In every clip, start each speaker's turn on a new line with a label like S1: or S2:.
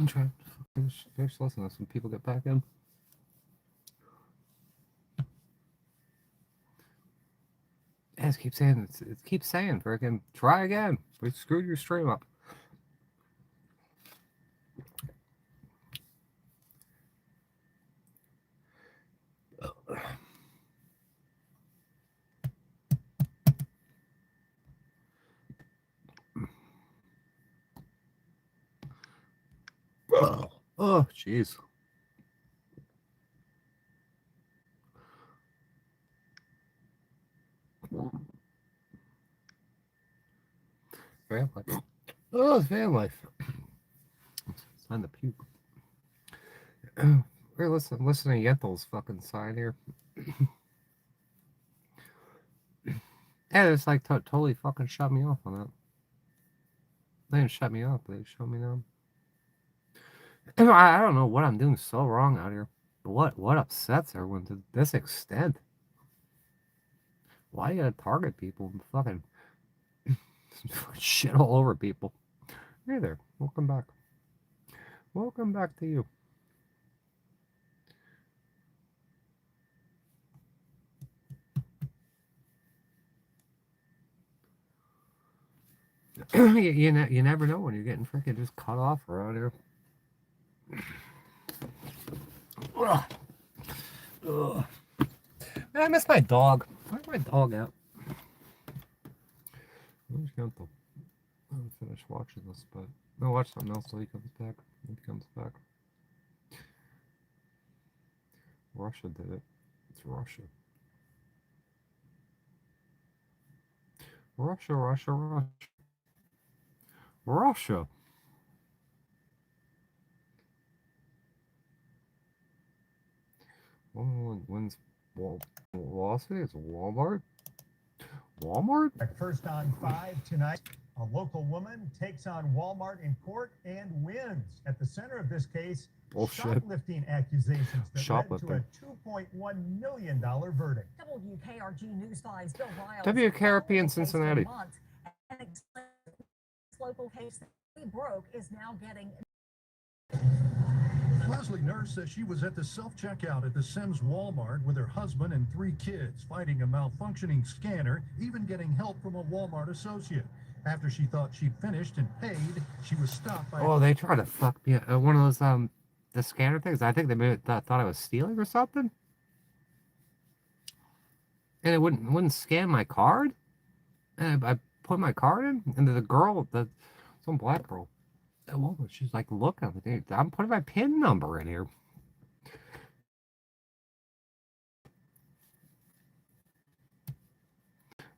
S1: I'm trying to finish listening to some people get back in. Yeah, it keeps saying, freaking try again. We screwed your stream up. Oh, jeez. Van life. Oh, it's van life. It's time to puke. We're listening to Yentl's fucking sign here. Yeah, it's like totally fucking shut me off on that. They didn't shut me off, they shut me down. I don't know what I'm doing so wrong out here. But what upsets everyone to this extent? Why you gotta target people and fucking shit all over people? Hey there, welcome back. Welcome back to you. You never know when you're getting freaking just cut off around here. Ugh. Ugh. Man, I miss my dog. Where's my dog at? I'm just going to finish watching this, but I'll watch something else till he comes back. When he comes back. Russia did it. It's Russia. Russia, Russia, Russia. Russia. When's Velocity? It's Walmart. Walmart?
S2: First on 5 tonight. A local woman takes on Walmart in court and wins. At the center of this case, shoplifting accusations that led to a $2.1 million verdict.
S3: WKRG News 5's Bill Riles.
S1: WKRP in Cincinnati.
S3: An local case that we broke is now getting.
S4: Leslie Nurse says she was at the self-checkout at the Sims Walmart with her husband and 3 kids, fighting a malfunctioning scanner, even getting help from a Walmart associate. After she thought she'd finished and paid, she was stopped by...
S1: Oh, they tried to fuck me. One of those, the scanner things. I think they maybe thought I was stealing or something. And it wouldn't scan my card. And I put my card in, and the girl, some black girl, at Walmart, she's like, look, I'm putting my PIN number in here.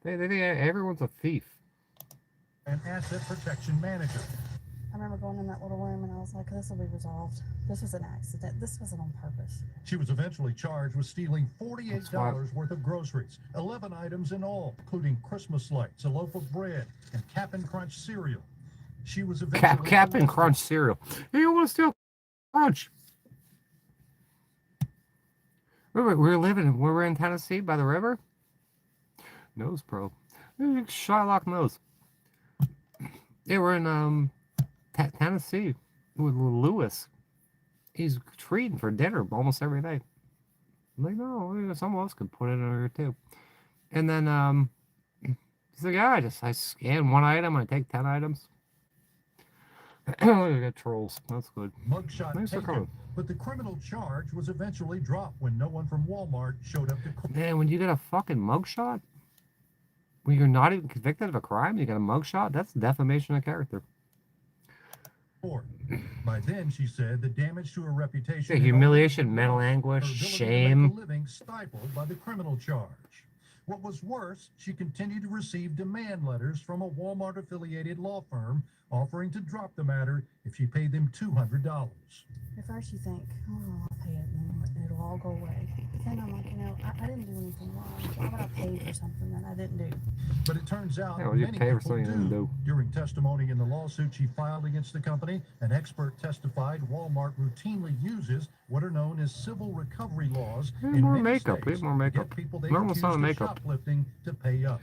S1: They think everyone's a thief.
S4: An asset protection manager.
S5: I remember going in that little room and I was like, this will be resolved. This was an accident. This wasn't on purpose.
S4: She was eventually charged with stealing $48 worth of groceries, 11 items in all, including Christmas lights, a loaf of bread, and Cap'n Crunch cereal. She was eventually...
S1: Cap'n Crunch cereal. Hey, you want to steal Crunch? We were in Tennessee by the river. Nose probe. Shylock nose. They were in Tennessee with Lewis. He's treating for dinner almost every day. I'm like, no, someone else could put it in here too. And then he's like, yeah, I scan one item, I take 10 items. I got trolls. That's good.
S4: Mugshot taken, but the criminal charge was eventually dropped when no one from Walmart showed up to court.
S1: Man, when you get a fucking mugshot, when you're not even convicted of a crime, you got a mugshot, that's defamation of character.
S4: By then, she said, the damage to her reputation,
S1: the humiliation, mental anguish, shame,
S4: living stifled by the criminal charge. What was worse, she continued to receive demand letters from a Walmart-affiliated law firm offering to drop the matter if she paid them $200.
S5: At first you think, oh, I'll pay it and it'll all go away. But then I'm like, I didn't do anything wrong. Why would I pay for something that I didn't do?
S4: But it turns out
S1: many people
S4: do. During testimony in the lawsuit she filed against the company, an expert testified Walmart routinely uses what are known as civil recovery laws in
S1: more
S4: many
S1: makeup.
S4: states
S1: More makeup.
S4: to get people they
S1: Normal
S4: accused
S1: sound
S4: of
S1: makeup.
S4: shoplifting to pay up.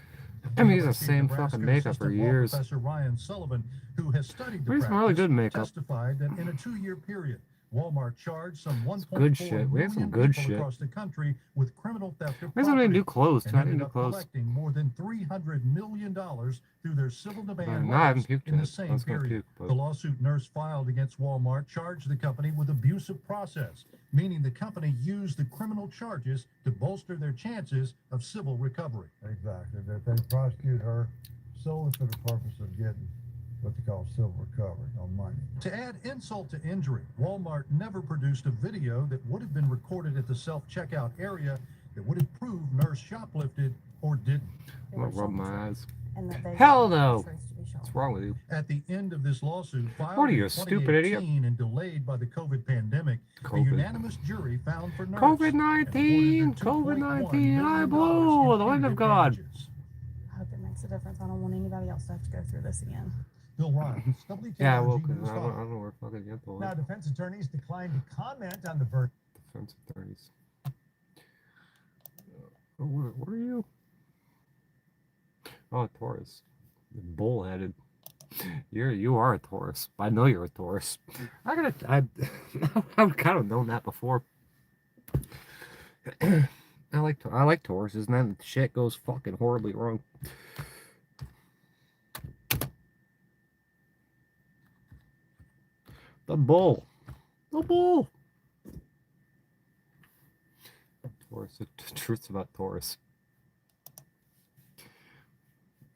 S1: I mean, he's the
S4: University of
S1: same
S4: Nebraska
S1: fucking makeup for
S4: Assistant Law
S1: years.
S4: Professor Ryan Sullivan, who has studied the
S1: We have some really
S4: practice,
S1: good makeup.
S4: testified that in a 2-year period, Walmart charged some
S1: Good
S4: 1.4
S1: shit. We have some
S4: million
S1: good
S4: people
S1: shit.
S4: across the country with criminal theft of
S1: We have some new
S4: property,
S1: clothes, too.
S4: and
S1: I need
S4: ended
S1: new
S4: up
S1: clothes.
S4: collecting more than $300 million through their civil demand
S1: No, I haven't
S4: letters
S1: puked
S4: in the
S1: yet. I
S4: same
S1: was gonna
S4: period.
S1: puke, but...
S4: The lawsuit Nurse filed against Walmart charged the company with abusive process, meaning the company used the criminal charges to bolster their chances of civil recovery.
S6: Exactly, that they prosecute her solely for the purpose of getting what they call civil recovery on money.
S4: To add insult to injury, Walmart never produced a video that would have been recorded at the self-checkout area that would have proved Nurse shoplifted or didn't.
S5: They
S1: I'm
S5: were
S1: gonna rub
S5: shown the
S1: my
S5: truth,
S1: eyes.
S5: and that they
S1: Hell
S5: want the
S1: no!
S5: truth to be shown.
S1: What's wrong with you?
S4: At the end of this lawsuit, filed
S1: What are you,
S4: in
S1: a stupid idiot?
S4: 2018 and delayed by the COVID pandemic, a
S1: COVID.
S4: unanimous jury found for Nurse.
S1: COVID-19! COVID-19! I blow! The wind of God!
S5: I hope it makes a difference. I don't want anybody else to have to go through this again.
S2: Bill Ryan, WKRG
S1: Yeah, well,
S2: News
S1: because I
S2: 5.
S1: don't know where fucking get the
S2: Now, defense attorneys declined to comment on the verdict.
S1: defense attorneys. What are you? Oh, Taurus. Bullheaded. You are a Taurus. I know you're a Taurus. I I've kind of known that before. I like Tauruses, and then shit goes fucking horribly wrong. The bull. The bull. Taurus. The truths about Taurus.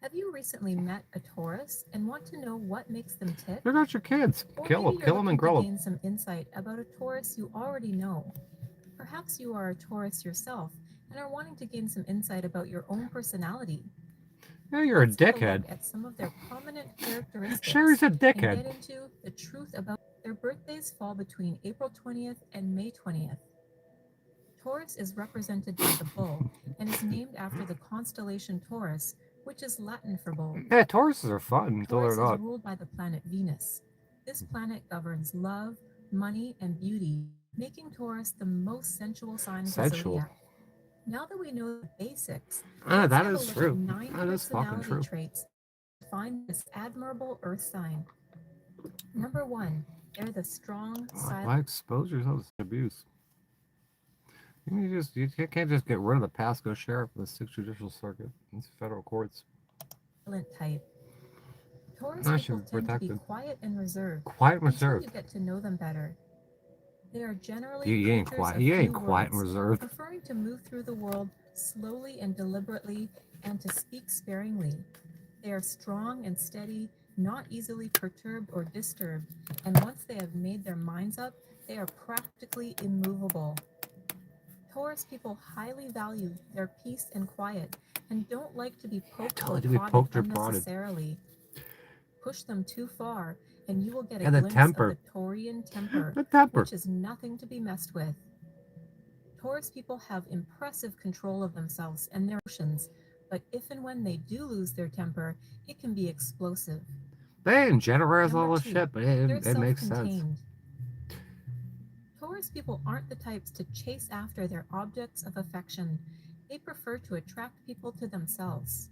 S7: Have you recently met a Taurus and want to know what makes them tick?
S1: They're not your kids.
S7: Or
S1: Kill
S7: maybe
S1: them.
S7: you're
S1: Kill them and
S7: looking to
S1: grow them.
S7: gain some insight about a Taurus you already know. Perhaps you are a Taurus yourself and are wanting to gain some insight about your own personality.
S1: Yeah, you're a
S7: Let's take
S1: dickhead.
S7: look at some of their prominent characteristics
S1: Sherry's a
S7: and
S1: dickhead.
S7: get into the truth about their birthdays fall between April 20th and May 20th. Taurus is represented by the bull and is named after the constellation Taurus, which is Latin for bull.
S1: Yeah, Tauruses are fun until
S7: Taurus
S1: they're
S7: is
S1: not.
S7: ruled by the planet Venus. This planet governs love, money, and beauty, making Taurus the most sensual sign of the
S1: Sensual.
S7: zodiac. Now that we know the basics,
S1: Ah,
S7: let's
S1: that
S7: have a
S1: is
S7: look
S1: true.
S7: at 9
S1: That is fucking
S7: personality
S1: true.
S7: traits to find this admirable Earth sign. Number 1, they're the strong, silent.
S1: Why expose yourself to abuse? You can't just get rid of the Pasco sheriff of the 6th Judicial Circuit. It's federal courts.
S7: Type. Taurus
S1: I
S7: people
S1: should
S7: tend to
S1: protect
S7: be
S1: them.
S7: quiet and reserved
S1: Quiet and
S7: until
S1: reserved.
S7: you get to know them better. They are generally
S1: You ain't
S7: creatures
S1: quiet.
S7: of
S1: You ain't
S7: few
S1: quiet and
S7: words,
S1: reserved.
S7: preferring to move through the world slowly and deliberately and to speak sparingly. They are strong and steady, not easily perturbed or disturbed, and once they have made their minds up, they are practically immovable. Taurus people highly value their peace and quiet and don't like to be poked
S1: Totally
S7: or
S1: to be
S7: prodded
S1: poked or prodded.
S7: unnecessarily. Push them too far, and you will get a
S1: And the
S7: glimpse
S1: temper.
S7: of the Taurian temper,
S1: The temper.
S7: which is nothing to be messed with. Taurus people have impressive control of themselves and their emotions, but if and when they do lose their temper, it can be explosive.
S1: They ain't generous all
S7: Number
S1: this
S7: 2,
S1: shit, but
S7: they're
S1: it makes sense.
S7: self-contained. Taurus people aren't the types to chase after their objects of affection. They prefer to attract people to themselves.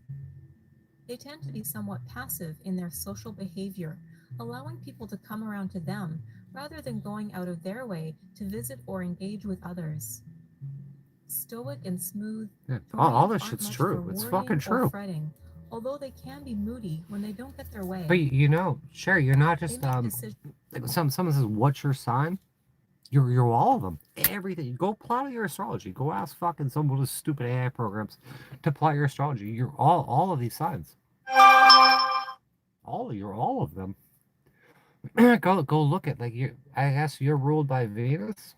S7: They tend to be somewhat passive in their social behavior, allowing people to come around to them rather than going out of their way to visit or engage with others. Stoic and smooth,
S1: Yeah, all
S7: Taurians
S1: this
S7: aren't
S1: shit's
S7: much
S1: true.
S7: for
S1: It's
S7: worrying
S1: fucking
S7: or
S1: true.
S7: fretting, although they can be moody when they don't get their way.
S1: But you know, Sherry, you're not
S7: They
S1: just
S7: make decisions.
S1: like someone says, "What's your sign?" You're all of them. Everything. You go plot your astrology. Go ask fucking some of those stupid AI programs to plot your astrology. You're all of these signs. You're all of them. go look at like you. I guess you're ruled by Venus.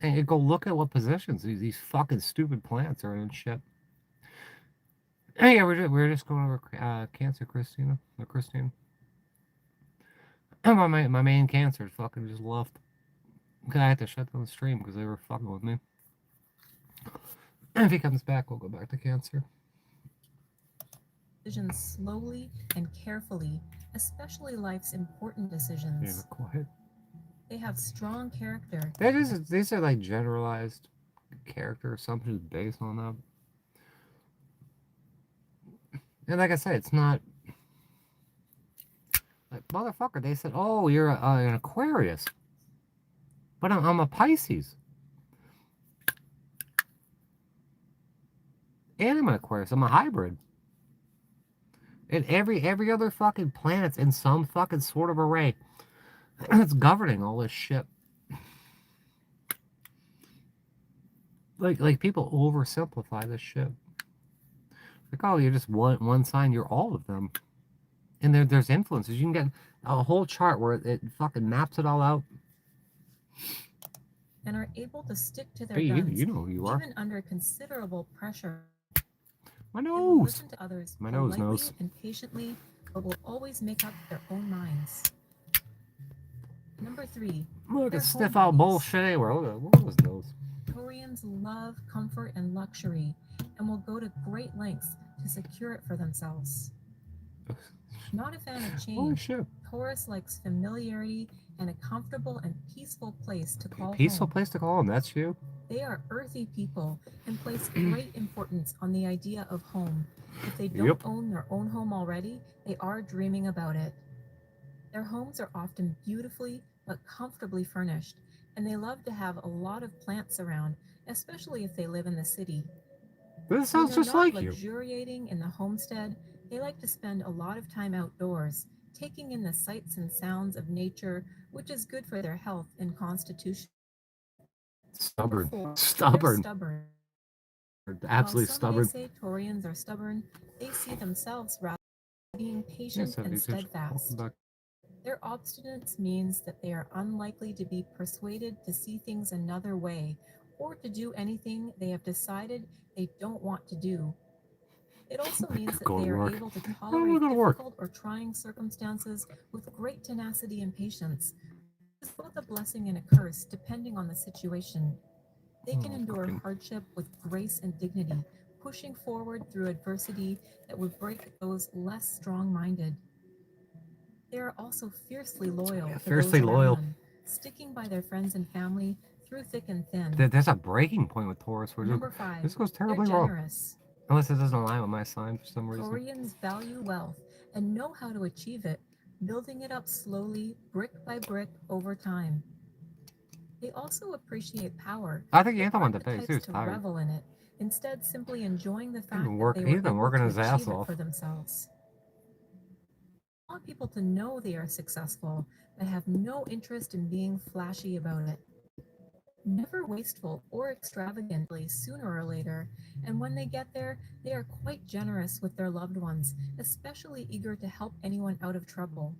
S1: And you go look at what positions these fucking stupid planets are in and shit. Hey, yeah, we're just going over Cancer, Christina or Christine. My main Cancer fucking just left. I had to shut down the stream because they were fucking with me. If he comes back, we'll go back to Cancer.
S7: Decisions slowly and carefully, especially life's important
S1: Yeah,
S7: decisions.
S1: quiet.
S7: They have strong character.
S1: These are like generalized character assumptions based on that. And like I said, it's not like motherfucker. They said, "Oh, you're an Aquarius," but I'm a Pisces, and I'm an Aquarius. I'm a hybrid. And every other fucking planet's in some fucking sort of array that's governing all this shit. Like people oversimplify this shit. Like, oh, you're just one sign. You're all of them. And there's influences. You can get a whole chart where it fucking maps it all out.
S7: And are able to stick to their
S1: Hey,
S7: guns,
S1: you know who you are.
S7: even under considerable pressure.
S1: My
S7: They will
S1: nose.
S7: listen to others
S1: My nose
S7: politely
S1: knows.
S7: and patiently, but will always make up their own minds. Number 3.
S1: Look,
S7: they're
S1: it's sniff
S7: homebodies.
S1: out bullshit anywhere. Look at his nose.
S7: Taurians love comfort and luxury and will go to great lengths to secure it for themselves. Not a fan of
S1: Holy
S7: change,
S1: shit.
S7: Taurus likes familiarity and a comfortable and peaceful place to call
S1: Peaceful
S7: home.
S1: place to call home. That's you.
S7: They are earthy people and place great importance on the idea of home. If they don't own their own home already, they are dreaming about it. Their homes are often beautifully but comfortably furnished, and they love to have a lot of plants around, especially if they live in the city.
S1: This sounds
S7: When they're
S1: just
S7: not
S1: like you.
S7: luxuriating in the homestead, they like to spend a lot of time outdoors, taking in the sights and sounds of nature, which is good for their health and constitution.
S1: Stubborn.
S7: Number 4, they're
S1: Stubborn.
S7: stubborn.
S1: Absolutely
S7: While some
S1: stubborn.
S7: may say Taurians are stubborn, they see themselves rather being patient
S1: Yes,
S7: and
S1: just
S7: steadfast.
S1: back.
S7: Their obstinance means that they are unlikely to be persuaded to see things another way or to do anything they have decided they don't want to do. It also means that
S1: Go to
S7: they are
S1: work.
S7: able to
S1: How
S7: tolerate
S1: do I go to work?
S7: difficult or trying circumstances with great tenacity and patience. It's both a blessing and a curse depending on the situation. They can endure
S1: fucking-
S7: hardship with grace and dignity, pushing forward through adversity that would break those less strong-minded. They are also fiercely loyal to
S1: Fiercely
S7: those
S1: loyal.
S7: around them, sticking by their friends and family through thick and thin.
S1: There's a breaking point with Taurus where
S7: Number 5,
S1: this goes
S7: they're
S1: terribly wrong.
S7: generous.
S1: Unless it doesn't align with my sign for some reason.
S7: Taurians value wealth and know how to achieve it, building it up slowly, brick by brick, over time. They also appreciate power.
S1: I think
S7: but
S1: Anthem
S7: aren't
S1: went to
S7: the
S1: bed.
S7: types
S1: He was
S7: to
S1: tired.
S7: revel in it, instead simply enjoying the fact
S1: been
S7: that
S1: work-
S7: they
S1: he's
S7: were
S1: been
S7: able
S1: working
S7: to
S1: his ass
S7: achieve it
S1: off.
S7: for themselves. They want people to know they are successful, but have no interest in being flashy about it. Never wasteful or extravagantly sooner or later, and when they get there, they are quite generous with their loved ones, especially eager to help anyone out of trouble.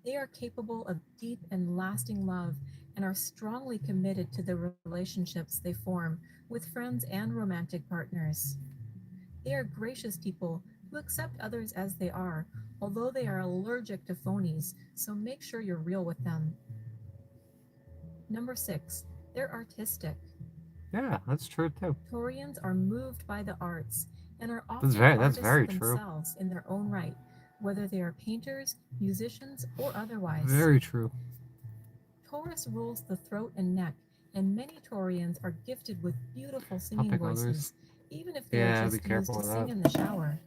S7: They are capable of deep and lasting love and are strongly committed to the relationships they form with friends and romantic partners. They are gracious people who accept others as they are, although they are allergic to phonies, so make sure you're real with them. Number 6, they're artistic.
S1: Yeah, that's true too.
S7: Taurians are moved by the arts and are often
S1: That's
S7: artists
S1: very true.
S7: themselves in their own right, whether they are painters, musicians, or otherwise.
S1: Very true.
S7: Taurus rules the throat and neck, and many Taurians are gifted with beautiful singing
S1: pick
S7: voices,
S1: others.
S7: even if they
S1: Yeah,
S7: are
S1: be
S7: just used
S1: careful
S7: to
S1: with
S7: sing
S1: that.
S7: in the shower.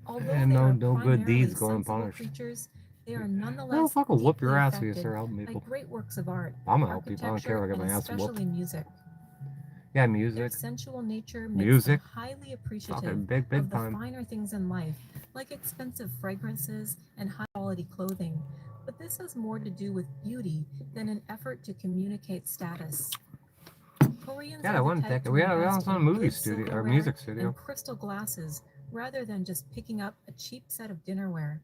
S7: Although
S1: And
S7: they are
S1: no good
S7: primarily
S1: deeds going
S7: sensual
S1: unpunished.
S7: creatures, they are
S1: I'll
S7: nonetheless
S1: fucking whoop
S7: deeply
S1: your ass if you
S7: affected
S1: start helping
S7: by
S1: people.
S7: great works of art,
S1: I'm gonna help people. I don't care if I
S7: architecture,
S1: get
S7: and
S1: my ass whooped.
S7: especially music.
S1: Yeah,
S7: Their
S1: music.
S7: sensual nature makes
S1: Music.
S7: them highly appreciative
S1: Fucking big
S7: of the
S1: time.
S7: finer things in life, like expensive fragrances and high-quality clothing. But this has more to do with beauty than an effort to communicate status. Taurians
S1: Yeah,
S7: are
S1: that
S7: the
S1: one
S7: type
S1: ticket.
S7: to
S1: We had
S7: invest
S1: on a
S7: in
S1: movie
S7: good
S1: studio or
S7: silverware
S1: music studio.
S7: and crystal glasses rather than just picking up a cheap set of dinnerware.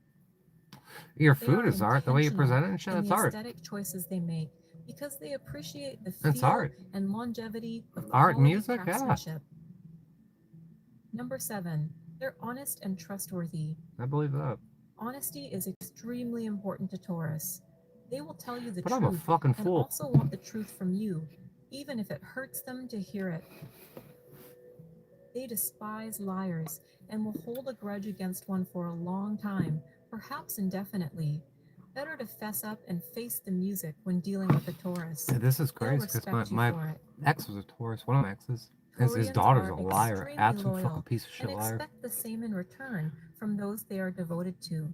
S1: Your
S7: They
S1: food
S7: are
S1: is art. The way you
S7: intentional
S1: present it and shit,
S7: in
S1: that's
S7: the
S1: art.
S7: aesthetic choices they make because they appreciate the
S1: It's
S7: feel
S1: art.
S7: and longevity of
S1: Art,
S7: quality
S1: music, yeah.
S7: craftsmanship. Number 7, they're honest and trustworthy.
S1: I believe that.
S7: Honesty is extremely important to Taurus. They will tell you the
S1: But I'm a
S7: truth
S1: fucking
S7: and
S1: fool.
S7: also want the truth from you, even if it hurts them to hear it. They despise liars and will hold a grudge against one for a long time, perhaps indefinitely. Better to fess up and face the music when dealing with a Taurus.
S1: Yeah, this is
S7: They'll
S1: crazy because
S7: respect you
S1: my
S7: for it.
S1: ex was a Taurus. One of my exes. His
S7: Taurians
S1: daughter's
S7: are
S1: a liar.
S7: extremely
S1: Absolute fucking
S7: loyal
S1: piece of
S7: and
S1: shit liar.
S7: expect the same in return from those they are devoted to.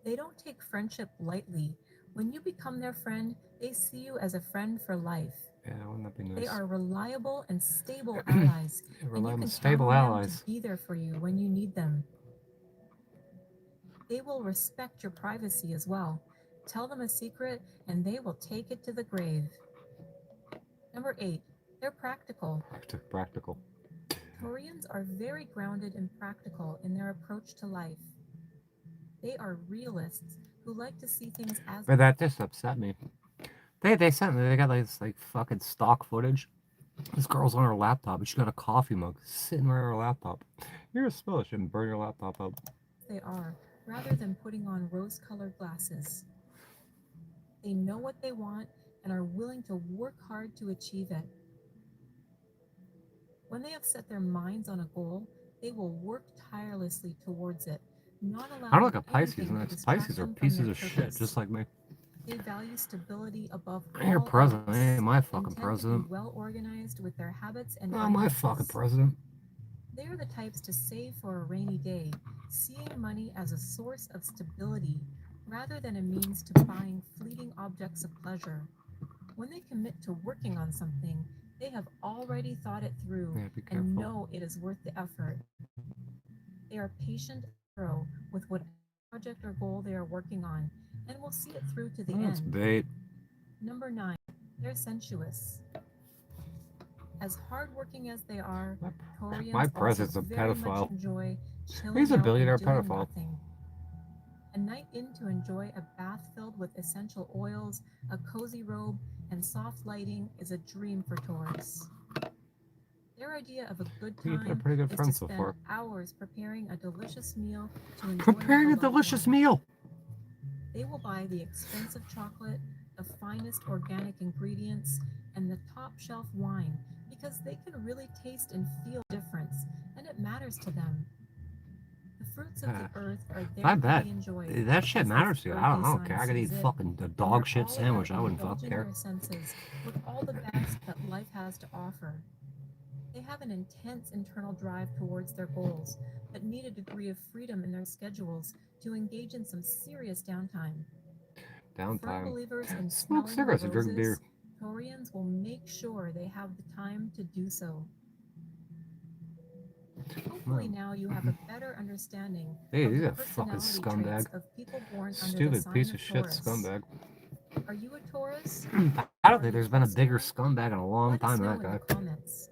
S7: They don't take friendship lightly. When you become their friend, they see you as a friend for life.
S1: Yeah, wouldn't that be nice?
S7: They are reliable and stable allies, and you
S1: Reliable,
S7: can
S1: stable
S7: count on them
S1: allies.
S7: to be there for you when you need them. They will respect your privacy as well. Tell them a secret, and they will take it to the grave. Number 8, they're practical.
S1: Practical.
S7: Taurians are very grounded and practical in their approach to life. They are realists who like to see things as.
S1: But that just upset me. They sent me. They got this like fucking stock footage. This girl's on her laptop, and she got a coffee mug sitting right on her laptop. You're a spill. It shouldn't burn your laptop up.
S7: They are, rather than putting on rose-colored glasses. They know what they want and are willing to work hard to achieve it. When they have set their minds on a goal, they will work tirelessly towards it, not allowing
S1: I don't like a Pisces,
S7: anything
S1: and
S7: to
S1: that's Pisces
S7: distract
S1: are
S7: them from
S1: pieces
S7: their
S1: of shit,
S7: purpose.
S1: just like me.
S7: They value stability above
S1: Your
S7: all
S1: president
S7: else,
S1: ain't my
S7: and
S1: fucking
S7: tend
S1: president.
S7: to be well organized with their habits and
S1: Not my
S7: finances.
S1: fucking president.
S7: They are the types to save for a rainy day, seeing money as a source of stability rather than a means to buying fleeting objects of pleasure. When they commit to working on something, they have already thought it through
S1: Yeah, be
S7: and
S1: careful.
S7: know it is worth the effort. They are patient and thorough with whatever project or goal they are working on and will see it through to the
S1: That's
S7: end.
S1: bait.
S7: Number 9, they're sensuous. As hardworking as they are, Taurians
S1: My
S7: also
S1: president's a
S7: very much
S1: pedophile.
S7: enjoy chilling
S1: He's a
S7: out
S1: billionaire
S7: and doing
S1: pedophile.
S7: nothing. A night in to enjoy a bath filled with essential oils, a cozy robe, and soft lighting is a dream for Taurus. Their idea of a good
S1: You've been a
S7: time
S1: pretty good
S7: is
S1: friend
S7: to
S1: so
S7: spend
S1: far.
S7: hours preparing a delicious meal to enjoy
S1: Preparing a
S7: with a loved
S1: delicious
S7: one.
S1: meal.
S7: They will buy the expensive chocolate, the finest organic ingredients, and the top shelf wine because they can really taste and feel the difference, and it matters to them. The fruits of the earth are there
S1: I
S7: to
S1: bet.
S7: be enjoyed.
S1: That shit
S7: as
S1: matters
S7: this
S1: to you.
S7: earthly
S1: I don't
S7: sign
S1: care. I could eat
S7: sees it,
S1: fucking a
S7: and
S1: dog
S7: they're
S1: shit
S7: all
S1: sandwich.
S7: about
S1: I wouldn't fucking
S7: indulging
S1: care.
S7: their senses with all the best that life has to offer. They have an intense internal drive towards their goals, but need a degree of freedom in their schedules to engage in some serious downtime. Firm
S1: Downtime.
S7: believers in
S1: Smoke
S7: smelling
S1: cigarettes
S7: the
S1: and drink beer.
S7: roses, Taurians will make sure they have the time to do so. Hopefully now you have a better understanding
S1: Hey,
S7: of
S1: he's
S7: the
S1: a fucking
S7: personality
S1: scumbag.
S7: traits of people born under the
S1: Stupid
S7: sign
S1: piece
S7: of
S1: of shit
S7: Taurus.
S1: scumbag.
S7: Are you a Taurus?
S1: I don't think there's been a bigger scumbag in a long
S7: Let us
S1: time
S7: know
S1: than that
S7: in the
S1: guy.
S7: comments.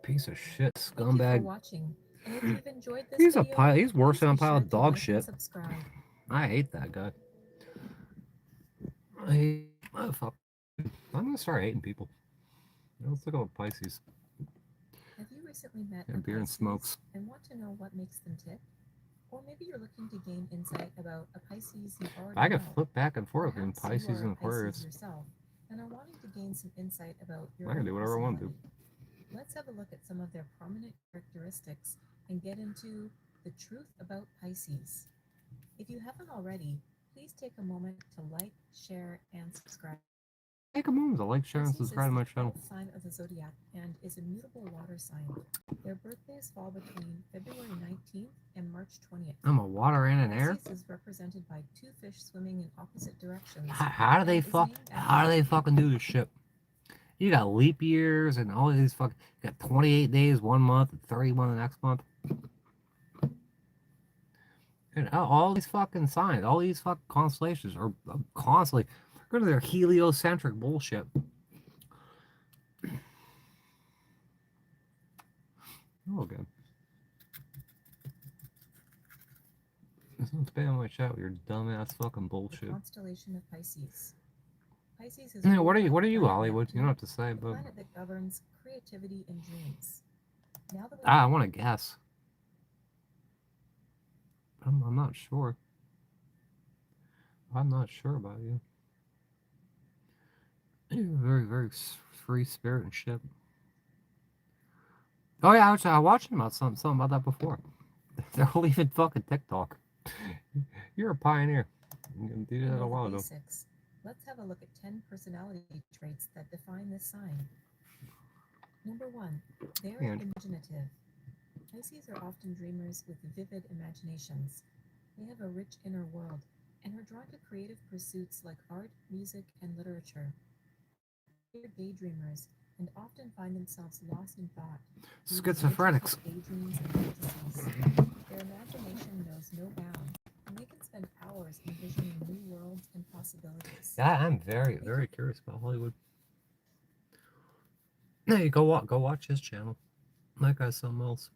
S1: Piece of shit
S7: Thank you for
S1: scumbag.
S7: watching. And if you've enjoyed this
S1: He's a
S7: video,
S1: pile. He's worse
S7: please
S1: than a
S7: be
S1: pile
S7: sure
S1: of
S7: to
S1: dog
S7: like
S1: shit.
S7: and subscribe.
S1: I hate that guy. I hate. Oh, fuck. I'm gonna start hating people. Let's look at Pisces.
S7: Have you recently met
S1: Yeah,
S7: a
S1: beer and
S7: Pisces
S1: smokes.
S7: and want to know what makes them tick? Or maybe you're looking to gain insight about a Pisces you already
S1: I can
S7: know.
S1: flip back and forth between
S7: Perhaps
S1: Pisces
S7: you are
S1: and
S7: a Pisces
S1: Aquarius.
S7: yourself and are wanting to gain some insight about your
S1: I can
S7: own
S1: do whatever I want to do.
S7: personality. Let's have a look at some of their prominent characteristics and get into the truth about Pisces. If you haven't already, please take a moment to like, share, and subscribe.
S1: Take a moment to like, share, and
S7: Pisces is
S1: subscribe to my
S7: the
S1: channel.
S7: 12th sign of the zodiac and is a mutable water sign. Their birthdays fall between February 19th and March 20th.
S1: I'm a water and an air.
S7: Pisces is represented by two fish swimming in opposite directions.
S1: How do they
S7: and is
S1: fuck?
S7: named after
S1: How do they fucking do this shit? You got leap years and all these fucking. You got 28 days one month and 31 the next month. And all these fucking signs, all these fucking constellations are constantly go to their heliocentric bullshit. Oh, good. Don't spam my chat with your dumbass fucking
S7: the
S1: bullshit.
S7: constellation of Pisces. Pisces is
S1: Yeah, what are
S7: ruled by the
S1: you,
S7: planet
S1: Hollywood? You
S7: Neptune,
S1: don't have to say,
S7: the
S1: but
S7: planet that governs creativity and dreams. Now that we
S1: I want to guess. I'm not sure. I'm not sure about you. You're very, very free spirit and shit. Oh yeah, I watched about something about that before. They're leaving fucking TikTok. You're a pioneer. You did that
S7: know
S1: a while
S7: the
S1: ago.
S7: basics, let's have a look at 10 personality traits that define this sign. Number 1, they're
S1: And
S7: imaginative. Pisces are often dreamers with vivid imaginations. They have a rich inner world and are drawn to creative pursuits like art, music, and literature. They're daydreamers and often find themselves lost in thought, weaving
S1: schizophrenics.
S7: intricate daydreams and fantasies. Their imagination knows no bounds, and they can spend hours envisioning new worlds and possibilities.
S1: Yeah, I'm very, very curious about Hollywood. Hey, go watch his channel. That guy's something else.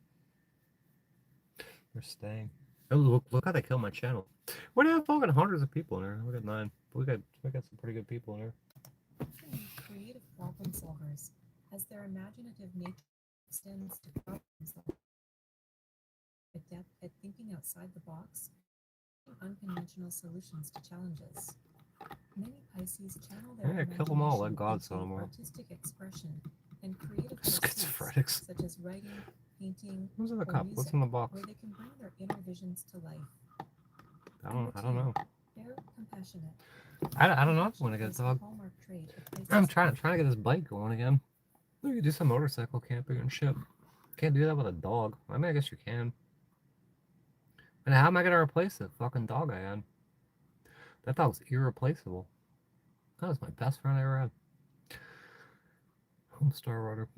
S1: They're staying. Oh, look how they killed my channel. We have fucking hundreds of people in there. Look at 9. We got some pretty good people in there.
S7: Creative problem solvers, as their imaginative nature extends to problem solving, adept at thinking outside the box, and unconventional solutions to challenges. Many Pisces channel their
S1: Yeah, kill them all, let
S7: imagination
S1: God
S7: into
S1: sell them all.
S7: artistic expression and creative
S1: Schizophrenics.
S7: pursuits, such as writing, painting,
S1: Who's in the
S7: or
S1: cup?
S7: music,
S1: What's in the box?
S7: where they can bring their inner visions to life.
S1: I don't know.
S7: They're compassionate.
S1: I don't know if I want to get a dog.
S7: Hallmark trait of Pisces.
S1: I'm trying to get this bike going again. We could do some motorcycle camping and shit. Can't do that with a dog. I mean, I guess you can. And how am I gonna replace the fucking dog I had? That dog's irreplaceable. That was my best friend I ever had. Homestar Rotor.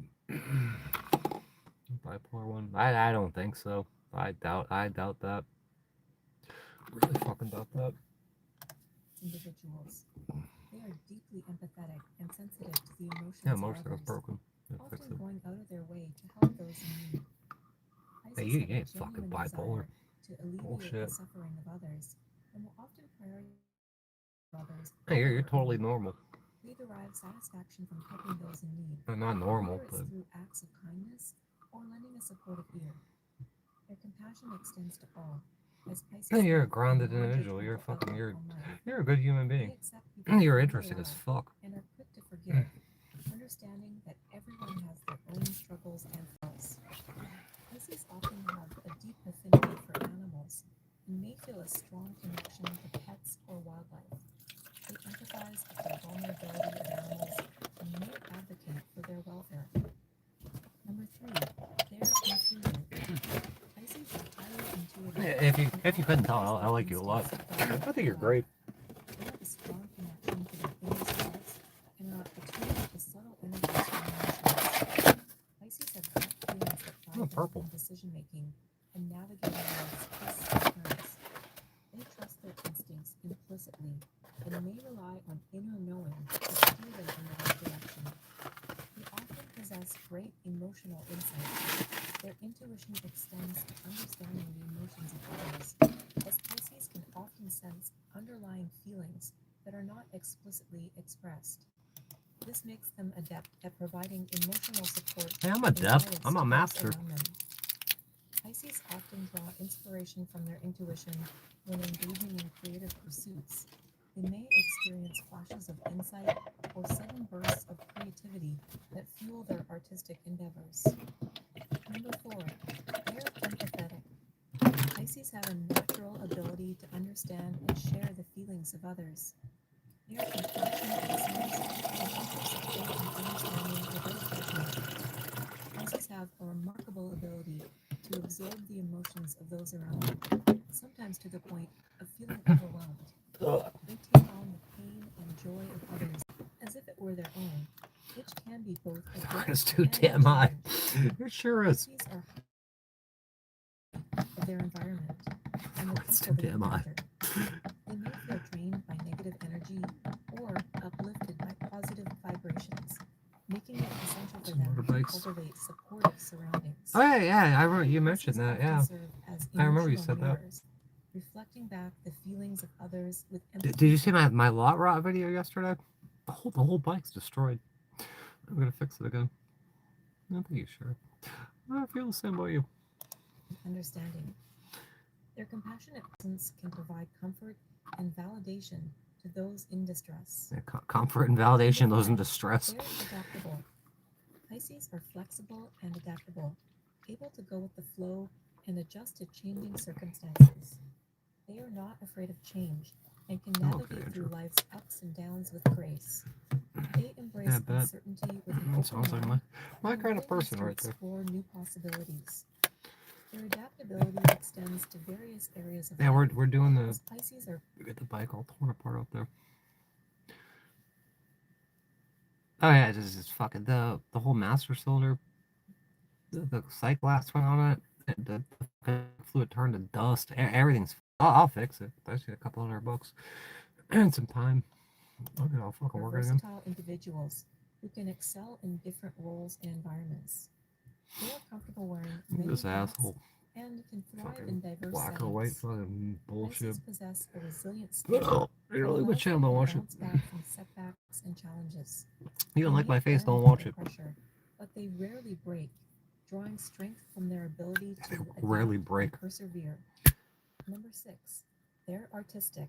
S1: Bipolar one. I don't think so. I doubt that. Really fucking doubt that.
S7: Individuals. They are deeply empathetic and sensitive to the emotions
S1: Yeah,
S7: of
S1: motorcycle's
S7: others,
S1: broken. Yeah, fix
S7: often
S1: it.
S7: going out of their way to help those in need.
S1: Hey,
S7: Pisces
S1: you
S7: have a
S1: ain't fucking
S7: genuine
S1: bipolar.
S7: desire to alleviate
S1: Bullshit.
S7: the suffering of others and will often prioritize others.
S1: Hey, you're totally normal.
S7: They derive satisfaction from helping those in need.
S1: I'm not normal,
S7: whether it's
S1: but
S7: through acts of kindness or lending a supportive ear. Their compassion extends to all. As Pisces
S1: hey, you're a
S7: have
S1: grounded
S7: non-judgmental
S1: individual. You're
S7: outlook
S1: fucking
S7: on life.
S1: you're a good human
S7: They
S1: being.
S7: accept people
S1: You're
S7: who they
S1: interesting as
S7: are
S1: fuck.
S7: and are quick to forgive, understanding that everyone has their own struggles and flaws. Pisces often have a deep affinity for animals and may feel a strong connection to pets or wildlife. They empathize with the vulnerability of animals and may advocate for their welfare. Number 3, they're intuitive. Pisces are highly intuitive.
S1: If you couldn't tell, I like you a lot. I think you're great.
S7: They have a strong connection to their inner selves and are attuned to subtle energies from emotions. Pisces have gut feelings that guide them in decision making and navigating life's twists and turns. They trust their instincts implicitly and may rely on inner knowing to steer them in the right direction. They often possess great emotional insight. Their intuition extends to understanding the emotions of others, as Pisces can often sense underlying feelings that are not explicitly expressed. This makes them adept at providing emotional support.
S1: Hey, I'm
S7: and
S1: adept.
S7: guidance
S1: I'm a
S7: to those
S1: master.
S7: around them. Pisces often draw inspiration from their intuition when engaging in creative pursuits. They may experience flashes of insight or sudden bursts of creativity that fuel their artistic endeavors. Number 4, they're empathetic. Pisces have a natural ability to understand and share the feelings of others. They are compassionate listeners and offer support and understanding without judgment. Pisces have a remarkable ability to absorb the emotions of those around them, sometimes to the point of feeling overwhelmed. They take on the pain and joy of others as if it were their own, which can be both a gift
S1: It's too
S7: and a
S1: damn high.
S7: challenge.
S1: It sure is.
S7: Pisces are of their environment and the
S1: It's
S7: people
S1: too
S7: they
S1: damn high.
S7: encounter. They may feel drained by negative energy or uplifted by positive vibrations, making it essential for
S1: Some
S7: them to
S1: motorbikes.
S7: cultivate supportive surroundings.
S1: Oh yeah, I remember you mentioned
S7: Pisces
S1: that.
S7: often
S1: Yeah,
S7: serve as
S1: I remember you
S7: emotional
S1: said that.
S7: mirrors, reflecting back the feelings of others with
S1: Did
S7: empathy.
S1: you see my lot rot video yesterday? The whole bike's destroyed. I'm gonna fix it again. I think you sure. I feel the same about you.
S7: Understanding. Their compassionate presence can provide comfort and validation to those in distress.
S1: Yeah, comfort and validation, those in distress.
S7: They're adaptable. Pisces are flexible and adaptable, able to go with the flow and adjust to changing circumstances. They are not afraid of change and can
S1: Oh, okay,
S7: navigate through
S1: Andrew.
S7: life's ups and downs with grace. They embrace
S1: bet.
S7: uncertainty with an
S1: That sounds
S7: open
S1: like
S7: mind
S1: my
S7: and a
S1: kind of
S7: willingness
S1: person
S7: to
S1: right there.
S7: explore new possibilities. Their adaptability extends to various areas of
S1: Yeah,
S7: life.
S1: we're doing the
S7: As Pisces are
S1: we get the bike all torn apart up there. Oh yeah, it's fucking the whole master cylinder, the sight glass went on it, the fucking fluid turned to dust. Everything's. I'll fix it. That's a couple $100 and some time. I'll get all fucking
S7: are
S1: working again.
S7: versatile individuals who can excel in different roles and environments. They are comfortable wearing many
S1: This
S7: hats
S1: asshole.
S7: and can thrive
S1: Fucking
S7: in diverse
S1: black or white
S7: settings.
S1: fucking bullshit.
S7: Pisces possess a resilient spirit
S1: Oh,
S7: that
S1: really? What
S7: allows
S1: channel
S7: them
S1: don't
S7: to
S1: watch it?
S7: bounce back from setbacks and challenges.
S1: You don't
S7: They
S1: like my
S7: may
S1: face,
S7: bend
S1: don't watch
S7: under
S1: it.
S7: pressure, but they rarely break, drawing strength from their ability to adapt
S1: Rarely break.
S7: and persevere. Number 6, they're artistic.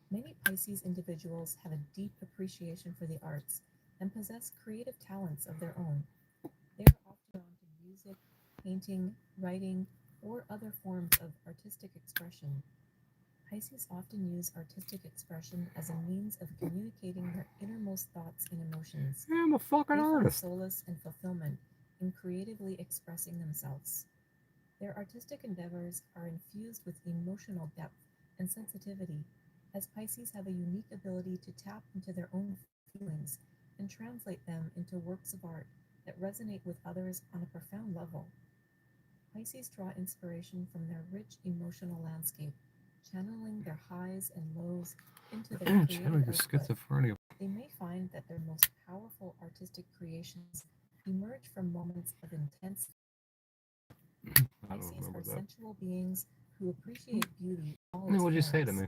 S7: Many Pisces individuals have a deep appreciation for the arts and possess creative talents of their own. They are often drawn to music, painting, writing, or other forms of artistic expression. Pisces often use artistic expression as a means of communicating their innermost thoughts and emotions.
S1: I'm a fucking
S7: They find
S1: artist.
S7: solace and fulfillment in creatively expressing themselves. Their artistic endeavors are infused with emotional depth and sensitivity, as Pisces have a unique ability to tap into their own feelings and translate them into works of art that resonate with others on a profound level. Pisces draw inspiration from their rich emotional landscape, channeling their highs and lows into their
S1: Channeling
S7: creative
S1: your
S7: output.
S1: schizophrenia.
S7: They may find that their most powerful artistic creations emerge from moments of intense.
S1: I don't
S7: Pisces
S1: remember
S7: are
S1: that.
S7: sensual beings who appreciate beauty in all
S1: Then
S7: its
S1: what'd you say to
S7: forms.
S1: me?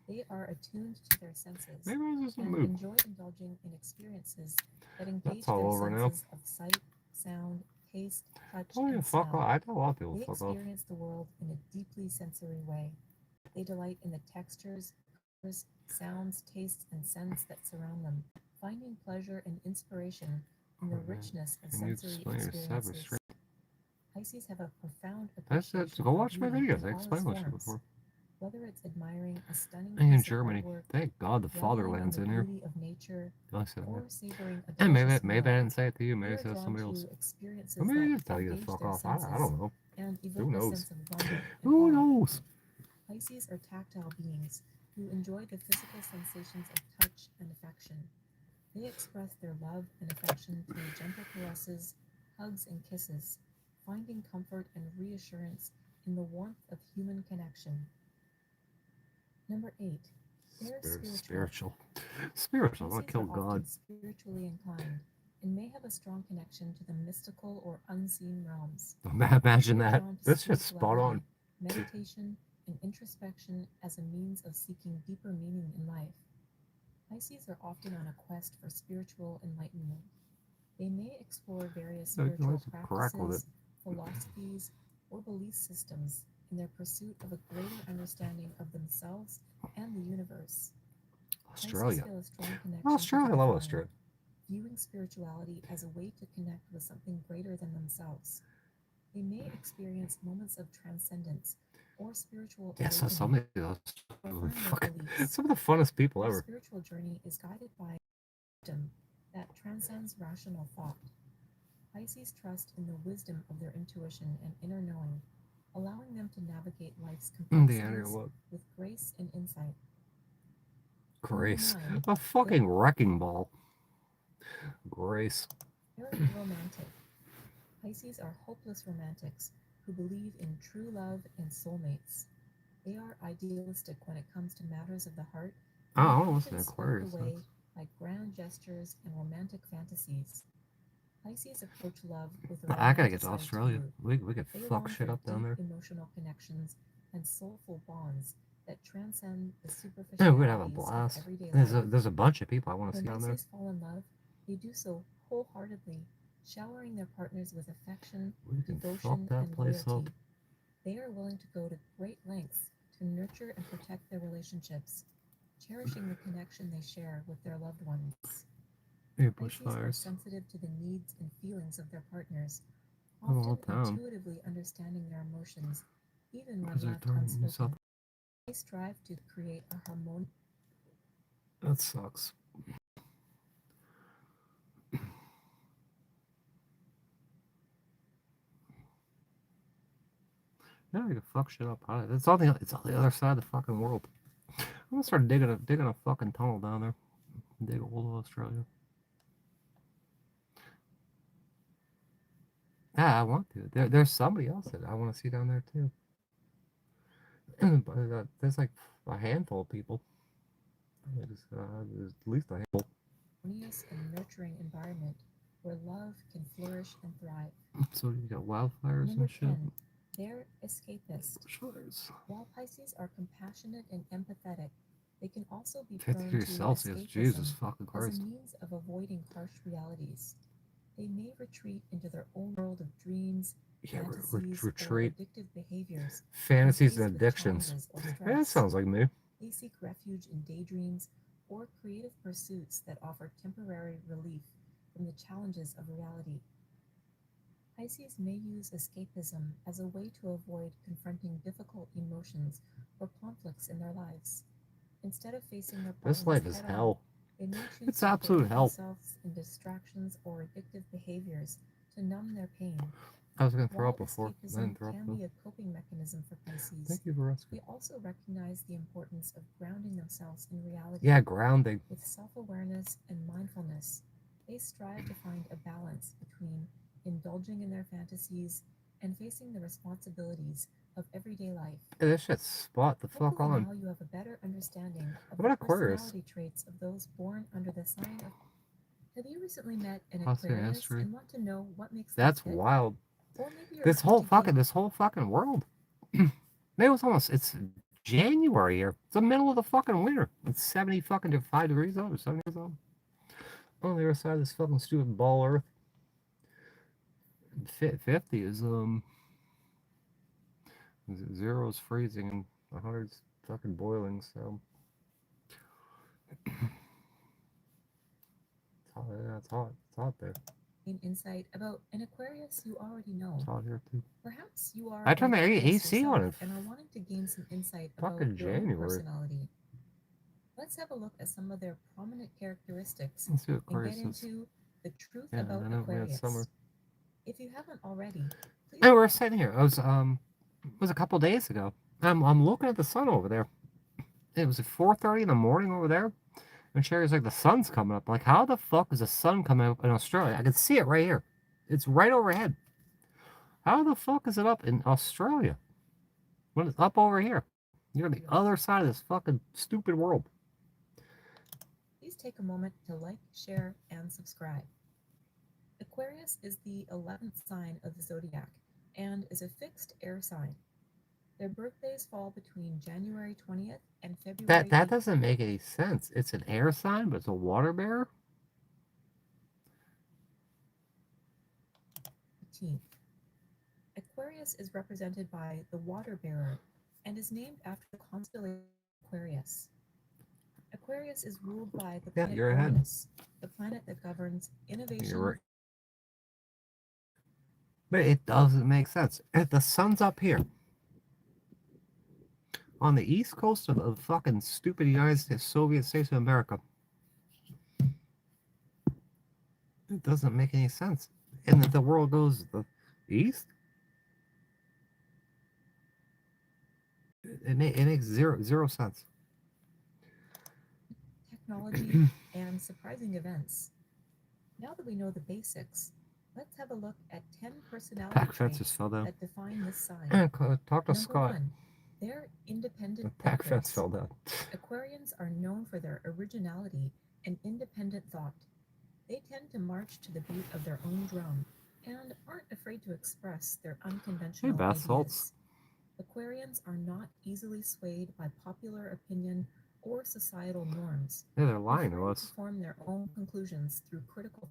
S7: They are attuned to their senses
S1: Maybe I was just in a
S7: and
S1: mood.
S7: enjoy indulging in experiences that engage
S1: That's all
S7: their
S1: over now.
S7: senses of sight, sound, taste, touch,
S1: Oh yeah,
S7: and
S1: fuck
S7: smell.
S1: off. I tell a lot of people
S7: They
S1: fuck off.
S7: experience the world in a deeply sensory way. They delight in the textures, colors, sounds, tastes, and scents that surround them, finding pleasure and inspiration in the
S1: Oh, man.
S7: richness of
S1: Can you
S7: sensory
S1: explain your separate
S7: experiences.
S1: stream?
S7: Pisces have a profound
S1: That's it.
S7: appreciation
S1: Go
S7: for
S1: watch my
S7: beauty
S1: videos.
S7: in
S1: I
S7: all its
S1: explained what shit
S7: forms.
S1: before.
S7: Whether it's admiring a stunning
S1: And in
S7: piece of
S1: Germany.
S7: artwork,
S1: Thank God the
S7: reveling in
S1: fatherland's
S7: the
S1: in here.
S7: beauty of nature,
S1: I said
S7: or
S1: that.
S7: savoring a
S1: And
S7: delicious
S1: maybe I
S7: meal,
S1: didn't say it to you.
S7: they
S1: Maybe
S7: are
S1: it said
S7: drawn
S1: somebody else.
S7: to experiences
S1: Or maybe I
S7: that
S1: did tell you to
S7: engage
S1: fuck
S7: their
S1: off. I
S7: senses
S1: don't know.
S7: and
S1: Who
S7: evoke a
S1: knows?
S7: sense of wonder and
S1: Who
S7: awe.
S1: knows?
S7: Pisces are tactile beings who enjoy the physical sensations of touch and affection. They express their love and affection through gentle caresses, hugs, and kisses, finding comfort and reassurance in the warmth of human connection. Number 8, they're spiritual.
S1: Spiritual. I want to
S7: Pisces
S1: kill
S7: are often
S1: God.
S7: spiritually inclined and may have a strong connection to the mystical or unseen realms.
S1: Imagine
S7: They are
S1: that.
S7: drawn to
S1: That's just spot on.
S7: spirituality, meditation, and introspection as a means of seeking deeper meaning in life. Pisces are often on a quest for spiritual enlightenment. They may explore various
S1: So you
S7: spiritual
S1: like to crack with it.
S7: practices, philosophies, or belief systems in their pursuit of a greater understanding of themselves and the universe.
S1: Australia.
S7: Pisces feel a strong connection
S1: Australia.
S7: to
S1: I
S7: the
S1: love
S7: divine,
S1: Australia.
S7: viewing spirituality as a way to connect with something greater than themselves. They may experience moments of transcendence or spiritual
S1: Yeah, so
S7: awakening,
S1: some of the funnest people
S7: their
S1: ever.
S7: spiritual journey is guided by wisdom that transcends rational thought. Pisces trust in the wisdom of their intuition and inner knowing, allowing them to navigate life's complexities with grace and insight.
S1: Grace.
S7: Number 9,
S1: A fucking wrecking ball. Grace.
S7: they're romantic. Pisces are hopeless romantics who believe in true love and soulmates. They are idealistic when it comes to matters of the heart,
S1: Oh, I
S7: and
S1: want
S7: are
S1: to listen
S7: often
S1: to
S7: swept
S1: Aquarius.
S7: away by grand gestures and romantic fantasies. Pisces approach love with a
S1: I gotta get to
S7: romanticized
S1: Australia.
S7: view.
S1: We could
S7: They
S1: fuck
S7: long
S1: shit
S7: for
S1: up down
S7: deep
S1: there.
S7: emotional connections and soulful bonds that transcend the
S1: Yeah, we'd have a
S7: superficialities of
S1: blast.
S7: everyday life.
S1: There's a bunch of people I want to
S7: When
S1: see down there.
S7: Pisces fall in love, they do so wholeheartedly, showering their partners with affection,
S1: We can fuck
S7: devotion,
S1: that
S7: and
S1: place
S7: loyalty.
S1: up.
S7: They are willing to go to great lengths to nurture and protect their relationships, cherishing the connection they share with their loved ones.
S1: Hey,
S7: Pisces are
S1: bushfires.
S7: sensitive to the needs and feelings of their partners,
S1: I'm all
S7: often
S1: down.
S7: intuitively understanding their emotions, even when
S1: Because they're
S7: left
S1: turning yourself
S7: unspoken. They strive to create a harmonious.
S1: That sucks. Yeah, you can fuck shit up. It's on the other side of the fucking world. I'm gonna start digging a fucking tunnel down there. Dig old Australia. Yeah, I want to. There's somebody else that I want to see down there too. But there's like a handful of people. There's at least a handful.
S7: Harmonious and nurturing environment where love can flourish and thrive.
S1: So you got wildfires
S7: Number
S1: and shit.
S7: 10, they're escapist.
S1: Bushfires.
S7: While Pisces are compassionate and empathetic, they can also be
S1: 50
S7: prone
S1: degrees
S7: to
S1: Celsius.
S7: escapism
S1: Jesus fucking
S7: as a
S1: Christ.
S7: means of avoiding harsh realities. They may retreat into their own world of dreams,
S1: Yeah,
S7: fantasies, or
S1: retreat.
S7: addictive behaviors.
S1: Fantasies
S7: when
S1: and
S7: faced with
S1: addictions.
S7: challenges or
S1: Yeah, that
S7: stress.
S1: sounds like me.
S7: They seek refuge in daydreams or creative pursuits that offer temporary relief from the challenges of reality. Pisces may use escapism as a way to avoid confronting difficult emotions or conflicts in their lives. Instead of facing their
S1: This
S7: problems
S1: life is
S7: head on,
S1: hell.
S7: they may choose
S1: It's
S7: to
S1: absolute
S7: indulge
S1: hell.
S7: themselves in distractions or addictive behaviors to numb their pain.
S1: I was gonna throw
S7: While
S1: up before. I
S7: escapism
S1: didn't throw up
S7: can
S1: though.
S7: be a coping mechanism for Pisces,
S1: Thank you for rescue.
S7: they also recognize the importance of grounding themselves in reality.
S1: Yeah, grounding.
S7: With self-awareness and mindfulness, they strive to find a balance between indulging in their fantasies and facing the responsibilities of everyday life.
S1: Hey, this shit's spot the fuck
S7: Hopefully
S1: on.
S7: now you have a better understanding of
S1: What
S7: the
S1: about Aquarius?
S7: personality traits of those born under the sign of. Have you recently met an
S1: Austin
S7: Aquarius
S1: history.
S7: and want to know what makes them
S1: That's
S7: tick?
S1: wild.
S7: Or maybe you're
S1: This
S7: looking
S1: whole
S7: to gain
S1: fucking world. It's January here. It's the middle of the fucking winter. It's 70 fucking 5 degrees out or 70 degrees out. On the other side of this fucking stupid ball earth. 50 is 0 is freezing and 100's fucking boiling, so it's hot. Yeah, it's hot. It's hot there.
S7: insight about an Aquarius you already know.
S1: It's hot here too.
S7: Perhaps you are
S1: I turned
S7: an
S1: the
S7: Aquarius
S1: AC on
S7: yourself
S1: it.
S7: and are wanting to gain some insight about
S1: Fucking
S7: your own
S1: January.
S7: personality. Let's have a look at some of their prominent characteristics
S1: Let's see what
S7: and get
S1: Aquarius is.
S7: into the truth
S1: Yeah,
S7: about
S1: I know we had
S7: Aquarius.
S1: summer.
S7: If you haven't already, please.
S1: Hey, we're sitting here. It was a couple days ago. I'm looking at the sun over there. It was at 4:30 in the morning over there. And Sherry's like, the sun's coming up. Like, how the fuck is the sun coming up in Australia? I can see it right here. It's right overhead. How the fuck is it up in Australia when it's up over here? You're on the other side of this fucking stupid world.
S7: Please take a moment to like, share, and subscribe. Aquarius is the 11th sign of the zodiac and is a fixed air sign. Their birthdays fall between January 20th and February
S1: That
S7: 8th.
S1: doesn't make any sense. It's an air sign, but it's a water bearer?
S7: 15th. Aquarius is represented by the water bearer and is named after the constellation Aquarius. Aquarius is ruled by the planet
S1: you're ahead.
S7: Uranus, the planet that governs innovation.
S1: You're right. But it doesn't make sense. If the sun's up here, on the east coast of the fucking stupid United States, Soviet States of America, it doesn't make any sense. And that the world goes the east? It makes zero sense.
S7: Technology and surprising events. Now that we know the basics, let's have a look at 10 personality
S1: Pack fence
S7: traits
S1: just fell down.
S7: that define this sign.
S1: And talk to
S7: Number
S1: Scott.
S7: 1, they're independent
S1: The pack fence
S7: thinkers.
S1: fell down.
S7: Aquarians are known for their originality and independent thought. They tend to march to the beat of their own drum and aren't afraid to express their unconventional
S1: bath
S7: ideas.
S1: salts.
S7: Aquarians are not easily swayed by popular opinion or societal norms.
S1: Yeah, they're lying to
S7: Preferring
S1: us.
S7: form their own conclusions through critical.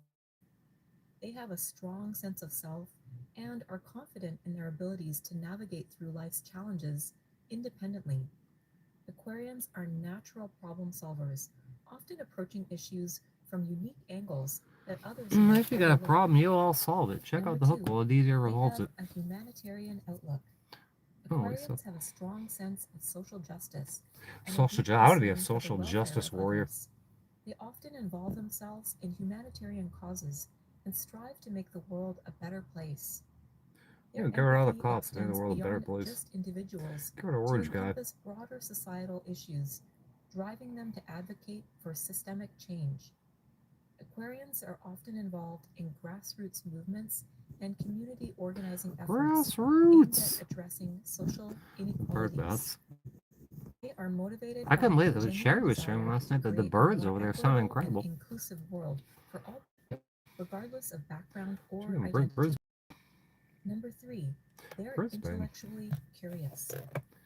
S7: They have a strong sense of self and are confident in their abilities to navigate through life's challenges independently. Aquarians are natural problem solvers, often approaching issues from unique angles that others might
S1: If you got a
S7: overlook.
S1: problem, you'll all solve it. Check out
S7: Number
S1: the hook.
S7: 2,
S1: Well, it easier
S7: they
S1: resolves
S7: have
S1: it.
S7: a humanitarian outlook. Aquarians have a strong sense of social justice. And
S1: I want to be a social justice warrior.
S7: Others. They often involve themselves in humanitarian causes and strive to make the world a better place.
S1: Yeah, get rid of all the cops and make the world a better place.
S7: Just individuals
S1: get rid of Orange Guy.
S7: Broader societal issues, driving them to advocate for systemic change. Aquarians are often involved in grassroots movements and community organizing efforts aimed at addressing social inequalities. They are motivated.
S1: I couldn't believe that Sherry was sharing last night that the birds over there sound incredible.
S7: Inclusive world for all, regardless of background or identity.
S1: Birds.
S7: Number 3, they are intellectually curious.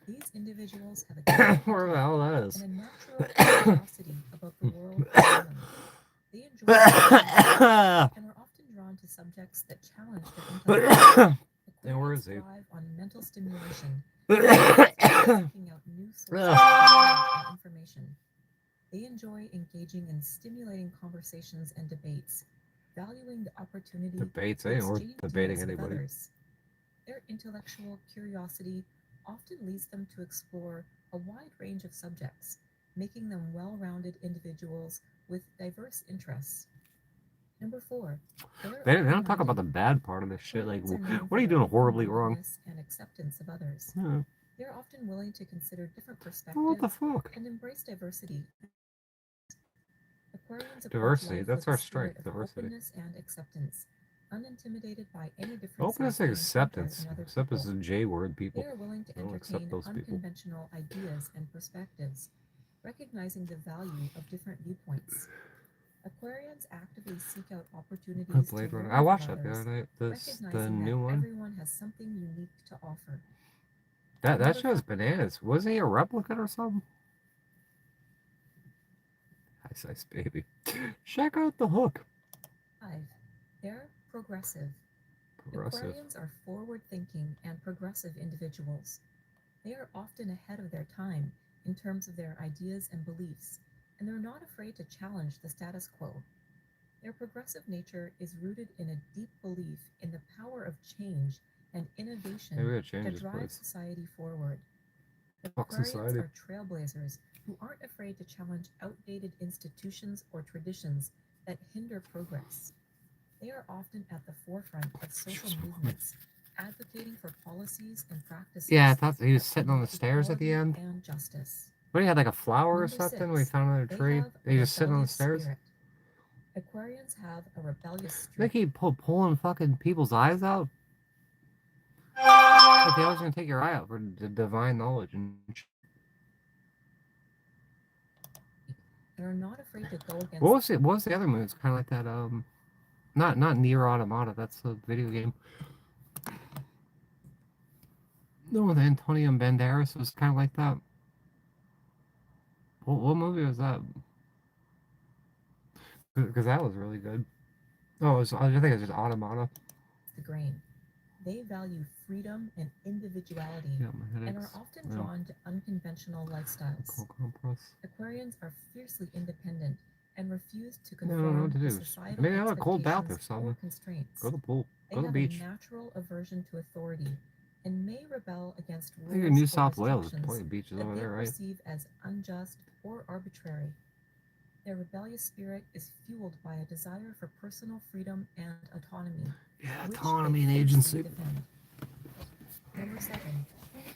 S7: These individuals have a
S1: where the hell that is?
S7: And a natural curiosity about the world around them. They enjoy and are often drawn to subjects that challenge their intellect.
S1: And where is he?
S7: Thrive on mental stimulation, seeking out new sources of information. They enjoy engaging in stimulating conversations and debates, valuing the opportunity
S1: to exchange debating
S7: with
S1: anybody.
S7: Others. Their intellectual curiosity often leads them to explore a wide range of subjects, making them well-rounded individuals with diverse interests. Number 4,
S1: they don't talk about the bad part of this shit. Like, what are you doing horribly wrong?
S7: And acceptance of others.
S1: Yeah.
S7: They're often willing to consider different perspectives
S1: what the fuck?
S7: and embrace diversity.
S1: Diversity, that's our strength. Diversity.
S7: Openness and acceptance, unintimidated by any differences.
S1: Openness and acceptance. Acceptance is a J word, people.
S7: They are willing to entertain unconventional ideas and perspectives, recognizing the value of different viewpoints. Aquarians actively seek out opportunities
S1: Blade
S7: to
S1: Runner.
S7: learn
S1: I watched
S7: from
S1: that the
S7: others,
S1: other night. The new
S7: that
S1: one.
S7: Everyone has something unique to offer.
S1: That show's bananas. Was he a replicant or something? Ice baby. Check out the hook.
S7: 5. They're progressive. Aquarians are forward-thinking and progressive individuals. They are often ahead of their time in terms of their ideas and beliefs, and they're not afraid to challenge the status quo. Their progressive nature is rooted in a deep belief in the power of change and innovation to drive society forward. Aquarians are trailblazers who aren't afraid to challenge outdated institutions or traditions that hinder progress. They are often at the forefront of social movements, advocating for policies and practices.
S1: Yeah, I thought he was sitting on the stairs at the end.
S7: And justice.
S1: But he had like a flower or something when he found another tree. He just sitting on the stairs.
S7: Spirit. Aquarians have a rebellious streak.
S1: They keep pulling fucking people's eyes out. Like they always gonna take your eye out for the divine knowledge and.
S7: They're not afraid to go against.
S1: What was the other movie? It's kind of like that. Not Nier Automata. That's a video game. No, with Antonio Banderas was kind of like that. What movie was that? Because that was really good. Oh, I think it was just Automata.
S7: The grain. They value freedom and individuality and are often drawn to unconventional lifestyles. Aquarians are fiercely independent and refuse to conform to societal
S1: Maybe have a cold bath or something.
S7: Or constraints.
S1: Go to the pool. Go to the
S7: beach.
S1: beach.
S7: They have a natural aversion to authority and may rebel against rules.
S1: I think in New South Wales, there's plenty of beaches over there, right?
S7: Perceive as unjust or arbitrary. Their rebellious spirit is fueled by a desire for personal freedom and autonomy.
S1: Yeah, autonomy and agency.
S7: Number 7,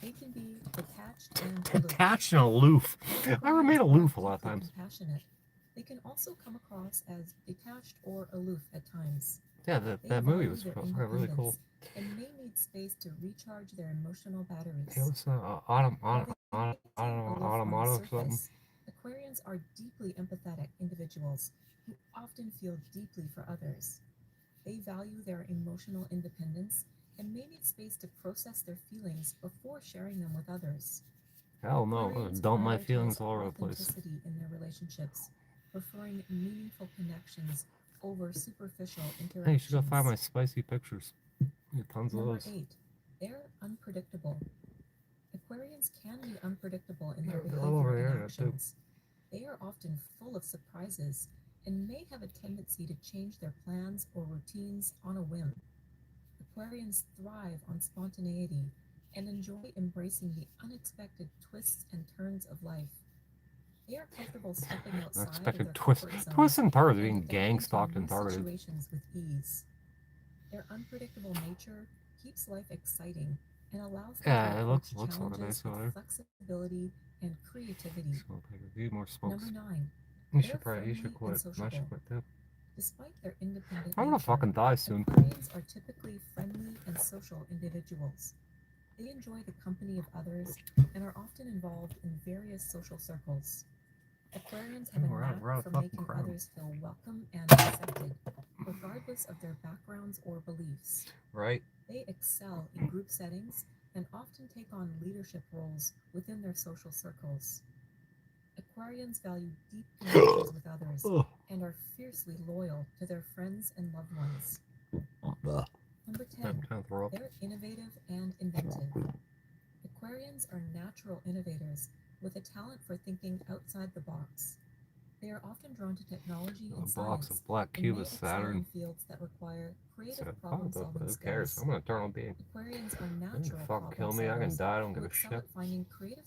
S7: they can be detached and aloof.
S1: Detached and aloof. I remain aloof a lot of times.
S7: Compassionate. They can also come across as detached or aloof at times.
S1: Yeah, that movie was really cool.
S7: And may need space to recharge their emotional batteries.
S1: Yeah, what's Automata or something?
S7: Aquarians are deeply empathetic individuals who often feel deeply for others. They value their emotional independence and may need space to process their feelings before sharing them with others.
S1: Hell no, I'm gonna dump my feelings all over the place.
S7: Authenticity in their relationships, preferring meaningful connections over superficial interactions.
S1: Hey, you should go find my spicy pictures. Tons of those.
S7: Number 8, they're unpredictable. Aquarians can be unpredictable in their
S1: They're all over
S7: behavior
S1: the
S7: and
S1: internet, too.
S7: actions. They are often full of surprises and may have a tendency to change their plans or routines on a whim. Aquarians thrive on spontaneity and enjoy embracing the unexpected twists and turns of life. They are comfortable stepping outside of
S1: Unexpected
S7: their
S1: twists.
S7: comfort zone
S1: Twists and turns,
S7: and
S1: being
S7: adapting
S1: gang
S7: to
S1: stalked
S7: new
S1: and targeted.
S7: situations with ease. Their unpredictable nature keeps life exciting and allows them
S1: Yeah,
S7: to
S1: it
S7: approach
S1: looks
S7: challenges
S1: nice over there.
S7: with flexibility and creativity.
S1: Smoke like a few more smokes.
S7: Number 9.
S1: You
S7: They're
S1: should
S7: friendly
S1: quit.
S7: and
S1: I should
S7: sociable.
S1: quit too.
S7: Despite their independent
S1: I'm gonna
S7: nature,
S1: fucking die soon.
S7: Aquarians are typically friendly and social individuals. They enjoy the company of others and are often involved in various social circles. Aquarians have a
S1: We're out
S7: knack
S1: of
S7: for
S1: fucking
S7: making
S1: crowd.
S7: others feel welcome and accepted, regardless of their backgrounds or beliefs.
S1: Right?
S7: They excel in group settings and often take on leadership roles within their social circles. Aquarians value deep connections with others
S1: Ugh.
S7: and are fiercely loyal to their friends and loved ones.
S1: Ugh.
S7: Number
S1: I'm
S7: 10.
S1: trying to throw up.
S7: They're innovative and inventive. Aquarians are natural innovators with a talent for thinking outside the box. They are often drawn to technology
S1: A
S7: and
S1: box
S7: science
S1: of black
S7: and may
S1: cubes
S7: excel
S1: Saturn.
S7: in fields that require creative
S1: So,
S7: problem-solving
S1: who cares?
S7: skills.
S1: I'm an eternal being.
S7: Aquarians are
S1: They can
S7: natural
S1: fucking kill
S7: problem
S1: me. I can
S7: solvers
S1: die. I don't
S7: who
S1: give a
S7: excel
S1: shit.
S7: at finding creative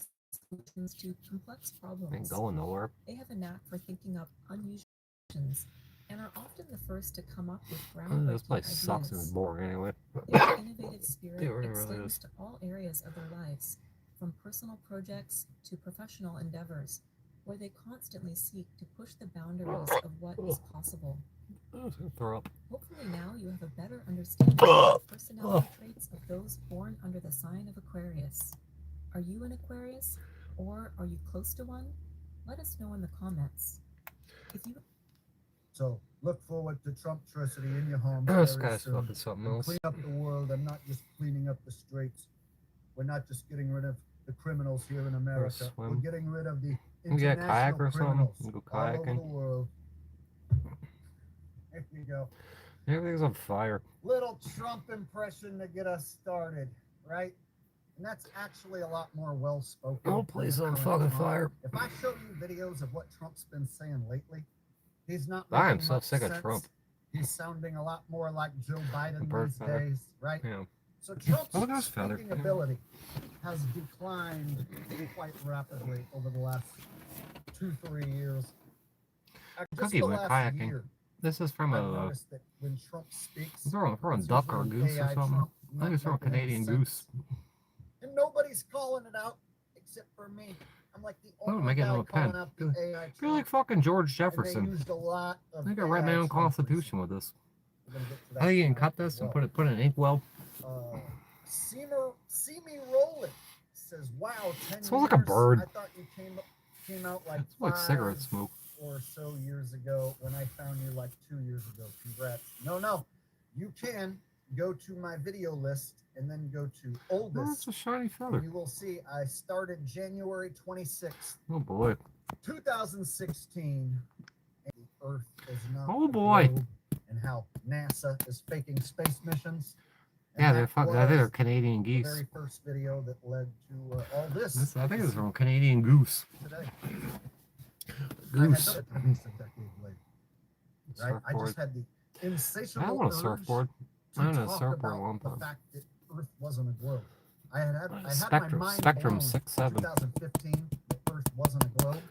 S7: solutions to complex
S1: I ain't
S7: problems.
S1: going nowhere.
S7: They have a knack for thinking up unusual solutions and are often the first to come up with
S1: This
S7: groundbreaking
S1: place sucks and it's
S7: ideas.
S1: boring anyway.
S7: Their innovative spirit
S1: It really
S7: extends
S1: is.
S7: to all areas of their lives, from personal projects to professional endeavors, where they constantly seek to push the boundaries of what is possible.
S1: I was gonna throw up.
S7: Hopefully now you have a better understanding of the personality traits of those born under the sign of Aquarius. Are you an Aquarius, or are you close to one? Let us know in the comments. If you
S6: So look forward to Trumptricity in your homes
S1: This
S6: very
S1: guy's
S6: soon.
S1: fucking something
S6: And
S1: else.
S6: clean up the world. I'm not just cleaning up the streets. We're not just getting rid of the criminals here in America. We're
S1: swim.
S6: getting rid of the
S1: You get a kayak
S6: international
S1: or something?
S6: criminals
S1: You go
S6: all over
S1: kayaking.
S6: the world. There you go.
S1: Everything's on fire.
S6: Little Trump impression to get us started, right? And that's actually a lot more well-spoken.
S1: Oh, please,
S6: than
S1: on
S6: the
S1: fucking
S6: current Trump.
S1: fire.
S6: If I show you videos of what Trump's been saying lately, he's not
S1: I am
S6: making
S1: so
S6: much
S1: sick of
S6: sense.
S1: Trump.
S6: He's sounding a lot more like Joe Biden
S1: Bird
S6: these
S1: feather.
S6: days, right?
S1: Yeah.
S6: So Trump's
S1: Look at this feather.
S6: speaking ability has declined quite rapidly over the last 2-3 years. Just
S1: Cookie
S6: the
S1: went
S6: last
S1: kayaking.
S6: year,
S1: This is from
S6: I've
S1: a.
S6: noticed that when Trump speaks,
S1: It's from a
S6: it's
S1: duck or a
S6: usually
S1: goose or
S6: AI
S1: something.
S6: Trump,
S1: I think it's from a
S6: not making any
S1: Canadian
S6: sense.
S1: goose.
S6: And nobody's calling it out except for me. I'm like the
S1: Oh,
S6: only
S1: make it
S6: guy
S1: into a pen.
S6: calling out the AI
S1: I feel like
S6: Trump.
S1: fucking George
S6: And they
S1: Jefferson.
S6: used a lot of
S1: I think I write my
S6: AI
S1: own
S6: Trump
S1: constitution with this.
S6: We're gonna get to
S1: I
S6: that
S1: think you can
S6: tonight
S1: cut
S6: as
S1: this and
S6: well.
S1: put it in an inkwell.
S6: See me rolling. Says, wow, 10
S1: Smells like a
S6: years.
S1: bird.
S6: I thought you came out like
S1: It's like
S6: 5
S1: cigarette smoke.
S6: or so years ago when I found you like 2 years ago. Congrats. No. You can go to my video list and then go to
S1: Oh, it's
S6: oldest.
S1: a shiny
S6: And
S1: feather.
S6: you will see I started January 26th,
S1: Oh boy.
S6: 2016. And the Earth is not
S1: Oh,
S6: a
S1: boy.
S6: globe, and how NASA is faking space missions. And
S1: Yeah,
S6: that
S1: they're fucking. I think
S6: was
S1: they're Canadian
S6: the
S1: geese.
S6: very first video that led to all this.
S1: I think it's from a Canadian goose.
S6: Today.
S1: Goose.
S6: I had another piece a decade later, right? I
S1: Surfboard.
S6: just had the insatiable
S1: I want a
S6: urge
S1: surfboard.
S6: to
S1: I want a
S6: talk
S1: surfboard
S6: about
S1: one
S6: the
S1: time.
S6: fact that Earth wasn't a globe. I had my
S1: Spectrum
S6: mind
S1: Spectrum
S6: blown
S1: 6-7.
S6: 2015 that Earth wasn't a globe.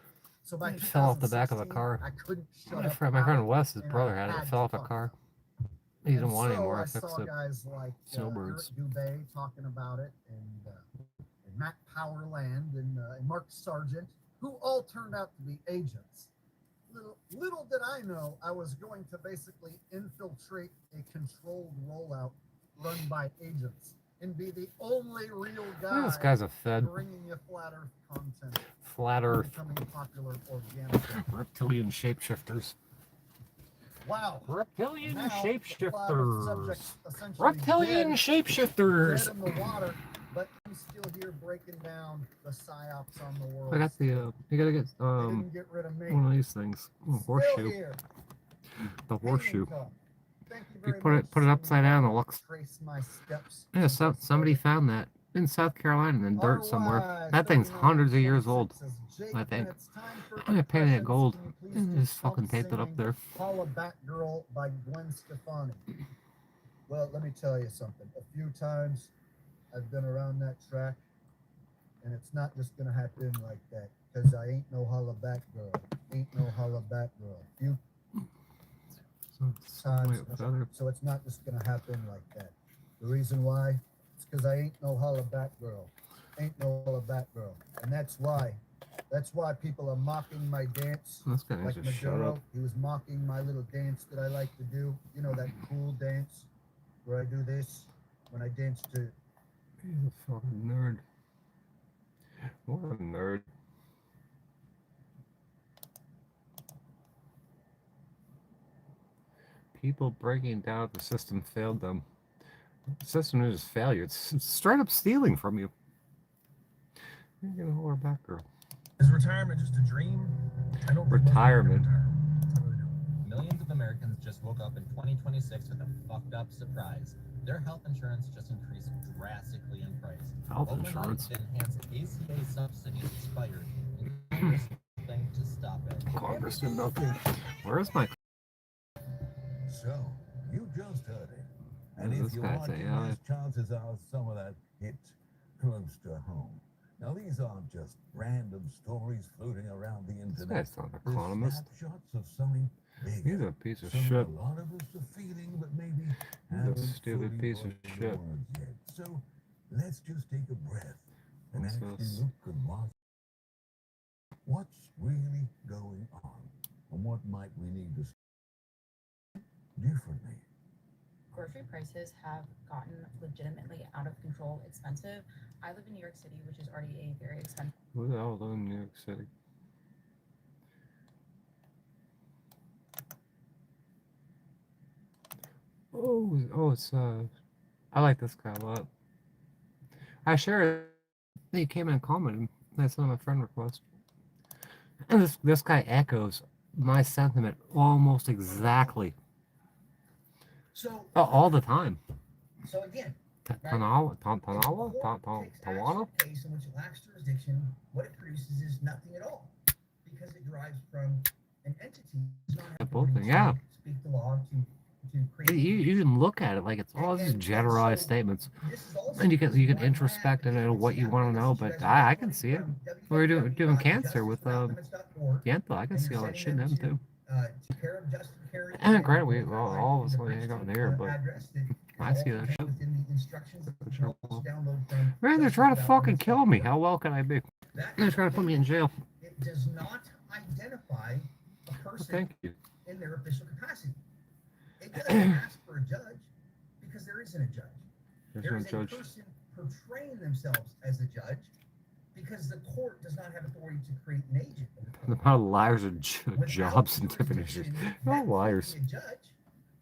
S6: So by
S1: It fell off the back of a
S6: 2016,
S1: car.
S6: I couldn't shut
S1: My
S6: up
S1: friend
S6: about it,
S1: Wes, his
S6: and
S1: brother
S6: I
S1: had it. It
S6: had
S1: fell
S6: to
S1: off a
S6: talk
S1: car.
S6: about it.
S1: He didn't
S6: And
S1: want it
S6: so
S1: anymore. I
S6: I
S1: fixed
S6: saw
S1: it.
S6: guys like
S1: Snowbirds.
S6: Eric Dubé talking about it, and Matt Powerland and Mark Sargent, who all turned out to be agents. Little did I know I was going to basically infiltrate a controlled rollout run by agents and be the only real guy
S1: This guy's a fed.
S6: bringing you flat Earth content,
S1: Flat Earth.
S6: becoming popular organically.
S1: Reptilian shapeshifters.
S6: Wow.
S1: Reptilian
S6: Now, the cloud of
S1: shapeshifters.
S6: subjects essentially
S1: Reptilian
S6: dead
S1: shapeshifters.
S6: in the water, but I'm still here breaking down the psyops on the world.
S1: I got the. You gotta get
S6: They didn't get rid of me.
S1: one of these things. Oh,
S6: Still
S1: horseshoe.
S6: here.
S1: The horseshoe.
S6: Handcuffed. Thank you
S1: You
S6: very
S1: put it
S6: much.
S1: put it upside down. It looks.
S6: Trace my steps.
S1: Yeah, somebody found that in South Carolina in the dirt somewhere. That thing's hundreds of years old. I think. I painted it gold and just fucking taped it up there.
S6: Paula Batgirl by Gwen Stefani. Well, let me tell you something. A few times I've been around that track, and it's not just gonna happen like that. Cause I ain't no holla back girl. Ain't no holla back girl. You so it's not just gonna happen like that. The reason why, it's cause I ain't no holla back girl. Ain't no holla back girl. And that's why people are mocking my dance.
S1: This guy
S6: Like
S1: needs to shut
S6: Maduro,
S1: up.
S6: he was mocking my little dance that I like to do. You know, that cool dance where I do this when I dance to.
S1: He's a fucking nerd. What a nerd. People breaking down the system failed them. The system is failure. It's straight up stealing from you. You're gonna hold her back, girl.
S8: Is retirement just a dream? I don't think
S1: Retirement.
S9: Millions of Americans just woke up in 2026 with a fucked up surprise. Their health insurance just increased drastically in price.
S1: Health insurance.
S9: The enhanced ACA subsidies expired. And Congress did nothing to stop it.
S1: Congress did nothing. Where's my?
S10: So, you just heard it. And if you watch it, chances are some of that hit close to home. Now, these aren't just random stories floating around the internet.
S1: This guy's not an economist.
S10: Snapshots of something bigger.
S1: He's a piece of
S10: Something
S1: shit.
S10: a lot of us are feeling, but maybe
S1: He's a stupid piece of shit.
S10: Yet. So, let's just take a breath and
S1: What's
S10: actually
S1: this?
S10: look at what's really going on, and what might we need to differently.
S11: Grocery prices have gotten legitimately out of control expensive. I live in New York City, which is already a very expensive.
S1: Who the hell lives in New York City? Oh, it's I like this guy a lot. I share. He came in and commented. That's on my friend request. And this guy echoes my sentiment almost exactly.
S12: So
S1: all the time.
S12: So again,
S1: Tanawa?
S12: case in which it lacks jurisdiction, what it produces is nothing at all, because it derives from an entity who does not have to
S1: Yeah.
S12: speak the law to create.
S1: You can look at it like it's all these generalized statements, and you can introspect into what you want to know. But I can see it. We're doing cancer with Yentha. I can see all that shit in him too. And granted, we all of us only hang out there, but I see that shit. Man, they're trying to fucking kill me. How well can I be? They're trying to put me in jail.
S12: It does not identify a person
S1: Thank you.
S12: in their official capacity. It doesn't ask for a judge because there isn't a judge.
S1: There's
S12: There
S1: no
S12: is a
S1: judge.
S12: person portraying themselves as a judge because the court does not have authority to create an agent.
S1: The amount of liars are jobs and different issues. They're all liars.
S12: A judge,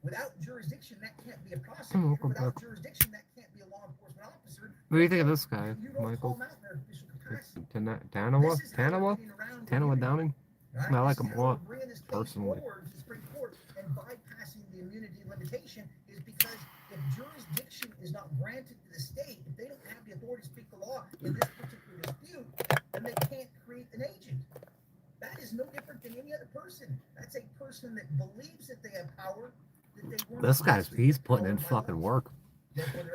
S12: without jurisdiction, that can't be a prosecutor. Without jurisdiction, that can't be a law enforcement officer.
S1: What do you think of this guy,
S12: You don't
S1: Michael?
S12: call them out in their official capacity.
S1: Tanawa Downing?
S12: Right?
S1: I like
S12: This
S1: him
S12: is
S1: a
S12: how
S1: lot,
S12: we're bringing this case
S1: personally.
S12: forward to the Supreme Court and bypassing the immunity limitation is because if jurisdiction is not granted to the state, if they don't have the authority to speak the law in this particular dispute, then they can't create an agent. That is no different than any other person. That's a person that believes that they have power. That they weren't
S1: This guy's, he's putting in fucking work.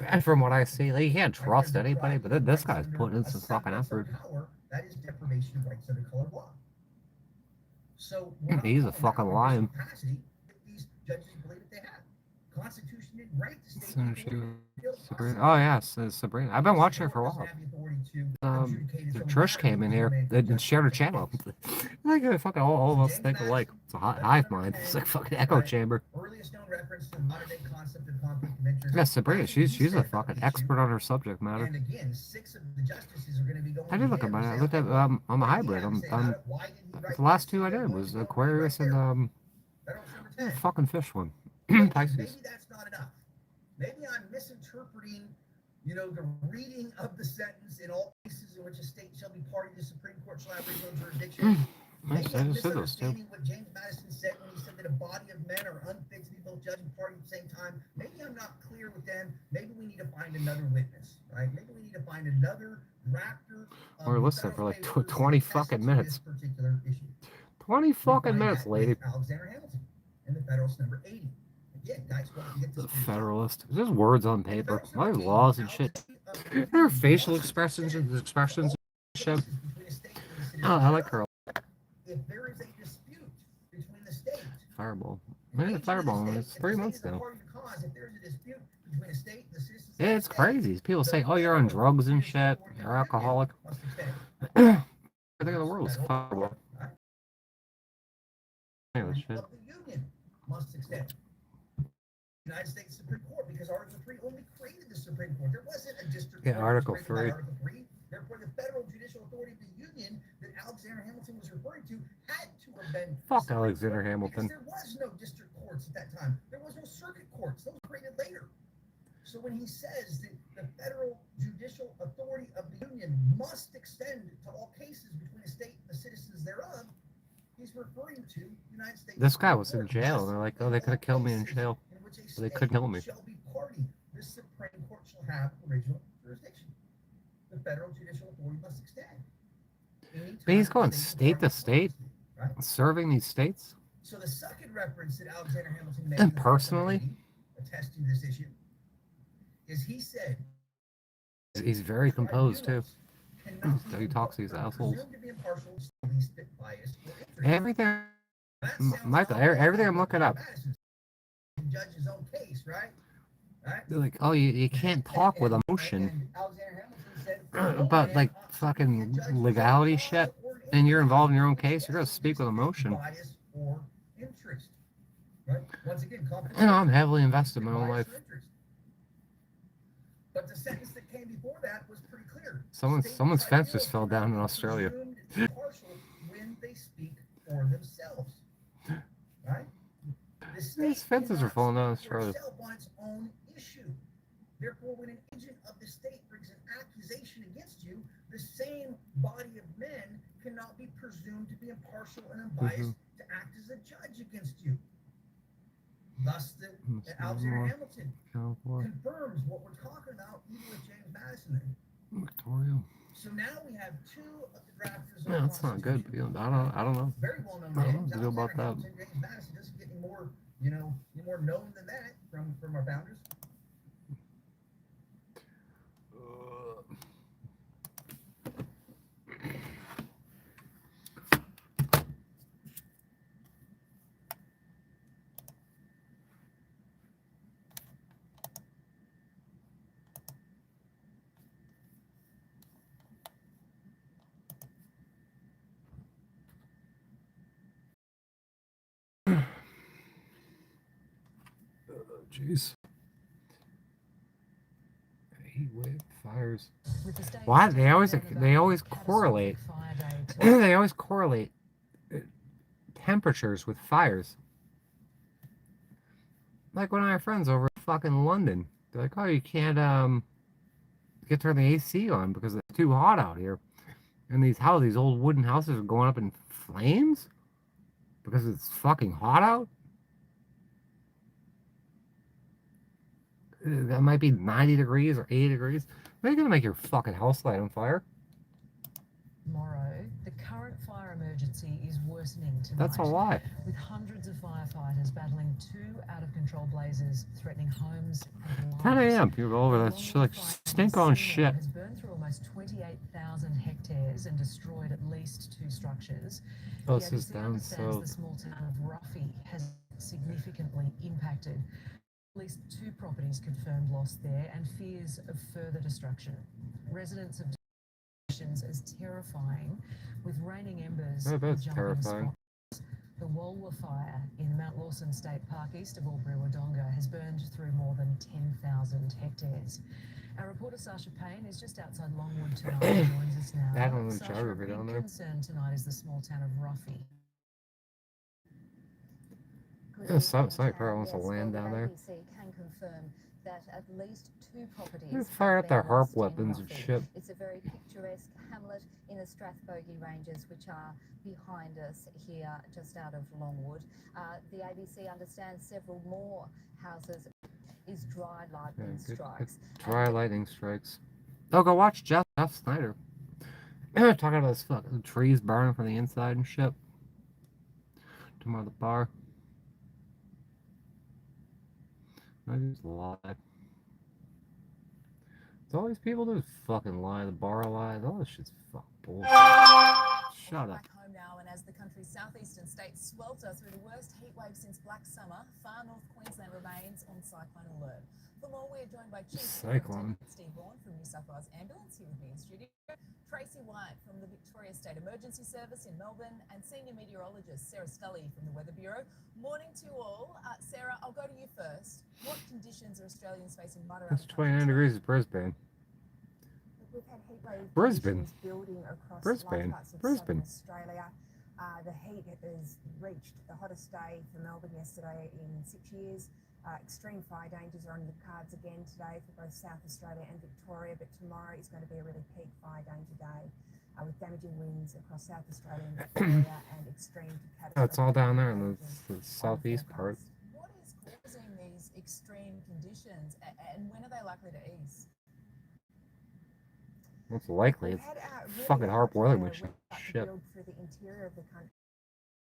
S1: And from what I see, like, he can't trust anybody, but then this guy's putting in some fucking effort.
S12: Power, that is deprivation of rights under color of law. So
S1: He's a fucking lion.
S12: capacity that these judges believe that they have. Constitution didn't write the state.
S1: Sabrina. Oh yeah, Sabrina. I've been watching her for a while. Trish came in here and shared her channel. Like fucking all of us think alike. It's a hive mind. It's like fucking echo chamber. Yeah, Sabrina. She's a fucking expert on her subject matter.
S12: And again, 6 of the justices are going to be going.
S1: I did look at mine. I looked at on the hybrid. The last 2 I did was Aquarius and the fucking fish one. Pisces.
S12: Maybe that's not enough. Maybe I'm misinterpreting, the reading of the sentence in all cases in which a state shall be party to Supreme Court shall have original jurisdiction. Maybe I'm misunderstanding what James Madison said when he said that a body of men are unfit to be both judge and party at the same time. Maybe I'm not clear with them. Maybe we need to find another witness, right? Maybe we need to find another drafter.
S1: We're listening for like 20 fucking minutes. 20 fucking minutes, lady.
S12: Alexander Hamilton in the Federalist number 80. Again, guys,
S1: The Federalist. There's words on paper. There's laws and shit. Her facial expressions and shit. Oh, I like her.
S12: If there is a dispute between the state,
S1: Fireball. Maybe the fireball is 3 months now. Yeah, it's crazy. People say, "Oh, you're on drugs and shit. You're alcoholic." I think the world is fireball.
S12: Of the Union must extend. United States Supreme Court, because Article 3 only created the Supreme Court. There wasn't a district court.
S1: Article 3.
S12: Article 3. Therefore, the federal judicial authority of the Union that Alexander Hamilton was referring to had to have been.
S1: Fuck Alexander Hamilton.
S12: Because there was no district courts at that time. There was no circuit courts. Those were created later. So when he says that the federal judicial authority of the Union must extend to all cases between a state and the citizens thereof, he's referring to United States.
S1: This guy was in jail. They're like, "Oh, they could have killed me in jail." But they couldn't kill me.
S12: Shall be party. The Supreme Court shall have original jurisdiction. The federal judicial authority must extend.
S1: But he's going state to state, serving these states.
S12: So the second reference that Alexander Hamilton made,
S1: and personally,
S12: attesting to this issue, is he said
S1: he's very composed too. So he talks to these assholes. Everything, Michael, everything I'm looking up.
S12: Judge his own case, right?
S1: They're like, "Oh, you can't talk with emotion." But like fucking legality shit, and you're involved in your own case, you're gonna speak with emotion. You know, I'm heavily invested in my own life.
S12: But the sentence that came before that was pretty clear.
S1: Someone's fence just fell down in Australia.
S12: When they speak for themselves, right?
S1: These fences are falling down in Australia.
S12: On its own issue. Therefore, when an agent of the state brings an accusation against you, the same body of men cannot be presumed to be impartial and unbiased to act as a judge against you. Thus, Alexander Hamilton confirms what we're talking about, even with James Madison there.
S1: Victoria.
S12: So now we have two of the drafters.
S1: No, it's not good. But I don't know.
S12: Very well known.
S1: I don't know what to do about that.
S12: James Madison doesn't get any more, any more known than that from our founders.
S1: Jeez. Heat wave fires. Why they always correlate? They always correlate temperatures with fires. Like one of my friends over in fucking London, they're like, "Oh, you can't turn the AC on because it's too hot out here." And these old wooden houses are going up in flames because it's fucking hot out. That might be 90 degrees or 80 degrees. They're gonna make your fucking house light on fire.
S13: Tomorrow, the current fire emergency is worsening tonight.
S1: That's a lie.
S13: With hundreds of firefighters battling two out-of-control blazes threatening homes and lives.
S1: 10 a.m. People go over that shit like stink on shit.
S13: Has burned through almost 28,000 hectares and destroyed at least 2 structures.
S1: Oh, this is down
S13: south. The small town of Ruffy has significantly impacted. At least 2 properties confirmed lost there and fears of further destruction. Residents have described as terrifying, with raining embers.
S1: That's terrifying.
S13: The Walwa fire in Mount Lawson State Park east of Albury-Wodonga has burned through more than 10,000 hectares. Our reporter Tasha Teeling is just outside Longwood tonight and joins us now.
S1: That one was
S13: Tasha, a big concern tonight is the small town of Ruffy.
S1: Somebody probably wants to land down there.
S3: Can confirm that at least 2 properties.
S1: They fire up their harp weapons and shit.
S3: It's a very picturesque hamlet in the Strathbogie Ranges, which are behind us here, just out of Longwood. The ABC understands several more houses is dry lightning strikes.
S1: Dry lightning strikes. Oh, go watch Jeff Snyder. Talking about this fucking trees burning from the inside and shit. Tomorrow the bar. I just lie. All these people do fucking lie, the bar lies, all this shit's fucking bullshit. Shut up.
S14: Back home now, and as the country's southeastern states swelter through the worst heat wave since Black Summer, far north Queensland remains on cyclone alert. For more, we're joined by Chief
S1: Cyclone
S14: Steve Vaughan from New South Wales Ambulance here with me in studio, Tracy White from the Victoria State Emergency Service in Melbourne, and senior meteorologist Sarah Scully from the Weather Bureau. Morning to you all. Sarah, I'll go to you first. What conditions are Australians facing right around
S1: It's 29 degrees in Brisbane.
S14: We've had heat wave
S1: Brisbane.
S14: building across
S1: Brisbane.
S14: large parts of
S1: Brisbane.
S14: southern Australia. The heat has reached the hottest day for Melbourne yesterday in 6 years. Extreme fire dangers are on the cards again today for both South Australia and Victoria, but tomorrow is going to be a really peak fire danger day with damaging winds across South Australia and Victoria and extreme to catastrophic.
S1: Oh, it's all down there in the southeast part.
S14: What is causing these extreme conditions, and when are they likely to ease?
S1: Most likely, it's fucking hard boiling with shit.
S14: Through the interior of the country,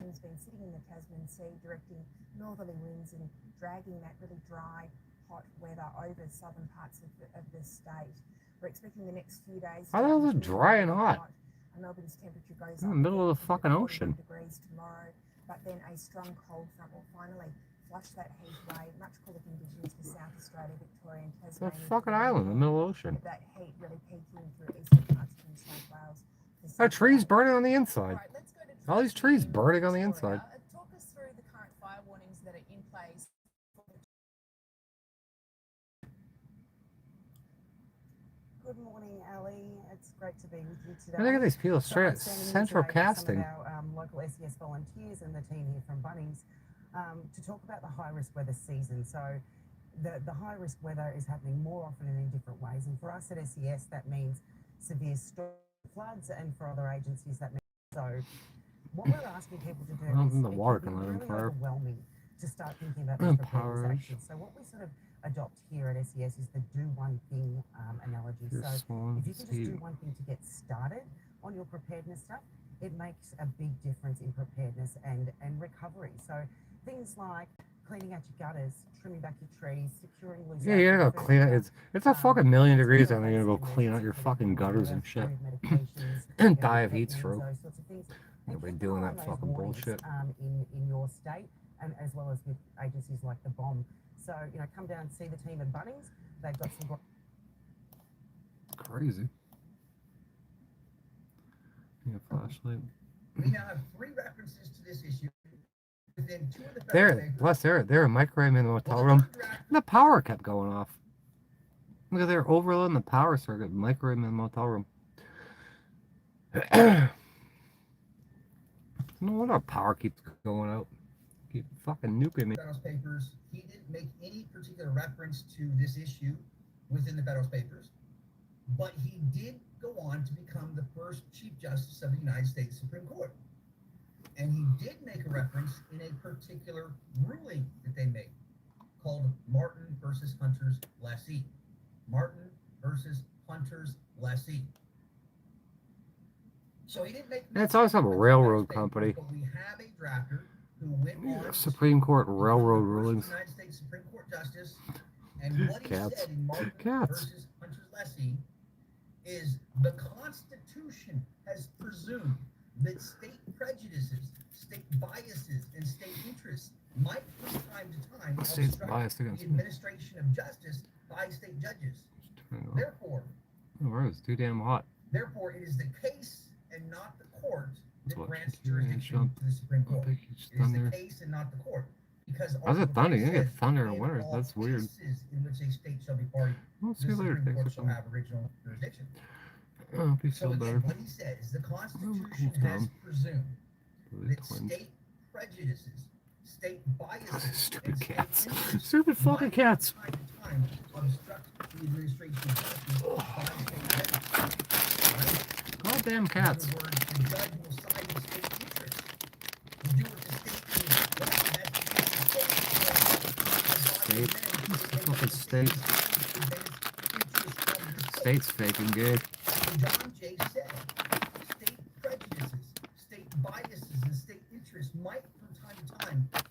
S14: has been sitting in the Tasman Sea, directing northerly winds and dragging that really dry, hot weather over southern parts of the state. We're expecting the next few days.
S1: How the hell is it dry and hot?
S14: Melbourne's temperature goes
S1: in
S14: up
S1: the middle of the fucking ocean.
S14: Degrees tomorrow, but then a strong cold front will finally flush that heat away. Much cooler conditions for South Australia, Victoria, and Tasmania.
S1: It's a fucking island in the middle of the ocean.
S14: That heat really peaking through eastern parts of New South Wales.
S1: Our trees burning on the inside.
S14: Right, let's go to
S1: All these trees burning on the inside.
S14: Talk us through the current fire warnings that are in place.
S5: Good morning, Ali. It's great to be with you today.
S1: And look at these people straight at central casting.
S5: Some of our local SES volunteers and the team here from Bunnings to talk about the high-risk weather season. So the high-risk weather is happening more often and in different ways. And for us at SES, that means severe storm floods, and for other agencies, that means so. What we're asking people to do is
S1: the water
S5: it
S1: can
S5: can be
S1: light on
S5: really
S1: fire.
S5: overwhelming to start thinking about these preparedness actions. So what we sort of adopt here at SES is the do one thing analogy. So if you can just do one thing to get started on your preparedness stuff, it makes a big difference in preparedness and recovery. So things like cleaning out your gutters, trimming back your trees, securing loose.
S1: Yeah, you gotta go clean it. It's a fucking million degrees down there. You gotta go clean out your fucking gutters and shit. And die of heat stroke. Nobody doing that fucking bullshit.
S5: In your state, and as well as with agencies like the BOM. So, come down and see the team at Bunnings. They've got some
S1: crazy. Yeah, flashlight.
S12: We now have 3 references to this issue.
S1: They're a microwave in the motel room. And the power kept going off. Look at they're overloading the power circuit, microwave in the motel room. No wonder our power keeps going out. Keep fucking nuking me.
S12: Federalist Papers, he didn't make any particular reference to this issue within the Federalist Papers, but he did go on to become the first Chief Justice of the United States Supreme Court. And he did make a reference in a particular ruling that they made called Martin versus Hunter's Lessee. Martin versus Hunter's Lessee. So he didn't make.
S1: It's also a railroad company.
S12: But we have a drafter who went on
S1: Supreme Court railroad rulings.
S12: United States Supreme Court Justice, and what he said in Martin versus Hunter's Lessee is the Constitution has presumed that state prejudices, state biases, and state interests might from time to time obstruct the administration of justice by state judges. Therefore,
S1: it's too damn hot.
S12: Therefore, it is the case and not the court that grants jurisdiction to the Supreme Court. It is the case and not the court. Because
S1: how's it thunder? You get thunder in winter. That's weird.
S12: In which a state shall be party,
S1: We'll see you later.
S12: Supreme Court shall have original jurisdiction.
S1: Oh, be
S12: So
S1: better.
S12: again, what he said is the Constitution has presumed that state prejudices, state biases,
S1: Stupid
S12: and
S1: cats.
S12: state interests
S1: Stupid fucking
S12: might
S1: cats.
S12: from time to time obstruct the administration of justice by state judges.
S1: Goddamn cats.
S12: In other words, the judge will side with state interests. You do what the state needs.
S1: Fucking state. State's faking good.
S12: John Jay said, state prejudices, state biases, and state interests might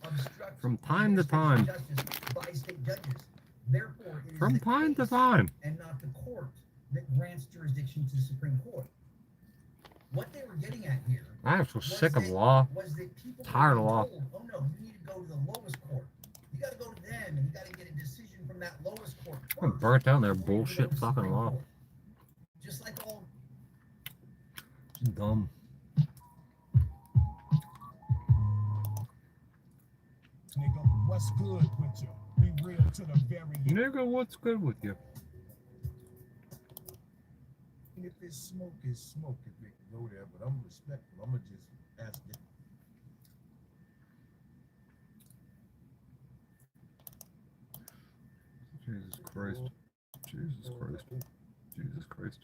S12: obstruct
S1: from time to time.
S12: justice by state judges. Therefore, it is
S1: From
S12: the
S1: time to
S12: case
S1: time.
S12: and not the court that grants jurisdiction to the Supreme Court. What they were getting at here
S1: I'm so sick of law.
S12: Was that people
S1: tired of law.
S12: Told, oh no, you need to go to the lowest court. You got to go to them, and you got to get a decision from that lowest court.
S1: I'm burnt out in their bullshit fucking law.
S12: Court. Just like all.
S1: Dumb.
S15: Nigga, what's good with you? Be real to the very end.
S1: Nigga, what's good with you?
S15: And if it's smoke, it's smoke. If they can go there, but I'm respectful. I'm gonna just ask it.
S1: Jesus Christ. Jesus Christ. Jesus Christ.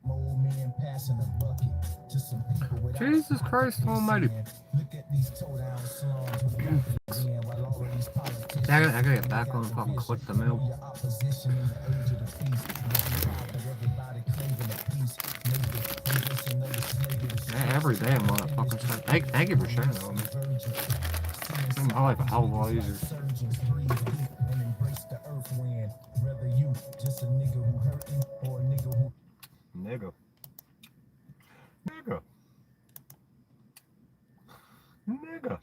S15: Old man passing a bucket to some people.
S1: Jesus Christ Almighty.
S15: Look at these toe down slums.
S1: I gotta get back on and fucking click the mail. Yeah, every day I'm on that fucking site. Thank you for sharing that with me. Make my life a hell of a lot easier. Nigga. Nigga. Nigga.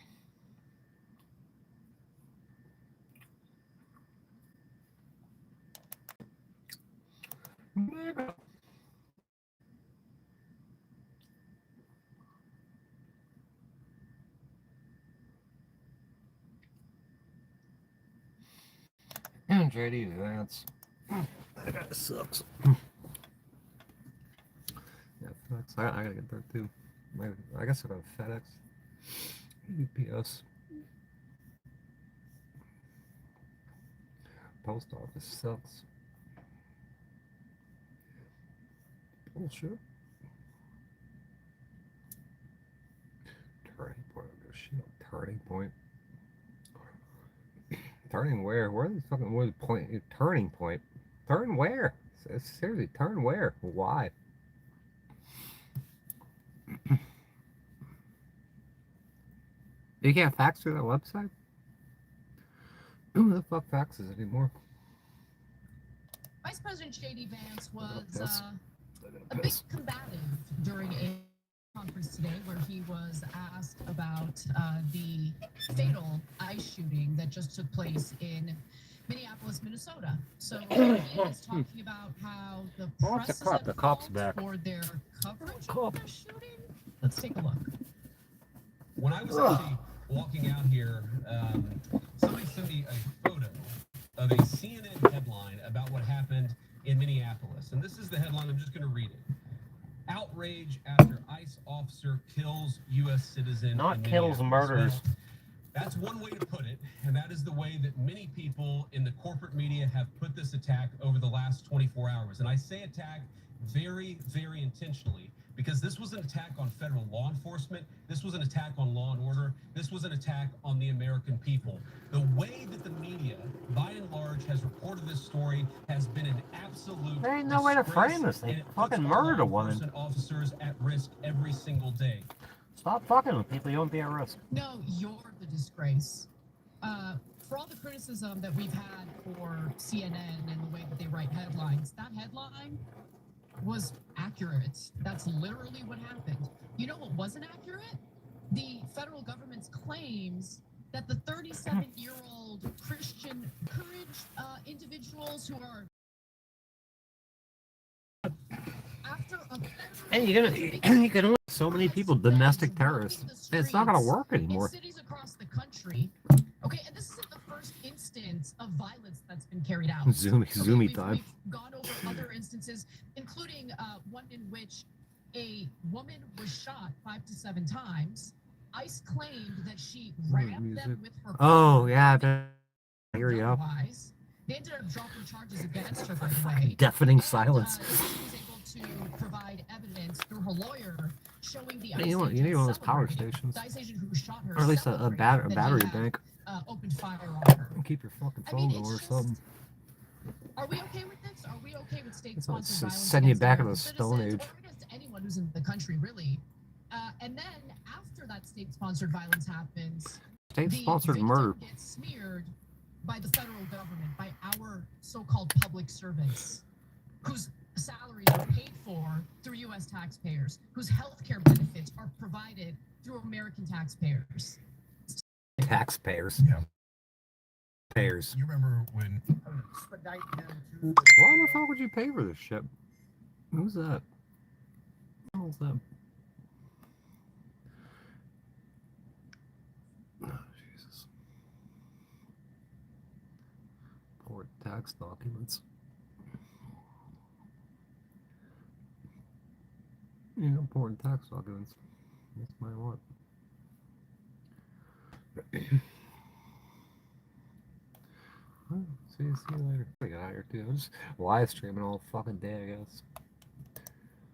S1: Nigga. And JD Vance. That guy sucks. Yeah, FedEx. I gotta get there too. I guess I got FedEx. UPS. Post office sucks. Bullshit. Turning point. Oh shit. Turning point. Turning where? Where the fucking was point? Turning point. Turn where? Seriously, turn where? Why? You can't fax through that website? Who the fuck faxes anymore?
S16: Vice President J.D. Vance was a bit combative during a conference today where he was asked about the fatal ICE shooting that just took place in Minneapolis, Minnesota. So he is talking about how the press is at fault for their coverage of the shooting. Let's take a look.
S17: When I was actually walking out here, somebody sent me a photo of a CNN headline about what happened in Minneapolis. And this is the headline. I'm just going to read it. Outrage after ICE officer kills U.S. citizen.
S1: Not kills, murders.
S17: Well, that's one way to put it, and that is the way that many people in the corporate media have put this attack over the last 24 hours. And I say attack very, very intentionally, because this was an attack on federal law enforcement. This was an attack on law and order. This was an attack on the American people. The way that the media, by and large, has reported this story has been an absolute
S1: There ain't no way to frame this. They fucking murdered a woman.
S17: Officers at risk every single day.
S1: Stop fucking with people. You won't be at risk.
S16: No, you're the disgrace. For all the criticism that we've had for CNN and the way that they write headlines, that headline was accurate. That's literally what happened. You know what wasn't accurate? The federal government's claims that the 37-year-old Christian courage individuals who are after a
S1: Hey, you can only so many people, domestic terrorists. It's not gonna work anymore.
S16: In cities across the country. Okay, and this isn't the first instance of violence that's been carried out.
S1: Zoomy time.
S16: We've gone over other instances, including one in which a woman was shot 5 to 7 times. ICE claimed that she rammed them with her
S1: Oh yeah, here you go.
S16: They ended up dropping charges against her, by the way.
S1: Deafening silence.
S16: She was able to provide evidence through her lawyer showing the
S1: You need one of those power stations,
S16: the ICE agent who shot her,
S1: or at least a battery bank.
S16: Opened fire on her.
S1: Keep your fucking phone going or something.
S16: Are we okay with this? Are we okay with state-sponsored violence?
S1: Send you back to the
S16: against
S1: Stone
S16: citizens,
S1: Age.
S16: or against anyone who's in the country, really? And then after that state-sponsored violence happens,
S1: State-sponsored murder.
S16: gets smeared by the federal government, by our so-called public servants, whose salaries are paid for through U.S. taxpayers, whose health care benefits are provided through American taxpayers.
S1: Taxpayers.
S4: Yeah.
S1: Payers.
S4: You remember when...
S1: Why the fuck would you pay for this shit? Who's that? Who's that? Oh, Jesus. Poor tax documents. Yeah, important tax documents. That's my what. See you later. I get out here too. I'm just live streaming all fucking day, I guess.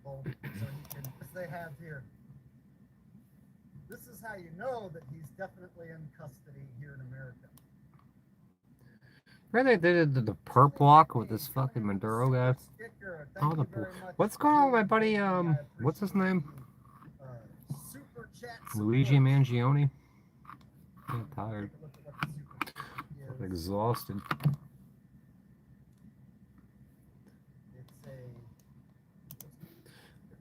S6: So you can, as they have here. This is how you know that he's definitely in custody here in America.
S1: Right, they did the perp walk with this fucking Maduro guy. Oh, what's going on with my buddy? What's his name? Luigi Mangione. I'm tired. I'm exhausted.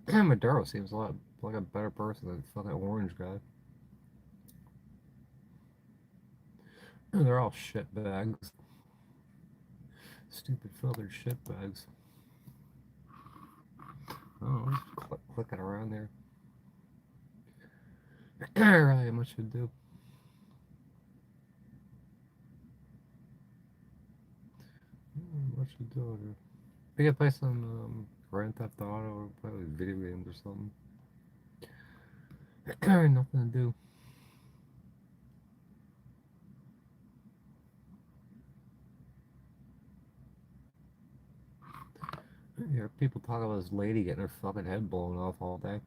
S1: Maduro seems a lot like a better person than fucking orange guy. They're all shit bags. Stupid filtered shit bags. Oh, just clicking around there. Really much to do. What should do here? We could play some Grand Theft Auto or play like video games or something. Nothing to do. You hear people talk about this lady getting her fucking head blown off all day.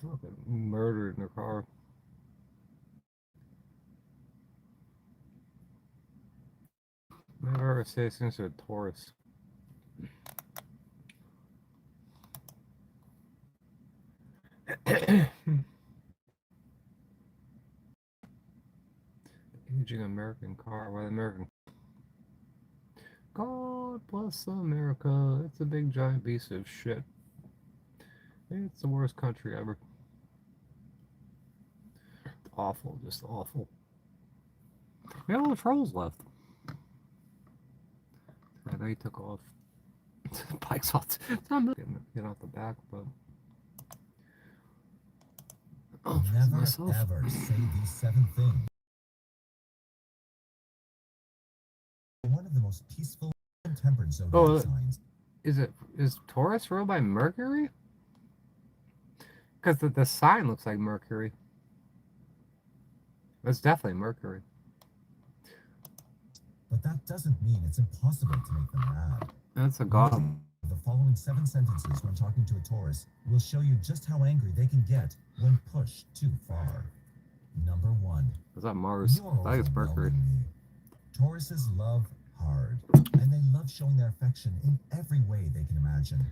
S1: Fucking murdered in her car. Never say since a Taurus. Aging American car. Why American? God bless America. It's a big giant piece of shit. It's the worst country ever. Awful, just awful. We have all the trolls left. I know he took off. Bike's off. Get off the back, but. Oh,
S18: never ever say these 7 things. One of the most peaceful and tempered zodiac signs.
S1: Is Taurus ruled by Mercury? Because the sign looks like Mercury. It's definitely Mercury.
S18: But that doesn't mean it's impossible to make them mad.
S1: That's a god.
S18: The following 7 sentences when talking to a Taurus will show you just how angry they can get when pushed too far. Number 1.
S1: Is that Mars? I think it's Mercury.
S18: Tauruses love hard, and they love showing their affection in every way they can imagine.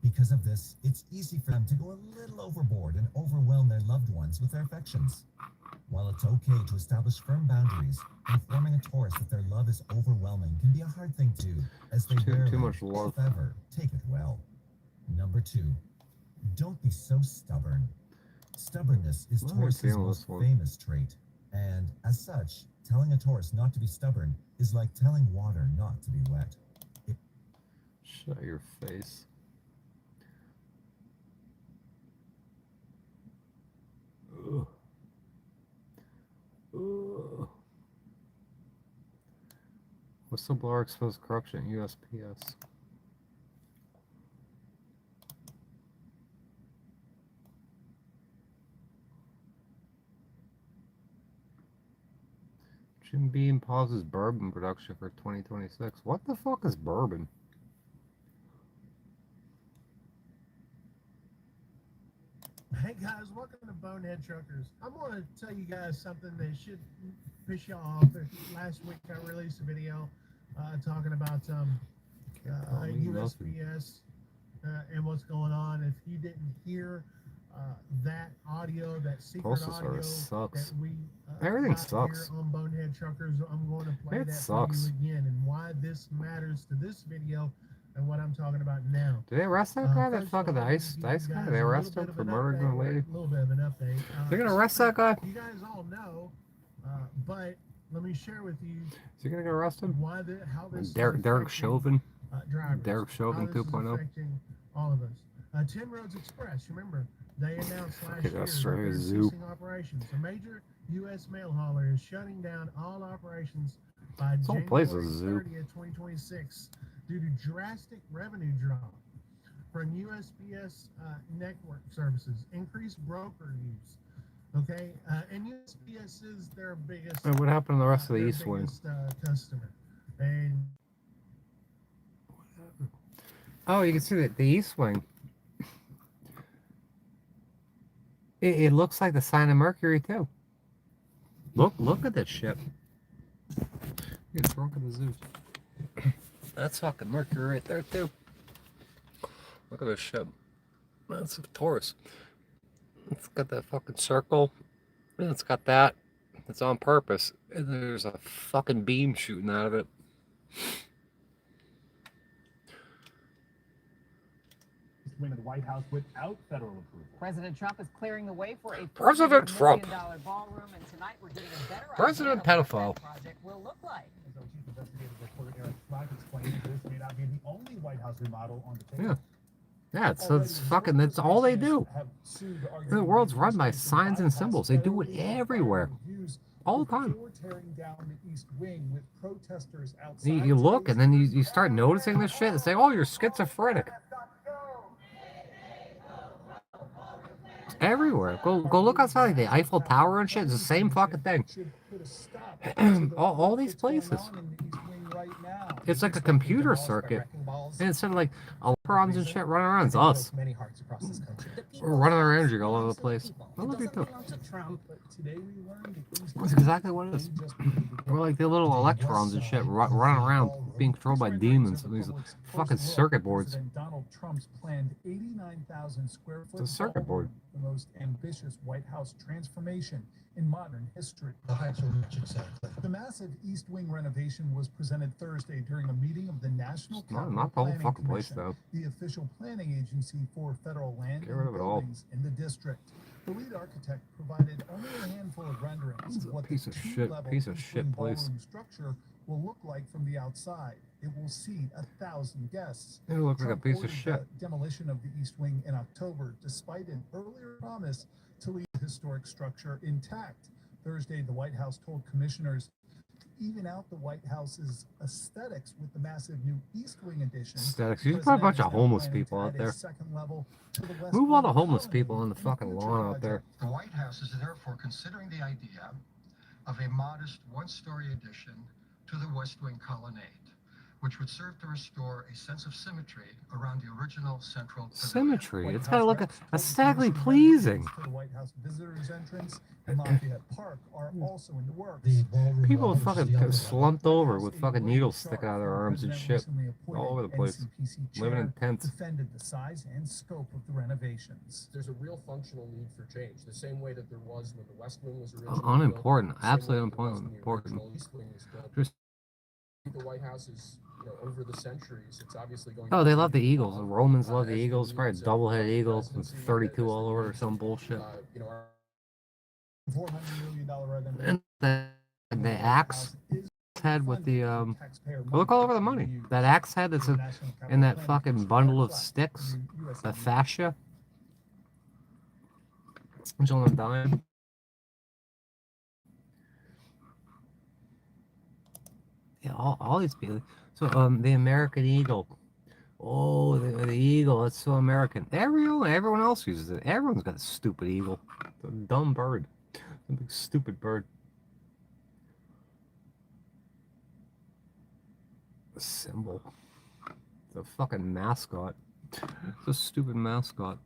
S18: Because of this, it's easy for them to go a little overboard and overwhelm their loved ones with their affections. While it's okay to establish firm boundaries, informing a Taurus that their love is overwhelming can be a hard thing to do, as they rarely,
S1: too much love.
S18: if ever, take it well. Number 2, don't be so stubborn. Stubbornness is Taurus's most famous trait, and as such, telling a Taurus not to be stubborn is like telling water not to be wet.
S1: Shut your face. Ugh. Ugh. Whistleblower exposed corruption at USPS. Jim Beam pauses bourbon production for 2026. What the fuck is bourbon?
S2: Hey guys, welcome to Bonehead Truckers. I'm going to tell you guys something that should piss you off. Last week I released a video talking about USPS and what's going on. If you didn't hear that audio, that secret audio
S1: sucks.
S2: that we
S1: Everything
S2: got
S1: sucks.
S2: here on Bonehead Truckers, I'm going to play that
S1: sucks.
S2: for you again, and why this matters to this video and what I'm talking about now.
S1: Did they arrest that guy? That fucking dice guy? They arrest him for murdering a lady?
S2: A little bit of an update.
S1: They're gonna arrest that guy?
S2: You guys all know, but let me share with you.
S1: Is he gonna get arrested?
S2: How this
S1: Derek Chauvin?
S2: Drivers.
S1: Derek Chauvin 2.0?
S2: Affecting all of us. 10 Roads Express, remember, they announced last year that
S1: Australia
S2: they're
S1: Zoo.
S2: ceasing operations. A major U.S. mail hauler is shutting down all operations by
S1: This whole
S2: January
S1: place is a zoo.
S2: 30th, 2026 due to drastic revenue drop from USPS network services, increased broker use. Okay, and USPS is their biggest.
S1: And what happened to the rest of the
S2: their
S1: East Wing?
S2: biggest, customer. And
S1: Oh, you can see that the East Wing. It looks like the sign of Mercury too. Look at that ship. Get drunk at the zoo. That's fucking Mercury right there too. Look at this ship. That's a Taurus. It's got that fucking circle. And it's got that. It's on purpose. And there's a fucking beam shooting out of it.
S19: Wing of the White House without federal approval.
S20: President Trump is clearing the way for a
S1: President Trump.
S20: $1 ballroom, and tonight we're getting a better
S1: President
S20: idea of
S1: pedophile.
S20: what that project will look like.
S19: As our chief investigative reporter Eric Clark explained, this may not be the only White House remodel on the table.
S1: Yeah, so it's fucking, that's all they do. The world's run by signs and symbols. They do it everywhere. All the time.
S19: Tearing down the East Wing with protesters outside.
S1: You look and then you start noticing this shit and say, oh, you're schizophrenic. It's everywhere. Go look outside like the Eiffel Tower and shit. It's the same fucking thing. all these places. It's like a computer circuit. And instead of like electrons and shit running around, it's us. We're running our energy all over the place. I love you too. That's exactly what it is. We're like the little electrons and shit running around, being controlled by demons and these fucking circuit boards.
S19: Donald Trump's planned 89,000 square foot
S1: It's a circuit board.
S19: the most ambitious White House transformation in modern history. The massive East Wing renovation was presented Thursday during a meeting of the National Capital
S1: Not the whole
S19: Planning
S1: fucking place,
S19: Commission,
S1: though.
S19: the official planning agency for federal land
S1: Get rid
S19: and
S1: of it all.
S19: buildings in the district. The lead architect provided only a handful of renderings of what the
S1: Piece of
S19: two-level
S1: shit
S19: East Wing
S1: place.
S19: ballroom structure will look like from the outside. It will seat 1,000 guests.
S1: It looks like a
S19: Trump
S1: piece of
S19: ordered
S1: shit.
S19: the demolition of the East Wing in October, despite an earlier promise to leave the historic structure intact. Thursday, the White House told commissioners to even out the White House's aesthetics with the massive new East Wing addition.
S1: Aesthetics. You put a bunch of homeless people out there. Move all the homeless people on the fucking lawn out there.
S21: The White House is therefore considering the idea of a modest one-story addition to the West Wing colonnade, which would serve to restore a sense of symmetry around the original central pavilion.
S1: Symmetry. It's got to look aesthetically pleasing.
S19: The White House visitors entrance and Lafayette Park are also in the works.
S1: People fucking slumped over with fucking needles sticking out of their arms and shit all over the place. Living in tents.
S19: Defended the size and scope of the renovations.
S22: There's a real functional need for change, the same way that there was when the West Wing was originally
S1: Unimportant.
S22: built, the same way
S1: Absolutely
S22: that there was when the
S1: unimportant.
S22: original East Wing was built.
S1: Just
S22: The White House is, over the centuries, it's obviously going.
S1: oh, they love the Eagles. The Romans love the Eagles. Probably double-headed eagles with 32 all over or some bullshit.
S19: $400 million
S1: And the axe head with the look all over the money. That axe head that's in that fucking bundle of sticks, the fascia. It's on a dime. Yeah, all these people. So the American Eagle. Oh, the eagle. That's so American. Everyone else uses it. Everyone's got a stupid eagle. It's a dumb bird. A big stupid bird. A symbol. It's a fucking mascot. It's a stupid mascot.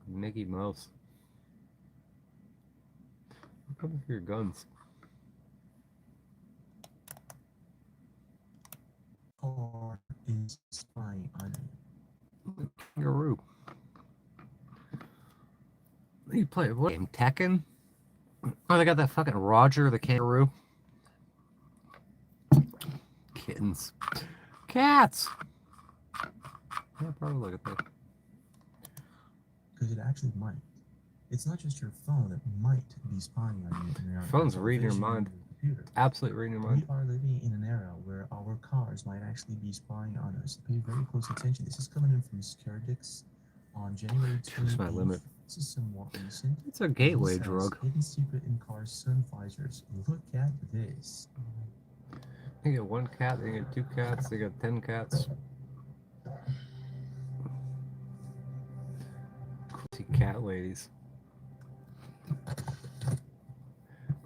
S1: Mickey Mouse. Come for your guns.
S7: Car is spying on you.
S1: Kangaroo. You play what game? Tekken? Oh, they got that fucking Roger the kangaroo. Kittens. Cats! Yeah, probably look at that.
S7: Because it actually might. It's not just your phone that might be spying on you.
S1: Your phone's reading your mind. Absolutely reading your mind.
S7: We are living in an era where our cars might actually be spying on us. Pay very close attention. This is coming in from Scaredix on January 28th.
S1: My limit.
S7: This is somewhat recent.
S1: It's a gateway drug.
S7: Hidden secret in car sun visors. Look at this.
S1: You get one cat, they get 2 cats, they get 10 cats. Crazy cat ladies.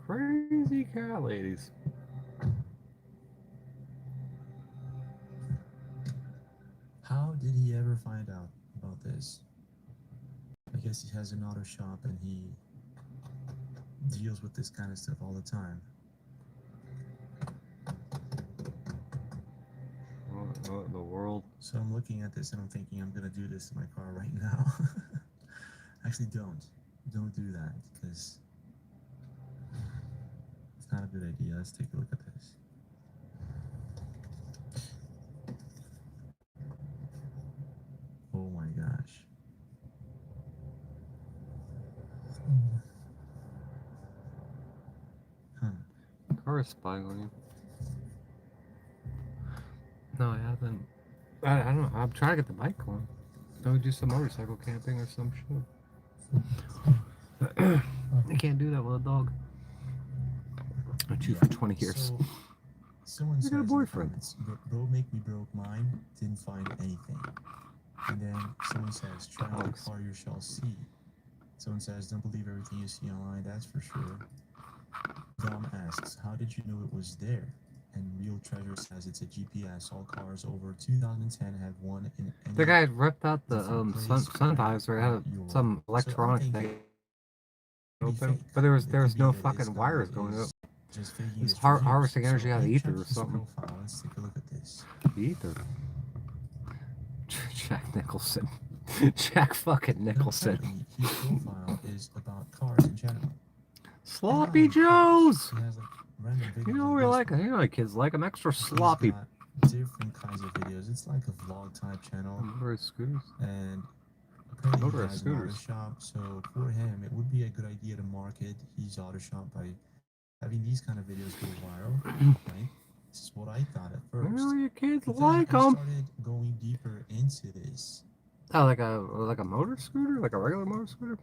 S1: Crazy cat ladies.
S7: How did he ever find out about this? I guess he has an auto shop and he deals with this kind of stuff all the time.
S1: What in the world?
S7: So I'm looking at this and I'm thinking I'm gonna do this in my car right now. Actually, don't do that because it's not a good idea. Let's take a look at this. Oh my gosh.
S1: Car is spying on you. No, I haven't. I don't know. I'm trying to get the bike going. I would do some motorcycle camping or some shit. I can't do that with a dog. I chew for 20 years.
S7: So, someone
S1: I got a boyfriend.
S7: Bro make me broke mine, didn't find anything. And then someone says, try the car you shall see. Someone says, don't believe everything you see online, that's for sure. Dom asks, how did you know it was there? And Real Treasure says it's a GPS. All cars over 2010 have one in any.
S1: The guy ripped out the sun visor. It had some electronic thing open, but there was no fucking wires going up. It was harvesting energy out of ether or something.
S7: Let's take a look at this.
S1: Ether. Jack Nicholson. Jack fucking Nicholson.
S7: His profile is about cars in general.
S1: Sloppy Joes.
S7: He has like random videos.
S1: You know we like them. You know kids like them extra sloppy.
S7: Different kinds of videos. It's like a vlog type channel.
S1: Motorized scooters.
S7: And apparently he
S1: Motorized
S7: has an auto
S1: scooters.
S7: shop. So for him, it would be a good idea to market his auto shop by having these kind of videos go viral. Right? This is what I thought at first.
S1: You know your kids
S7: But then
S1: like
S7: I
S1: them.
S7: started going deeper into this.
S1: Oh, like a motor scooter, like a regular motor scooter.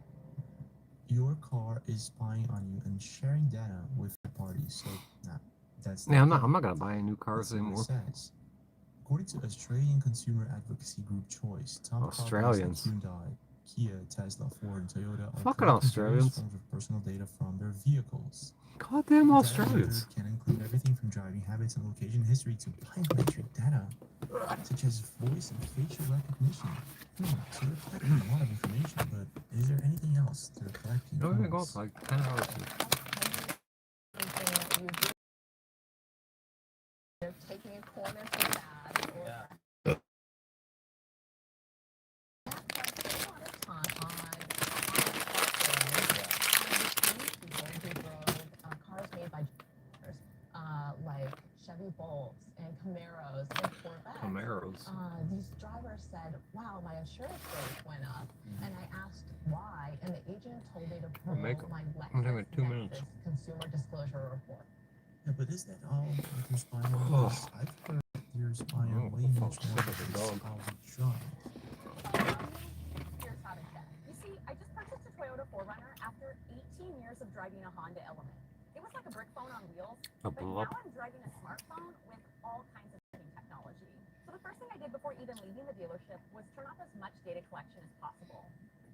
S7: Your car is spying on you and sharing data with third parties. So, nah, that's
S1: Yeah, I'm
S7: good.
S1: not gonna buy new cars
S7: That's what it
S1: anymore.
S7: says. According to Australian consumer advocacy group Choice, top car
S1: Australians.
S7: brands like Hyundai, Kia, Tesla, Ford, and Toyota are
S1: Fucking
S7: collecting
S1: Australians.
S7: various forms of personal data from their vehicles.
S1: Goddamn
S7: Data
S1: Australians.
S7: here can include everything from driving habits and location history to biometric data, such as voice and facial recognition. So they're collecting a lot of information, but is there anything else they're collecting?
S1: No, we're gonna go for like 10 hours.
S3: They're taking a corner too bad.
S9: Yeah.
S3: Cars made by like Chevy Bolts and Camaros and Corvettes.
S1: Camaros.
S3: These drivers said, wow, my insurance rate went up. And I asked why, and the agent told me to pull
S1: make 'em.
S3: my
S1: I'm having 2 minutes.
S3: LexisNexis consumer disclosure report.
S7: Yeah, but is that all that they're spying on?
S1: Oh.
S7: Because I've heard they're spying on way
S1: Oh,
S7: much more
S1: fuck,
S7: than
S1: the dog.
S7: how we drive.
S8: Here's how to check. You see, I just purchased a Toyota 4Runner after 18 years of driving a Honda Element. It was like a brick phone on wheels,
S1: A
S8: but
S1: blup.
S8: now I'm driving a smartphone with all kinds of tracking technology. So the first thing I did before even leaving the dealership was turn off as much data collection as possible.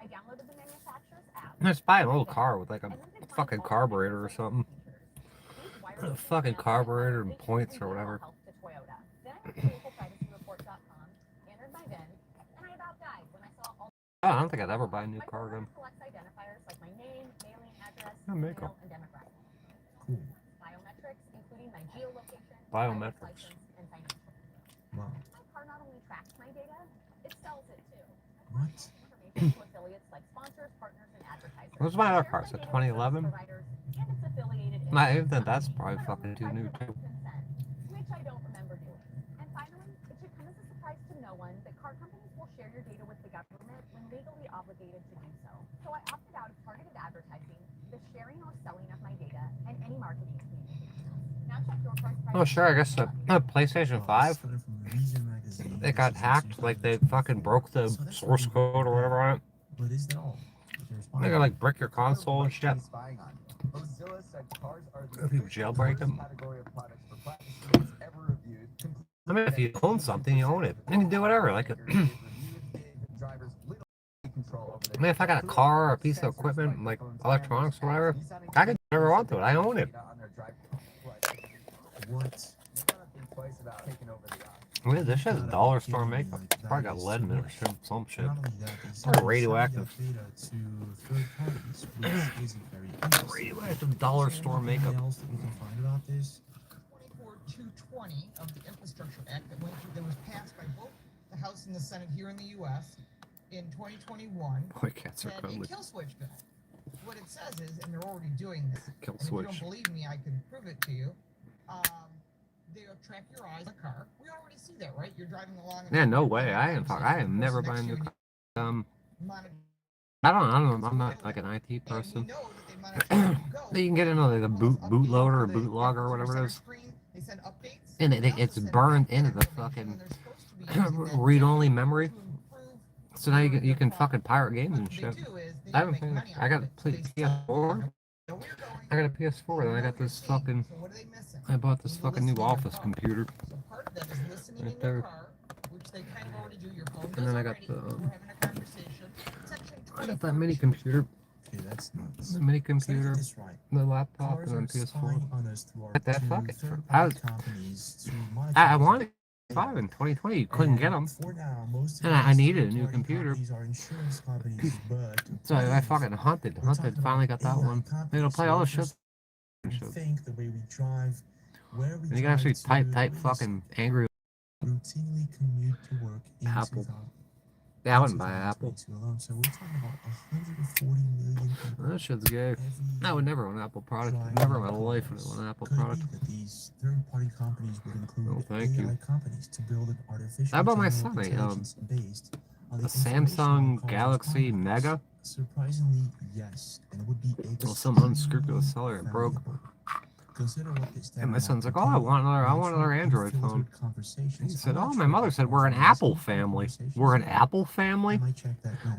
S8: I downloaded the manufacturer's app.
S1: Let's buy an old car with like a fucking carburetor or something. A fucking carburetor and points or whatever.
S8: To Toyota. Then I went to lawfulprivacyReport.com, entered my VIN, and I about died when I saw all
S1: I don't think I'd ever buy a new car again.
S8: Collects identifiers like my name, mailing address,
S1: Yeah, make 'em.
S8: email, and demographic.
S7: Cool.
S8: Biometrics, including my geolocation,
S1: Biometrics.
S8: driver's license, and financial.
S7: Wow.
S8: My car not only tracks my data, it sells it too.
S7: What?
S8: Information to affiliates like sponsors, partners, and advertisers.
S1: What's my other
S8: Shares
S1: car?
S8: my
S1: Is it
S8: data with
S1: 2011?
S8: service providers and its affiliated
S1: Not
S8: entities,
S1: even that's probably fucking too new too.
S8: consent, which I don't remember doing. And finally, it should come as a surprise to no one that car companies will share your data with the government when legally obligated to do so. So I opted out of targeted advertising, the sharing or selling of my data, and any marketing communications. Now check your car's price.
S1: Oh sure, I guess the PlayStation 5. They got hacked, like they fucking broke the source code or whatever on it.
S7: But is that all?
S1: They gotta like brick your console and shit. If you jailbreak them. I mean, if you own something, you own it. You can do whatever. Like, I mean, if I got a car or a piece of equipment, like electronics or whatever, I can do whatever I want to it. I own it.
S7: What?
S1: I mean, this shit's a dollar store makeup. Probably got lead in it or some shit. Probably radioactive. Radioactive dollar store makeup.
S7: Else that we can find about this?
S10: 220 of the Infrastructure Act that was passed by both the House and the Senate here in the U.S. in 2021
S1: Boy, cats are
S10: said a
S1: cuddly.
S10: kill switch bill. What it says is, and they're already doing this,
S1: Kill
S10: and if
S1: switch.
S10: you don't believe me, I can prove it to you. They'll track your eyes in the car. We already see that, right? You're driving along.
S1: Yeah, no way. I am never buying a new car. I don't. I'm not like an IT person. You can get into like the bootloader or bootlogger or whatever it is, and it's burned into the fucking read-only memory. So now you can fucking pirate games and shit. I haven't played. I got a PS4. I got a PS4, and I got this fucking. I bought this fucking new Office computer. Right there. And then I got that mini computer.
S7: Okay, that's nuts.
S1: The mini computer, the laptop, and then PS4. But that fuck it. I wanted a 5 in 2020. You couldn't get them. And I needed a new computer. So I fucking hunted. Finally got that one. It'll play all the shit. And you can actually type fucking angry.
S7: Routinely commute to work in
S1: Apple. Yeah, I wouldn't buy an Apple.
S7: So we're talking about 140 million people.
S1: That shit's gay. I would never own an Apple product. Never in my life would I own an Apple product.
S7: These third-party companies would include
S1: No, thank you.
S7: companies to build an artificial
S1: I bought my son a Samsung Galaxy Mega.
S7: Surprisingly, yes, and it would be
S1: Well, some unscrupulous seller it broke.
S7: Consider what this
S1: And my son's like, "Oh, I want another Android phone." He said, "Oh, my mother said we're an Apple family. We're an Apple family.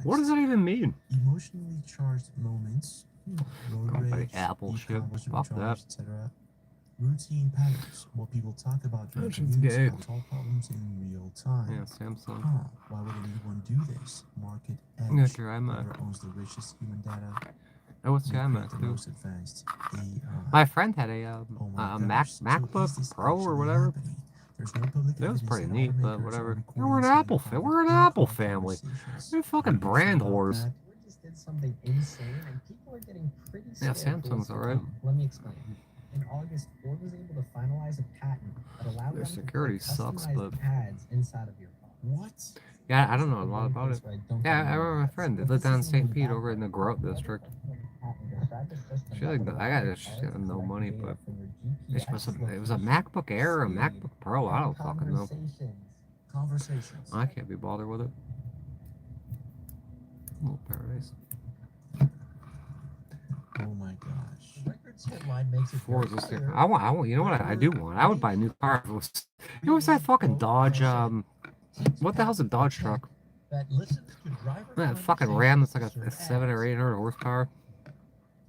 S1: What does that even mean?"
S7: Emotionally charged moments, road rage,
S1: Apple shit. Fuck that.
S7: etc. Routine patterns, what people talk about during
S1: That shit's
S7: commutes,
S1: gay.
S7: how to solve problems in real time.
S1: Yeah, Samsung.
S7: Huh, why would anyone do this? Market edge.
S1: You got your iMac.
S7: Whoever owns the richest human data.
S1: Oh, what's the
S7: will
S1: iMac
S7: create the
S1: too?
S7: most advanced AI.
S1: My friend had a
S7: gosh, so is
S1: MacBook
S7: this
S1: Pro or
S7: actually
S1: whatever.
S7: happening? There's no public
S1: It was
S7: evidence
S1: pretty
S7: that
S1: neat, but
S7: automakers
S1: whatever.
S7: are
S1: Yeah, we're an
S7: recording
S1: Apple
S7: certain
S1: we're an
S7: private
S1: Apple
S7: telephone
S1: family.
S7: conversations.
S1: They're fucking brand whores.
S11: We just did something insane, and people are getting pretty
S1: Yeah,
S11: scared. for what's
S1: Samsung's alright.
S11: to come. Let me explain. In August, Ford was able to finalize a patent that allowed
S1: Their
S11: them to
S1: security
S11: put
S1: sucks,
S11: customized
S1: but
S11: pads inside of your car.
S7: What?
S1: yeah, I don't know a lot about it. Yeah, I remember my friend. They lived down in St. Pete over in the Grove district. She like, she had no money, but it was a MacBook Air or a MacBook Pro. I don't fucking know.
S7: Conversations.
S1: I can't be bothered with it. Oh, paradise.
S7: Oh my gosh.
S11: Records headline makes it
S1: Ford
S11: very
S1: was
S11: clear.
S1: I want. You know what I do want? I would buy a new car. If it was, you know what's that fucking Dodge? What the hell's a Dodge truck?
S11: That listens to driver
S1: That fucking Ram that's like a 700 or 800 horsepower.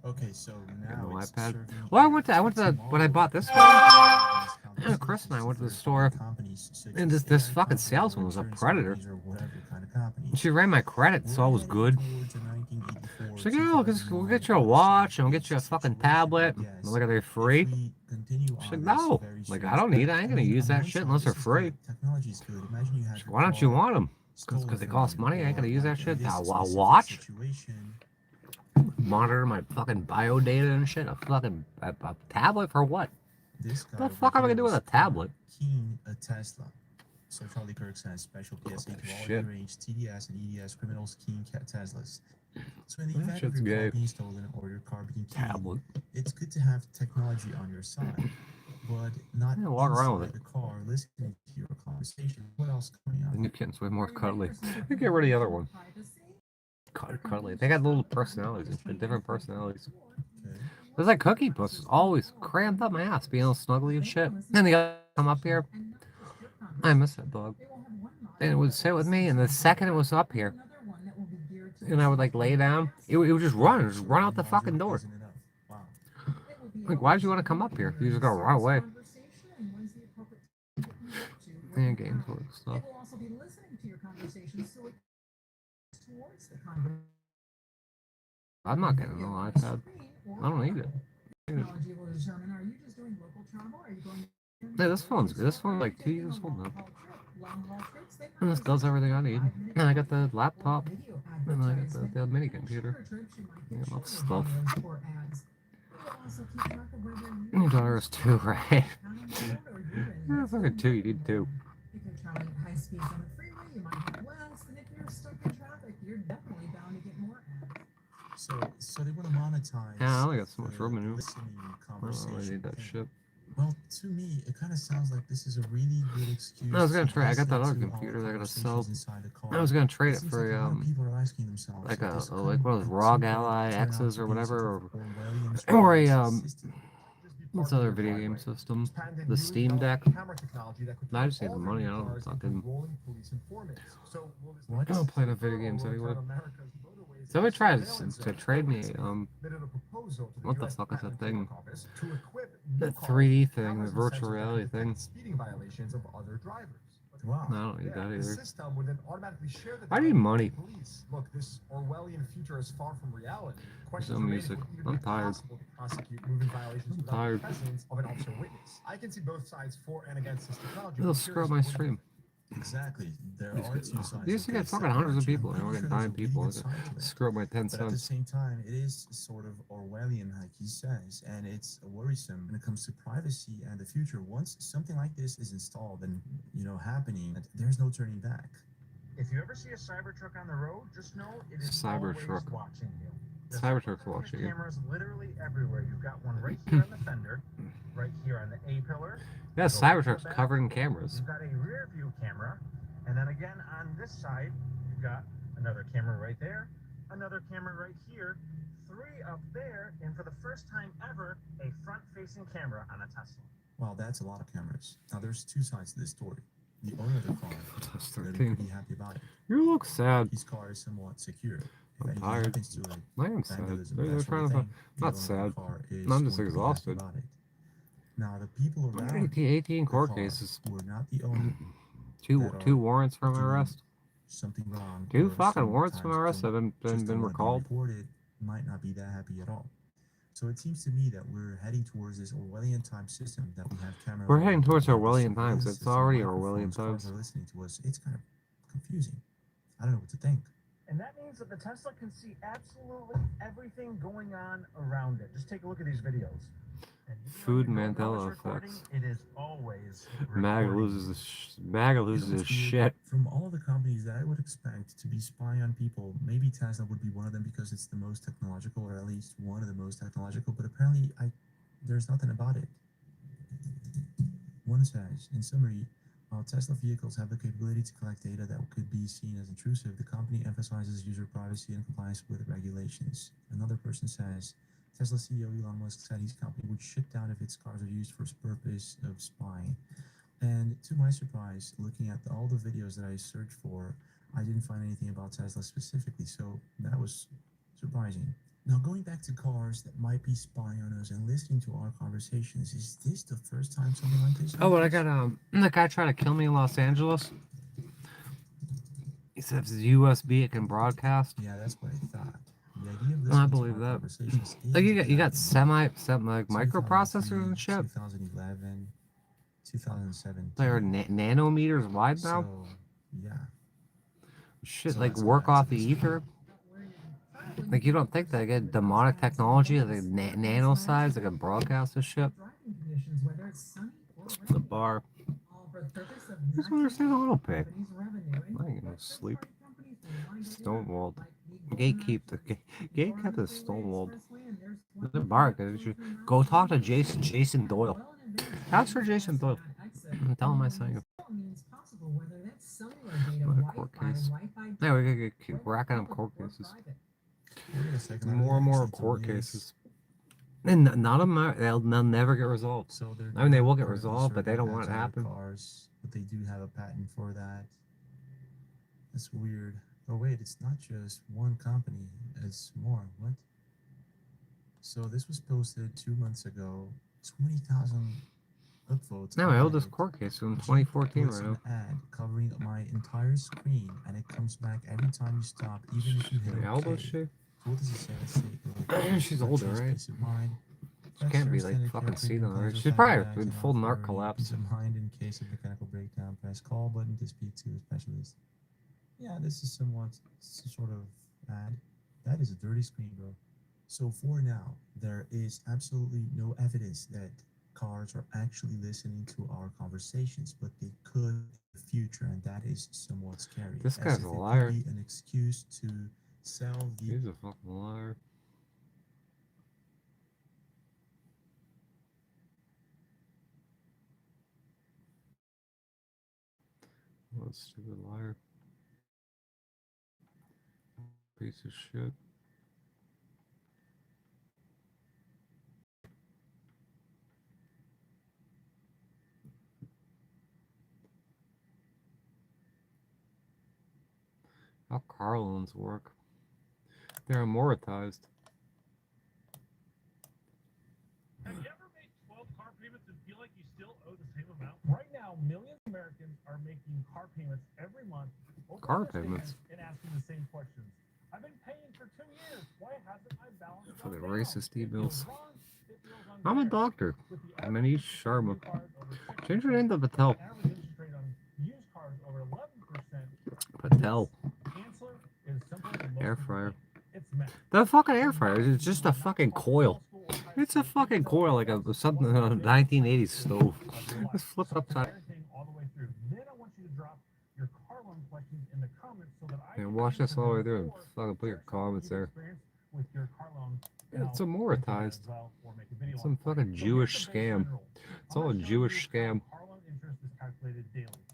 S7: Okay, so now
S1: No
S7: it's
S1: iPad.
S7: serving
S1: Well, I went to when I bought this one. And Chris and I went to the store, and this fucking salesman was a predator. And she ran my credit, so I was good. She's like, "Yeah, we'll get you a watch, and we'll get you a fucking tablet. And look, are they free?" She's like, "No, like I don't need it. I ain't gonna use that shit unless they're free." She's like, "Why don't you want them?" Because they cost money, I ain't gonna use that shit. I'll watch. Monitor my fucking bio data and shit. A fucking a tablet for what? What the fuck am I gonna do with a tablet?
S7: Keying a Tesla. So Charlie Kirk says special PSA to all underage TDS and EDS criminals keying Teslas. So in the event of your car being stolen or your car being keyed, it's good to have technology on your side, but not
S1: walk around with
S7: inside the car listening to your conversation. What else going on?
S1: The new kitten's way more cuddly. Get rid of the other one. Cuddly. They got little personalities and shit, different personalities. There's like Cookie Puss is always crammed up my ass, being all snuggly and shit. And the other come up here. I miss that dog. And it would sit with me, and the second it was up here, and I would like lay down, it would just run out the fucking door. Like, why'd you want to come up here? You just gotta run away. Yeah, games work stuff. I'm not getting an iPad. I don't need it. Yeah, this phone's good. This phone's like 2 years old now. And this does everything I need. And I got the laptop. And I got the mini computer. I got enough stuff. Your daughter is 2, right? Yeah, fucking 2. You need 2.
S7: So they want to monetize.
S1: Yeah, I only got so much room in here. I don't really need that shit.
S7: Well, to me, it kind of sounds like this is a really good excuse.
S1: I was gonna trade. I got that other computer that I gotta sell. I was gonna trade it for like one of those ROG Ally X's or whatever, or a what's the other video game system? The Steam Deck. I just need the money. I don't fucking. I don't play the video games anyway. Somebody tried to trade me what the fuck is that thing? That 3D thing, the virtual reality thing.
S6: Wow.
S1: I don't need that
S6: The
S1: either.
S6: system would then automatically share the
S1: I need
S6: data with
S1: money.
S6: the police. Look, this Orwellian future is far from reality.
S1: There's
S6: Questions
S1: no
S6: remain
S1: music.
S6: if it would even
S1: I'm
S6: be
S1: tired.
S6: possible to prosecute moving violations
S1: I'm
S6: without
S1: tired.
S6: the presence of an officer witness. I can see both sides for and against this technology.
S1: It'll
S6: I'm
S1: screw
S6: curious
S1: up my
S6: what you
S1: stream.
S7: Exactly. There are two sides.
S1: You used to get fucking hundreds of people. Now we're getting 9 people. Screw up my 10
S7: But at the
S1: cents.
S7: same time, it is sort of Orwellian, like he says, and it's worrisome when it comes to privacy and the future. Once something like this is installed and happening, there's no turning back.
S2: If you ever see a Cybertruck on the road, just know it is
S1: Cybertruck.
S2: always watching you. There's
S1: Cybertruck's watching you.
S2: cameras literally everywhere. You've got one right here on the fender, right here on the A pillar.
S1: Yeah,
S2: Go right to
S1: Cybertruck's
S2: the back.
S1: covered in cameras.
S2: You've got a rear view camera, and then again on this side, you've got another camera right there, another camera right here, 3 up there, and for the first time ever, a front-facing camera on a Tesla.
S7: Wow, that's a lot of cameras. Now, there's two sides to this story. The owner of the car
S1: That's
S7: is
S1: 13.
S7: pretty happy about it.
S1: You look sad.
S7: His car is somewhat secure. If
S1: I'm
S7: anything
S1: tired.
S7: happens to it,
S1: I am
S7: thank
S1: sad.
S7: goodness
S1: They're
S7: that's
S1: trying
S7: what
S1: to.
S7: they think. The
S1: Not
S7: owner of the
S1: sad.
S7: car is
S1: I'm just
S7: going to be happy
S1: exhausted.
S7: about it. Now, the people around
S1: 18
S7: the
S1: court
S7: car
S1: cases.
S7: were not the owner.
S1: Two warrants for my
S7: doing
S1: arrest.
S7: Something wrong.
S1: 2
S7: or
S1: fucking warrants for my
S7: sometimes
S1: arrest have
S7: don't just
S1: been
S7: don't want to be
S1: recalled.
S7: reported, might not be that happy at all. So it seems to me that we're heading towards this Orwellian time system that we have cameras.
S1: We're heading towards
S7: where the
S1: Orwellian times.
S7: surveillance
S1: It's
S7: system,
S1: already
S7: microphones,
S1: Orwellian
S7: cars
S1: times.
S7: are listening to us. It's kind of confusing. I don't know what to think.
S2: And that means that the Tesla can see absolutely everything going on around it. Just take a look at these videos. And
S1: Food
S2: even though it's
S1: Mandela
S2: recording,
S1: effects.
S2: It is always
S1: MAGA
S2: recording.
S1: loses his shit.
S7: From all the companies that I would expect to be spying on people, maybe Tesla would be one of them because it's the most technological, or at least one of the most technological. But apparently, there's nothing about it. One says, in summary, while Tesla vehicles have the capability to collect data that could be seen as intrusive, the company emphasizes user privacy and compliance with regulations. Another person says, Tesla CEO Elon Musk said his company would shut down if its cars are used for the purpose of spying. And to my surprise, looking at all the videos that I searched for, I didn't find anything about Tesla specifically, so that was surprising. Now, going back to cars that might be spying on us and listening to our conversations, is this the first time something like this
S1: Oh, but I
S7: happens?
S1: got the guy tried to kill me in Los Angeles. He said if it's USB, it can broadcast.
S7: Yeah, that's what I thought. The idea of
S1: I
S7: listening to
S1: believe
S7: our
S1: that.
S7: conversations
S1: Like you
S7: is
S1: got
S7: exactly
S1: semi like microprocessors and shit. shit
S7: So
S1: like
S7: let's get
S1: work
S7: back
S1: off
S7: to
S1: the
S7: this
S1: ether. Like you don't think they get demonic technology, like nano size, like a broadcast of shit. The bar. I just understand a little bit. I ain't gonna sleep. Stonewalled. Gatekeep the gatekeep is stonewalled. The bar. Go talk to Jason Doyle. Ask for Jason Doyle. Tell him I sent you. What a court case. Yeah, we gotta keep racking up court cases. More and more court cases. And none of them are, they'll never get resolved.
S7: So
S1: I mean, they will get resolved, but they don't want it to happen.
S7: Cars, but they do have a patent for that. That's weird. Oh wait, it's not just one company. It's more. What? So this was posted 2 months ago. 20,000 upvotes.
S1: No, my oldest court case from 2014 right now.
S7: Ad covering my entire screen, and it comes back every time you stop, even if you hit
S1: How old is she? She's older, right? She can't be like fucking senile, right? She's probably in full narc collapse.
S7: Peace of mind in case of mechanical breakdown. Press call button to speak to a specialist. Yeah, this is somewhat sort of ad. That is a dirty screen, bro. So for now, there is absolutely no evidence that cars are actually listening to our conversations, but they could in the future, and that is somewhat scary.
S1: This guy's a liar.
S7: Be an excuse to sell the.
S1: He's a fucking liar. What a stupid liar. Piece of shit. How car loans work? They're amortized.
S2: Have you ever made 12 car payments and feel like you still owe the same amount? Right now, millions of Americans are making car payments every month.
S1: Car payments?
S2: And asking the same questions. I've been paying for 2 years. Why hasn't my balance
S1: For the
S2: gone
S1: racist
S2: down?
S1: emails. I'm a doctor. Manish Sharma. Change your name to Patel. Patel. Air fryer. The fucking air fryer is just a fucking coil. It's a fucking coil like a something on a 1980s stove. Just flip it upside. And watch this all the way through and fucking put your comments there. It's amortized. It's some fucking Jewish scam. It's all a Jewish scam.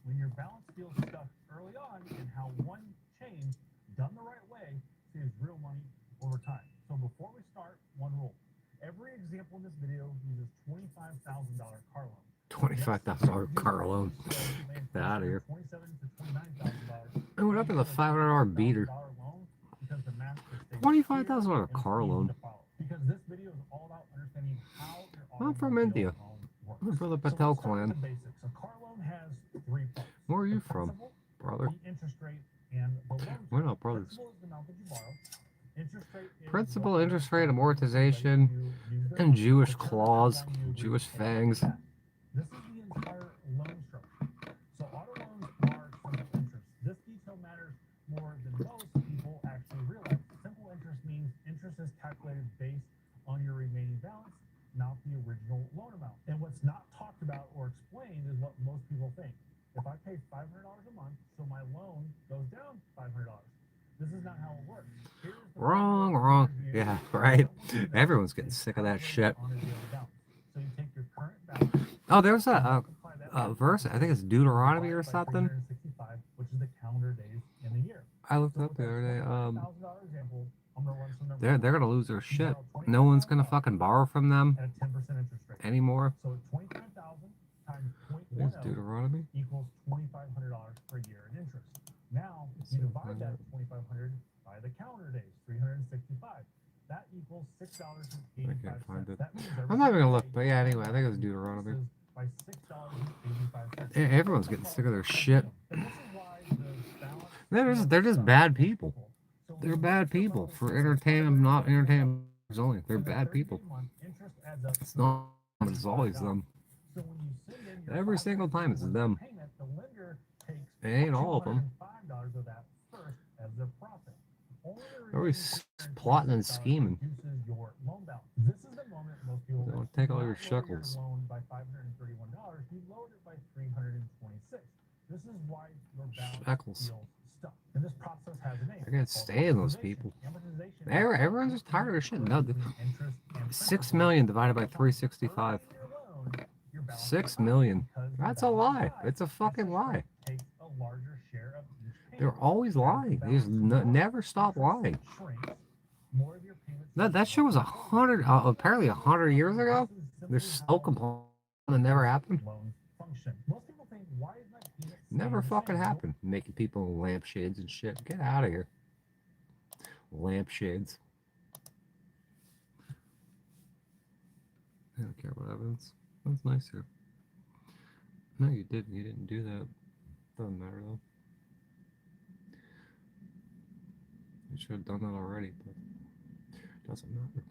S2: When your balance feels stuck early on, and how one change done the right way saves real money over time. So before we start, one rule. Every example in this video uses $25,000 car loan.
S1: $25,000 car loan. Get that out of here. And what happened to the $500 beater? $25,000 car loan.
S2: Because this video is all about understanding how your
S1: I'm from India. I'm from the Patel clan.
S2: A car loan has 3 parts.
S1: Where are you from, brother?
S2: The interest rate and the loan.
S1: We're not brothers.
S2: Principal is the amount that you borrow. Interest rate is
S1: Principal, interest rate, amortization, and Jewish claws, Jewish fangs.
S2: This is the entire loan structure. So auto loans are simple interest. This detail matters more than most people actually realize. Simple interest means interest is calculated based on your remaining balance, not the original loan amount. And what's not talked about or explained is what most people think. If I pay $500 a month, so my loan goes down $500. This is not how it works.
S1: Wrong. Yeah, right. Everyone's getting sick of that shit.
S2: So you take your current balance.
S1: Oh, there's a verse. I think it's Deuteronomy or something.
S2: Which is the calendar days in a year.
S1: I looked up the other day. They're gonna lose their shit. No one's gonna fucking borrow from them
S2: At a 10% interest rate.
S1: anymore.
S2: So 25,000 times
S1: There's
S2: 0.10
S1: Deuteronomy.
S2: equals $2,500 per year in interest. Now, you divide that 2,500 by the calendar days, 365. That equals $6.85.
S1: I can't find it.
S2: That means
S1: I'm not even gonna look, but yeah, anyway, I think it was Deuteronomy.
S2: by $6.85.
S1: Everyone's getting sick of their shit.
S2: And this is why the balance
S1: They're just bad people. They're bad people for entertainment, not entertainment only. They're bad people.
S2: interest adds up.
S1: It's not. It's always them.
S2: So when you send in your
S1: Every single time it's them.
S2: payment, the lender takes
S1: It ain't all of them.
S2: $205 of that first as their profit.
S1: Everybody's plotting and scheming.
S2: Your loan balance. This is the moment most people
S1: Don't take all your shekels.
S2: Your loan by $531. You lowered it by $326. This is why your balance
S1: Shekels.
S2: feels stuck. And this process has a name.
S1: I can't stand those people. Everyone's just tired of shit. No, 6 million divided by 365. 6 million. That's a lie. It's a fucking lie. They're always lying. They just never stop lying. That shit was apparently 100 years ago. They're so complaining that never happened. Never fucking happened. Making people in lampshades and shit. Get out of here. Lampshades. I don't care what evidence. That's nice here. No, you didn't. You didn't do that. Doesn't matter though. You should have done that already, but it doesn't matter.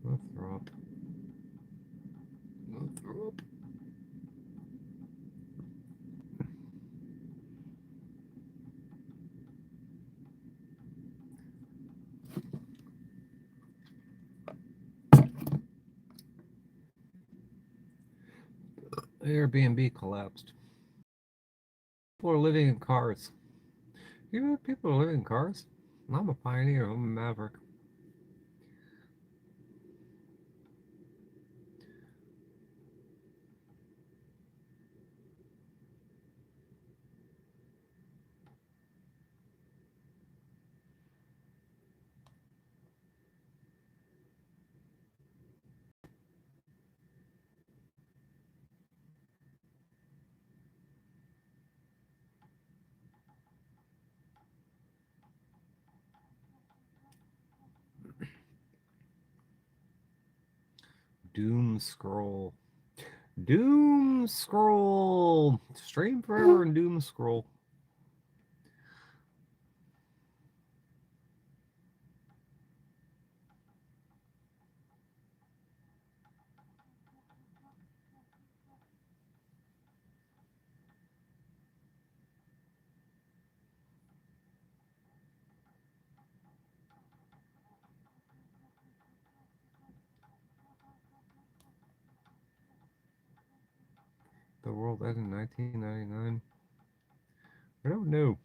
S1: I'll throw up. I'll throw up. Airbnb collapsed. People are living in cars. You know, people are living in cars. I'm a pioneer. I'm a maverick. Doom scroll. Doom scroll. Stream forever and doom scroll. The world ended in 1999. I don't know.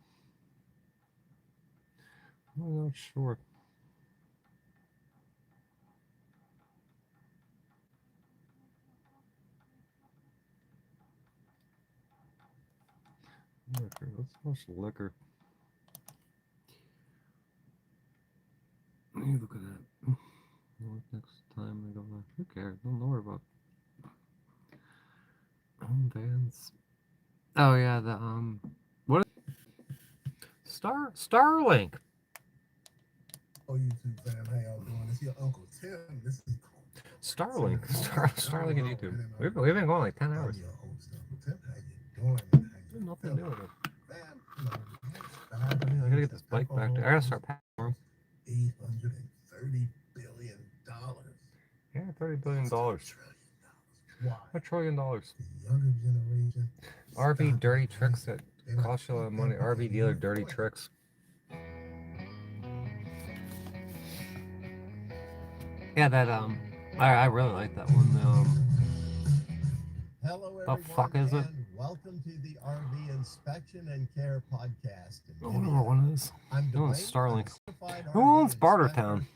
S1: I'm not sure. Liquor. Let's watch liquor. Let me look at that. What next time we go on? Who cares? Don't worry about bands. Oh yeah, the what is Starlink.
S15: Oh, YouTube fam, how y'all doing? It's your Uncle Tim. This is
S1: Starlink. Starlink and YouTube. We've been going like 10 hours.
S15: Your host, Uncle Tim. How you doing?
S1: There's nothing new with it.
S15: Fam, you know,
S1: I gotta get this bike back there. I gotta start packing for him.
S15: $830 billion.
S1: Yeah, $30 billion. $1 trillion.
S15: The younger generation.
S1: RV dirty tricks that cost you a lot of money. RV dealer dirty tricks. Yeah, that I really like that one.
S2: Hello,
S1: the fuck is it?
S2: Welcome to the RV Inspection and Care Podcast.
S1: I wonder what one is.
S2: I'm
S1: Who owns
S2: Dwayne,
S1: Starlink?
S2: a certified
S1: Who
S2: RV
S1: owns Bartertown?
S2: inspector,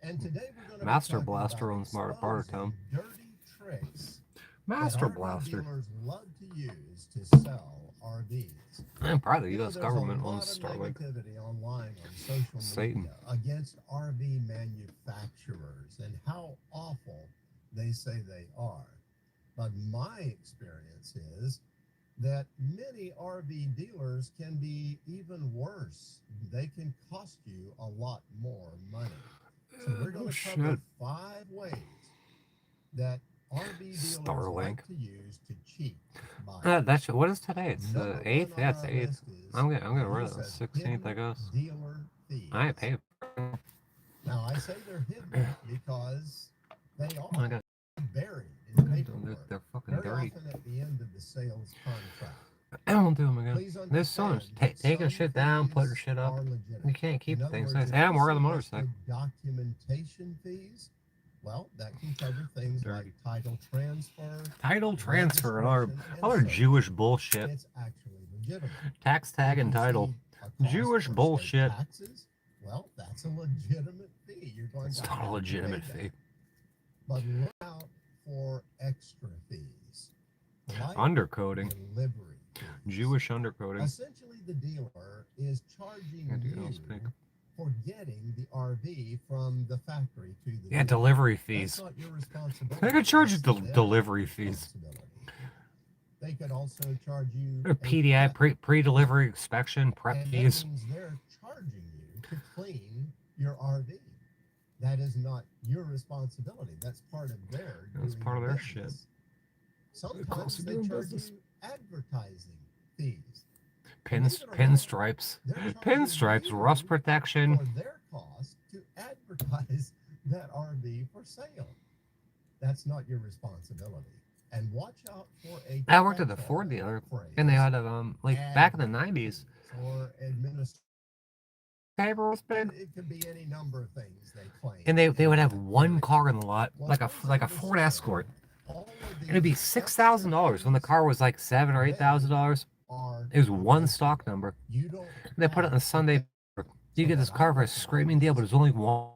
S2: and today we're going to
S1: Master
S2: be talking
S1: Blaster
S2: about
S1: owns Bartertown.
S2: dirty tricks
S1: Master
S2: that RV
S1: Blaster.
S2: dealers love to use to sell RVs.
S1: And probably the
S2: You know,
S1: U.S.
S2: there's
S1: government
S2: a lot
S1: owns
S2: of
S1: Starlink.
S2: negativity online on social
S1: Satan.
S2: media against RV manufacturers and how awful they say they are. But my experience is that many RV dealers can be even worse. They can cost you a lot more money. So we're going to cover 5 ways that RV dealers like to use to cheat.
S1: That's what is today? It's the 8th. Yeah, it's the 8th. I'm gonna run it on the 16th, I guess.
S2: Dealer fees.
S1: I ain't paying for it.
S2: Now I say they're hidden because they are
S1: got
S2: buried in paperwork.
S1: They're fucking
S2: Very
S1: dirty.
S2: often at the end of the sales contract.
S1: I won't do them again. There's so much taking shit down, putting shit up. You can't keep things nice. And I'm working the motorcycle.
S2: Documentation fees. Well, that can cover things like title transfer.
S1: Title transfer and other Jewish bullshit.
S2: It's actually legitimate.
S1: Tax tag and title. Jewish bullshit.
S2: Taxes, well, that's a legitimate fee. You're going
S1: It's
S2: to
S1: not a legitimate fee.
S2: But look out for extra fees. Like
S1: Undercoding.
S2: delivery fees.
S1: Jewish undercoding.
S2: Essentially, the dealer is charging you for getting the RV from the factory to the
S1: Yeah,
S2: dealer.
S1: delivery fees.
S2: That's not your responsibility.
S1: They could charge you
S2: That's their
S1: delivery fees.
S2: responsibility. They could also charge you
S1: Or PDI, pre-delivery inspection, prep
S2: and
S1: fees.
S2: that means they're charging you to clean your RV. That is not your responsibility. That's part of their.
S1: That's
S2: doing
S1: part of their
S2: business.
S1: shit.
S2: Sometimes they
S1: doing
S2: charge
S1: business.
S2: you advertising fees.
S1: Pinstripes. Pinstripes, rust protection.
S2: For their cost to advertise that RV for sale. That's not your responsibility. And watch out for a.
S1: I worked at the Ford dealer, and they had a like back in the 90s.
S2: Or administration.
S1: Paper was big.
S2: It could be any number of things they claim.
S1: And they would have one car in the lot, like a Ford Escort. It'd be $6,000 when the car was like $7,000 or $8,000. It was one stock number. And they put it in the Sunday paper. You get this car for a screaming deal, but it's only one.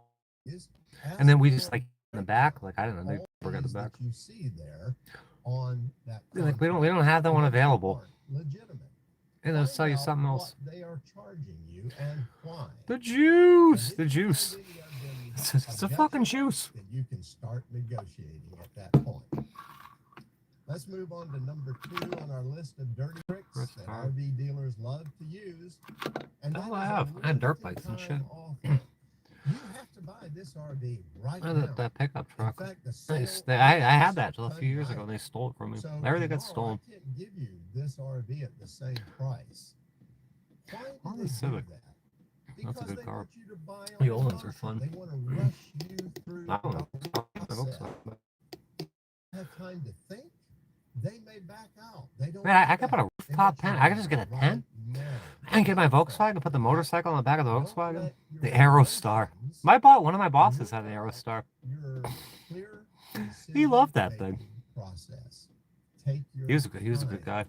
S1: And then we just like in the back, like I don't know, they forgot the back.
S2: You see there on that.
S1: Like we don't have that one available.
S2: Legitimate.
S1: And they'll sell you something else.
S2: They are charging you and why.
S1: The juice, the juice. It's a fucking juice.
S2: Then you can start negotiating at that point. Let's move on to number 2 on our list of dirty tricks that RV dealers love to use. And
S1: Oh, I had dirt bikes and shit.
S2: You have to buy this RV right
S1: Oh,
S2: now.
S1: that pickup truck.
S2: In fact,
S1: I had that till a few years ago, and they stole it from me. Everything got stolen.
S2: I can't give you this RV at the same price. Why do
S1: Oh,
S2: they
S1: the
S2: do
S1: Civic.
S2: that?
S1: That's a
S2: Because
S1: good
S2: they
S1: car.
S2: want you to buy
S1: The
S2: on
S1: old ones are
S2: offer.
S1: fun.
S2: They want to rush you through
S1: I don't know.
S2: the
S1: I hope
S2: process.
S1: so.
S2: Have time to think. They may back out. They don't.
S1: Man, I
S2: do
S1: could put a
S2: that. They
S1: rooftop
S2: want you
S1: tent.
S2: to
S1: I could just get a
S2: right
S1: tent.
S2: now.
S1: I can get my Volkswagen, put the motorcycle on the back of the
S2: Don't
S1: Volkswagen.
S2: let
S1: The
S2: your
S1: Aerostar.
S2: emotions
S1: One of my bosses had an Aerostar.
S2: your clear
S1: He loved that
S2: decision-making
S1: thing.
S2: process. Take your
S1: He was a good guy.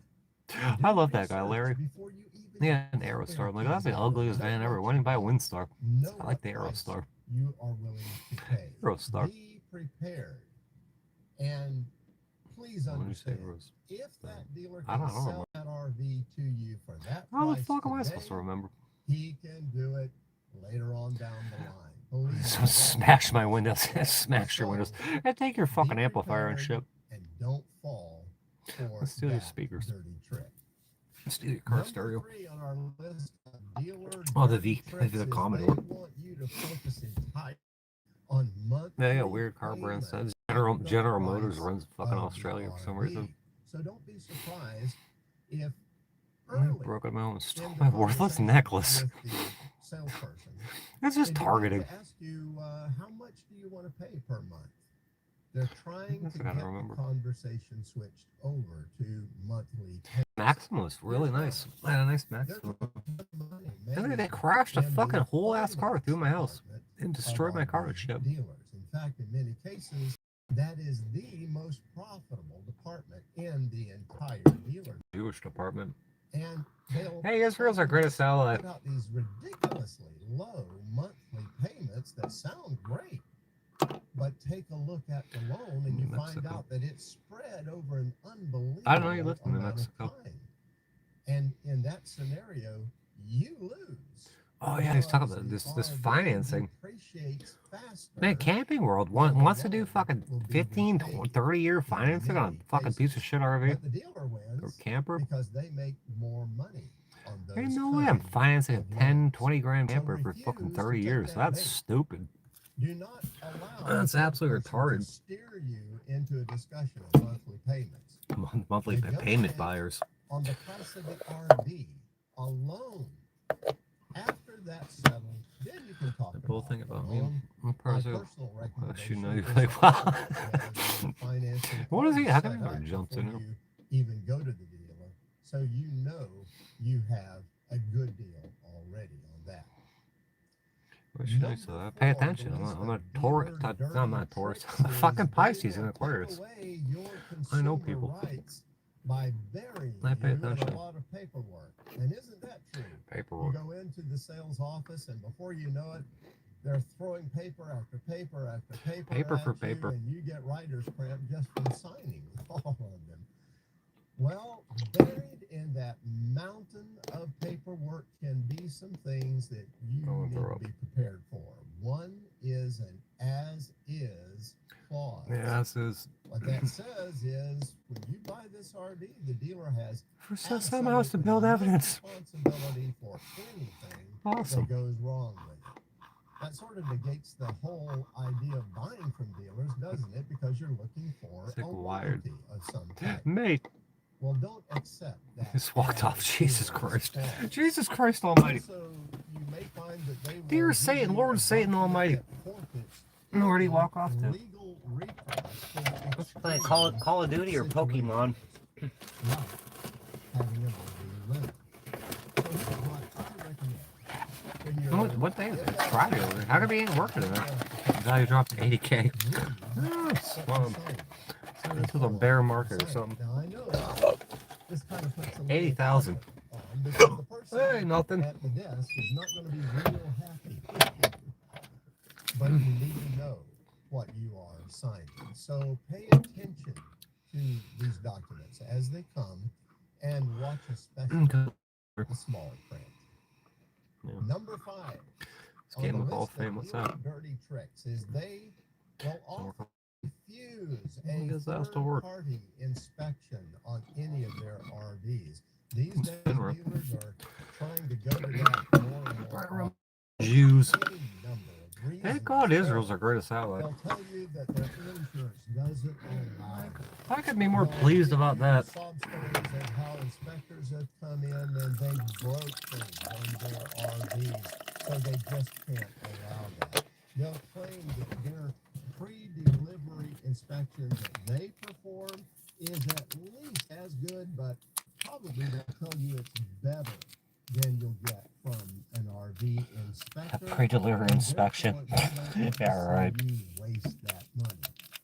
S2: time.
S1: I love that guy,
S2: Research
S1: Larry.
S2: before you even
S1: Yeah, an
S2: take
S1: Aerostar.
S2: their
S1: I'm like, that's the
S2: keys.
S1: ugliest van ever. Why didn't you buy a Windstar?
S2: Know
S1: I like the
S2: what price
S1: Aerostar.
S2: You are willing to pay.
S1: Aerostar.
S2: Be prepared. And please
S1: What did you say,
S2: understand,
S1: Rose?
S2: if that dealer
S1: I
S2: can
S1: don't
S2: sell that RV to you for that
S1: How the
S2: price
S1: fuck am I
S2: today,
S1: supposed to remember?
S2: he can do it later on down the line. Believe me,
S1: So
S2: that
S1: smash my
S2: is
S1: windows.
S2: possible.
S1: Smash your windows.
S2: So,
S1: And take your fucking
S2: be
S1: amplifier and
S2: prepared
S1: shit.
S2: and don't fall for
S1: Let's steal your
S2: that
S1: speakers.
S2: dirty trick.
S1: Steal your car
S2: Number
S1: stereo.
S2: 3 on our list of dealer
S1: Oh, the
S2: dirty
S1: V,
S2: tricks
S1: the
S2: is
S1: Commodore.
S2: they want you to focus entirely on monthly
S1: Yeah, yeah, weird car brand
S2: payments
S1: says General
S2: of the
S1: General Motors
S2: price
S1: runs fucking
S2: of the
S1: Australia for some
S2: RV.
S1: reason.
S2: So don't be surprised if
S1: I
S2: early
S1: broke my own stole
S2: in
S1: my
S2: the
S1: worthless
S2: conversation
S1: necklace.
S2: with the salesperson,
S1: It's
S2: they
S1: just
S2: begin
S1: targeting.
S2: to ask you, how much do you want to pay per month? They're trying
S1: Guess
S2: to
S1: I
S2: get
S1: gotta
S2: the
S1: remember.
S2: conversation switched over to monthly payments.
S1: Maxima was really nice. I had a nice Maxima. And they crashed a fucking whole ass car through my house and destroyed my car and shit.
S2: Dealers. In fact, in many cases, that is the most profitable department in the entire dealer.
S1: Jewish department.
S2: And they'll
S1: Hey, Israel's our greatest ally.
S2: put out these ridiculously low monthly payments that sound great. But take a look at the loan and you find
S1: Mexico.
S2: out that it's spread over an unbelievable
S1: I don't know you lived in New
S2: amount of
S1: Mexico.
S2: time. And in that scenario, you lose.
S1: Oh yeah, he's talking about this financing. Man, Camping World wants to do fucking 15, 20, 30-year financing on a fucking piece of shit RV
S2: But the dealer wins
S1: or camper.
S2: because they make more money on those.
S1: Ain't no way I'm
S2: kind
S1: financing
S2: of
S1: a 10,
S2: loans.
S1: 20 grand
S2: So
S1: camper for
S2: refuse
S1: fucking
S2: to
S1: 30
S2: take
S1: years.
S2: that
S1: That's
S2: bait.
S1: stupid.
S2: Do not allow
S1: That's
S2: that
S1: absolutely
S2: person to
S1: retarded.
S2: steer you into a discussion of monthly payments.
S1: Monthly payment buyers.
S2: On the price of the RV alone. After that's settled, then you can talk
S1: The cool thing about me, I'm
S2: my
S1: personal
S2: recommendation
S1: you know,
S2: is
S1: like,
S2: to
S1: wow.
S2: financing
S1: What is he? How
S2: set
S1: come he never
S2: up
S1: jumped
S2: before
S1: in
S2: you even go to the dealer, so you know you have a good deal already on that.
S1: What should I say? Pay attention. I'm a Taurus. No, I'm not a Taurus. I'm a fucking Pisces and Aquarius. I know people.
S2: By burying
S1: I pay
S2: you in
S1: attention.
S2: a lot of paperwork. And isn't that true?
S1: Paperwork.
S2: You go into the sales office, and before you know it, they're throwing paper after paper after paper.
S1: Paper for
S2: at
S1: paper.
S2: You, and you get writer's cramp just from signing all of them. Well, buried in that mountain of paperwork can be some things that you need to be prepared for. One is an as-is clause.
S1: Yeah, this is.
S2: What that says is, when you buy this RV, the dealer has
S1: Somehow has to build evidence.
S2: responsibility for anything that goes wrong with it. That sort of negates the whole idea of buying from dealers, doesn't it? Because you're looking for
S1: It's like
S2: a
S1: wired.
S2: warranty of some type.
S1: Mate.
S2: Well, don't accept that.
S1: Just walked off. Jesus Christ. Jesus Christ Almighty.
S2: Also, you may find that they will
S1: Dear
S2: give
S1: Satan,
S2: you
S1: Lord
S2: a
S1: Satan
S2: document
S1: Almighty.
S2: that forfeits
S1: Where did he walk off to?
S2: legal recourse for
S1: Let's play Call of Duty or Pokemon.
S2: having an RV limit. So here's what I recommend. When you're
S1: What day is it? It's Friday over here. How come he ain't working today? Value dropped to 80K. Well, so this is a bear market or something.
S2: Now I know this kind of puts a little
S1: 80,000.
S2: because the person
S1: Hey, nothing.
S2: at the desk is not going to be real happy. But you need to know what you are signing. So pay attention to these documents as they come and watch especially the smaller print.
S1: Yeah.
S2: Number 5
S1: This game of Hall of Fame, what's that?
S2: dirty tricks is they will often refuse
S1: I
S2: a
S1: guess that'll still work.
S2: third-party inspection on any of their RVs. These
S1: It's
S2: days,
S1: been rough.
S2: dealers are trying to go to that more and more.
S1: Jews.
S2: Any number of reasons.
S1: Thank God Israel's our greatest ally.
S2: They'll tell you that their insurance doesn't allow it.
S1: I could be more pleased about that.
S2: Sob stories of how inspectors have come in and they broke things on their RVs, so they just can't allow that. They'll claim that their pre-delivery inspections that they perform is at least as good, but probably they'll tell you it's better than you'll get from an RV inspector.
S1: Pre-delivery inspection. Yeah, right.
S2: You waste that money.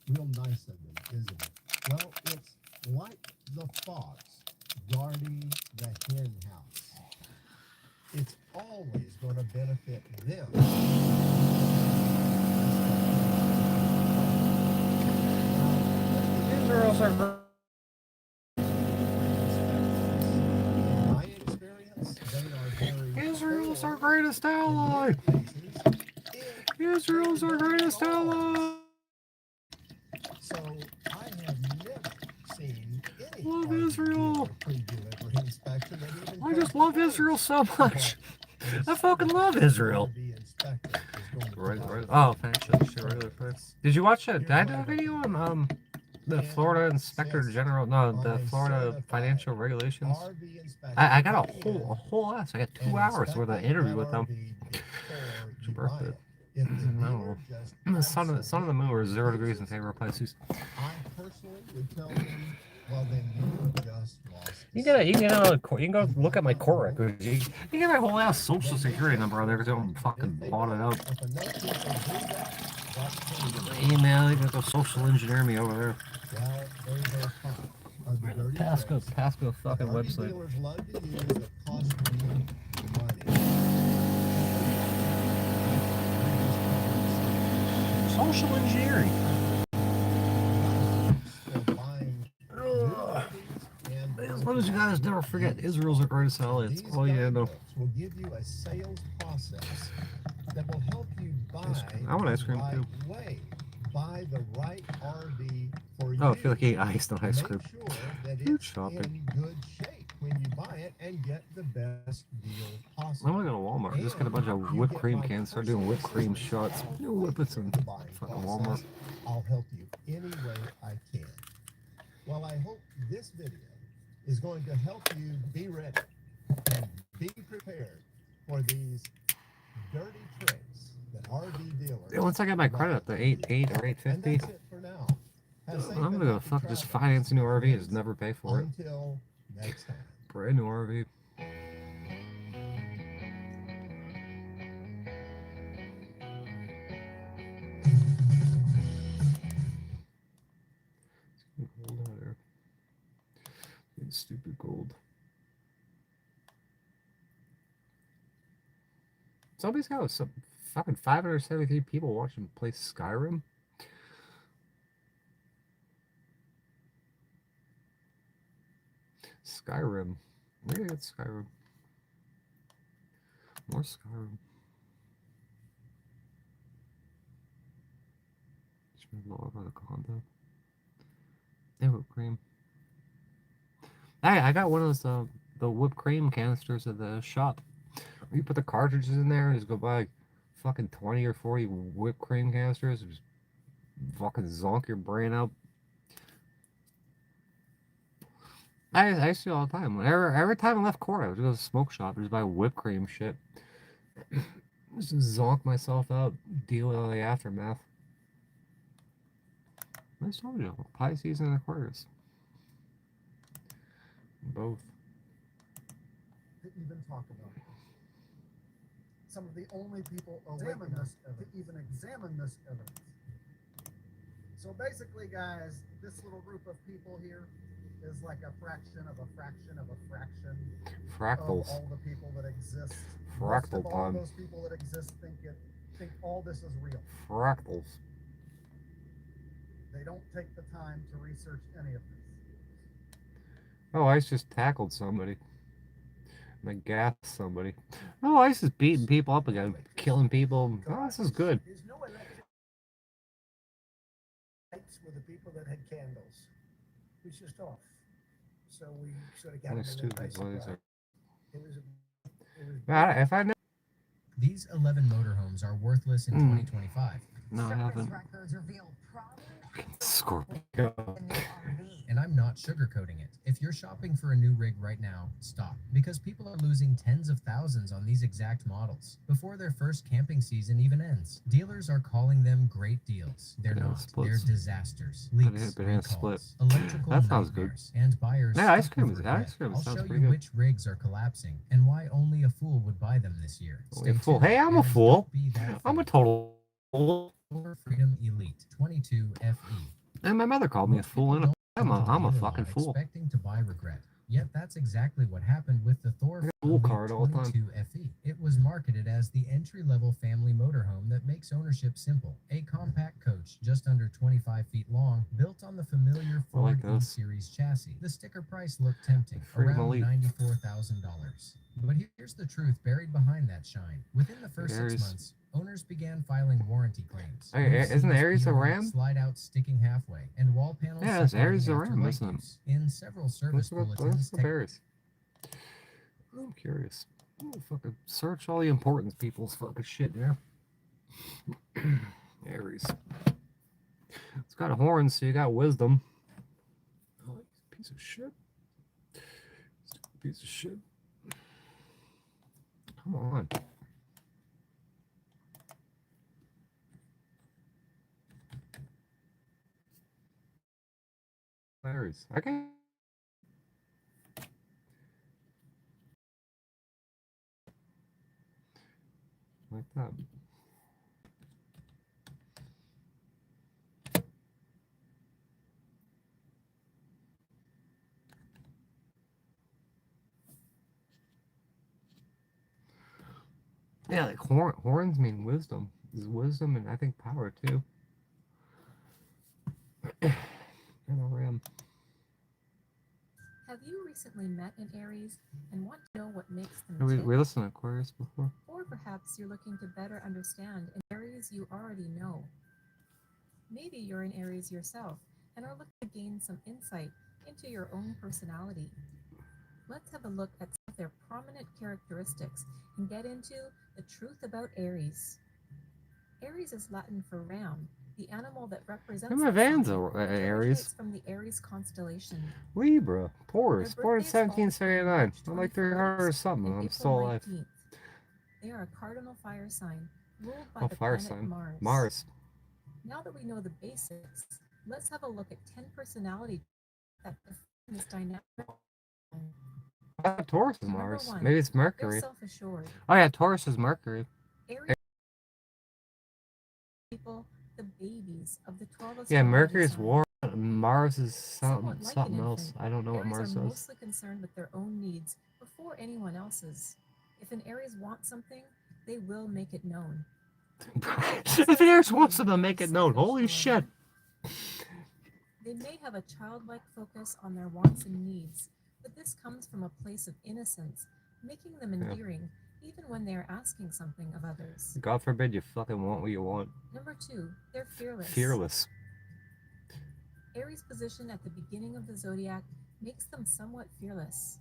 S2: Real nice of them, isn't it? Well, it's like the fox guarding the hen house. It's always going to benefit them.
S1: Israel's our
S2: My experience, they are very
S1: Israel's our greatest ally. Israel's our greatest ally.
S2: So I have never seen any
S1: Love Israel.
S2: pre-delivery inspection that even
S1: I just love Israel so much. I fucking love Israel. Right. Oh, did you watch that? Did I do a video on the Florida Inspector General? No, the Florida Financial Regulations. I got a whole ass. I got 2 hours worth of interview with them. It's your birthday. I don't know. The sun of the moon were 0 degrees in favor of Pisces.
S2: I personally would tell them, well, then you just lost.
S1: You can go look at my court records. You can get my whole ass social security number on there because I don't fucking bought it up. Email, you can go social engineer me over there. Pasco fucking website. Social engineering. As long as you guys never forget, Israel's our greatest ally. It's all you know.
S2: Will give you a sales process that will help you buy
S1: I want ice cream
S2: the
S1: too.
S2: right way, buy the right RV for you.
S1: Oh, I feel like eating ice, not ice cream.
S2: Make sure that
S1: Food
S2: it's
S1: shopping.
S2: in good shape when you buy buy it and get the best deal possible.
S1: I'm gonna go to Walmart. Just get a bunch of whipped cream cans. Start doing whipped cream shots. You whip it some fucking Walmart.
S2: I'll help you any way I can. Well, I hope this video is going to help you be ready and be prepared for these dirty tricks that RV dealers.
S1: Yeah, once I get my credit up to 8 or 850,
S2: And that's it for now.
S1: I'm gonna go fuck just finance a new RV and just never pay for it.
S2: Until next time.
S1: Brand new RV. Gold out there. Stupid gold. Somebody's got some fucking 573 people watching play Skyrim. Skyrim. Where did I get Skyrim? More Skyrim. Just lower by the condo. Hey, whipped cream. Hey, I got one of those the whipped cream canisters at the shop. You put the cartridges in there and just go buy fucking 20 or 40 whipped cream canisters. Just fucking zonk your brain out. I used to do all the time. Every time I left court, I would go to the smoke shop and just buy whipped cream shit. Just zonk myself out, deal with all the aftermath. I just told you, pie season and Aquarius. Both.
S6: To even talk about it. Some of the only people awake enough to even examine this evidence. So basically, guys, this little group of people here is like a fraction of a fraction of a fraction
S1: Fractals.
S6: of all the people that exist.
S1: Fractal
S6: Most of all those people that exist think all this is real.
S1: Fractals.
S6: They don't take the time to research any of this.
S1: Oh, I just tackled somebody. And I gassed somebody. Oh, I just beating people up again, killing people. Oh, this is good.
S13: There's no electric lights with the people that had candles. It was just off. So we sort of got
S1: Nice
S13: into
S1: too,
S13: the
S1: these ladies are-
S13: it was
S1: If I know.
S14: These 11 motorhomes are worthless in 2025.
S1: No, I haven't.
S3: Records reveal
S1: Scorpio.
S14: And I'm not sugarcoating it. If you're shopping for a new rig right now, stop. Because people are losing tens of thousands on these exact models before their first camping season even ends. Dealers are calling them great deals. They're
S1: Banana
S14: not.
S1: splits.
S14: They're disasters. Leaks,
S1: Banana split.
S14: recalls, electrical
S1: That sounds good.
S14: nightmares, and buyers.
S1: Yeah, ice
S14: stuck
S1: cream
S14: with
S1: is-
S14: regret.
S1: ice cream
S14: I'll
S1: sounds
S14: show
S1: pretty
S14: you
S1: good.
S14: which rigs are collapsing and why only a fool would buy them this year.
S1: Only a
S14: Stay
S1: fool.
S14: tuned,
S1: Hey, I'm a
S14: and
S1: fool.
S14: don't be that
S1: I'm a
S14: fool.
S1: total fool.
S14: For Freedom Elite 22 FE.
S1: And my mother called me a fool, and I'm a fucking fool.
S14: Expecting to buy regret. Yet that's exactly what happened with the Thor
S1: Fool
S14: Elite
S1: card all the time.
S14: 22 FE. It was marketed as the entry-level family motorhome that makes ownership simple. A compact coach just under 25 feet long, built on the familiar
S1: I like
S14: Ford
S1: those.
S14: E-Series chassis. The sticker price looked tempting,
S1: Freedom
S14: around
S1: Elite.
S14: $94,000. But here's the truth buried behind that shine. Within the first 6
S1: Aries.
S14: months, owners began filing warranty claims.
S1: Hey, isn't the Aries a Ram?
S14: Slide out sticking halfway, and wall panels.
S1: Yeah, it's
S14: separating
S1: Aries a
S14: after
S1: Ram,
S14: light
S1: isn't it?
S14: use. In several service bulletins.
S1: Aries. I'm curious. I'm gonna fucking search all the important people's fucking shit there. Aries. It's got horns, so you got wisdom. Oh, piece of shit. Piece of shit. Come on. Aries. I can. Like that. Yeah, like horns mean wisdom. There's wisdom and I think power too. And a ram.
S23: Have you recently met an Aries and want to know what makes them
S1: We
S23: tick?
S1: listened to Aquarius before.
S23: Or perhaps you're looking to better understand an Aries you already know. Maybe you're an Aries yourself and are looking to gain some insight into your own personality. let's have a look at some of their prominent characteristics and get into the truth about Aries. Aries is Latin for ram. The animal that represents
S1: My van's
S23: Aries
S1: Aries.
S23: from the Aries constellation.
S1: Libra, Taurus, born in
S23: birthdays fall between
S1: 1779.
S23: March
S1: I'm like 300 or
S23: 21st
S1: something.
S23: and
S1: I'm
S23: April
S1: still alive.
S23: 19th. They are a cardinal fire sign, ruled by
S1: Oh,
S23: the
S1: fire
S23: planet
S1: sign.
S23: Mars.
S1: Mars.
S23: Now that we know the basics, let's have a look at 10 personality that define this dynamic.
S1: Taurus is
S23: Number
S1: Mars.
S23: 1,
S1: Maybe it's
S23: they're
S1: Mercury.
S23: self-assured.
S1: Oh yeah, Taurus is Mercury.
S23: Aries people, the babies of the 12
S1: Yeah,
S23: astrology
S1: Mercury's
S23: signs.
S1: war. Mars is
S23: Somewhat like
S1: something
S23: an
S1: else.
S23: infant,
S1: I don't know what
S23: Aries
S1: Mars
S23: are
S1: does.
S23: mostly concerned with their own needs before anyone else's. If an Aries wants something, they will make it known.
S1: If Aries wants them to make it known, holy shit.
S23: They may have a childlike focus on their wants and needs, but this comes from a place of innocence, making them endearing, even when they are asking something of others.
S1: God forbid you fucking want what you want.
S23: Number 2, they're fearless.
S1: Fearless.
S23: Aries' position at the beginning of the zodiac makes them somewhat fearless.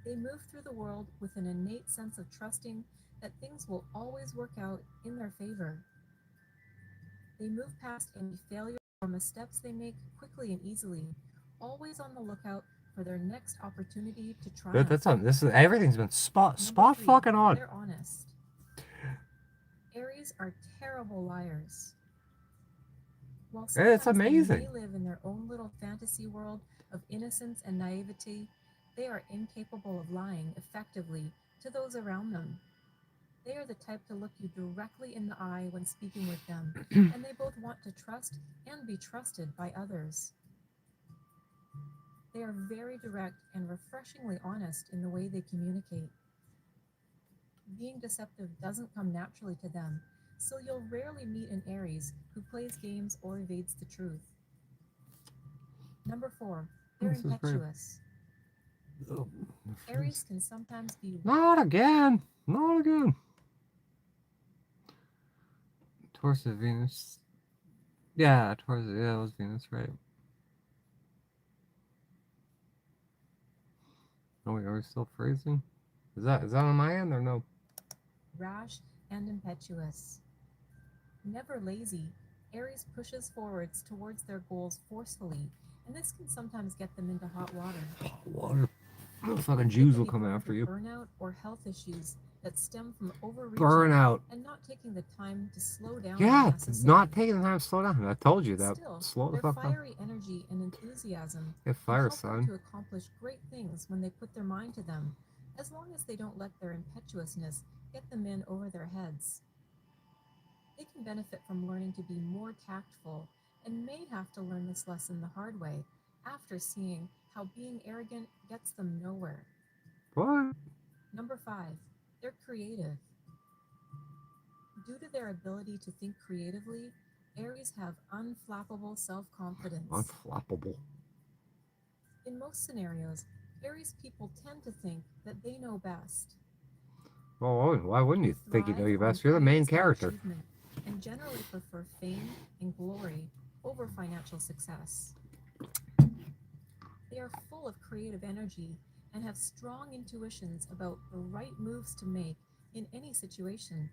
S23: They move through the world with an innate sense of trusting that things will always work out in their favor. They move past any failure or missteps they make quickly and easily, always on the lookout for their next opportunity to triumph.
S1: That's on. This is everything's been spot
S23: 3,
S1: fucking on.
S23: They're honest. Aries are terrible liars. While
S1: Hey, it's
S23: sometimes
S1: amazing.
S23: they may live in their own little fantasy world of innocence and naivety, they are incapable of lying effectively to those around them. They are the type to look you directly in the eye when speaking with them, and they both want to trust and be trusted by others. They are very direct and refreshingly honest in the way they communicate. Being deceptive doesn't come naturally to them, so you'll rarely meet an Aries who plays games or evades the truth. Number 4, they're
S1: This is great.
S23: impetuous.
S1: Oh,
S23: Aries can sometimes be
S1: not again. Not again. Taurus is Venus. Yeah, Taurus. Yeah, it was Venus, right? Oh wait, are we still phrasing? Is that on my end or no?
S23: rash and impetuous. Never lazy, Aries pushes forwards towards their goals forcefully, and this can sometimes get them into hot water.
S1: Hot water. The fucking Jews will come after you.
S23: Burnout or health issues that stem from overreaching
S1: Burnout.
S23: and not taking the time to slow down.
S1: Yeah, not taking the time to slow down. I told you that.
S23: Still,
S1: Slow the
S23: their
S1: fuck down.
S23: fiery energy and enthusiasm
S1: Yeah,
S23: can
S1: fire
S23: help them
S1: sign.
S23: to accomplish great things when they put their mind to them, as long as they don't let their impetuousness get them in over their heads. They can benefit from learning to be more tactful and may have to learn this lesson the hard way after seeing how being arrogant gets them nowhere.
S1: What?
S23: Number 5, they're creative. Due to their ability to think creatively, Aries have unflappable self-confidence.
S1: Unflappable.
S23: In most scenarios, Aries people tend to think that they know best.
S1: Well, why wouldn't you think you know your best? You're the main character.
S23: And generally prefer fame and glory over financial success. They are full of creative energy and have strong intuitions about the right moves to make in any situation.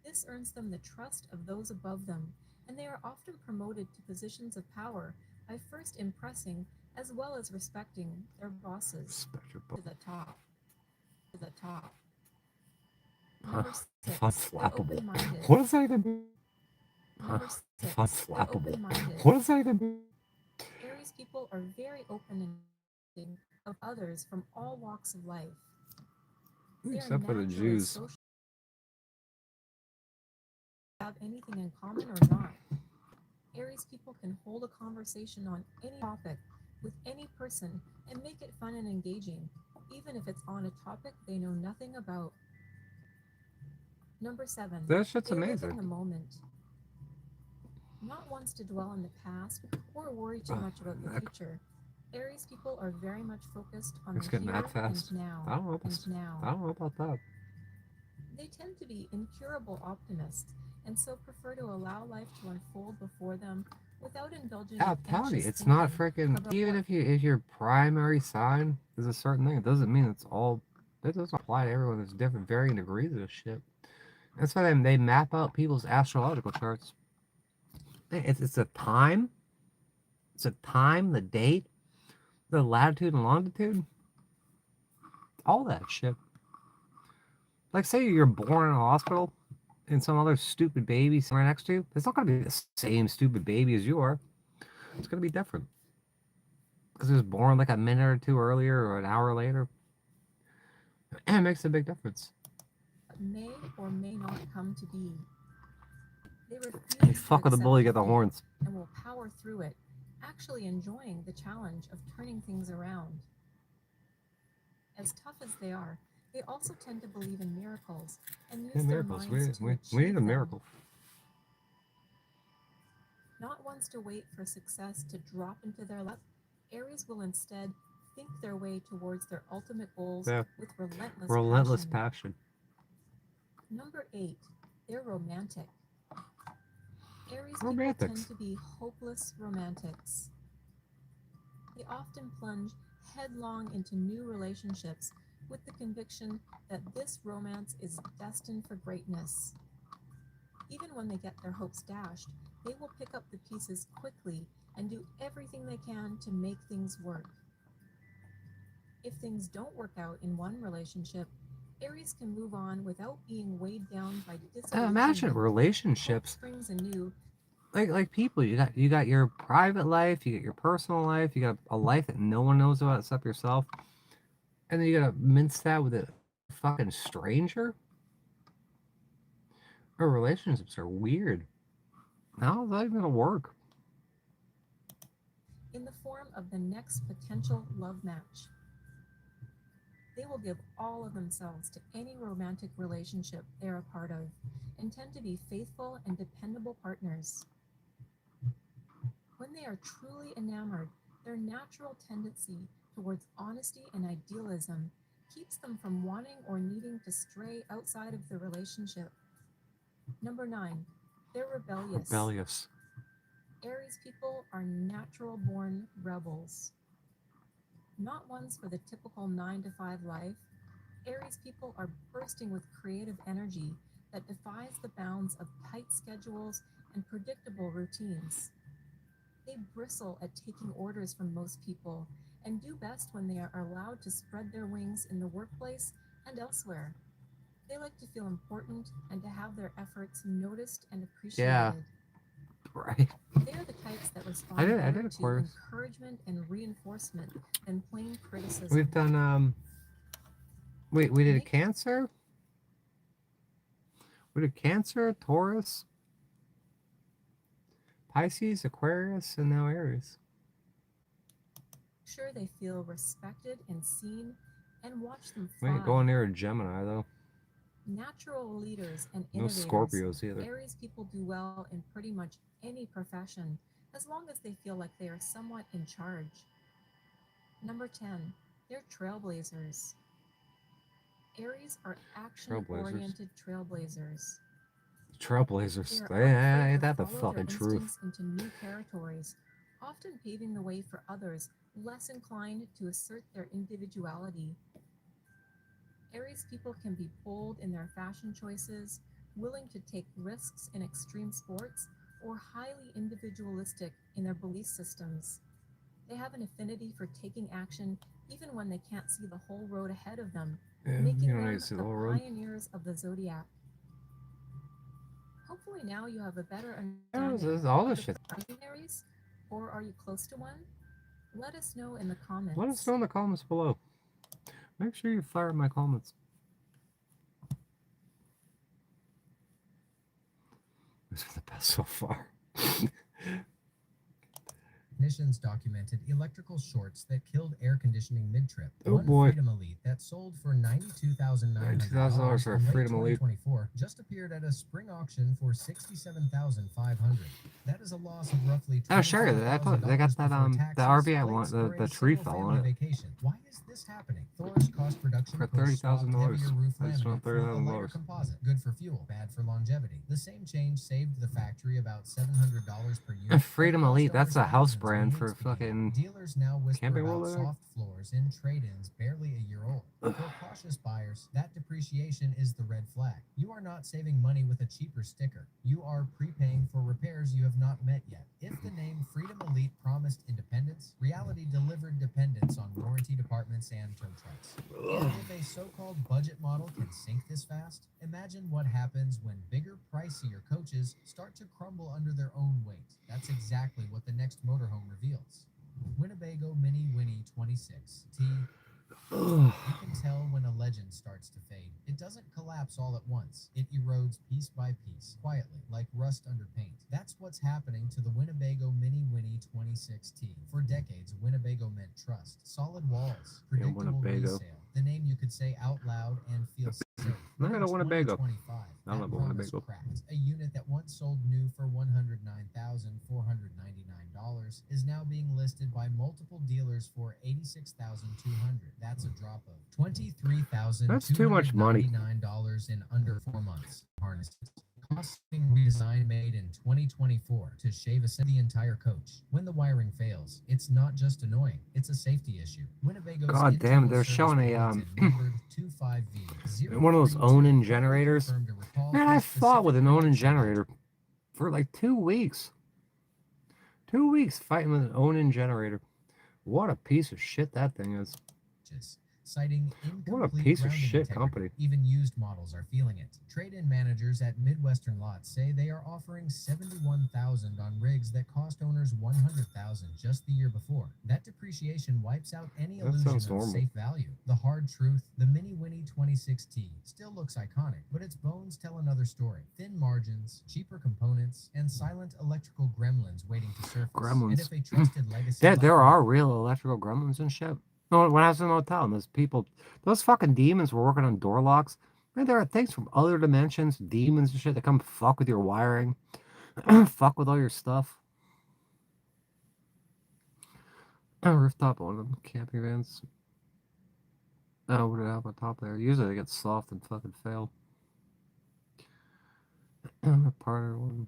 S23: This earns them the trust of those above them, and they are often promoted to positions of power by first impressing as well as respecting their bosses. To the top. To the top. Number 6,
S1: Unflappable.
S23: open-minded.
S1: What does that even mean?
S23: Number 6,
S1: Unflappable.
S23: open-minded.
S1: What does that even mean?
S23: Aries people are very open and of others from all walks of life. They
S1: Except
S23: are
S1: for the
S23: naturally
S1: Jews.
S23: social. Have anything in common or not. Aries people can hold a conversation on any topic with any person and make it fun and engaging, even if it's on a topic they know nothing about. Number 7,
S1: That shit's
S23: they live
S1: amazing.
S23: in the moment. Not ones to dwell on the past or worry too much about the future. Aries people are very much focused on
S1: It's
S23: the
S1: getting
S23: here
S1: that fast.
S23: and now.
S1: I don't know about that.
S23: They tend to be incurable optimists and so prefer to allow life to unfold before them without indulging
S1: I'm
S23: in
S1: telling you,
S23: anxious
S1: it's not
S23: thinking
S1: freaking.
S23: about
S1: Even
S23: what
S1: if your primary sign is a certain thing, it doesn't mean it's all. It doesn't apply to everyone. There's different varying degrees of this shit. That's why they map out people's astrological charts. It's a time. It's a time, the date, the latitude and longitude, all that shit. Like, say you're born in a hospital and some other stupid baby sitting right next to you. It's not going to be the same stupid baby as you are. It's going to be different. Because it was born like a minute or two earlier or an hour later. And it makes a big difference.
S23: may or may not come to be. They
S1: You
S23: refuse
S1: fuck
S23: to
S1: with a bull, you get
S23: accept
S1: the
S23: defeat
S1: horns.
S23: and will power through it, actually enjoying the challenge of turning things around. As tough as they are, they also tend to believe in miracles and use
S1: Yeah,
S23: their
S1: miracles.
S23: minds to
S1: We
S23: achieve
S1: need a
S23: them.
S1: miracle.
S23: Not ones to wait for success to drop into their lap, Aries will instead think their way towards their ultimate goals
S1: Yeah.
S23: with relentless
S1: Relentless
S23: passion.
S1: passion.
S23: Number 8, they're romantic. Aries people
S1: Romantics.
S23: tend to be hopeless romantics. They often plunge headlong into new relationships with the conviction that this romance is destined for greatness. Even when they get their hopes dashed, they will pick up the pieces quickly and do everything they can to make things work. If things don't work out in one relationship, Aries can move on without being weighed down by
S1: Imagine
S23: disillusionment. Hope
S1: relationships.
S23: springs anew.
S1: Like people, you got your private life, you got your personal life, you got a life that no one knows about except yourself, and then you gotta mince that with a fucking stranger. Our relationships are weird. How is that even gonna work?
S23: In the form of the next potential love match. They will give all of themselves to any romantic relationship they're a part of and tend to be faithful and dependable partners. When they are truly enamored, their natural tendency towards honesty and idealism keeps them from wanting or needing to stray outside of the relationship. Number 9, they're rebellious.
S1: Rebellious.
S23: Aries people are natural born rebels. Not ones for the typical 9-to-5 life, Aries people are bursting with creative energy that defies the bounds of tight schedules and predictable routines. They bristle at taking orders from most people and do best when they are allowed to spread their wings in the workplace and elsewhere. They like to feel important and to have their efforts noticed and appreciated.
S1: Yeah. Right.
S23: They are the types that respond
S1: I
S23: better
S1: did a
S23: to
S1: course.
S23: encouragement and reinforcement than plain criticism.
S1: We've done we did Cancer. We did Cancer, Taurus, Pisces, Aquarius, and now Aries.
S23: Sure, they feel respected and seen, and watch them
S1: We
S23: fly.
S1: ain't going near a Gemini though.
S23: Natural leaders and
S1: No
S23: innovators.
S1: Scorpios either.
S23: Aries people do well in pretty much any profession, as long as they feel like they are somewhat in charge. Number 10, they're trailblazers. Aries are action-oriented trailblazers.
S1: Trailblazers.
S23: They are
S1: Ain't
S23: unafraid
S1: that
S23: to
S1: the
S23: follow their
S1: fucking truth?
S23: instincts into new territories, often paving the way for others less inclined to assert their individuality. Aries people can be bold in their fashion choices, willing to take risks in extreme sports, or highly individualistic in their belief systems. They have an affinity for taking action even when they can't see the whole road ahead of them,
S1: Yeah,
S23: making
S1: you don't
S23: them
S1: need to see
S23: the
S1: the whole road.
S23: pioneers of the zodiac. Hopefully now you have a better
S1: Yeah,
S23: understanding
S1: this is all
S23: of
S1: this
S23: the
S1: shit.
S23: rising Aries, or are you close to one? Let us know in the comments.
S1: Let us know in the comments below. Make sure you fire my comments. This is the best so far.
S14: Technicians documented electrical shorts that killed air conditioning mid-trip.
S1: Oh
S14: One
S1: boy.
S14: Freedom Elite that sold for $92,900
S1: $92,000 for a
S14: in late
S1: Freedom Elite.
S14: 2024 just appeared at a spring auction for $67,500. That is a loss of roughly
S1: Oh sure, I thought they got that the RV I want, the tree fell on it.
S14: Vacation. Why is this happening? Thor's cost reduction
S1: For
S14: push soft,
S1: $30,000.
S14: heavier roof
S1: I just want
S14: laminate for a lighter
S1: $30,000.
S14: composite. Good for fuel, bad for longevity. The same change saved the factory about $700 per year.
S1: A Freedom Elite, that's a house brand for fucking
S14: Dealers now whisper
S1: Camping
S14: about
S1: World, I think?
S14: soft floors in trade-ins barely a year old. For cautious buyers, that depreciation is the red flag. You are not saving money with a cheaper sticker. You are prepaying for repairs you have not met yet. If the name Freedom Elite promised independence, reality delivered dependence on warranty departments and tow trucks. And if a so-called budget model can sink this fast, imagine what happens when bigger, pricier coaches start to crumble under their own weight. That's exactly what the next motorhome reveals. Winnebago Mini Winnie 26T. You can tell when a legend starts to fade. It doesn't collapse all at once. It erodes piece by piece, quietly, like rust under paint. That's what's happening to the Winnebago Mini Winnie 26T. For decades, Winnebago meant trust, solid walls, predictable resale. The name you could say out loud and feel safe.
S1: Look at a Winnebago.
S14: 2025,
S1: I love a
S14: that promise
S1: Winnebago.
S14: cracked. A unit that once sold new for $109,499 is now being listed by multiple dealers for $86,200. That's a drop of $23,299
S1: That's too much money.
S14: in under 4 months. Harnesses. Costing redesign made in 2024 to shave the entire coach. When the wiring fails, it's not just annoying, it's a safety issue. Winnebago's
S1: God damn it, they're showing a one of those Onan generators. Man, I fought with an Onan generator for like 2 weeks. 2 weeks fighting with an Onan generator. What a piece of shit that thing is.
S14: Citing
S1: What a
S14: incomplete
S1: piece of
S14: grounding
S1: shit
S14: integrity.
S1: company.
S14: Even used models are feeling it. Trade-in managers at Midwestern Lots say they are offering $71,000 on rigs that cost owners $100,000 just the year before. That depreciation wipes out any
S1: That
S14: illusion
S1: sounds
S14: of
S1: normal.
S14: safe value. The hard truth, the Mini Winnie 26T still looks iconic, but its bones tell another story. Thin margins, cheaper components, and silent electrical gremlins waiting to surface. And
S1: Gremlins.
S14: if a trusted legacy
S1: There,
S14: like
S1: there are real electrical gremlins and shit. No, when I was in the hotel, and those people, those fucking demons were working on door locks. Man, there are things from other dimensions, demons and shit, that come fuck with your wiring, fuck with all your stuff. Rooftop on them, camping vans. Oh, what do I have on top there? Usually they get soft and fucking fail. Partner one.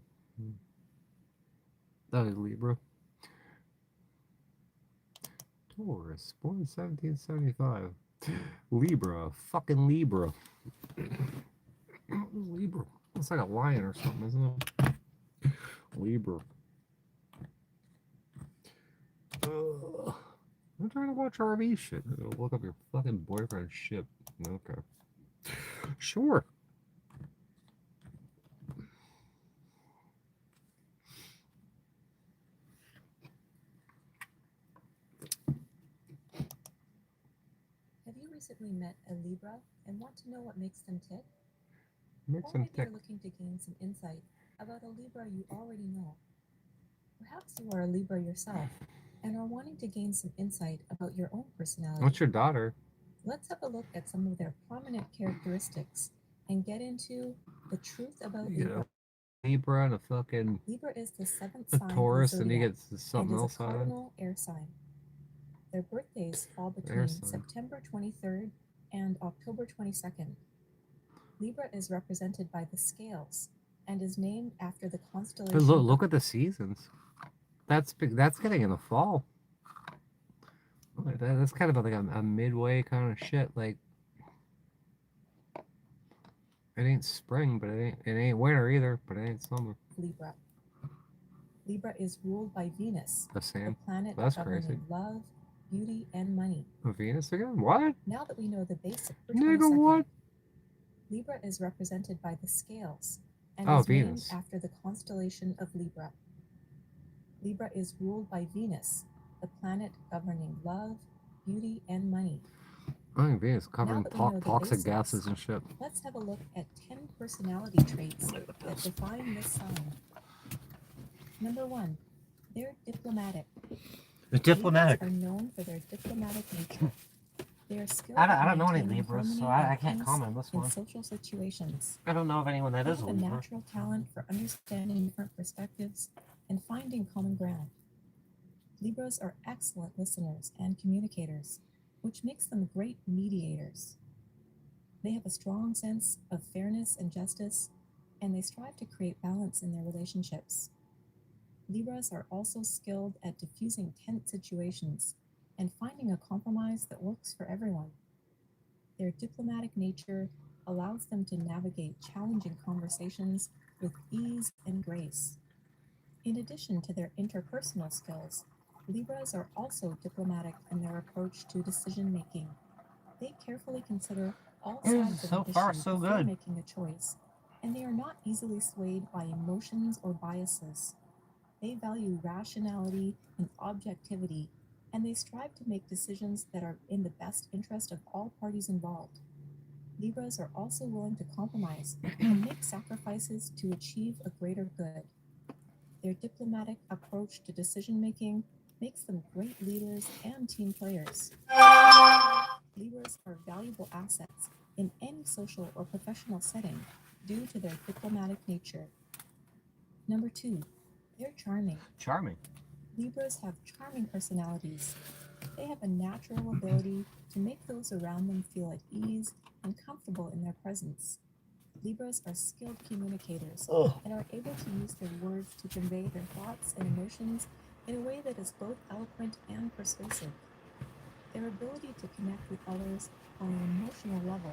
S1: That is Libra. Taurus, born in 1775. Libra, fucking Libra. Libra. Looks like a lion or something, isn't it? Libra. I'm trying to watch RV shit. Look up your fucking boyfriend's ship. Okay. Sure.
S23: Have you recently met a Libra and want to know what makes them tick?
S1: Makes
S23: Or
S1: them
S23: maybe
S1: tick.
S23: you're looking to gain some insight about a Libra you already know. Perhaps you are a Libra yourself and are wanting to gain some insight about your own personality.
S1: What's your daughter?
S23: Let's have a look at some of their prominent characteristics and get into the truth about
S1: You
S23: Libra.
S1: know, Libra and a fucking
S23: Libra is the seventh
S1: a
S23: sign
S1: Taurus,
S23: in
S1: and
S23: the
S1: he
S23: zodiac
S1: gets something
S23: and is
S1: else
S23: a
S1: on it.
S23: cardinal air sign. Their birthdays fall
S1: Air
S23: between
S1: sign.
S23: September 23rd and October 22nd. Libra is represented by the scales and is named after the constellation.
S1: Hey, look at the seasons. That's big. That's getting in the fall. That's kind of like a midway kind of shit. Like it ain't spring, but it ain't winter either. But it ain't summer.
S23: Libra. Libra is ruled by Venus,
S1: The same.
S23: the planet
S1: That's
S23: governing
S1: crazy.
S23: love, beauty, and money.
S1: Venus again? What?
S23: Now that we know the basic for
S1: Nigga,
S23: 22nd,
S1: what?
S23: Libra is represented by the scales and
S1: Oh,
S23: is named
S1: Venus.
S23: after the constellation of Libra. Libra is ruled by Venus, the planet governing love, beauty, and money.
S1: I think Venus covering
S23: that we know the
S1: toxic
S23: basics,
S1: gases and shit.
S23: Let's have a look at 10 personality traits that define this sign. Number 1, they're diplomatic.
S1: The diplomatic.
S23: Libras are known for their diplomatic nature. They are skilled
S1: I don't
S23: at
S1: know any
S23: maintaining
S1: Libras, so
S23: harmony
S1: I
S23: and
S1: can't
S23: peace
S1: comment on this
S23: in
S1: one.
S23: social situations.
S1: I don't know of anyone that
S23: They
S1: is a
S23: have a
S1: Libra.
S23: natural talent for understanding different perspectives and finding common ground. Libras are excellent listeners and communicators, which makes them great mediators. They have a strong sense of fairness and justice, and they strive to create balance in their relationships. Libras are also skilled at diffusing tense situations and finding a compromise that works for everyone. Their diplomatic nature allows them to navigate challenging conversations with ease and grace. In addition to their interpersonal skills, Libras are also diplomatic in their approach to decision making. They carefully consider all sides of
S1: So
S23: an
S1: far,
S23: issue
S1: so
S23: before
S1: good.
S23: making a choice, and they are not easily swayed by emotions or biases. They value rationality and objectivity, and they strive to make decisions that are in the best interest of all parties involved. Libras are also willing to compromise and make sacrifices to achieve a greater good. Their diplomatic approach to decision making makes them great leaders and team players. Libras are valuable assets in any social or professional setting due to their diplomatic nature. Number 2, they're charming.
S1: Charming.
S23: Libras have charming personalities. They have a natural ability to make those around them feel at ease and comfortable in their presence. Libras are skilled communicators and are able to use their words to convey their thoughts and emotions in a way that is both eloquent and persuasive. Their ability to connect with others on an emotional level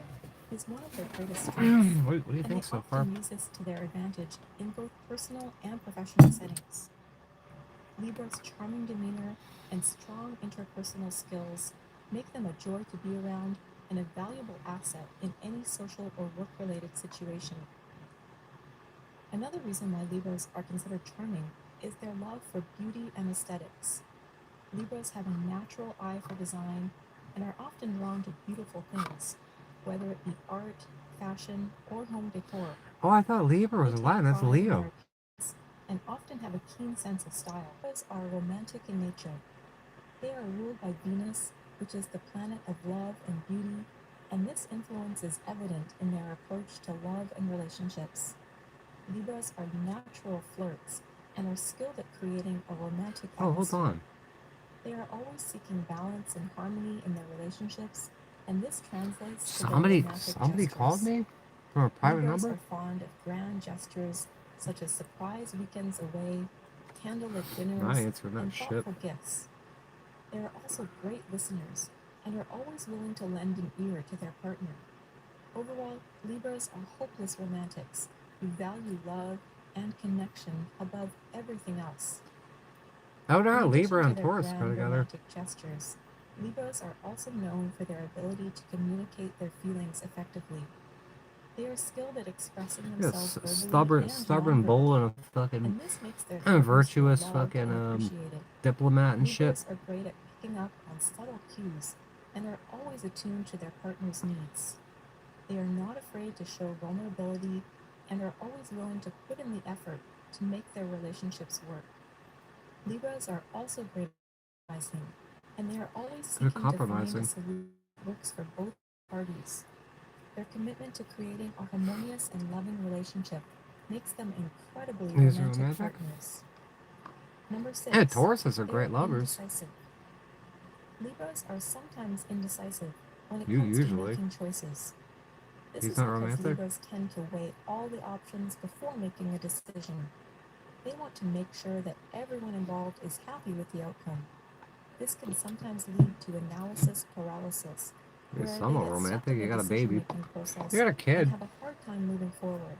S23: is one of their greatest strengths.
S1: What do you think so far?
S23: And they often use this to their advantage in both personal and professional settings. Libra's charming demeanor and strong interpersonal skills make them a joy to be around and a valuable asset in any social or work-related situation. Another reason why Libras are considered charming is their love for beauty and aesthetics. Libras have a natural eye for design and are often drawn to beautiful things, whether it be art, fashion, or home decor.
S1: Oh, I thought Libra was
S23: They
S1: a
S23: take
S1: Latin. That's
S23: pride in
S1: Leo.
S23: their appearance and often have a keen sense of style. Libras are romantic in nature. They are ruled by Venus, which is the planet of love and beauty, and this influence is evident in their approach to love and relationships. Libras are natural flirts and are skilled at creating a romantic atmosphere.
S1: Oh, hold on.
S23: They are always seeking balance and harmony in their relationships, and this translates to their
S1: Somebody
S23: romantic
S1: called
S23: gestures.
S1: me from a private
S23: Libras
S1: number.
S23: are fond of grand gestures such as surprise weekends away, candlelit dinners,
S1: I answered that
S23: and
S1: shit.
S23: thoughtful gifts. They are also great listeners and are always willing to lend an ear to their partner. Overall, Libras are hopeless romantics who value love and connection above everything else.
S1: How did
S23: In addition
S1: Libra
S23: to
S1: and
S23: their
S1: Taurus
S23: grand
S1: go together?
S23: romantic gestures, Libras are also known for their ability to communicate their feelings effectively. They are skilled at expressing themselves verbally and
S1: Stubborn
S23: nonverbally,
S1: bull and a fucking
S23: and this makes their partners feel
S1: virtuous
S23: loved
S1: fucking
S23: and appreciated.
S1: diplomat and shit.
S23: Libras are great at picking up on subtle cues and are always attuned to their partner's needs. They are not afraid to show vulnerability and are always willing to put in the effort to make their relationships work. Libras are also great at compromising, and they are always seeking to find a solution that works for both parties. Their commitment to creating a harmonious and loving relationship makes them incredibly romantic partners. Number 6.
S1: Yeah, Tauruses are
S23: they
S1: great lovers.
S23: Indecisive. Libras are sometimes indecisive when it
S1: You
S23: comes
S1: usually.
S23: to making choices. This
S1: He's
S23: is
S1: not
S23: because
S1: romantic?
S23: Libras tend to weigh all the options before making a decision. They want to make sure that everyone involved is happy with the outcome. This can sometimes lead to analysis paralysis,
S1: You're
S23: where they
S1: somewhat
S23: get
S1: romantic.
S23: stuck in
S1: You
S23: the
S1: got a baby.
S23: decision-making process
S1: You got a kid.
S23: and have a hard time moving forward.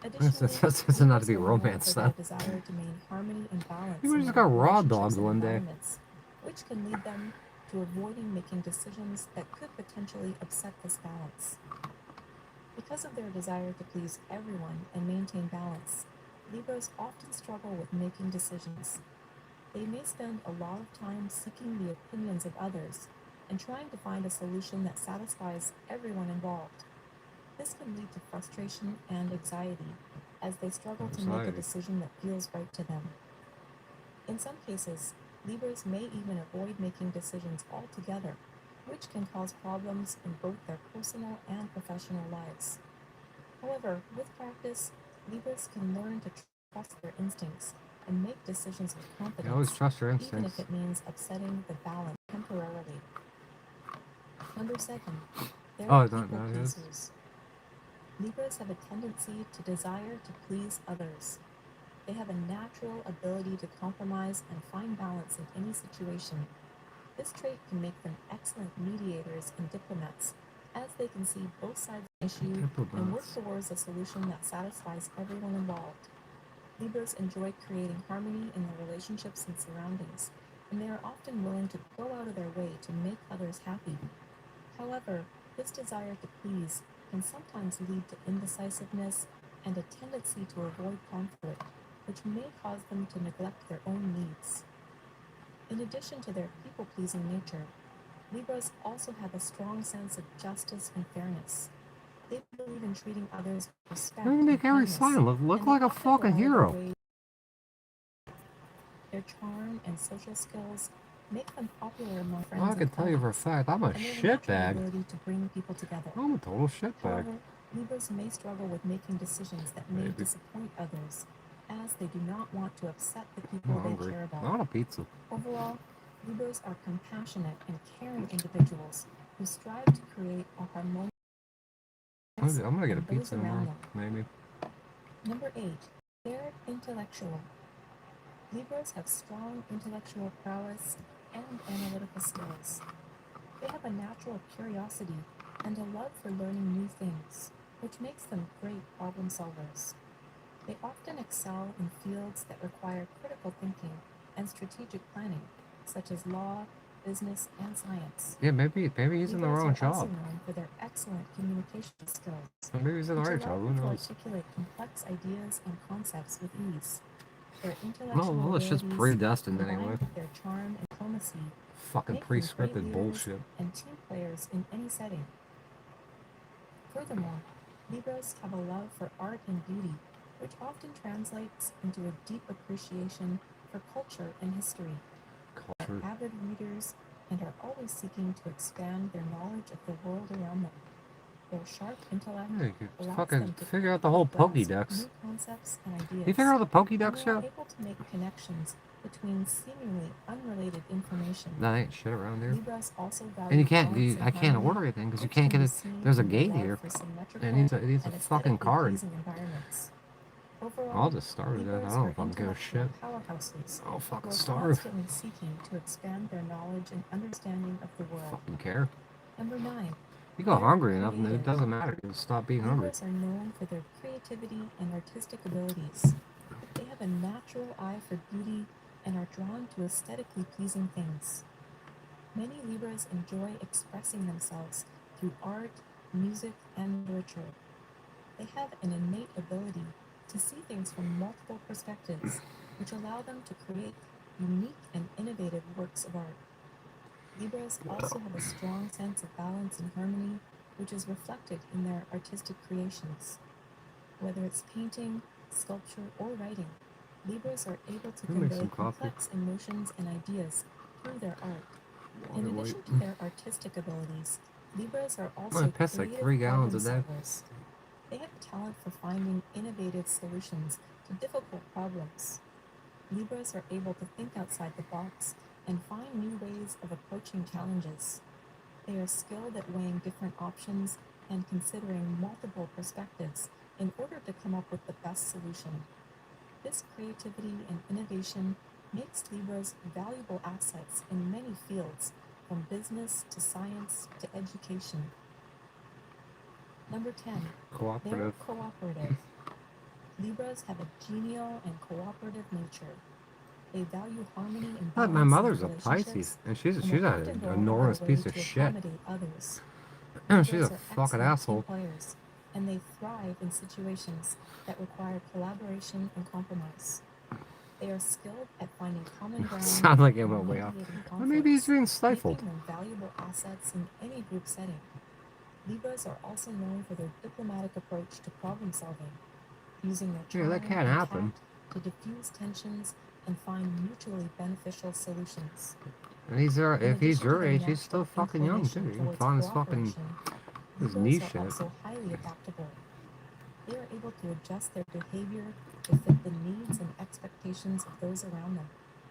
S1: That's
S23: Additionally,
S1: not to be
S23: Libras are known
S1: romance,
S23: for
S1: though.
S23: their desire to maintain harmony and balance
S1: You
S23: in
S1: just
S23: their
S1: got raw
S23: relationships
S1: dogs
S23: and
S1: one day.
S23: environments, which can lead them to avoiding making decisions that could potentially upset this balance. Because of their desire to please everyone and maintain balance, Libras often struggle with making decisions. They may spend a lot of time seeking the opinions of others and trying to find a solution that satisfies everyone involved. This can lead to frustration and anxiety as they struggle to make a decision that feels right to them. In some cases, Libras may even avoid making decisions altogether, which can cause problems in both their personal and professional lives. However, with practice, Libras can learn to trust their instincts and make decisions with confidence,
S1: You always trust your
S23: even
S1: instincts.
S23: if it means upsetting the balance temporarily. Number 7, they're
S1: Oh, I don't
S23: people
S1: know this.
S23: pleasers. Libras have a tendency to desire to please others. They have a natural ability to compromise and find balance in any situation. This trait can make them excellent mediators and diplomats, as they can see both sides of the issue and work towards a solution that satisfies everyone involved. Libras enjoy creating harmony in their relationships and surroundings, and they are often willing to go out of their way to make others happy. However, this desire to please can sometimes lead to indecisiveness and a tendency to avoid conflict, which may cause them to neglect their own needs. In addition to their people-pleasing nature, Libras also have a strong sense of justice and fairness. They believe in treating others with respect
S1: You're gonna make
S23: and
S1: every
S23: kindness,
S1: sign look
S23: and they
S1: like a
S23: often go
S1: fucking
S23: out of their
S1: hero.
S23: way. Their charm and social skills make them popular among friends
S1: Well, I can
S23: and
S1: tell you for a
S23: colleagues,
S1: fact, I'm a
S23: and they have a natural
S1: shitbag.
S23: ability to bring people together.
S1: I'm a total shitbag.
S23: However, Libras may struggle with making decisions that may
S1: Maybe.
S23: disappoint others, as they do not want to upset the
S1: I'm
S23: people they
S1: hungry.
S23: care
S1: I
S23: about.
S1: want a pizza.
S23: Overall, Libras are compassionate and caring individuals who strive to create a harmonious
S1: I'm gonna get a
S23: and those
S1: pizza
S23: around
S1: tomorrow,
S23: them.
S1: maybe.
S23: Number 8, they're intellectual. Libras have strong intellectual prowess and analytical skills. They have a natural curiosity and a love for learning new things, which makes them great problem solvers. They often excel in fields that require critical thinking and strategic planning, such as law, business, and science.
S1: Yeah, maybe he's in the
S23: Libras
S1: wrong
S23: are also
S1: job.
S23: known for their excellent communication skills,
S1: Or maybe he's in the
S23: which
S1: right
S23: allow
S1: job. Who
S23: them to
S1: knows?
S23: articulate complex ideas and concepts with ease. Their
S1: Well,
S23: intellectual
S1: it's just
S23: abilities,
S1: predestined
S23: combined
S1: anyway.
S23: with their charm and diplomacy,
S1: Fucking
S23: make them great
S1: pre-scripted
S23: leaders
S1: bullshit.
S23: and team players in any setting. Furthermore, Libras have a love for art and beauty, which often translates into a deep appreciation for culture and history. They are avid readers and are always seeking to expand their knowledge of the world around them. Their sharp intellect
S1: Yeah, you could
S23: allows
S1: fucking
S23: them to
S1: figure out the whole
S23: quickly grasp
S1: Pokédex.
S23: new concepts and ideas.
S1: You figure out the
S23: and
S1: Pokédex
S23: they are
S1: yet?
S23: able to make connections between seemingly unrelated information.
S1: That ain't shit around here.
S23: Libras also value
S1: And you can't,
S23: balance and
S1: I can't
S23: harmony,
S1: order anything because you
S23: which
S1: can't
S23: can
S1: get
S23: be
S1: it.
S23: seen
S1: There's a
S23: in their
S1: gate
S23: love
S1: here.
S23: for symmetrical
S1: It needs a
S23: and
S1: fucking
S23: aesthetically
S1: card.
S23: pleasing environments. Overall,
S1: I'll just starve to death. I
S23: Libras
S1: don't
S23: are
S1: fucking give a
S23: intellectual
S1: shit.
S23: powerhouses
S1: I'll
S23: who
S1: fucking
S23: are
S1: starve.
S23: constantly seeking to expand their knowledge and understanding of the world.
S1: Fucking care.
S23: Number 9,
S1: You go
S23: they're
S1: hungry enough and it
S23: creative.
S1: doesn't matter. You stop being hungry.
S23: Libras are known for their creativity and artistic abilities. They have a natural eye for beauty and are drawn to aesthetically pleasing things. Many Libras enjoy expressing themselves through art, music, and literature. They have an innate ability to see things from multiple perspectives, which allow them to create unique and innovative works of art. Libras also have a strong sense of balance and harmony, which is reflected in their artistic creations. Whether it's painting, sculpture, or writing, Libras are able to
S1: Let me make
S23: convey
S1: some coffee.
S23: complex emotions and ideas through their art. In
S1: Water
S23: addition
S1: weight.
S23: to their artistic abilities, Libras are
S1: I
S23: also
S1: piss like
S23: creative
S1: 3 gallons
S23: problem
S1: a day.
S23: solvers. They have a talent for finding innovative solutions to difficult problems. Libras are able to think outside the box and find new ways of approaching challenges. They are skilled at weighing different options and considering multiple perspectives in order to come up with the best solution. This creativity and innovation makes Libras valuable assets in many fields, from business to science to education. Number 10, they're
S1: Cooperative.
S23: cooperative. Libras have a genial and cooperative nature. They value harmony and
S1: My
S23: balance
S1: mother's
S23: in
S1: a Pisces,
S23: relationships,
S1: and she's
S23: and
S1: an
S23: will often go out of
S1: enormous
S23: their way
S1: piece of
S23: to
S1: shit.
S23: accommodate others.
S1: She's
S23: Libras
S1: a
S23: are
S1: fucking
S23: excellent
S1: asshole.
S23: team players, and they thrive in situations that require collaboration and compromise. They are skilled at finding common ground
S1: Sound like him
S23: and
S1: on way up.
S23: mediating
S1: Or maybe he's
S23: conflicts,
S1: being stifled.
S23: making them valuable assets in any group setting. Libras are also known for their diplomatic approach to problem solving, using their
S1: Yeah,
S23: charm
S1: that can't
S23: and
S1: happen.
S23: tact to diffuse tensions and find mutually beneficial solutions.
S1: And he's
S23: In
S1: if he's
S23: addition to
S1: your
S23: their
S1: age, he's still
S23: natural
S1: fucking young too.
S23: inclination
S1: He can
S23: towards
S1: find his fucking his
S23: beagles
S1: niche
S23: are
S1: shit.
S23: also highly adaptable. They are able to adjust their behavior to fit the needs and expectations of those around them,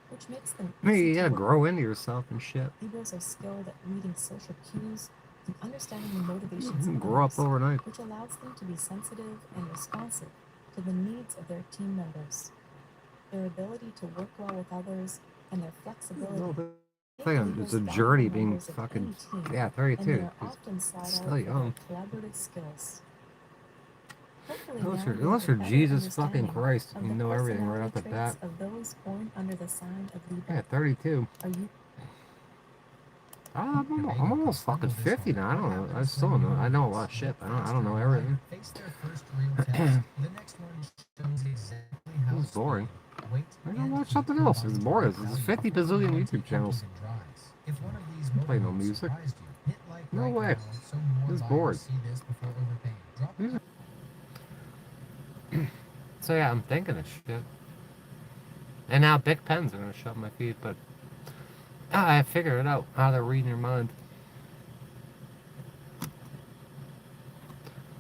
S23: which makes them easy
S1: You
S23: to
S1: gotta
S23: work
S1: grow
S23: with.
S1: into yourself and shit.
S23: Beagles are skilled at reading social cues and understanding the
S1: You
S23: motivations
S1: can
S23: of
S1: grow up
S23: others,
S1: overnight.
S23: which allows them to be sensitive and responsive to the needs of their team members. Their ability to work well with others and their flexibility
S1: It's a journey being fucking 32.
S23: and they are often sought out
S1: Still
S23: for
S1: young.
S23: their collaborative skills. Hopefully
S1: Unless
S23: now
S1: you're,
S23: you have a better
S1: Jesus fucking
S23: understanding
S1: Christ,
S23: of
S1: you
S23: the
S1: know everything right
S23: personality
S1: off the bat.
S23: traits of those born under the sign of Libra.
S1: Yeah, 32.
S23: Are you?
S1: I'm almost fucking 50 now. I don't know. I still don't know. I know a lot of shit. But I don't know everything.
S14: Face their first real test. The next one shows exactly how
S1: It's boring.
S14: weight
S1: I gotta watch something else. It's boring. There's 50 bazillion YouTube channels.
S14: If one of these
S1: I play no music. No way. It's boring. So yeah, I'm thinking of shit. And now Bic pens are gonna shove my feet, but I figured it out how they're reading your mind.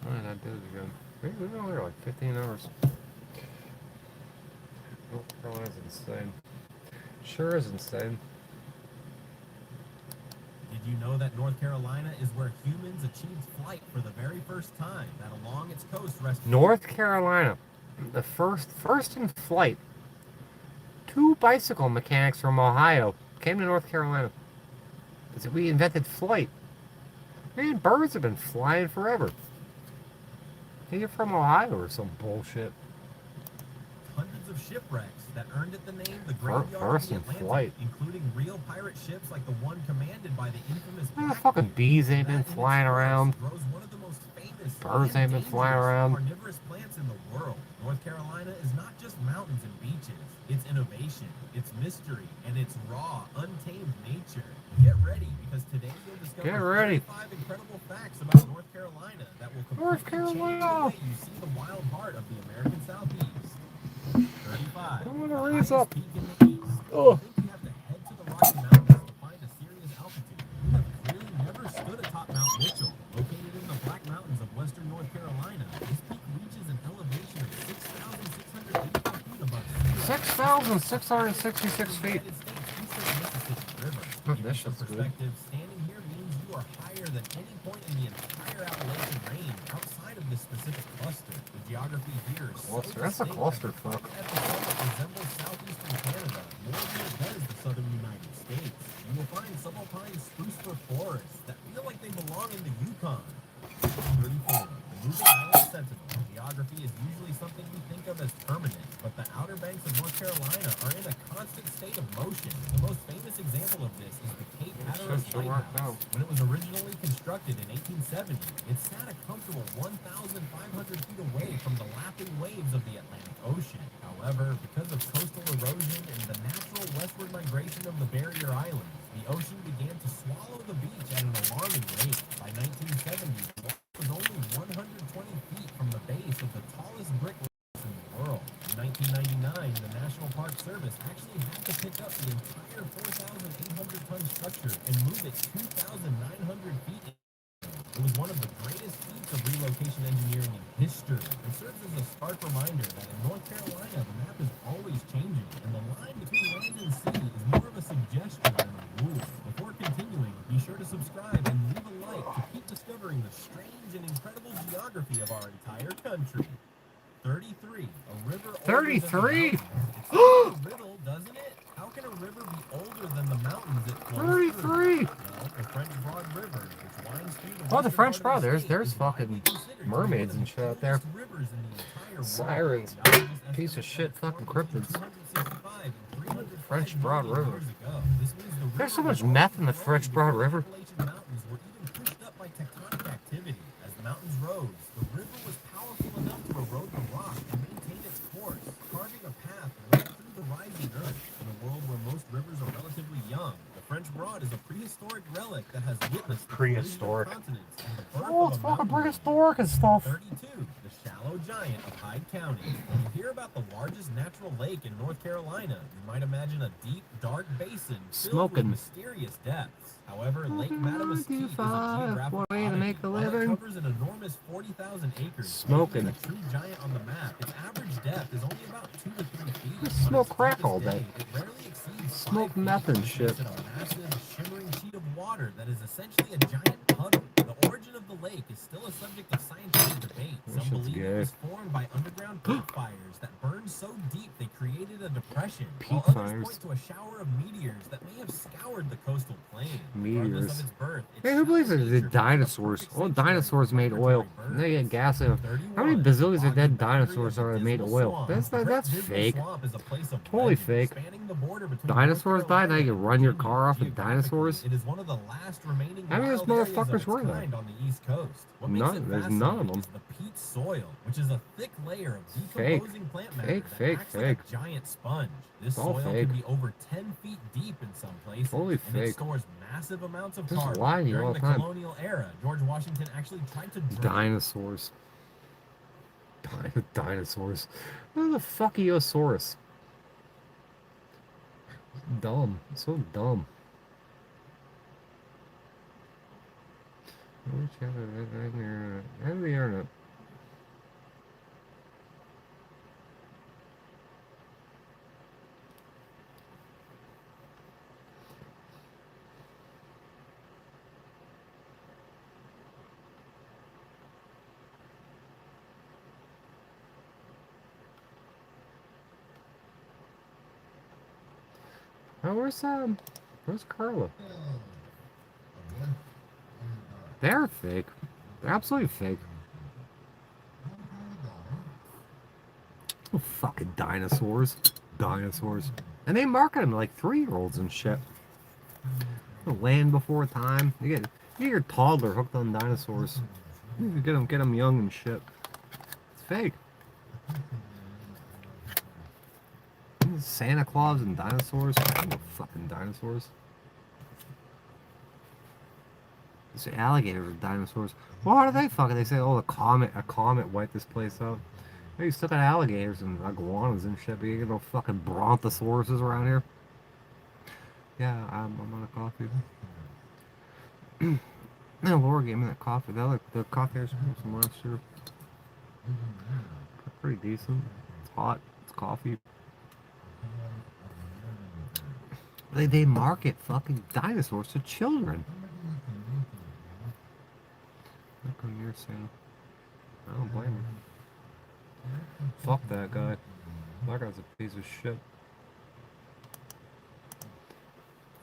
S1: Why did I do it again? We've been over like 15 hours. North Carolina's insane. Sure is insane.
S5: Did you know that North Carolina is where humans achieved flight for the very first time? That along its coast rests
S1: North Carolina, the first in flight. 2 bicycle mechanics from Ohio came to North Carolina. We invented flight. Man, birds have been flying forever. You're from Ohio or some bullshit.
S5: hundreds of shipwrecks that earned it the name the Graveyard
S1: First
S5: of
S1: in
S5: the Atlantic,
S1: flight.
S5: including real pirate ships like the one commanded by the infamous
S1: The fucking bees ain't been flying around.
S5: grows one of the most famous
S1: Birds ain't been flying around.
S5: carnivorous plants in the world. North Carolina is not just mountains and beaches. It's innovation, it's mystery, and it's raw, untamed nature. Get ready, because today you'll discover 35 incredible facts about North Carolina that will completely change the way you see the wild heart of the American Southeast. 35.
S1: I'm gonna raise up.
S5: Peak in the east.
S1: Oh.
S5: Think you have to head to the Rocky Mountains to find a serious altitude. You have clearly never stood atop Mount Mitchell, located in the Black Mountains of western North Carolina. This peak reaches an elevation of 6,685 feet above sea level.
S1: 6,666 feet. This shit's good.
S5: Perspective, standing here means you are higher than any point in the entire Appalachian range outside of this specific cluster. The geography here is so
S1: That's a clusterfuck.
S5: it resembles southeastern Canada more than it does the southern United States. You will find subalpine spruce fir forests that feel like they belong in the Yukon. 34. The moving island sentinel. Geography is usually something we think of as permanent, but the Outer Banks of North Carolina are in a constant state of motion. The most famous example of this is the Cape Hatteras Lighthouse. When it was originally constructed in 1870, it sat a comfortable 1,500 feet away from the lapping waves of the Atlantic Ocean. However, because of coastal erosion and the natural westward migration of the barrier islands, the ocean began to swallow the beach at an alarming rate. By 1970, the water was only 120 feet from the base of the tallest brick in the world. In 1999, the National Park Service actually had to pick up the entire 4,800-ton structure and move it 2,900 feet. It was one of the greatest feats of relocation engineering in history and serves as a stark reminder that in North Carolina, the map is always changing, and the line between land and sea is more of a suggestion than a rule. Before continuing, be sure to subscribe and leave a like to keep discovering the strange and incredible geography of our entire country. 33. A river
S1: 33?
S5: It's a riddle, doesn't it? How can a river be older than the mountains it flows
S1: 33.
S5: through? Well, the French Broad River, which winds through the
S1: Oh, the
S5: western
S1: French
S5: part of
S1: Broad.
S5: the state,
S1: There's
S5: is
S1: fucking mermaids and shit out there.
S5: rivers in the entire world.
S1: Sirens. Piece of shit fucking cryptids. French Broad River. There's so much meth in the French Broad River.
S5: Mountains were even pushed up by tectonic activity. As the mountains rose, the river was powerful enough to erode the rock and maintain its course, carving a path right through the rising earth. In a world where most rivers are relatively young, the French Broad is a prehistoric relic that has witnessed the collision of continents and the birth
S1: Oh,
S5: of
S1: it's
S5: a
S1: fucking
S5: mountain range.
S1: prehistoric and stuff.
S5: 32. The shallow snow giant of Hyde County. When you hear about the largest natural lake in North Carolina, you might imagine a deep, dark basin filled with mysterious depths. However, Lake Mattamuskeet is a geographical oddity. While it covers an enormous 40,000 acres, making it a true giant on the map, its average depth is only about 2 to 3 feet.
S1: Smoke crack all day.
S5: It rarely exceeds
S1: Smoke meth and shit.
S5: A massive, shimmering sheet of water that is essentially a giant puddle. The origin of the lake is still a subject of scientific debate. Some believe it was formed by underground peat fires that burned so deep they created a depression, while others point to a shower of meteors that may have scoured the coastal plain.
S1: Meteors.
S5: Of its birth,
S1: Hey, who believes it? The dinosaurs. Oh, dinosaurs made oil. They get gas in them. How many bazillions of dead dinosaurs are made oil? That's fake. Totally fake. Dinosaurs died. Now you can run your car off with dinosaurs.
S5: It is one of the last remaining
S1: How many of those motherfuckers were there?
S5: on the East Coast.
S1: None. There's none of them.
S5: The peat soil, which is a thick layer of decomposing plant matter that acts like a giant sponge. This soil can be over 10 feet deep in some places, and it stores massive amounts of carbon. During the colonial era, George Washington actually tried to
S1: dinosaurs. Dinosaurs. What the fuck Eosaurus? Dumb. So dumb. And the internet. Oh, where's Carla? They're fake. They're absolutely fake. Oh, fucking dinosaurs. Dinosaurs. And they market them like 3-year-olds and shit. Land before time. You get your toddler hooked on dinosaurs. You get them young and shit. It's fake. Santa Claus and dinosaurs. No fucking dinosaurs. They say alligators are dinosaurs. Well, how do they fucking? They say, oh, a comet wiped this place out. You still got alligators and iguanas and shit, but you get no fucking brontosauruses around here. Yeah, I'm on a coffee. No, Laura gave me that coffee. The coffee I was from last year. Pretty decent. It's hot. It's coffee. They market fucking dinosaurs to children. Look on your Santa. I don't blame him. Fuck that guy. That guy's a piece of shit.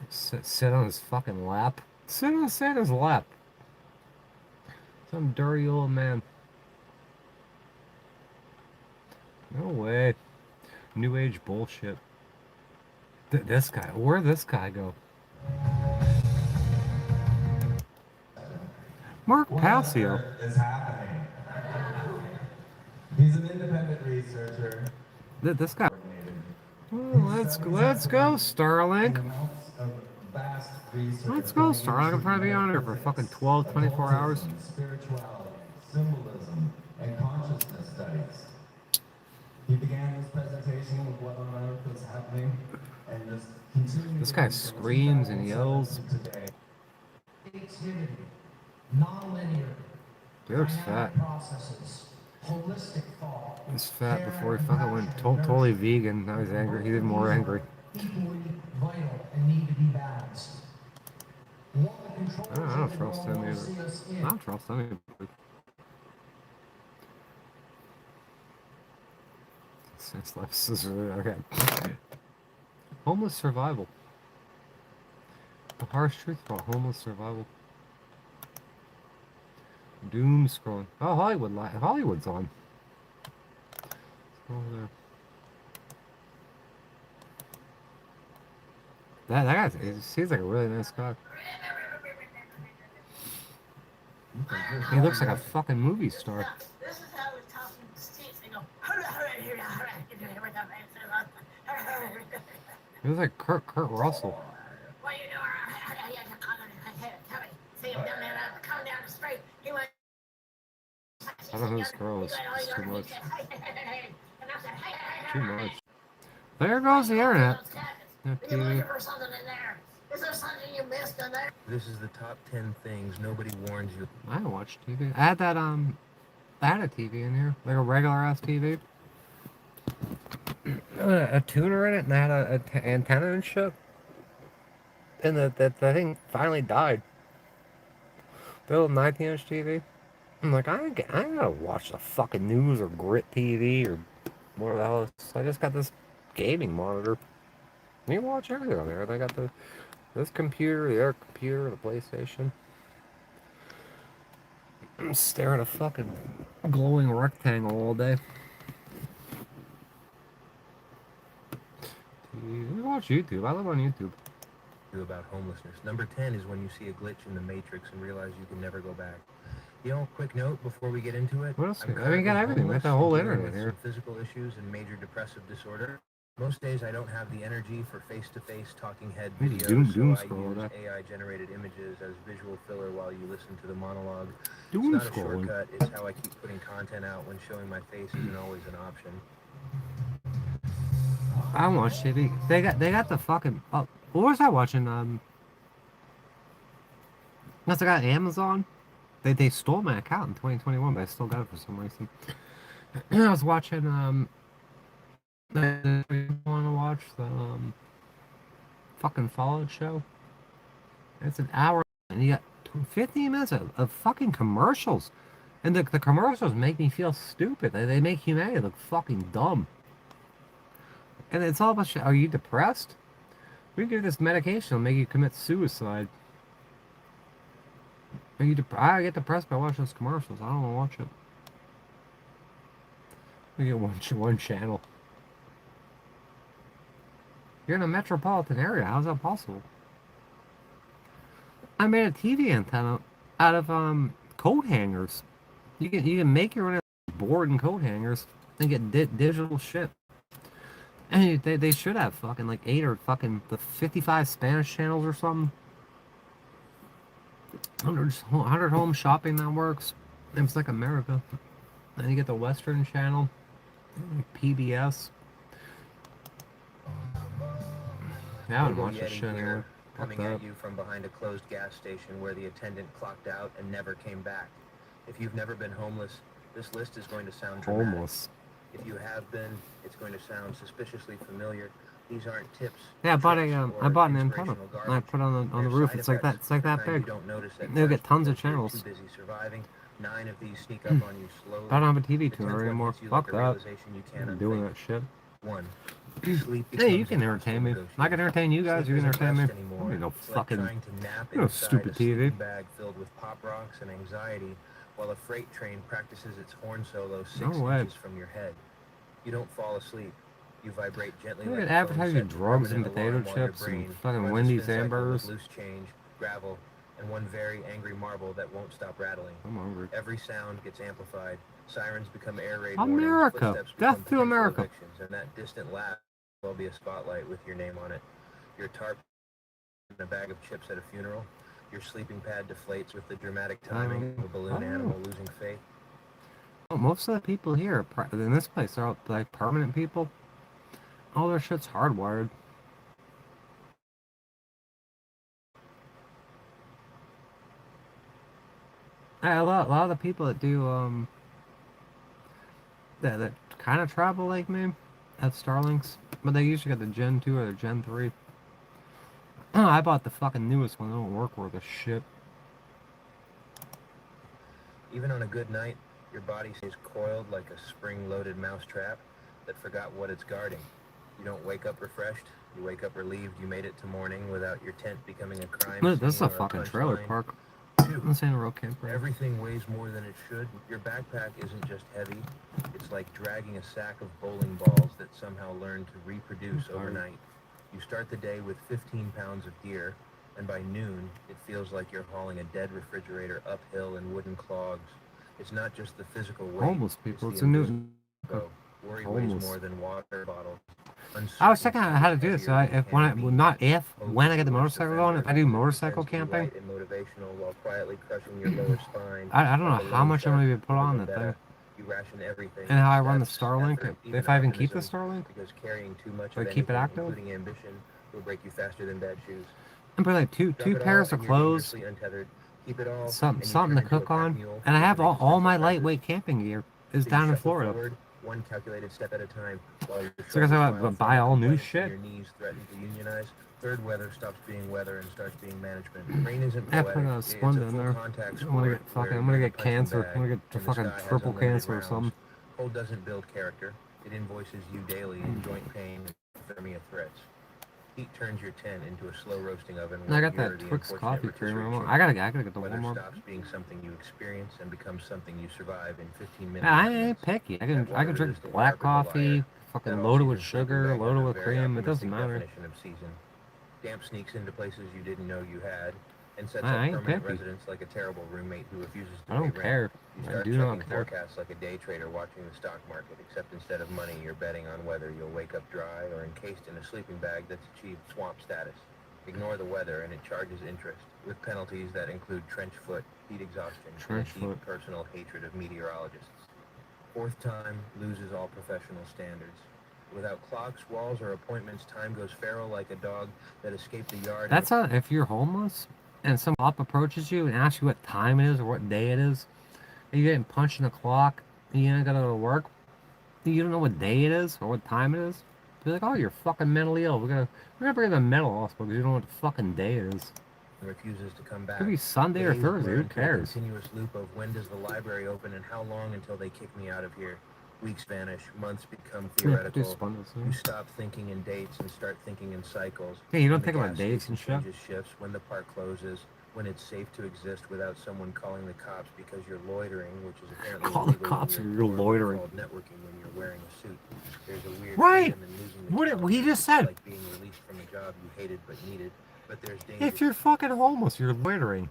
S1: Sit on his fucking lap. Sit on Santa's lap. Some dirty old man. No way. New age bullshit. This guy. Where'd this guy go? Mark Passio.
S12: Is happening. He's an independent researcher.
S1: This guy. Well, let's go, Starlink. Let's go, Starlink. I'm trying to be on here for fucking 12, 24 hours.
S12: Spirituality, symbolism, and consciousness studies. He began his presentation with what on earth is happening, and just continuing.
S1: This guy screams and yells.
S16: Creativity, non-linear,
S1: He looks fat.
S16: processes, holistic thought.
S1: He's fat before he fucking went totally vegan. Now he's angry. He's even more angry.
S16: Equally vital and need to be balanced.
S1: I don't trust him either. I don't trust anybody. Okay. Homeless survival. The harsh truth about homeless survival. Doom scrolling. Oh, Hollywood's on. Let's go over there. That guy, he seems like a really nice guy. He looks like a fucking movie star.
S16: This is how we're talking to Steve. They go,
S1: He looks like Kurt Russell.
S16: what are you doing? See him down there, coming down the street. He went.
S1: I don't know who's girl. It's too much. Too much. There goes the internet. TV.
S5: This is the top 10 things nobody warns you.
S1: I don't watch TV. I had that I had a TV in here, like a regular ass TV. A tuner in it, and I had a antenna and shit. And the thing finally died. The little 19-inch TV. I'm like, I ain't gotta watch the fucking news or Grit TV or whatever the hell. I just got this gaming monitor. You can watch everything on there. They got this computer, the other computer, the PlayStation. I'm staring at a fucking glowing rectangle all day. You watch YouTube. I live on YouTube.
S5: About homelessness. Number 10 is when you see a glitch in the matrix and realize you can never go back. You know, quick note before we get into it.
S1: What else? I mean, you got everything. We got the whole internet here.
S5: Physical issues and major depressive disorder. Most days I don't have the energy for face-to-face talking head videos, so I use AI-generated images as visual filler while you listen to the monologue. It's not a shortcut. It's how I keep putting content out when showing my face isn't always an option.
S1: I don't watch TV. They got the fucking. Oh, what was I watching? That's I got Amazon. They stole my account in 2021, but I still got it for some reason. I was watching I want to watch the fucking Fallout show. It's an hour, and you got 15 minutes of fucking commercials, and the commercials make me feel stupid. They make humanity look fucking dumb. And it's all about shit. Are you depressed? We give this medication, it'll make you commit suicide. Are you I get depressed by watching those commercials. I don't want to watch it. We get one channel. You're in a metropolitan area. How's that possible? I made a TV antenna out of coat hangers. You can make your own board and coat hangers and get digital shit. And they should have fucking like 8 or fucking the 55 Spanish channels or something. 100 home shopping networks. It's like America. Then you get the Western channel, PBS. Yeah, I wouldn't watch this shit anymore.
S5: Coming at you from behind a closed gas station where the attendant clocked out and never came back. If you've never been homeless, this list is going to sound dramatic.
S1: Homeless.
S5: If you have been, it's going to sound suspiciously familiar. These aren't tips.
S1: Yeah, I bought an antenna. I put it on the roof. It's like that. It's like that big. They'll get tons of channels.
S5: Too busy surviving. 9 of these sneak up on you slowly.
S1: I don't have a TV tuner anymore. Fuck that. I'm doing that shit.
S5: 1.
S1: Hey, you can entertain me. I can entertain you guys. You can entertain me. You know, fucking. You know, stupid TV.
S5: Bag filled with pop rocks and anxiety, while a freight train practices its horn solo 6 inches from your head. You don't fall asleep. You vibrate gently.
S1: Look at advertising drugs and potato chips and fucking Wendy's hamburgers.
S5: Loose change, gravel, and one very angry marble that won't stop rattling.
S1: I'm hungry.
S5: Every sound gets amplified. Sirens become air raid
S1: America.
S5: warnings,
S1: Death to America.
S5: and that distant laugh will be a spotlight with your name on it. Your tarp and a bag of chips at a funeral. Your sleeping pad deflates with the dramatic timing of a balloon animal losing faith.
S1: Well, most of the people here in this place are like permanent people. All their shit's hardwired. A lot of the people that do that kind of travel like me have Starlinks, but they usually got the Gen 2 or the Gen 3. I bought the fucking newest one. It don't work worth a shit.
S5: Even on a good night, your body stays coiled like a spring-loaded mousetrap that forgot what it's guarding. You don't wake up refreshed. You wake up relieved you made it to morning without your tent becoming a crime scene.
S1: This is a fucking trailer park. This ain't a real camper.
S5: Everything weighs more than it should. Your backpack isn't just heavy. It's like dragging a sack of bowling balls that somehow learned to reproduce overnight. You start the day with 15 pounds of gear, and by noon, it feels like you're hauling a dead refrigerator uphill in wooden clogs. It's not just the physical weight.
S1: Homeless people. It's a new.
S5: Worry weighs more than water bottles.
S1: I was checking out how to do this. So when I get the motorcycle going, if I do motorcycle camping, I don't know how much I'm going to put on that thing.
S4: You ration everything.
S1: And how I run the
S4: Steps,
S1: Starlink,
S4: effort,
S1: if I even keep the
S4: optimism,
S1: Starlink,
S4: because carrying too much
S1: do I
S4: of
S1: keep it
S4: anything,
S1: active?
S4: including ambition, will break you faster than bad shoes.
S1: And put like two
S4: Drop it all
S1: pairs of
S4: and you're
S1: clothes,
S4: dangerously untethered. Keep it all and you
S1: something
S4: turn
S1: to
S4: into a
S1: cook
S4: pack
S1: on,
S4: mule
S1: and I
S4: with
S1: have
S4: an
S1: all
S4: existential
S1: my
S4: crisis.
S1: lightweight camping gear is
S4: So you
S1: down in
S4: shuffle
S1: Florida.
S4: forward, one calculated step at a time, while your
S1: So I guess I
S4: shoulders
S1: gotta
S4: file
S1: buy all
S4: forward,
S1: new
S4: planks
S1: shit.
S4: and your knees threaten to unionize. Third weather stops being weather and starts being management. Rain isn't
S1: I put
S4: poetic.
S1: a
S4: It's a
S1: Splenda in
S4: full
S1: there.
S4: contact
S1: I'm gonna
S4: sport
S1: get
S4: where
S1: fucking, I'm
S4: you're
S1: gonna
S4: in a
S1: get
S4: punching
S1: cancer. I'm
S4: bag
S1: gonna get
S4: and the
S1: fucking
S4: sky has
S1: triple
S4: unlimited
S1: cancer or
S4: rounds.
S1: something.
S4: Cold doesn't build character. It invoices you daily in joint pain and hypothermia threats. Heat turns your tent into a slow roasting oven
S1: And I
S4: where
S1: got
S4: you're
S1: that
S4: the
S1: Twix
S4: unfortunate
S1: coffee creamer.
S4: rotisserie chicken.
S1: I gotta get the
S4: Weather
S1: Walmart.
S4: stops being something you experience and becomes something you survive in 15 minutes.
S1: I ain't picky. I can drink black coffee, fucking loaded with sugar, loaded with cream. It doesn't matter.
S4: Definition of season. Damp sneaks into places you didn't know you had, and sets
S1: I
S4: up
S1: ain't
S4: permanent
S1: picky.
S4: residence like a terrible roommate who refuses to
S1: I don't
S4: pay
S1: care.
S4: rent. You
S1: I
S4: start
S1: do not
S4: checking
S1: care.
S4: forecasts like a day trader watching the stock market, except instead of money, you're betting on whether you'll wake up dry or encased in a sleeping bag that's achieved swamp status. Ignore the weather and it charges interest, with penalties that include trench foot, heat exhaustion, and a deep personal hatred of meteorologists. Fourth time loses all professional standards. Without clocks, walls, or appointments, time goes feral like a dog that escaped the yard.
S1: That's how, if you're homeless and some cop approaches you and asks you what time it is or what day it is, and you're getting punched in the clock, and you ain't gotta go to work, and you don't know what day it is or what time it is, be like, oh, you're fucking mentally ill. We're gonna bring you to the mental hospital because you don't know what the fucking day it is.
S4: Refuses to come back.
S1: Could be Sunday or
S4: Days
S1: Thursday.
S4: blur
S1: Who
S4: into a
S1: cares?
S4: continuous loop of when does the library open and how long until they kick me out of here. Weeks vanish, months become theoretical. You stop thinking in dates and start thinking in cycles.
S1: Yeah, you don't
S4: When
S1: think
S4: the
S1: about
S4: gas
S1: dates
S4: station
S1: and shit?
S4: changes shifts, when the park closes, when it's safe to exist without someone calling the cops because you're loitering, which is apparently
S1: Call the
S4: illegal when
S1: cops
S4: you're
S1: or you're loitering.
S4: called networking when you're wearing a suit. There's a weird
S1: Right.
S4: freedom in losing the
S1: What
S4: job.
S1: he just said.
S4: Like being released from a job you hated but needed. But there's danger.
S1: If you're fucking homeless, you're loitering.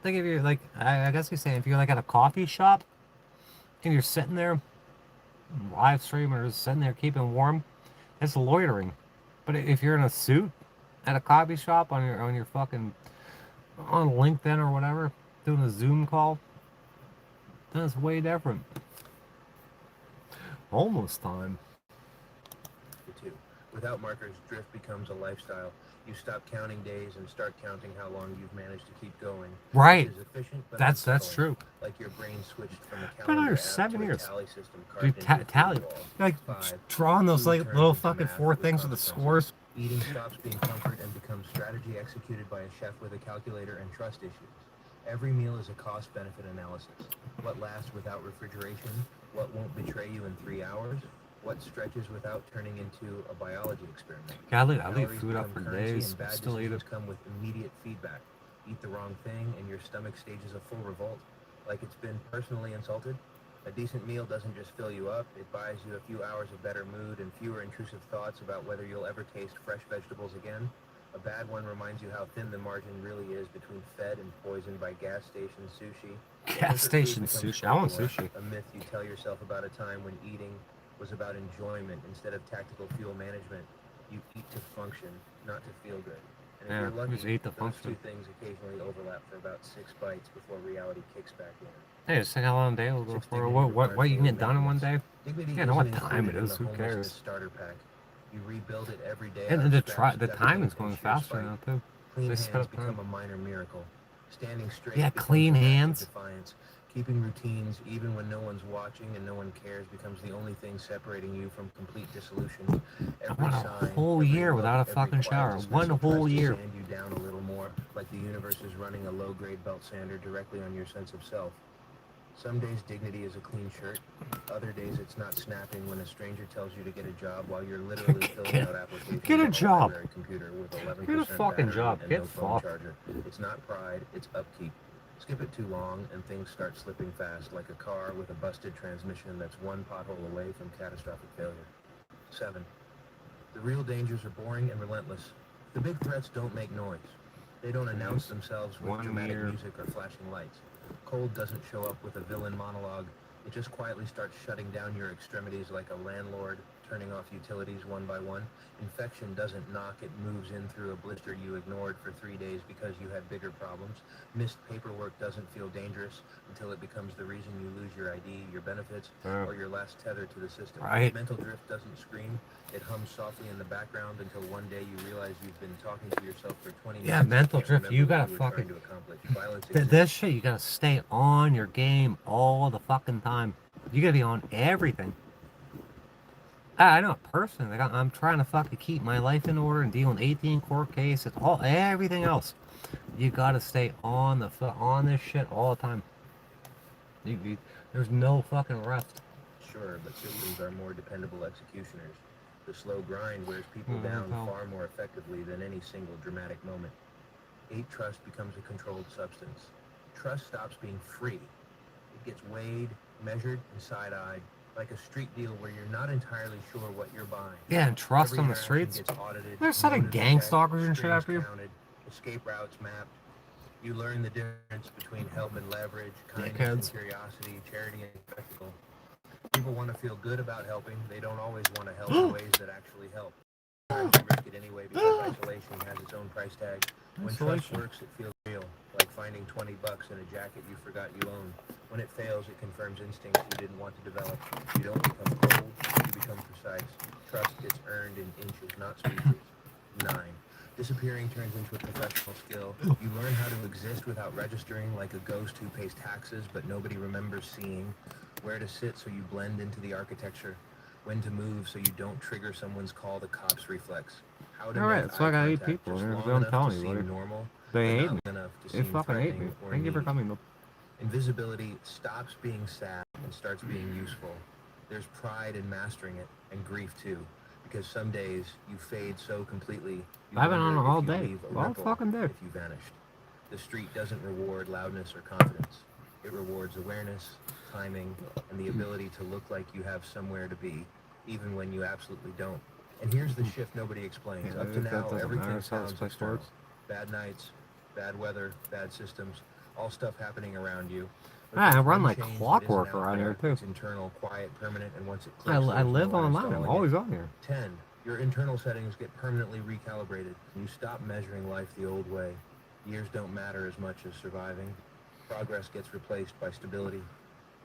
S1: Think if you're like, I guess you're saying if you're like at a coffee shop and you're sitting there, live stream or just sitting there keeping warm, it's loitering. But if you're in a suit at a coffee shop on your fucking on LinkedIn or whatever, doing a Zoom call, then it's way different. Almost time.
S4: Too. Without markers, drift becomes a lifestyle. You stop counting days and start counting how long you've managed to keep going.
S1: Right.
S4: Which is efficient, but
S1: That's
S4: unsettling.
S1: true.
S4: Like your brain switched from a
S1: Been
S4: calendar
S1: under
S4: app
S1: 7
S4: to a
S1: years.
S4: tally system
S1: Dude,
S4: carved into your
S1: tally.
S4: food wall.
S1: Like
S4: 5.
S1: drawing those
S4: Food
S1: like
S4: turns
S1: little
S4: into
S1: fucking
S4: math
S1: 4
S4: with
S1: things with the
S4: consequences.
S1: scores.
S4: Eating stops being comfort and becomes strategy executed by a chef with a calculator and trust issues. Every meal is a cost-benefit analysis. What lasts without refrigeration? What won't betray you in 3 hours? What stretches without turning into a biology experiment?
S1: Yeah, I leave
S4: Calories
S1: food up
S4: become
S1: for
S4: currency
S1: days,
S4: and
S1: but
S4: bad
S1: still eat
S4: decisions
S1: it.
S4: come with immediate feedback. Eat the wrong thing and your stomach stages a full revolt, like it's been personally insulted. A decent meal doesn't just fill you up, it buys you a few hours of better mood and fewer intrusive thoughts about whether you'll ever taste fresh vegetables again. A bad one reminds you how thin the margin really is between fed and poisoned by gas station sushi.
S1: Gas station sushi. I want sushi.
S4: A myth you tell yourself about a time when eating was about enjoyment instead of tactical fuel management. You eat to function, not to feel good. And if
S1: Yeah,
S4: you're lucky,
S1: just eat to
S4: those
S1: function.
S4: two things occasionally overlap for about 6 bites before reality kicks back in.
S1: Hey, just think how long a day will go for. What you can get done in one day?
S4: Dignity
S1: Yeah, know what
S4: isn't
S1: time it
S4: included in
S1: is.
S4: the
S1: Who
S4: homelessness
S1: cares?
S4: starter pack. You rebuild it every day.
S1: And
S4: out of
S1: the
S4: scraps,
S1: the
S4: duct
S1: time
S4: tape,
S1: is going
S4: and sheer
S1: faster
S4: spite.
S1: now too.
S4: Clean
S1: They
S4: hands
S1: sped up
S4: become
S1: time.
S4: a minor miracle. Standing straight
S1: Yeah,
S4: becomes
S1: clean
S4: a massive
S1: hands.
S4: defiance. Keeping routines, even when no one's watching and no one cares, becomes the only thing separating you from complete dissolution. Every
S1: went a
S4: sign,
S1: whole
S4: every
S1: year
S4: look,
S1: without a
S4: every
S1: fucking
S4: quiet
S1: shower.
S4: dismissal
S1: One
S4: tries
S1: whole
S4: to
S1: year.
S4: sand you down a little more, like the universe is running a low-grade belt sander directly on your sense of self. Some days dignity is a clean shirt. Other days it's not snapping when a stranger tells you to get a job while you're literally filling out applications
S1: Get a
S4: on
S1: job.
S4: library computer with 11%
S1: Get a fucking
S4: battery
S1: job.
S4: and
S1: Get
S4: no phone
S1: fucked.
S4: charger. It's not pride, it's upkeep. Skip it too long and things start slipping fast, like a car with a busted transmission that's one pothole away from catastrophic failure. 7. The real dangers are boring and relentless. The big threats don't make noise. They don't announce themselves with
S1: 1
S4: dramatic
S1: year.
S4: music or flashing lights. Cold doesn't show up with a villain monologue. It just quietly starts shutting down your extremities like a landlord turning off utilities one by one. Infection doesn't knock, it moves in through a blister you ignored for 3 days because you had bigger problems. Missed paperwork doesn't feel dangerous until it becomes the reason you lose your ID, your benefits, or your last tether to the system.
S1: Right.
S4: Mental drift doesn't scream. It hums softly in the background until one day you realize you've been talking to yourself for 20 minutes.
S1: Yeah, mental drift, you
S4: what
S1: gotta
S4: were
S1: fucking...
S4: trying to accomplish. Violence exists.
S1: This shit, you gotta stay on your game all the fucking time. You gotta be on everything. I know personally, like I'm trying to fucking keep my life in order and deal with 18 court cases, everything else. You gotta stay on this shit all the time. There's no fucking rest.
S4: Sure, but systems are more dependable executioners. The slow grind wears people down far more effectively than any single dramatic moment. 8 trust becomes a controlled substance. Trust stops being free. It gets weighed, measured, and side-eyed, like a street deal where you're not entirely sure what you're buying.
S1: Yeah, and trust on the streets. There's a set of gang stalkers and shit after you.
S4: Escape routes mapped. You learn the difference between help and leverage, kindness and curiosity, charity and spectacle. People want to feel good about helping. They don't always want to help in ways that actually help. Sometimes you risk it anyway because isolation has its own price tag. When trust works, it feels real, like finding $20 in a jacket you forgot you owned. When it fails, it confirms instincts you didn't want to develop. You don't become cold, you become precise. Trust gets earned in inches, not speeches. 9. Disappearing turns into a professional skill. You learn how to exist without registering, like a ghost who pays taxes but nobody remembers seeing. Where to sit so you blend into the architecture. When to move so you don't trigger someone's call the cops reflex. How to
S1: Alright, so I gotta eat people. I'm telling you, buddy.
S4: Normal,
S1: They hate me.
S4: They
S1: fucking hate me. Thank you for coming, though.
S4: Invisibility stops being sad and starts being useful. There's pride in mastering it, and grief too. Because some days you fade so completely,
S1: I've been on it all day. All fucking day.
S4: If you vanished. The street doesn't reward loudness or confidence. It rewards awareness, timing, and the ability to look like you have somewhere to be, even when you absolutely don't. And here's the shift nobody explains. Up to now, everything sounds external. Bad nights, bad weather, bad systems, all stuff happening around you.
S1: I run like clockwork around here too.
S4: It's internal, quiet, permanent, and once it clicks,
S1: I live online. I'm always on here.
S4: 10. Your internal settings get permanently recalibrated. You stop measuring life the old way. Years don't matter as much as surviving. Progress gets replaced by stability.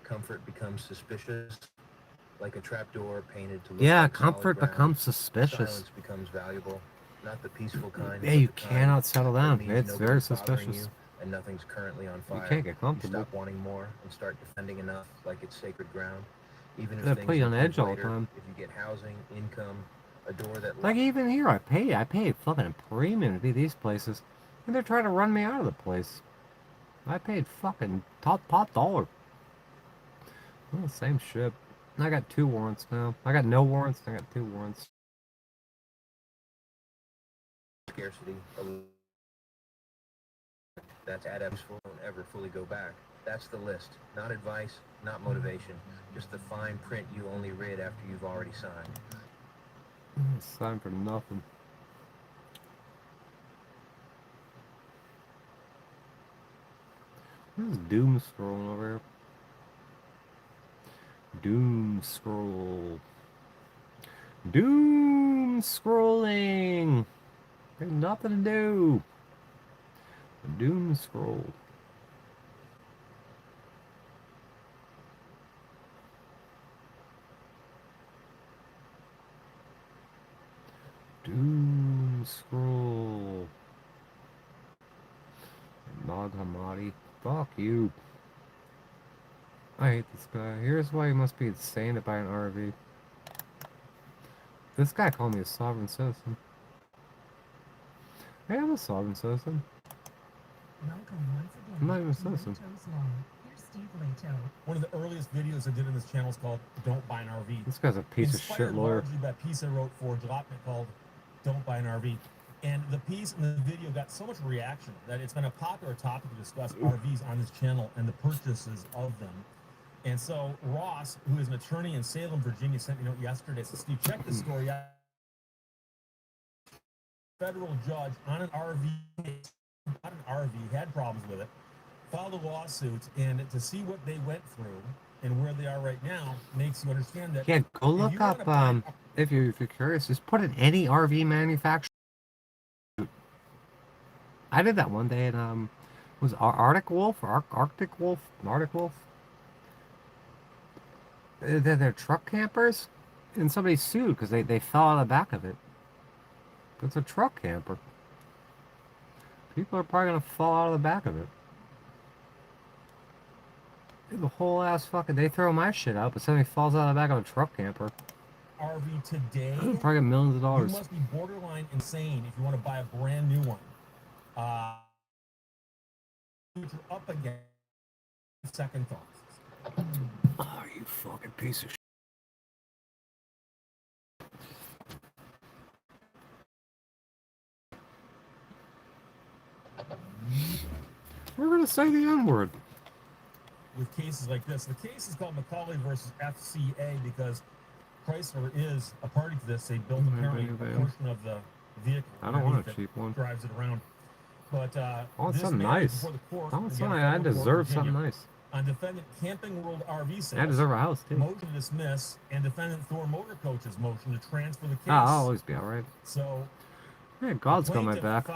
S4: Comfort becomes suspicious, like a trapdoor painted to look like
S1: comfort becomes suspicious.
S4: Silence becomes valuable, not the peaceful kind.
S1: Yeah, you cannot settle down. It's very suspicious.
S4: And nothing's currently on fire.
S1: You can't get comfortable.
S4: You stop wanting more and start defending enough, like it's sacred ground. Even if
S1: they
S4: things
S1: put you on edge all the
S4: later,
S1: time.
S4: If you get housing, income, a door that
S1: like even here, I pay fucking premium to be these places, and they're trying to run me out of the place. I paid fucking top dollar. Well, same shit. I got 2 warrants now. I got no warrants. I got 2 warrants.
S4: Scarcity. That's useful. Don't ever fully go back. That's the list. Not advice, not motivation. Just the fine print you only read after you've already signed.
S1: Signed for nothing. Who's doom scrolling over here? Doom scroll. Doom scrolling. There's nothing to do. Doom scroll. Doom scroll. Nag Hammadi. Fuck you. I hate this guy. Here's why he must be insane to buy an RV. This guy called me a sovereign citizen. Hey, I'm a sovereign citizen. I'm not even a citizen.
S17: One of the earliest videos I did on this channel is called Don't Buy an RV.
S1: This guy's a piece of shit lawyer.
S17: Inspired largely by a piece I wrote for Jalopnik called Don't Buy an RV. And the piece in the video got so much reaction that it's been a popular topic to discuss RVs on this channel and the purchases of them. And so Ross, who is an attorney in Salem, Virginia, sent me a note yesterday. Said, Steve, check this story out. Federal judge on an RV, not an RV, had problems with it, filed a lawsuit, and to see what they went through and where they are right now makes you understand that.
S1: Yeah, go look up if you're curious, just put in any RV manufacturer. I did that one day, and was Arctic Wolf or Arctic Wolf? Arctic Wolf. They're truck campers, and somebody sued because they fell out of the back of it. But it's a truck camper. People are probably gonna fall out of the back of it. The whole ass fucking, they throw my shit out, but somebody falls out of the back of a truck camper.
S17: RV today,
S1: probably get millions of dollars.
S17: You must be borderline insane if you want to buy a brand new one. You're up against second thoughts.
S1: Oh, you fucking piece of shit. We're gonna say the N-word.
S17: With cases like this, the case is called McCauley versus FCA because Chrysler is a party to this. They built apparently a portion of the vehicle.
S1: I don't want a cheap one.
S17: Drives it around. But
S1: I want something nice. I want something. I deserve something nice.
S17: On defendant Camping World RV sales,
S1: I deserve a house too.
S17: Motion to dismiss and defendant Thor Motor Coach's motion to transfer the case.
S1: I'll always be all right.
S17: So,
S1: yeah, God's got my back.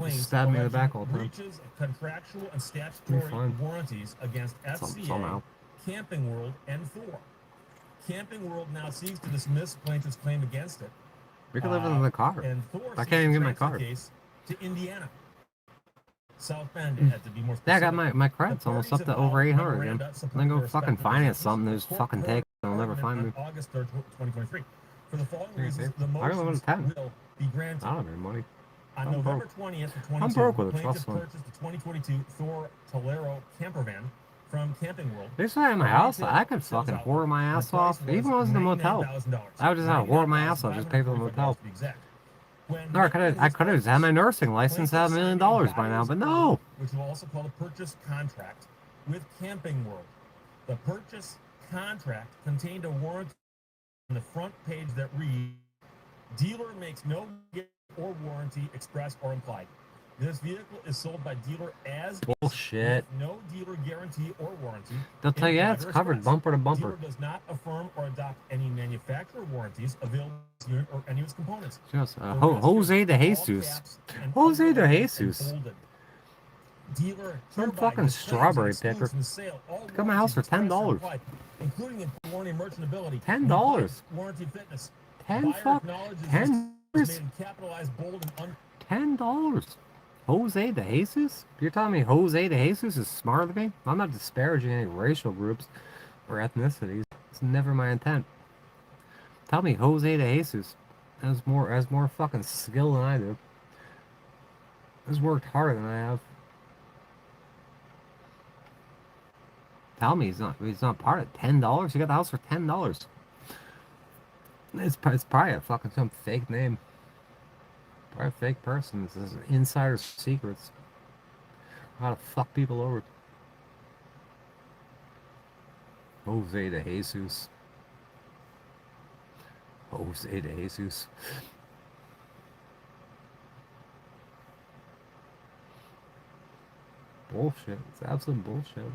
S1: Stab me in the back all the time.
S17: Breaches of contractual and statutory warranties against FCA, Camping World, and Thor. Camping World now seeks to dismiss plaintiff's claim against it.
S1: We can live in the car.
S17: And Thor
S1: I can't even get my car.
S17: Case to Indiana. South Bend, it had to be more specific.
S1: Yeah, I got my credits almost up to over 800 again. Then go fucking finance something. There's fucking take. They'll never find me.
S17: August 3rd, 2023. For the following reasons, the motions will be granted.
S1: I don't have any money.
S17: On November 20th of 2022,
S1: I'm broke with a
S17: plaintiff
S1: trust fund.
S17: purchased the 2022 Thor Tolero camper van from Camping World.
S1: They say in my house, I could fucking whore my ass off. Even when I was in the motel, I would just have to whore my ass off, just pay for the motel. No, I could have just had my nursing license, have $1 million by now, but no.
S17: Which will also call a purchase contract with Camping World. The purchase contract contained a warranty on the front page that reads, "Dealer makes no gift or warranty express or implied. This vehicle is sold by dealer as
S1: bullshit.
S17: With no dealer guarantee or warranty.
S1: They'll tell you, yeah, it's covered bumper to bumper.
S17: Dealer does not affirm or adopt any manufacturer warranties available to this unit or any of its components."
S1: Just Jose de Jesus. Jose de Jesus. Some fucking strawberry picker. Got my house for $10.
S17: Including warranty merchantability.
S1: $10.
S17: Warranty fitness.
S1: $10. Jose de Jesus? You're telling me Jose de Jesus is smarter than me? I'm not disparaging any racial groups or ethnicities. It's never my intent. Tell me Jose de Jesus has more fucking skill than I do. Has worked harder than I have. Tell me he's not part of $10. You got the house for $10. It's probably a fucking some fake name. Probably a fake person. This is insider secrets. How to fuck people over. Jose de Jesus. Jose de Jesus. Bullshit. It's absolute bullshit.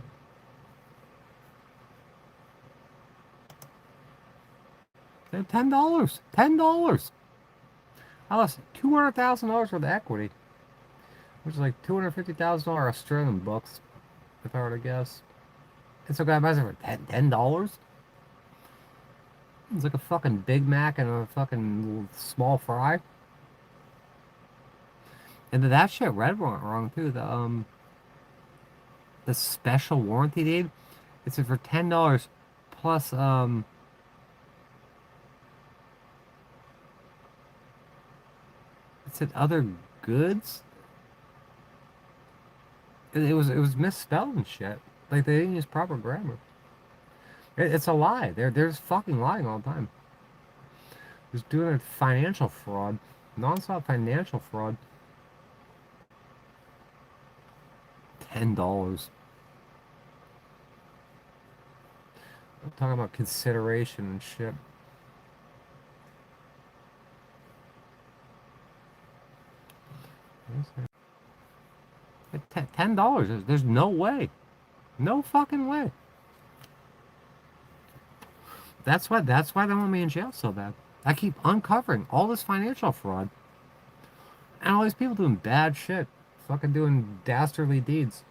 S1: $10. $10. I lost $200,000 worth of equity, which is like $250,000 Australian bucks, if I were to guess. And so guy buys it for $10. It's like a fucking Big Mac and a fucking small fry. And that shit read wrong too. The special warranty deed, it's for $10 plus it said other goods. It was misspelled and shit. Like they didn't use proper grammar. It's a lie. They're just fucking lying all the time. Just doing a financial fraud, non-stop financial fraud. $10. I'm talking about consideration and shit. $10. There's no way. No fucking way. That's why they want me in jail so bad. I keep uncovering all this financial fraud. And all these people doing bad shit. Fucking doing dastardly deeds.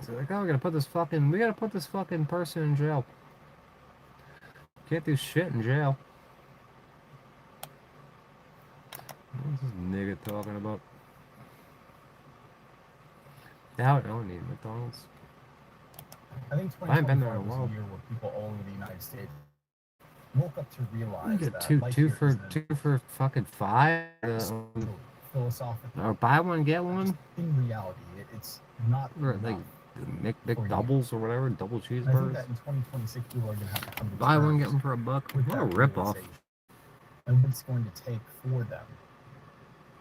S1: So like, oh, we gotta put this fucking person in jail. Can't do shit in jail. What's this nigga talking about? Now I don't need McDonald's.
S18: I think
S1: I ain't been there
S18: 2025
S1: in a
S18: was
S1: while.
S18: a year where people all over the United States woke up to realize
S1: You get
S18: that
S1: two
S18: life here isn't
S1: two for fucking $5.
S18: philosophical.
S1: Or buy one get one.
S18: In reality, it's not
S1: Or like McDoubles or whatever, double
S18: I think
S1: cheeseburgers.
S18: that in 2026 people are going to have to come to
S1: Buy one
S18: terms
S1: get one for $1.
S18: with
S1: What a
S18: that
S1: rip off.
S18: realization and what it's going to take for them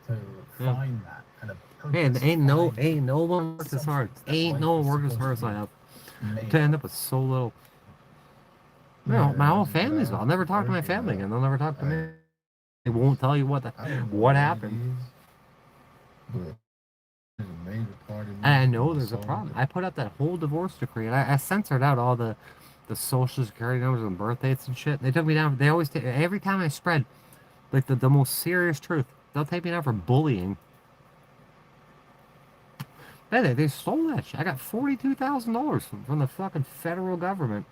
S18: to
S1: Yeah.
S18: find that kind of
S1: Man,
S18: purpose.
S1: ain't no one worked as hard. Ain't no one worked as hard as I have. To end up with so little. No, my whole family's gone. I'll never talk to my family again. They'll never talk to me. They won't tell you what happened. And I know there's a problem. I put out that whole divorce decree, and I censored out all the social security numbers and birth dates and shit. They took me down. They always take every time I spread like the most serious truth. They'll take me down for bullying. They stole that shit. I got $42,000 from the fucking federal government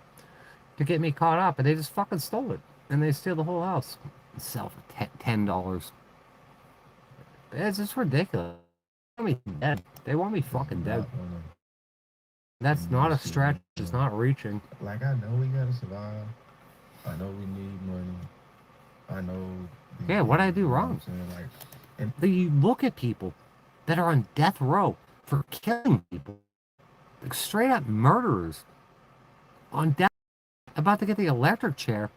S1: to get me caught up, and they just fucking stole it. And they steal the whole house and sell for $10. It's just ridiculous. They want me dead. They want me fucking dead. That's not a stretch. It's not reaching.
S15: Like, I know we gotta survive. I know we need money. I know.
S1: Yeah, what I do wrong? You look at people that are on death row for killing people, like straight up murderers, on death, about to get the electric chair,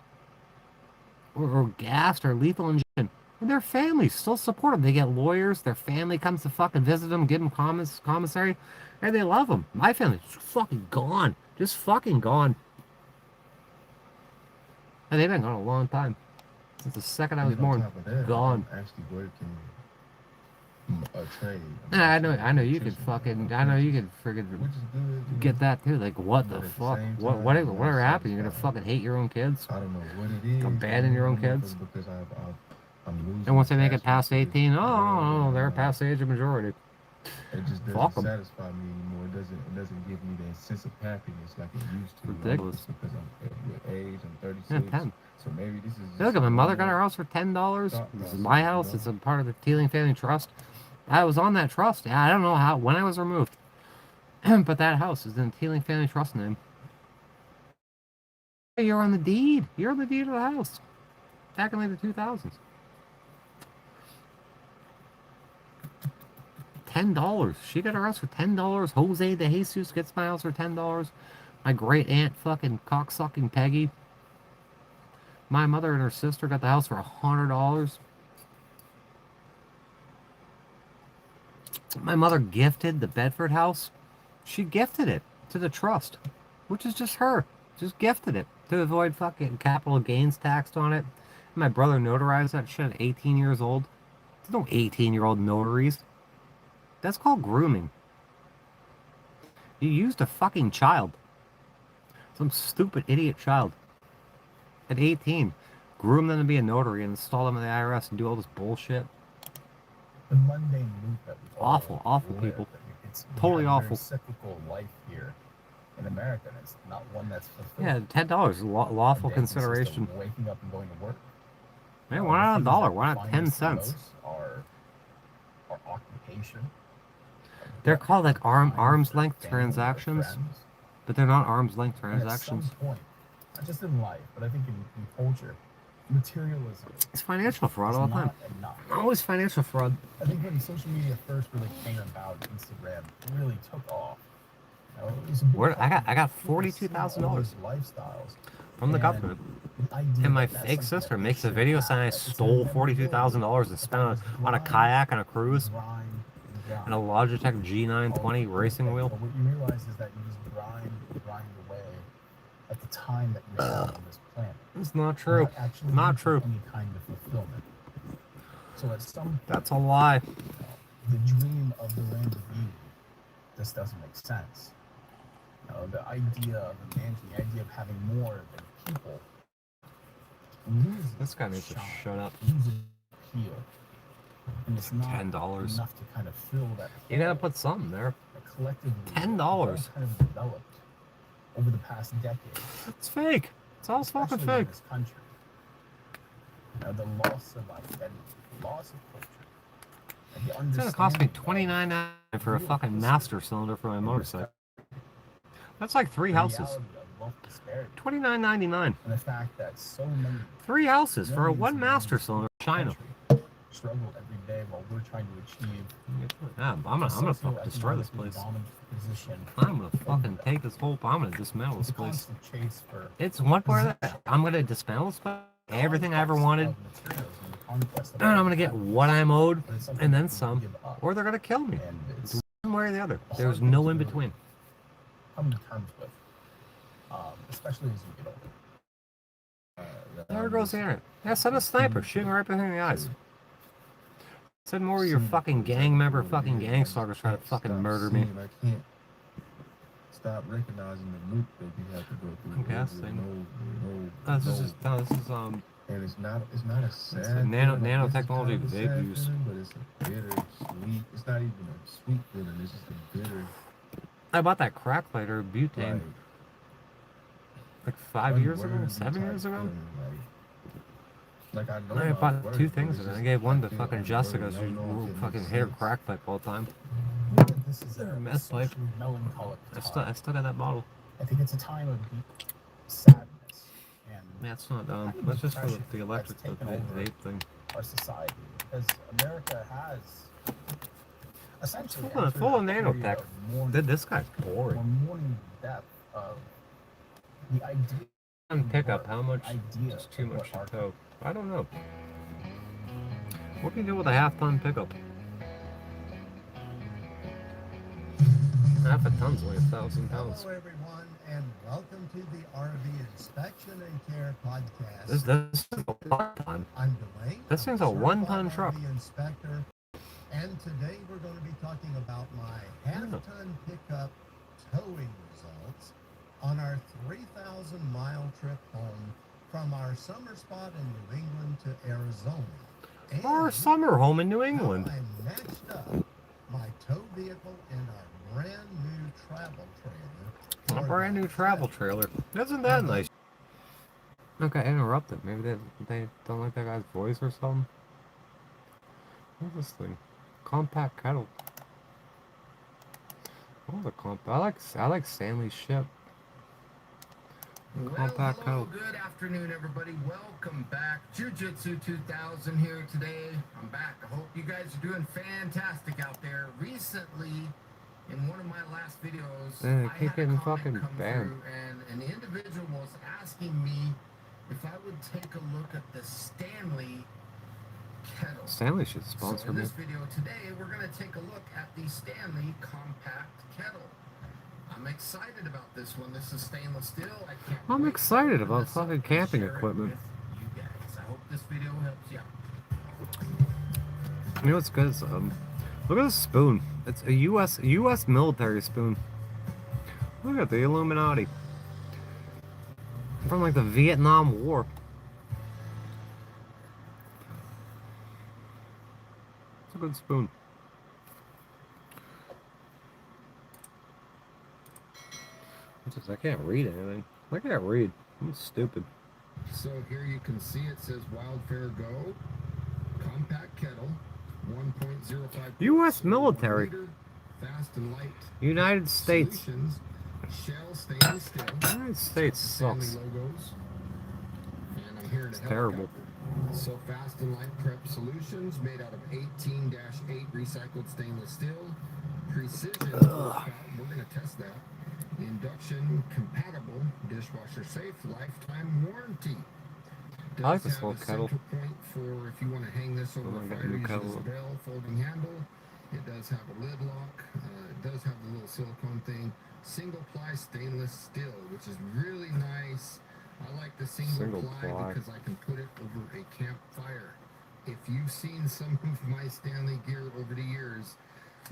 S1: or gassed or lethal injection. And their families still support them. They get lawyers. Their family comes to fucking visit them, give them commissary, and they love them. My family's fucking gone. Just fucking gone. And they've been gone a long time. Since the second I was born. Gone.
S15: I'm actually working a trade.
S1: I know you could fucking, friggin' get that too. Like, what the fuck? Whatever happened? You're gonna fucking hate your own kids?
S15: I don't know what it is.
S1: Abandon your own kids?
S15: Because I'm losing.
S1: And once they make it past 18, they're past the age of majority.
S15: It just doesn't satisfy me anymore. It doesn't give me that sense of happiness like it used to.
S1: Ridiculous.
S15: Because I'm with age, I'm 36.
S1: Yeah, 10.
S15: So maybe this is.
S1: Look, my mother got her house for $10. This is my house. It's a part of the Teeling family trust. I was on that trust. I don't know when I was removed. But that house is in the Teeling family trust name. You're on the deed. You're on the deed of the house. Back in like the 2000s. $10. She got her house for $10. Jose de Jesus gets my house for $10. My great aunt fucking cocksucking Peggy. My mother and her sister got the house for $100. My mother gifted the Bedford house. She gifted it to the trust, which is just her. Just gifted it to avoid fucking capital gains taxed on it. My brother notarized that shit at 18 years old. There's no 18-year-old notaries. That's called grooming. You used a fucking child. Some stupid idiot child. At 18. Groom them to be a notary and install them in the IRS and do all this bullshit.
S18: The mundane loop that we
S1: awful people.
S18: It's
S1: totally awful.
S18: Very cyclical life here in America, and it's not one that's fulfilled.
S1: Yeah, $10 lawful consideration.
S18: Waking up and going to work.
S1: Man, why not $1? Why not 10 cents?
S18: Our occupation.
S1: They're called like arm's length transactions, but they're not arm's length transactions.
S18: At some point, not just in life, but I think in culture, materialism.
S1: It's financial fraud all the time. Always financial fraud.
S18: I think when social media first really came about, Instagram really took off.
S1: I got $42,000 from the government. And my fake sister makes a video saying I stole $42,000 and spent it on a kayak on a cruise and a Logitech G920 racing wheel.
S18: But what you realize is that you just grind away at the time that you're on this planet.
S1: It's not true. Not true.
S18: Any kind of fulfillment. So at some point,
S1: that's a lie.
S18: The dream of the land of you just doesn't make sense. the idea of a mansion, the idea of having more than people, loses
S1: This guy needs to shut up.
S18: loses appeal. And it's not
S1: $10.
S18: enough to kind of fill that
S1: You gotta
S18: hole
S1: put something there.
S18: that collectively
S1: $10.
S18: kind of developed over the past decade.
S1: It's fake. It's all fucking
S18: Especially in
S1: fake.
S18: this country. The loss of identity, loss of culture.
S1: It's gonna cost me $29.99 for a fucking master cylinder for my motorcycle. That's like 3 houses. $29.99.
S18: And the fact that so many
S1: 3 houses for a 1 master cylinder. China.
S18: struggle every day while we're trying to achieve.
S1: Yeah, I'm gonna fucking destroy this place. I'm gonna fucking take this whole. I'm gonna dismantle this place. It's one part of that. I'm gonna dismantle this place. Everything I ever wanted. And I'm gonna get what I'm owed and then some. Or they're gonna kill me. It's one way or the other. There's no in between.
S18: Come to terms with, especially as you get older.
S1: There goes the internet. Yeah, send a sniper, shooting right behind the eyes. Send more of your fucking gang member, fucking gang stalkers trying to fucking murder me.
S15: I can't stop recognizing the loop that you have to go through.
S1: Okay, that's this is
S15: and it's not a sad
S1: nanotechnology vape use.
S15: But it's a bitter, sweet. It's not even a sweet bitter. It's just a bitter.
S1: I bought that crack lighter, butane, like 5 years ago, 7 years ago.
S15: Like I know.
S1: I bought 2 things of it. I gave one to fucking Jessica. She fucking hit her crack pipe all the time.
S18: This is a
S1: mess pipe.
S18: melancholic
S1: I still got that bottle.
S18: I think it's a time of deep sadness and
S1: That's not that's just for the electric the vape thing.
S18: our society, because America has essentially
S1: Full of nanotech. This guy's boring.
S18: We're mourning the death of the idea.
S1: Pickup, how much? It's too much to tow. I don't know. What can you do with a half-ton pickup? Half a ton's only 1,000 pounds.
S2: Hello, everyone, and welcome to the RV Inspection and Care Podcast.
S1: This is a 1-ton.
S2: I'm Dwayne.
S1: This thing's a 1-ton truck.
S2: RV Inspector, and today we're going to be talking about my half-ton pickup towing results on our 3,000-mile trip home from our summer spot in New England to Arizona. And
S1: Our summer home in New England.
S2: I matched up my tow vehicle and our brand new travel trailer.
S1: A brand new travel trailer. Isn't that nice? Okay, I interrupted. Maybe they don't like that guy's voice or something. What's this thing? Compact kettle. Oh, the I like Stanley's ship.
S20: Hello, good afternoon, everybody. Welcome back. Jiu-Jitsu 2000 here today. I'm back. I hope you guys are doing fantastic out there. Recently, in one of my last videos, I
S1: keep
S20: had a
S1: getting
S20: comment
S1: fucking
S20: come
S1: banned.
S20: through, and an individual was asking me if I would take a look at the Stanley kettle.
S1: Stanley should sponsor
S20: So in
S1: me.
S20: this video today, we're going to take a look at the Stanley compact kettle. I'm excited about this one. This is stainless steel.
S1: I'm excited about fucking camping equipment.
S20: You guys, I hope this video helps you out.
S1: You know what's good is, look at this spoon. It's a U.S. military spoon. Look at the Illuminati. From like the Vietnam War. It's a good spoon. I can't read anything. I can't read. I'm stupid.
S20: So here you can see it says Wildfare Go, compact kettle, 1.05
S1: U.S. military.
S20: fast and light.
S1: United States.
S20: Solutions, shell stainless steel.
S1: United States
S20: Stanley
S1: sucks.
S20: logos. And I'm here to
S1: It's
S20: help
S1: terrible.
S20: out. So fast and light prep solutions made out of 18-8 recycled stainless steel. Precision. We're going to test that. Induction compatible, dishwasher safe, lifetime warranty.
S1: I like this little kettle.
S20: Point for if you want to hang this over
S1: I'm
S20: the
S1: gonna
S20: fire,
S1: get a new
S20: use
S1: kettle.
S20: this bell folding handle. It does have a lid lock. It does have the little silicone thing. Single ply stainless steel, which is really nice. I like the single ply because I can put it over a campfire. If you've seen some of my Stanley gear over the years,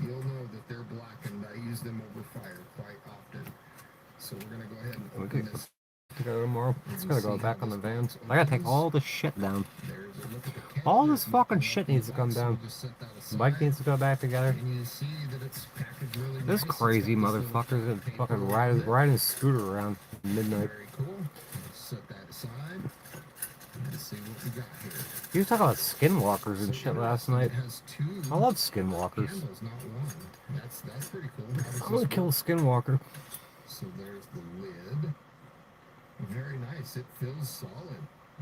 S20: you'll know that they're blackened. I use them over fire quite often. So we're gonna go ahead and
S1: Okay.
S20: open this.
S1: Go tomorrow. It's gonna go back on the vans. I gotta take
S20: opens.
S1: all the shit down.
S20: There's a look at the cabinet.
S1: All this
S20: You
S1: fucking
S20: can
S1: shit
S20: open
S1: needs
S20: the
S1: to come
S20: box, so
S1: down.
S20: we'll just set that
S1: The bike
S20: aside.
S1: needs to go back together.
S20: And you see that it's packaged really
S1: This
S20: nice.
S1: crazy
S20: It's got this little
S1: motherfuckers that
S20: paper
S1: fucking
S20: lid.
S1: riding a scooter around at midnight.
S20: Very cool. Set that aside. Let's see what we got here.
S1: You were talking about skinwalkers and shit last night.
S20: It has two
S1: I love skinwalkers.
S20: handles, not one. That's pretty cool. How does
S1: I'm gonna
S20: this
S1: kill a
S20: work?
S1: skinwalker.
S20: So there's the lid. Very nice. It feels solid.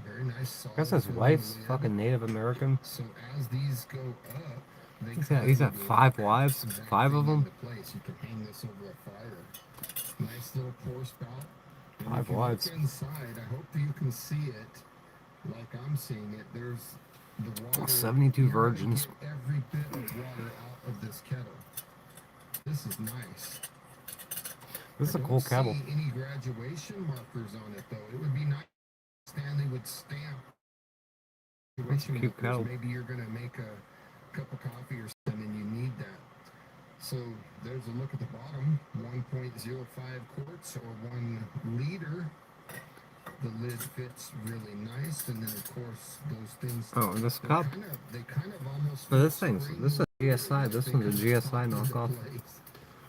S20: Very nice. Solid.
S1: I guess his
S20: feeling
S1: wife's
S20: lid.
S1: fucking Native American.
S20: So as these go up, they
S1: He's got 5 wives, 5 of them.
S20: place. You can hang this over a fire. Nice little pour spout. And
S1: 5
S20: if you
S1: wives.
S20: look inside, I hope that you can see it like I'm seeing it. There's the water.
S1: 72
S20: You're gonna
S1: virgins.
S20: get every bit of water out of this kettle. This is nice.
S1: This is a
S20: I
S1: cool
S20: don't
S1: kettle.
S20: see any graduation markers on it though. It would be nice if Stanley would stamp graduation
S1: Cute
S20: markers.
S1: kettle.
S20: Maybe you're gonna make a cup of coffee or something and you need that. So there's a look at the bottom, 1.05 quarts or 1 liter. The lid fits really nice, and then of course those things.
S1: Oh, and this cup?
S20: They kind of almost.
S1: No, this is a GSI. This one's a GSI knockoff.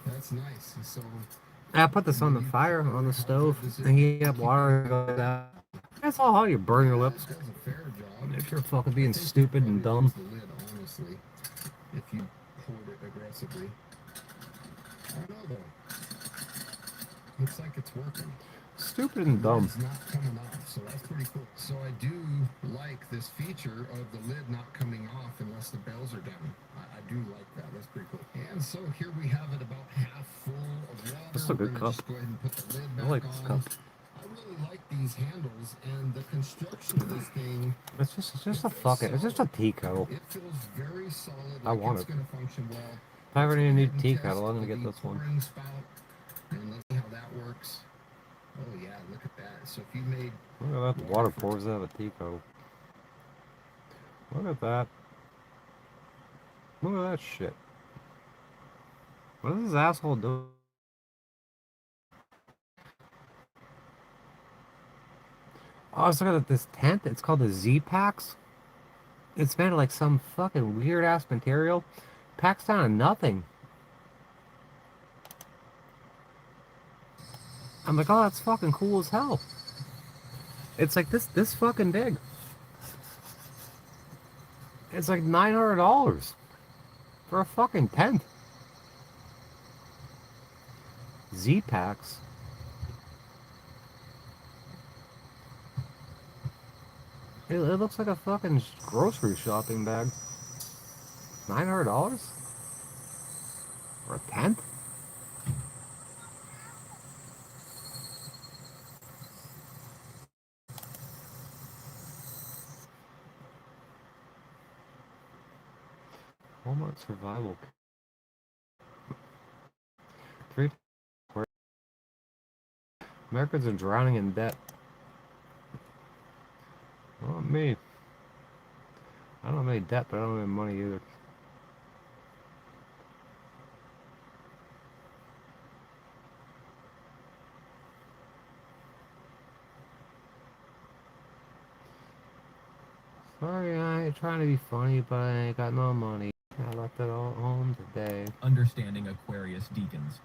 S20: That's nice. So
S1: I put this on the fire on the stove and heat up water and go that. That's all how you burn your lips.
S20: does a fair job.
S1: If you're fucking being stupid and dumb.
S20: The lid, honestly, if you poured it aggressively. I don't know though. Looks like it's working.
S1: Stupid and dumb.
S20: It's not coming off, so that's pretty cool. So I do like this feature of the lid not coming off unless the bells are down. I do like that. That's pretty cool. And so here we have it about half full of water.
S1: This is a good
S20: We're gonna
S1: cup.
S20: just go ahead and put the lid
S1: I
S20: back
S1: like this
S20: on.
S1: cup.
S20: I really like these handles and the construction of this thing.
S1: It's just a fucking. It's just a tea kettle.
S20: It feels very solid.
S1: I want
S20: it's
S1: it.
S20: going to function well.
S1: If I ever need a new tea
S20: Test
S1: kettle, I'm gonna
S20: the
S1: get this one.
S20: pouring spout, and let's see how that works. Oh yeah, look at that. So if you made
S1: Look at that. The water pours out of a tea kettle. Look at that. Look at that shit. What is this asshole doing? Oh, I was looking at this tent. It's called the Z-Packs. It's made of like some fucking weird ass material. Packs down to nothing. I'm like, oh, that's fucking cool as hell. It's like this fucking big. It's like $900 for a fucking tent. Z-Packs. It looks like a fucking grocery shopping bag. $900 for a tent? Walmart survival. 3. Americans are drowning in debt. Not me. I don't have any debt, but I don't have any money either. Sorry, I ain't trying to be funny, but I ain't got no money. I left it all at home today.
S9: Understanding Aquarius deacons.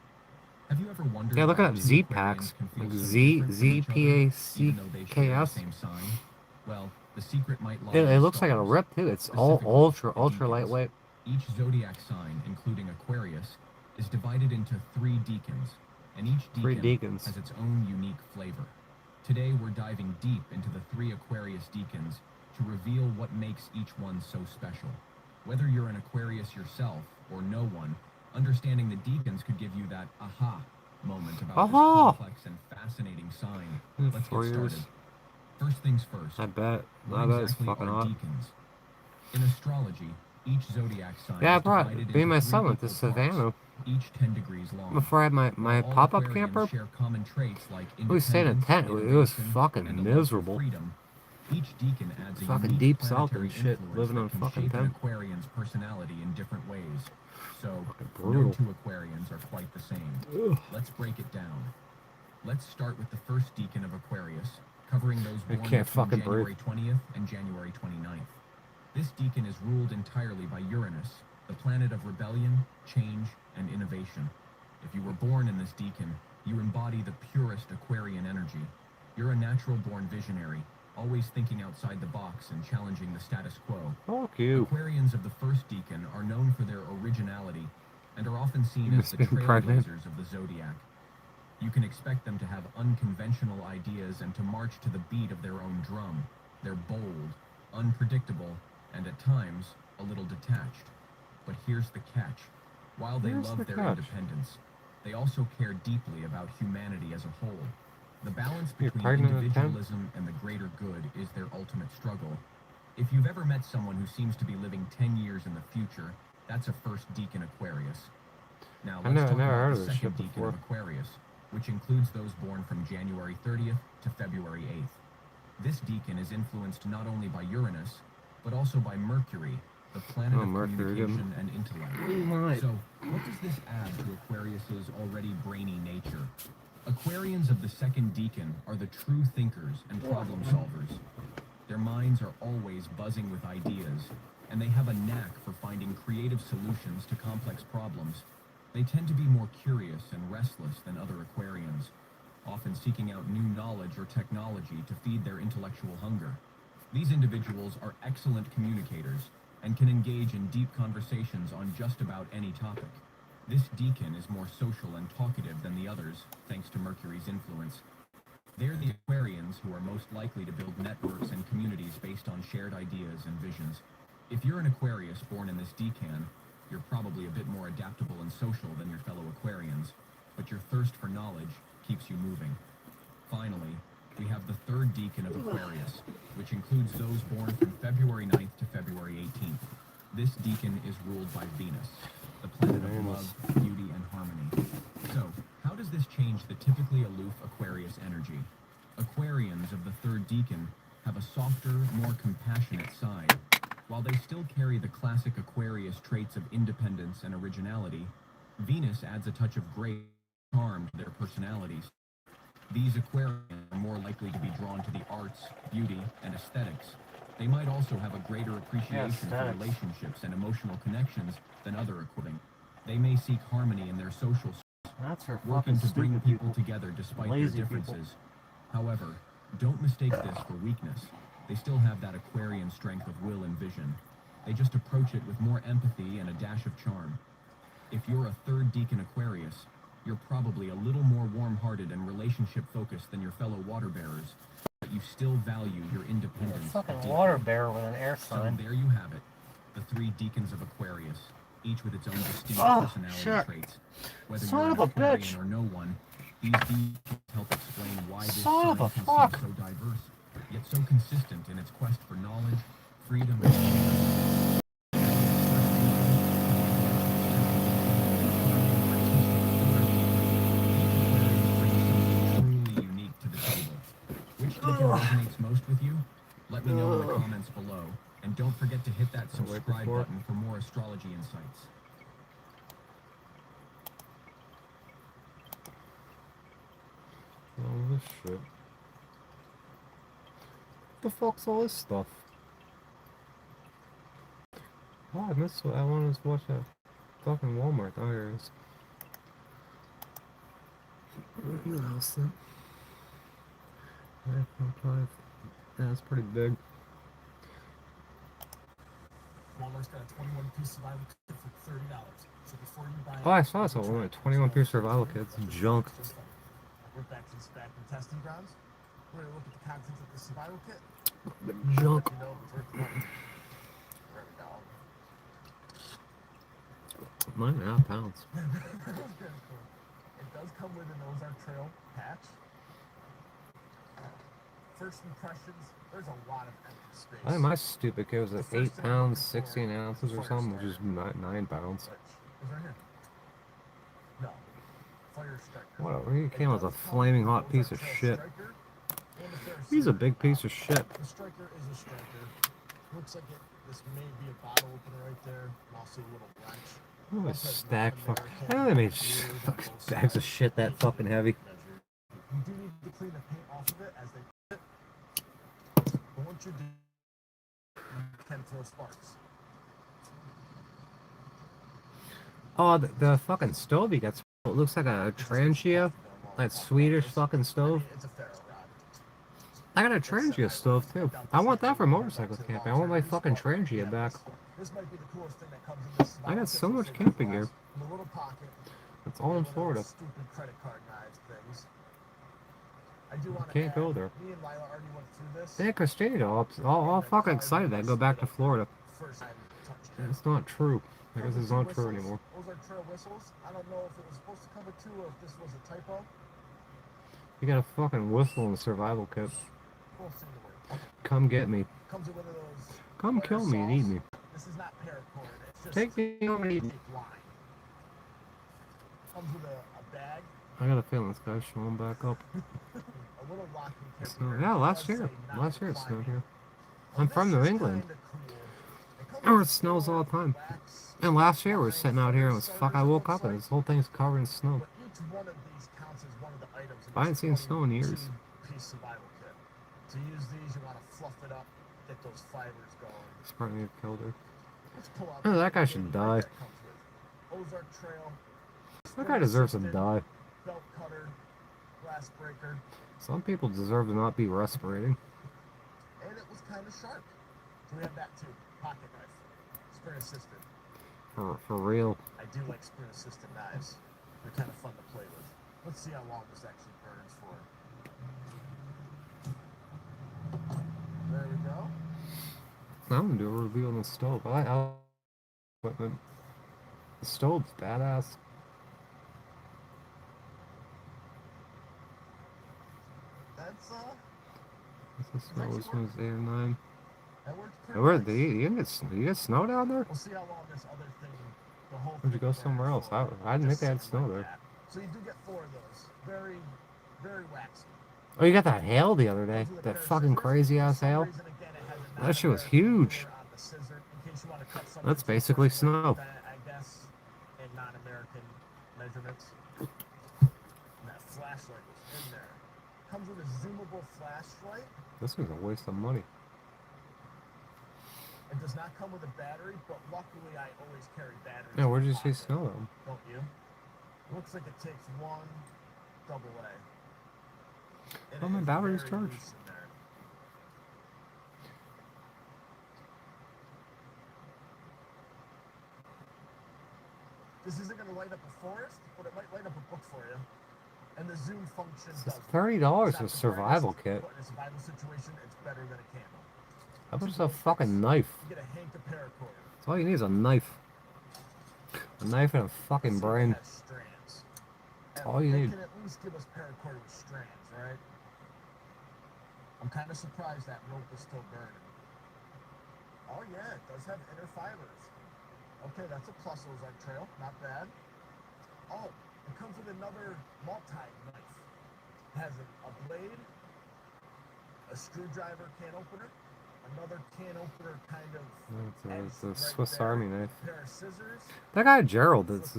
S9: Have you ever wondered?
S1: Yeah, look
S9: why
S1: at
S9: two
S1: Z-Packs.
S9: Aquarians can feel
S1: Like
S9: so
S1: Z
S9: different from
S1: Z
S9: each
S1: P A
S9: other,
S1: C
S9: even though they
S1: K
S9: share the
S1: S.
S9: same sign? Well, the secret might lie.
S1: It
S9: in
S1: looks like a
S9: stars.
S1: rip too. It's all
S9: Specifically, the
S1: ultra
S9: deacons.
S1: lightweight.
S9: Each zodiac sign, including Aquarius, is divided into 3 deacons, and each deacon
S1: 3 deacons.
S9: has its own unique flavor. Today, we're diving deep into the 3 Aquarius deacons to reveal what makes each one so special. Whether you're an Aquarius yourself or no one, understanding the deacons could give you that aha moment about this
S1: Aha!
S9: complex and fascinating sign.
S1: In
S9: Let's
S1: 4
S9: get
S1: years.
S9: started. First things first.
S1: I bet.
S9: What
S1: I bet it's
S9: exactly
S1: fucking
S9: are
S1: hot.
S9: deacons? In astrology, each zodiac sign
S1: Yeah, I
S9: is
S1: brought
S9: divided
S1: me and
S9: into
S1: my
S9: 3
S1: son went to
S9: equal parts,
S1: Savannah
S9: each 10 degrees long.
S1: before I had my
S9: While all
S1: pop-up
S9: Aquarians
S1: camper.
S9: share common traits like
S1: We stayed in a
S9: independence,
S1: tent. It was
S9: innovation,
S1: fucking
S9: and a love for
S1: miserable.
S9: freedom, each deacon adds a
S1: Fucking
S9: unique
S1: deep south
S9: planetary
S1: and shit,
S9: influence
S1: living
S9: that
S1: on
S9: can
S1: fucking
S9: shape an
S1: tent.
S9: Aquarian's personality in different ways. So, no
S1: brutal.
S9: 2 Aquarians are quite the same.
S1: Ugh.
S9: Let's break it down. Let's start with the first deacon of Aquarius, covering those born
S1: can't
S9: between
S1: fucking
S9: January
S1: breathe.
S9: 20th and January 29th. This deacon is ruled entirely by Uranus, the planet of rebellion, change, and innovation. If you were born in this deacon, you embody the purest Aquarian energy. You're a natural-born visionary, always thinking outside the box and challenging the status quo.
S1: Fuck you.
S9: Aquarians of the first deacon are known for their originality and are often seen
S1: You
S9: as the
S1: must be pregnant.
S9: trailblazers of the zodiac. You can expect them to have unconventional ideas and to march to the beat of their own drum. They're bold, unpredictable, and at times, a little detached. But here's the catch. While they
S1: Here's
S9: love
S1: the
S9: their
S1: catch.
S9: independence, they also care deeply about humanity as a whole. The balance
S1: You're
S9: between
S1: pregnant at 10?
S9: individualism and the greater good is their ultimate struggle. If you've ever met someone who seems to be living 10 years in the future, that's a first deacon Aquarius. Now
S1: I
S9: let's
S1: never
S9: talk
S1: heard
S9: about
S1: of
S9: the
S1: this
S9: second
S1: shit
S9: deacon
S1: before.
S9: of Aquarius, which includes those born from January 30th to February 8th. This deacon is influenced not only by Uranus, but also by Mercury, the planet of
S1: Mercury,
S9: communication and intellect.
S1: Right.
S9: So, what does this add to Aquarius's already brainy nature? Aquarians of the second deacon are the true thinkers and problem solvers. Their minds are always buzzing with ideas, and they have a knack for finding creative solutions to complex problems. They tend to be more curious and restless than other Aquarians, often seeking out new knowledge or technology to feed their intellectual hunger. These individuals are excellent communicators and can engage in deep conversations on just about any topic. This deacon is more social and talkative than the others, thanks to Mercury's influence. They're the Aquarians who are most likely to build networks and communities based on shared ideas and visions. If you're an Aquarius born in this decan, you're probably a bit more adaptable and social than your fellow Aquarians, but your thirst for knowledge keeps you moving. Finally, we have the third deacon of Aquarius, which includes those born from February 9th to February 18th. This deacon is ruled by Venus, the planet of love, beauty, and harmony. So, how does this change the typically aloof Aquarius energy? Aquarians of the third deacon have a softer, more compassionate side. While they still carry the classic Aquarius traits of independence and originality, Venus adds a touch of grace and charm to their personalities. These Aquarians are more likely to be drawn to the arts, beauty, and aesthetics. They might also have a greater appreciation for relationships and emotional connections than other Aquarians. They may seek harmony in their social circles, working to bring people together despite their differences. However, don't mistake this for weakness. They still have that Aquarian strength of will and vision. They just approach it with more empathy and a dash of charm. If you're a third deacon Aquarius, you're probably a little more warm-hearted and relationship-focused than your fellow water bearers, but you still value your independence.
S19: Fucking water bearer with an air
S9: So
S19: sign.
S9: there you have it, the three deacons of Aquarius, each with its own distinct personality
S19: shit.
S9: traits. Whether
S19: Son
S9: you're
S19: of
S9: an
S19: a
S9: Aquarian
S19: bitch.
S9: or no one, these deacons help explain why this
S19: Son of
S9: sign
S19: a
S9: can
S19: fuck.
S9: seem so diverse, yet so consistent in its quest for knowledge, freedom, and truly unique to the table. Which deacon resonates most with you? Let me know in the comments below. And don't forget to hit that subscribe button for more astrology insights.
S1: All this shit. What the fuck's all this stuff? Oh, I missed what I wanted to watch that fucking Walmart. Oh, here it is. What else then? 5.5. Yeah, that's pretty big.
S17: Walmart's got a 21-piece survival kit for $30. So before you buy
S1: Oh, I saw this one. 21-piece survival kits. Junk.
S17: We're back to the back and testing grounds. We're going to look at the contents of the survival kit.
S1: Junk.
S17: You know, it's worth the money. Write it down.
S1: 9.5 pounds.
S17: It does come with an Ozark Trail patch. First impressions, there's a lot of empty space.
S1: I think my stupid kit was at 8 pounds, 16 ounces or something, which is 9 pounds.
S17: Is right here? No. Fire striker.
S1: Whatever, he came as a flaming hot piece of shit. He's a big piece of shit.
S17: The striker is a striker. Looks like it. This may be a bottle opener right there, and also a little wrench.
S1: What a stack fuck. I know they made fucking bags of shit that fucking heavy.
S2: You do need to clean the paint off of it as they put it. But once you do, you can throw sparks.
S1: Oh, the fucking stove he gets. It looks like a Trangia. That Swedish fucking stove.
S2: It's a ferro rod.
S1: I got a Trangia stove too. I want that for motorcycle camping. I want my fucking Trangia back.
S2: This might be the coolest thing that comes in this.
S1: I got so much camping gear.
S2: In a little pocket.
S1: It's all in Florida.
S2: Stupid credit card knives things. I do want to
S1: Can't go there.
S2: Me and Lila already went through this.
S1: Hey, Christina, all fucking excited I go back to Florida.
S2: First time touched it.
S1: It's not true. I guess it's not true anymore.
S2: Those are trail whistles. I don't know if it was supposed to come with two or if this was a typo.
S1: You got a fucking whistle and a survival kit. Come get me.
S2: Comes with one of those.
S1: Come kill me and eat me.
S2: This is not paracord. It's just
S1: Take me home and eat me.
S2: Comes with a bag.
S1: I got a feeling this guy's showing back up.
S2: A little locking kit.
S1: Yeah, last year it snowed here. I'm from New England. Oh, it snows all the time. And last year we were sitting out here and I woke up and this whole thing's covered in snow.
S2: Each one of these counts as one of the items.
S1: I hadn't seen snow in years.
S2: Piece survival kit. To use these, you want to fluff it up, get those fibers going.
S1: It's probably have killed her.
S2: Let's pull out
S1: Oh, that guy should die.
S2: Ozark Trail.
S1: That guy deserves to die.
S2: Belt cutter, glass breaker.
S1: Some people deserve to not be respirating.
S2: And it was kind of sharp. So we have that too. Pocket knife. Spring assisted.
S1: For real.
S2: I do like spring assisted knives. They're kind of fun to play with. Let's see how long this actually burns for. There we go.
S1: I'm gonna do a review on the stove. The stove's badass.
S2: That's
S1: This one's 8 or 9.
S2: that works
S1: Where
S2: pretty
S1: you get snow down there?
S2: We'll see how long this other thing, the whole
S1: Where'd you go somewhere else? I didn't think they had snow there.
S2: So you do get 4 of those. Very, very waxy.
S1: Oh, you got that hail the other day. That fucking crazy ass hail. That shit was huge. That's basically snow.
S2: I guess in non-American measurements. And that flashlight was in there. Comes with a zoomable flashlight.
S1: This was a waste of money.
S2: It does not come with a battery, but luckily I always carry batteries.
S1: Yeah, where'd
S2: in
S1: you
S2: my
S1: see
S2: pocket.
S1: snow though?
S2: Don't you? Looks like it takes one AA. And
S1: Oh,
S2: it
S1: my
S2: is
S1: battery's
S2: very
S1: charged.
S2: loose in there. This isn't going to light up a forest, but it might light up a book for you. And the zoom function does.
S1: $30 for a survival kit.
S2: But in a survival situation, it's better than a candle.
S1: How about just a fucking knife?
S2: You get a hank of paracord.
S1: That's all you need is a knife. A knife and a fucking brain.
S2: Strands.
S1: That's all you
S2: They
S1: need.
S2: can at least give us paracord with strands, right? I'm kind of surprised that rope is still burning. Oh yeah, it does have inner fibers. Okay, that's a plus Ozark Trail, not bad. Oh, it comes with another multi-knife. It has a blade, a screwdriver can opener, another can opener kind of.
S1: It's a Swiss Army knife.
S2: Pair of scissors.
S1: That guy Gerald is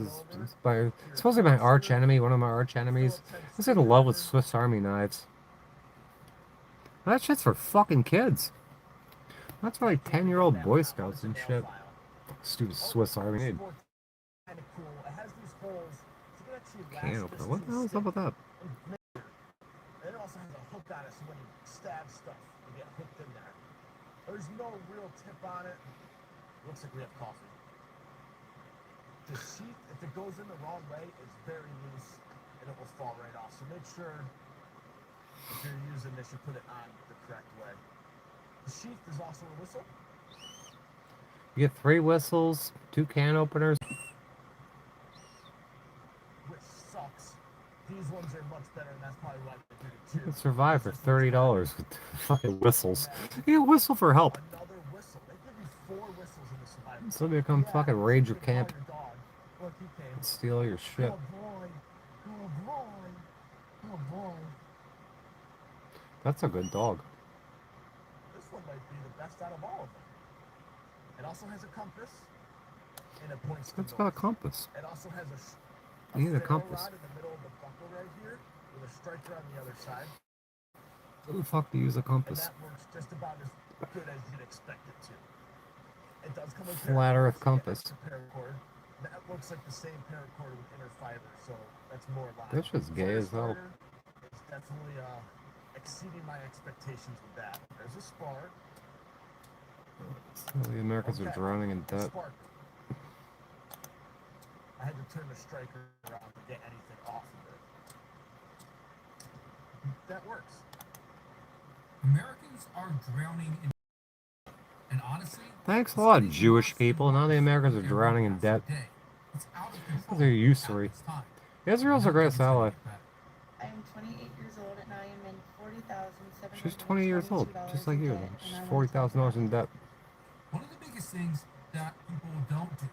S1: supposed to be my arch enemy, one of my arch enemies. He's in love with Swiss Army knives. That shit's for fucking kids. That's for like 10-year-old Boy Scouts and shit. Stupid Swiss Army knife.
S2: Kind of cool. It has these holes. So you can actually
S1: Can't open it. What the hell's up with that?
S2: And it also has a hook on it, so when you stab stuff, you get hooked in there. There's no real tip on it. Looks like we have coffee. The sheath, if it goes in the wrong way, is very loose, and it will fall right off. So make sure if you're using this, you put it on the correct way. The sheath is also a whistle.
S1: You get 3 whistles, 2 can openers.
S2: Which sucks. These ones are much better, and that's probably why they did it too.
S1: You can survive for $30 with fucking whistles. You get a whistle for help.
S2: Another whistle. They give you 4 whistles in the survival.
S1: Somebody come fucking raid your camp
S2: Look, he came.
S1: and steal your shit.
S2: Oh boy. Oh boy. Oh boy.
S1: That's a good dog.
S2: This one might be the best out of all of them. It also has a compass and it points to
S1: It's got a compass.
S2: It also has
S1: You need a
S2: ferro
S1: compass.
S2: rod in the middle of the buckle right here, with a striker on the other side.
S1: Who the fuck to use a
S2: And
S1: compass?
S2: that works just about as good as you'd expect it to. It does come with
S1: Flat Earth compass.
S2: paracord. That looks like the same paracord with inner fiber, so that's more logical.
S1: That's just gay as hell.
S2: It's definitely exceeding my expectations with that. There's a spark.
S1: So the Americans are drowning in debt.
S2: Spark. I had to turn the striker around to get anything off of it. That works.
S8: Americans are drowning in, and honestly,
S1: Thanks a lot, Jewish people. Now the Americans are drowning in debt. They're usury. Israel's our greatest ally.
S21: I am 28 years old and I am in $40,700.
S1: She's 20 years old, just like you. She's $40,000 in debt.
S8: One of the biggest things that people don't do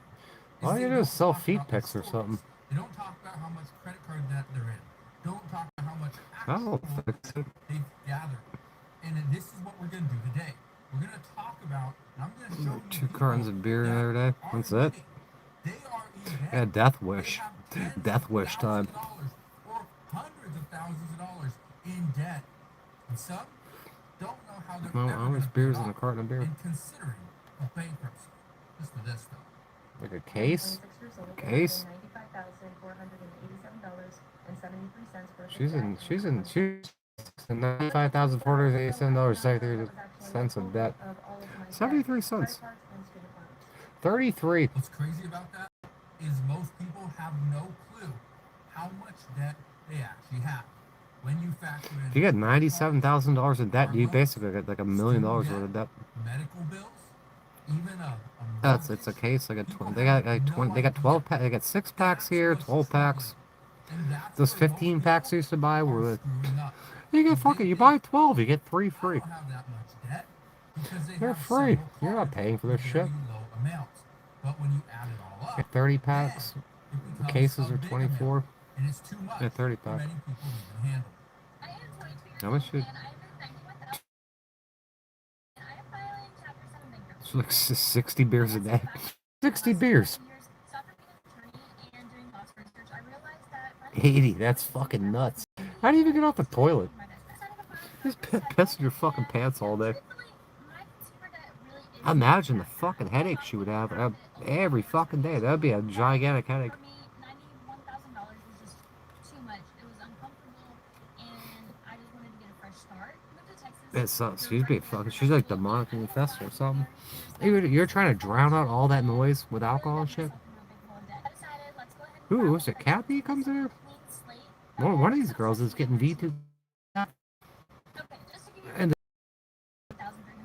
S1: All you do is sell feet pics or something.
S8: They don't talk about how much credit card debt they're in. Don't talk about how much
S1: I'll fix it.
S8: they've gathered. And this is what we're going to do today. We're going to talk about, and I'm going to show you
S1: 2 cartons of beer the other day. That's it. Yeah, Death Wish. Death Wish time.
S8: or hundreds of thousands of dollars in debt. And some don't know how they're
S1: No,
S8: ever
S1: always
S8: gonna
S1: beers
S8: pay
S1: in a
S8: off
S1: carton of beer.
S8: and considering a bankruptcy. Just for this though.
S1: Like a case? Case? She's in $95,487.73 of debt. 73 cents. 33.
S8: What's crazy about that is most people have no clue how much debt they actually have. When you factor in
S1: If you get $97,000 in debt, you basically get like $1 million worth of debt.
S8: medical bills, even
S1: It's a case. They got 20. They got like 20. They got 12. They got 6 packs here, 12 packs. Those 15 packs you used to buy were. You get fucking. You buy 12, you get 3 free. They're free. You're not paying for this shit.
S8: But when you add it all up,
S1: Get 30 packs. The cases are 24.
S8: and it's too much
S1: Yeah, 30
S8: for
S1: pack.
S8: many people to even handle.
S1: How much should? It's like 60 beers a day. 60 beers. 80. That's fucking nuts. How do you even get off the toilet? Just piss in your fucking pants all day. Imagine the fucking headache she would have every fucking day. That would be a gigantic headache. It sucks. She's being fucking. She's like demonic infested or something. You're trying to drown out all that noise with alcohol and shit. Ooh, was it Kathy comes in here? One of these girls is getting V2. And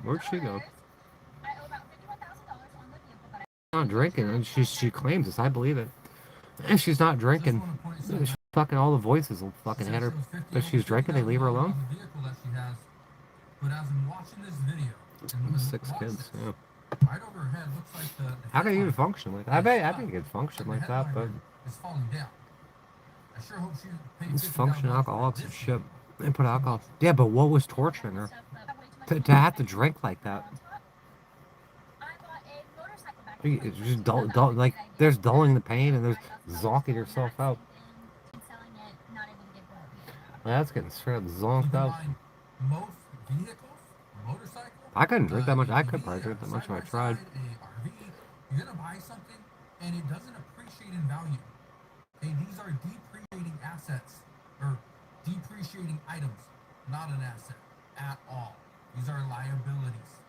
S1: where'd she go? Not drinking, and she claims this. I believe it. And she's not drinking. She's fucking all the voices will fucking hit her. But she's drinking. They leave her alone.
S8: But as I'm watching this video,
S1: 6 kids. Yeah.
S8: right over her head looks like the
S1: How can you even function like that? I bet you could function like that, but
S8: is falling down. I sure hope she paid
S1: it's
S8: $50
S1: functional alcoholics and shit. They put alcohol. Yeah, but what was torturing her? To have to drink like that. It's just dull, like there's dulling the pain and there's zonking yourself out. That's getting straight up zonked out.
S8: Most vehicles, motorcycles,
S1: I couldn't drink that much. I could probably drink that much if I tried.
S8: you're gonna buy something and it doesn't appreciate in value. Okay, these are depreciating assets or depreciating items, not an asset at all. These are liabilities.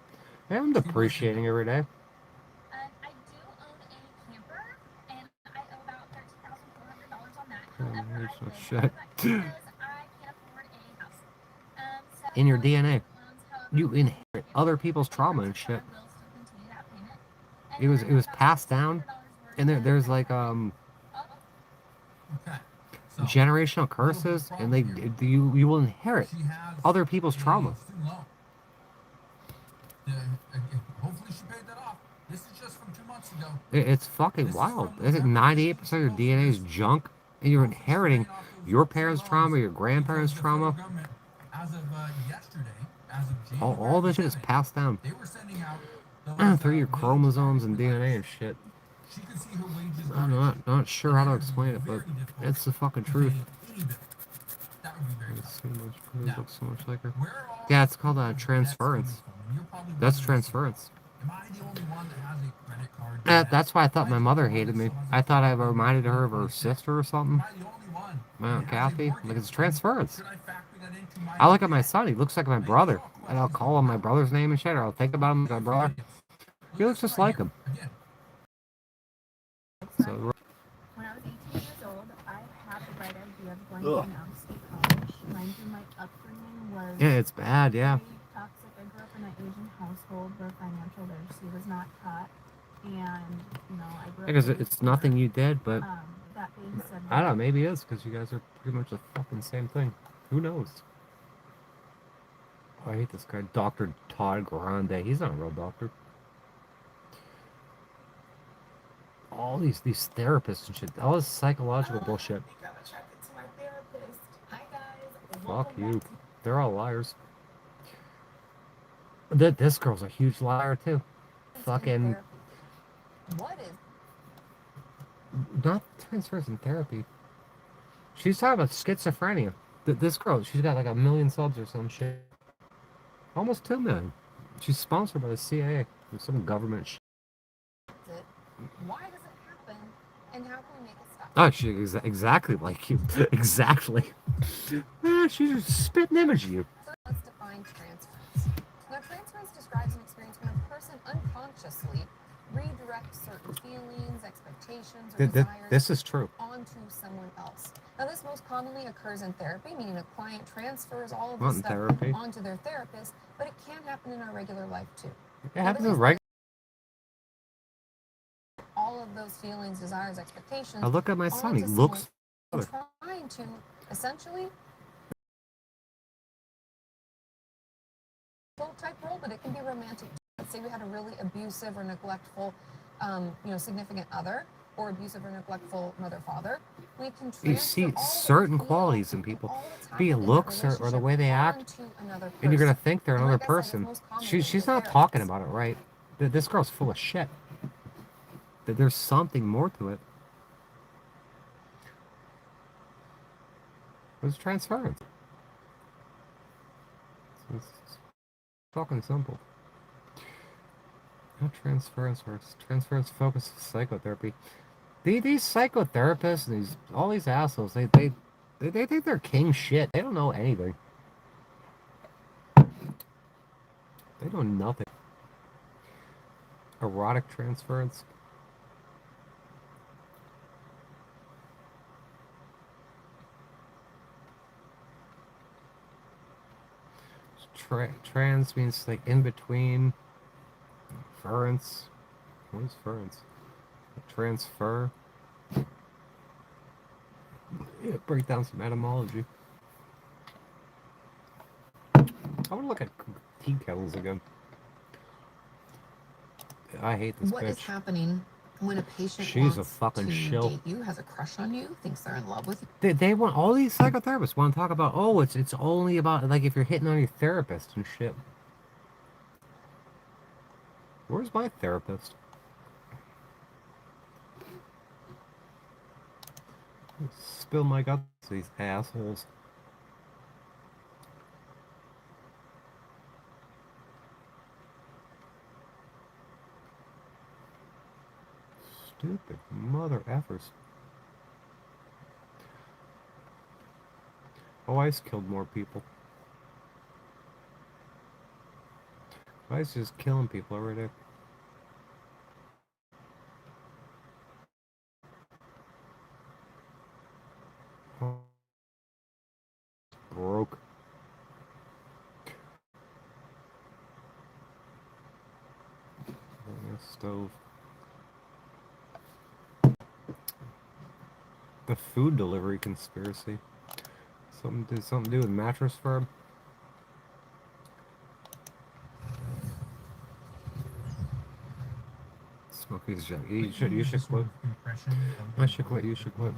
S1: I'm depreciating every day. Oh, shit. In your DNA, you inherit other people's trauma and shit. It was passed down, and there's like generational curses, and you will inherit other people's trauma.
S8: Hopefully she paid that off. This is just from 2 months ago.
S1: It's fucking wild. 98% of your DNA is junk, and you're inheriting your parents' trauma, your grandparents' trauma.
S8: As of yesterday, as of January,
S1: All this shit is passed down
S8: they were sending out
S1: through your chromosomes and DNA and shit.
S8: She could see her wages
S1: I'm not sure how to explain it, but it's the fucking truth.
S8: that
S1: So much,
S8: Now,
S1: looks so much like her.
S8: where are all
S1: Yeah,
S8: these
S1: it's called
S8: people
S1: transference.
S8: that's coming from? You're probably
S1: That's
S8: wondering,
S1: transference.
S8: am I the only one that has a credit card?
S1: That's why I thought
S8: Am I
S1: my
S8: the
S1: mother
S8: only one
S1: hated
S8: that
S1: me.
S8: still has a
S1: I thought I
S8: credit
S1: reminded her of
S8: card
S1: her sister or something.
S8: Am I the only one that has a
S1: Kathy, like
S8: mortgage?
S1: it's transference.
S8: Should I factor that into my
S1: I look at my
S8: debt?
S1: son. He looks like my brother, and I'll call him my brother's name and shit, or I'll think about him as my brother. He looks just like him.
S8: Again.
S1: So.
S10: When I was 18 years old, I had the bright idea of going to an out-of-state college. Mind you, my upbringing was
S1: Yeah, it's bad. Yeah.
S10: very toxic. I grew up in an Asian household where financial literacy was not taught, and I grew up.
S1: Because it's nothing you did, but
S10: that being said,
S1: I don't know. Maybe it is because you guys are pretty much the fucking same thing. Who knows? Oh, I hate this guy, Dr. Todd Grande. He's not a real doctor. All these therapists and shit. All this psychological bullshit.
S10: You gotta check into my therapist. Hi guys.
S1: Fuck you. They're all liars. This girl's a huge liar too. Fucking.
S3: What is?
S1: Not transfers in therapy. She's talking about schizophrenia. This girl, she's got like 1 million subs or some shit. Almost 2 million. She's sponsored by the CIA or some government shit.
S3: Why does it happen? And how can we make it stop?
S1: Oh, she's exactly like you. Exactly. She's just spitting image of you.
S3: Let's define transference. Now, transference describes an experience when a person unconsciously redirects certain feelings, expectations, or desires
S1: This is true.
S3: onto someone else. Now, this most commonly occurs in therapy, meaning a client transfers all of this stuff onto their therapist, but it can happen in our regular life too.
S1: It happens in regular.
S3: All of those feelings, desires, expectations.
S1: I look at my son. He looks.
S3: Trying to essentially type role, but it can be romantic. Let's say we had a really abusive or neglectful, significant other, or abusive or neglectful mother, father. We can
S1: You see certain qualities in people, be it looks or the way they act, and you're gonna think they're another person. She's not talking about it right. This girl's full of shit. There's something more to it. It's transference. It's fucking simple. How transference works. Transference focuses psychotherapy. These psychotherapists and all these assholes, they think they're king shit. They don't know anything. They know nothing. Erotic transference. Trans means like in between. Ference. What is ference? Transfer. Yeah, break down some etymology. I want to look at tea kettles again. I hate this
S3: What
S1: bitch.
S3: is happening when a patient
S1: She's a
S3: wants
S1: fucking
S3: to
S1: shill.
S3: date you, has a crush on you, thinks they're in love with you?
S1: They want, all these psychotherapists want to talk about, oh, it's only about, like, if you're hitting on your therapist and shit. Where's my therapist? Spill my guts, these assholes. Stupid mother effers. Oh, ICE killed more people. ICE is killing people every day. Broke. Stove. The food delivery conspiracy. Something to do with mattress firm. Smoking junk. You should quit. I should quit. You should quit.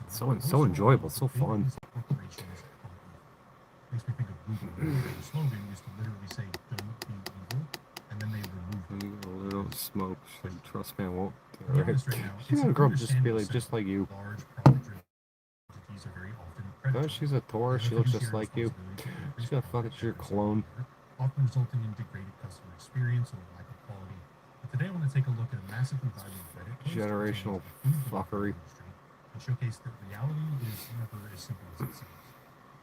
S1: So enjoyable. So fun.
S17: Makes me think of Google. The slogan used to literally say, "Don't be evil," and then they removed it.
S1: They don't smoke. So trust me, I won't.
S17: Be honest right now,
S1: She's gonna grow up just be like, just like you.
S17: Large profit-driven entities are very often
S1: Oh, she's a Taurus. She looks just like you. She's gonna fuck it's your clone.
S7: Often resulting in degraded customer experience or lack of quality. But today I want to take a look at a massively valued credit
S1: Generational fuckery.
S7: and showcase that reality is never as simple as it seems.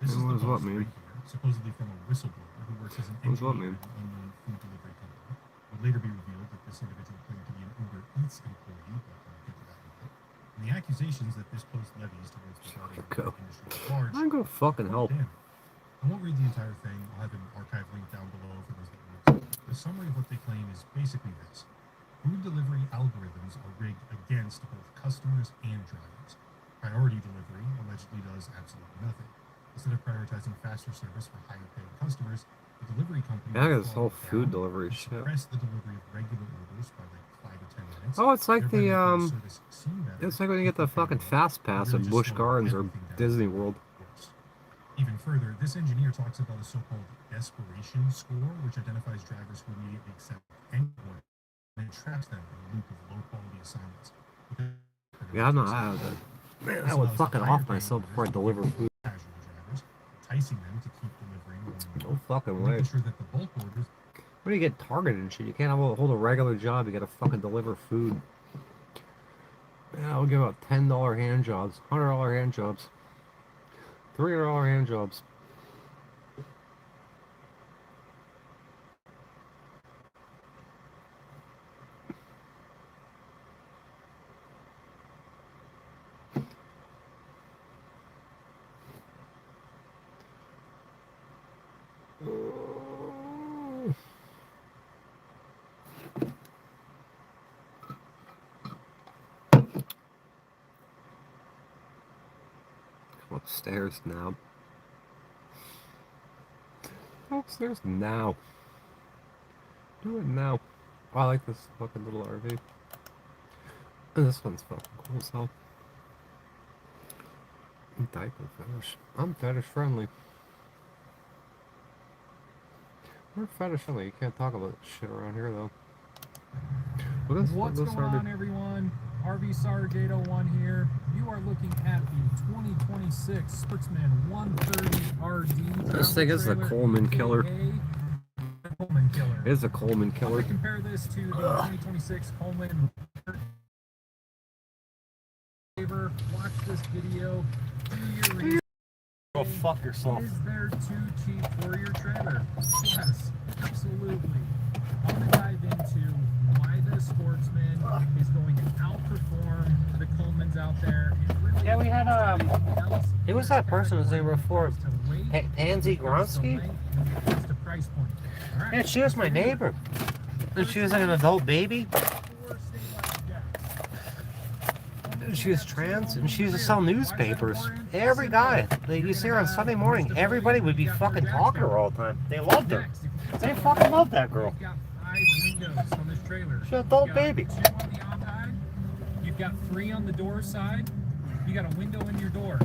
S7: This is
S1: What
S7: the
S1: does what
S7: post
S1: mean?
S7: right here, supposedly from a whistleblower who works as an
S1: What does what
S7: engineer
S1: mean?
S7: in a food delivery company. It would later be revealed that this individual claimed to be an Uber Eats employee, but we'll get to that in a bit. And the accusations that this post levies towards the broader industry at large.
S1: I'm gonna fucking help.
S7: I won't read the entire thing. I'll have an archive link down below for those that want to. The summary of what they claim is basically this. Food delivery algorithms are rigged against both customers and drivers. Priority delivery allegedly does absolutely nothing. Instead of prioritizing faster service for higher paying customers, the delivery company
S1: I got this whole food delivery shit.
S7: suppress the delivery of regular orders by like 5 to 10 minutes.
S1: Oh, it's like
S7: thereby
S1: the
S7: making the service seem better,
S1: it's like when you get the fucking fast pass at Busch Gardens or Disney World.
S7: Even further, this engineer talks about a so-called desperation score, which identifies drivers who immediately accept any order and traps them in a loop of low-quality assignments.
S1: Yeah, I know I have that. Man, I would fucking off myself before I deliver food.
S7: Casual drivers, enticing them to keep delivering
S1: No fucking way.
S7: making sure that the bulk orders.
S1: When you get targeted and shit, you can't hold a regular job. You gotta fucking deliver food. Yeah, I'll give out $10 hand jobs, $100 hand jobs, $300 hand jobs. Come upstairs now. Come upstairs now. Do it now. Oh, I like this fucking little RV. And this one's fucking cool as hell. Diaper fetish. I'm fetish friendly. We're fetish friendly. You can't talk about shit around here though.
S11: What's going on, everyone? RV Sarge 801 here. You are looking at the 2026 Sportsman 130 RD.
S1: This thing is the Coleman killer.
S11: Coleman killer.
S1: It is a Coleman killer.
S11: I'm gonna compare this to the 2026 Coleman. Watch this video. Do your research.
S1: Go fuck yourself.
S11: Is there too cheap for your trailer? Yes, absolutely. I'm going to dive into why the Sportsman is going to outperform the Colemans out there. Really
S1: yeah, we had who was that person who was there before? Pansy Gronsky? Yeah, she was my neighbor. And she was like an adult baby. She was trans, and she used to sell newspapers. Every guy that you see her on Sunday morning, everybody would be fucking talking to her all the time. They loved her. They fucking loved that girl. She's an adult baby.
S11: You've got 3 on the door side. You got a window in your door.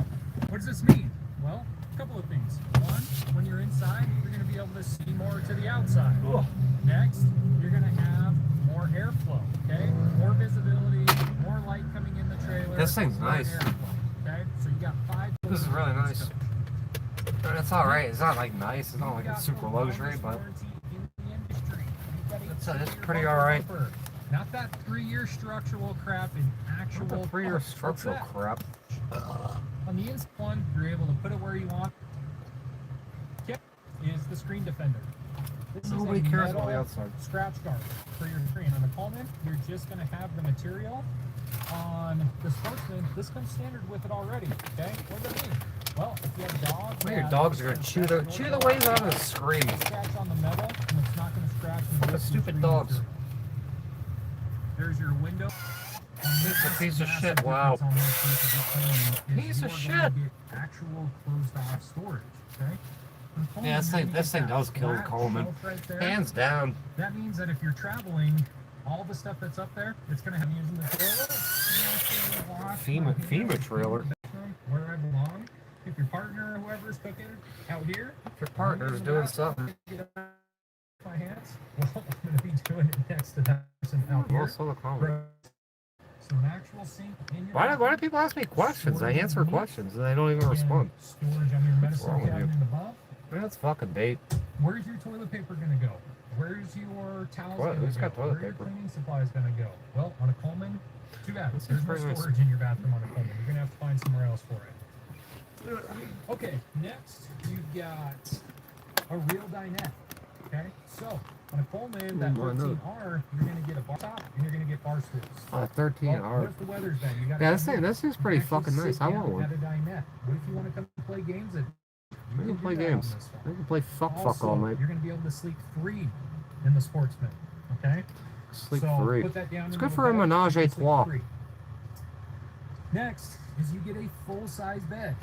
S11: What does this mean? Well, a couple of things. One, when you're inside, you're going to be able to see more to the outside. Next, you're going to have more airflow, okay? More visibility, more light coming in the trailer.
S1: This thing's nice.
S11: Okay, so you got 5.
S1: This is really nice. It's alright. It's not like nice. It's not like it's super luxury, but it's pretty alright.
S11: Not that 3-year structural crap in actual.
S1: Not the 3-year structural crap.
S11: On the inside one, you're able to put it where you want. Tip is the screen defender. This
S1: Nobody
S11: is a
S1: cares
S11: metal
S1: about the outside.
S11: scratch guard for your screen. On the Coleman, you're just going to have the material. On the Sportsman, this comes standard with it already. Okay, what does that mean? Well, if you have dogs,
S1: Well, your dogs are gonna chew the ways out of the screen.
S11: Scratch on the metal, and it's not going to scratch.
S1: The stupid dogs.
S11: There's your window.
S1: It's a piece of shit. Wow. Piece of shit.
S11: Actual closed off storage. Okay.
S1: Yeah, this thing does kill the Coleman. Hands down.
S11: That means that if you're traveling, all the stuff that's up there, it's going to have using the toilet.
S1: FEMA trailer.
S11: Where I belong. If your partner or whoever is cooking out here.
S1: If your partner's doing something.
S11: My hands. Well, I'm going to be doing it next to that person out here.
S1: Also the Coleman.
S11: So an actual sink in your
S1: Why
S11: bathroom,
S1: do people ask me questions? I
S11: storage
S1: answer
S11: underneath,
S1: questions and they don't even respond.
S11: storage on your
S1: What's
S11: medicine
S1: wrong with you?
S11: cabinet above.
S1: That's fucking bait.
S11: Where's your toilet paper gonna go? Where's your towels
S1: What?
S11: gonna
S1: Who's
S11: go?
S1: got toilet
S11: Where are your
S1: paper?
S11: cleaning supplies gonna go? Well, on a Coleman, too bad.
S1: This is
S11: There's no
S1: pretty nice.
S11: storage in your bathroom on a Coleman. You're gonna have to find somewhere else for it. Okay, next you've got a real dinette. Okay, so on a Coleman, that 13R, you're gonna get a bar top and you're gonna get bar stools.
S1: 13R.
S11: Well, what if the weather's bad? You gotta
S1: Yeah,
S11: come in.
S1: this is
S11: You
S1: pretty
S11: can actually
S1: fucking nice.
S11: sit
S1: I
S11: down
S1: want one.
S11: At a dinette. What if you want to come play games at?
S1: We can play games. We can play fuck all night.
S11: You're gonna be able to sleep 3 in the Sportsman. Okay.
S1: Sleep
S11: so
S1: 3.
S11: Put that down
S1: It's
S11: in
S1: good
S11: the
S1: for a
S11: bed,
S1: menage a
S11: you can sleep
S1: trois.
S11: 3. Next is you get a full-size bed.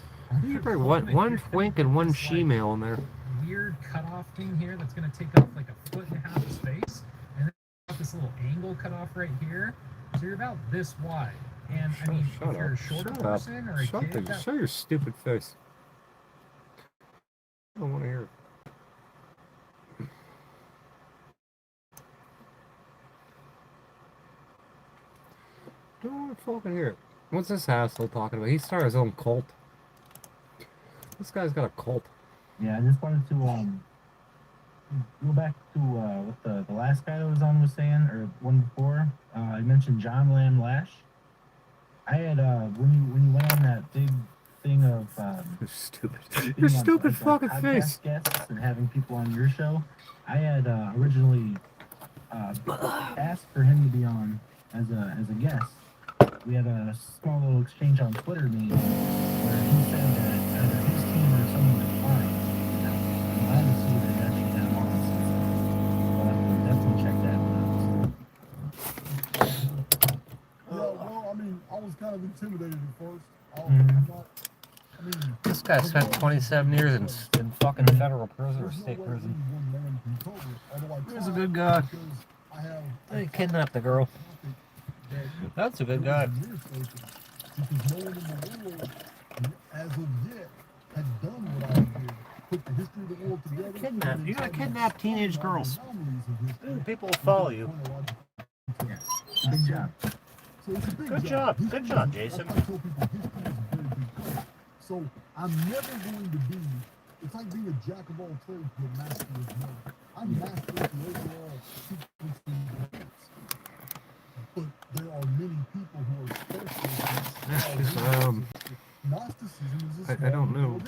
S1: You bring one twink and one she-male in there.
S11: Weird cutoff thing here that's going to take up like 1.5 feet of space, and then got this little angle cutoff right here, so you're about this wide. And I mean, if you're a shorter person or a kid,
S1: Show your stupid face. I don't want to hear it. Don't want to fucking hear it. What's this asshole talking about? He started his own cult. This guy's got a cult.
S6: Yeah, I just wanted to go back to what the last guy that was on was saying, or one before. I mentioned John Lamb Lash. I had when you went on that big thing of
S1: You're stupid. Your stupid fucking face.
S6: Guests and having people on your show. I had originally asked for him to be on as a guest. We had a small little exchange on Twitter meeting where he said that either his team or someone declined. I'm glad to see that he actually had him on. So I'll have to definitely check that one out.
S15: Yeah, well, I mean, I was kind of intimidated at first.
S1: This guy spent 27 years in fucking federal prison or state prison. He was a good guy. They kidnapped the girl. That's a good guy.
S15: Because no one in the world, as of yet, had done what I did. Put the history of the world together.
S1: You gotta kidnap teenage girls. People will follow you.
S6: Good job.
S1: Good job. Good job, Jason.
S15: So I'm never going to be. It's like being a jack of all trades but a master of none. I'm master of the overall sequence of events. But there are many people who are specialists. Gnosticism is
S1: I don't know.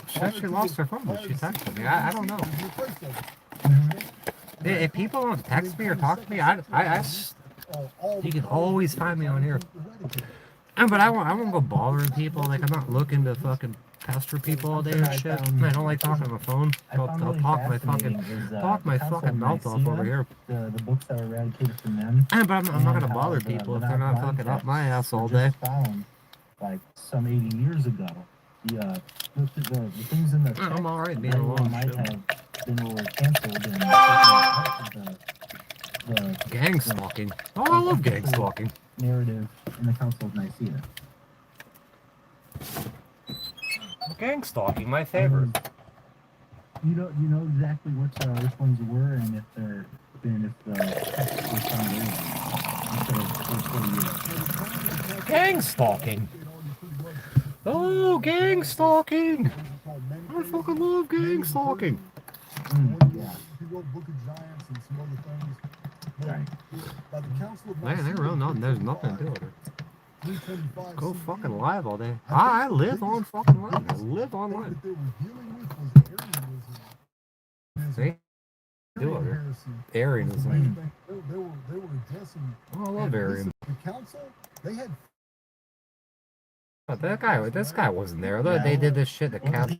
S1: She actually lost her phone, but she texted me. I don't know. If people don't text me or talk to me, you can always find me on here. But I won't go bothering people. Like, I'm not looking to fucking pester people all day and shit. I don't like talking on the phone. I'll talk my fucking mouth off over here.
S6: The books that were eradicated from them.
S1: But I'm not gonna bother people if they're not fucking up my ass all day.
S6: Found, like some 80 years ago. The things in the text
S1: I'm alright being alone.
S6: Might have been canceled and the
S1: gang stalking. Oh, I love gang stalking.
S6: Narrative in the Council of Nicaea.
S1: Gang stalking, my favorite.
S6: You know exactly which ones were and if they're found early.
S1: Gang stalking. Oh, gang stalking. I fucking love gang stalking.
S6: Yeah.
S1: Man, there's nothing to it. Go fucking live all day. I live on fucking line. I live online. See? Do it. Arianism. Oh, I love Arian.
S15: The council, they had.
S1: This guy wasn't there. They did this shit to Cap.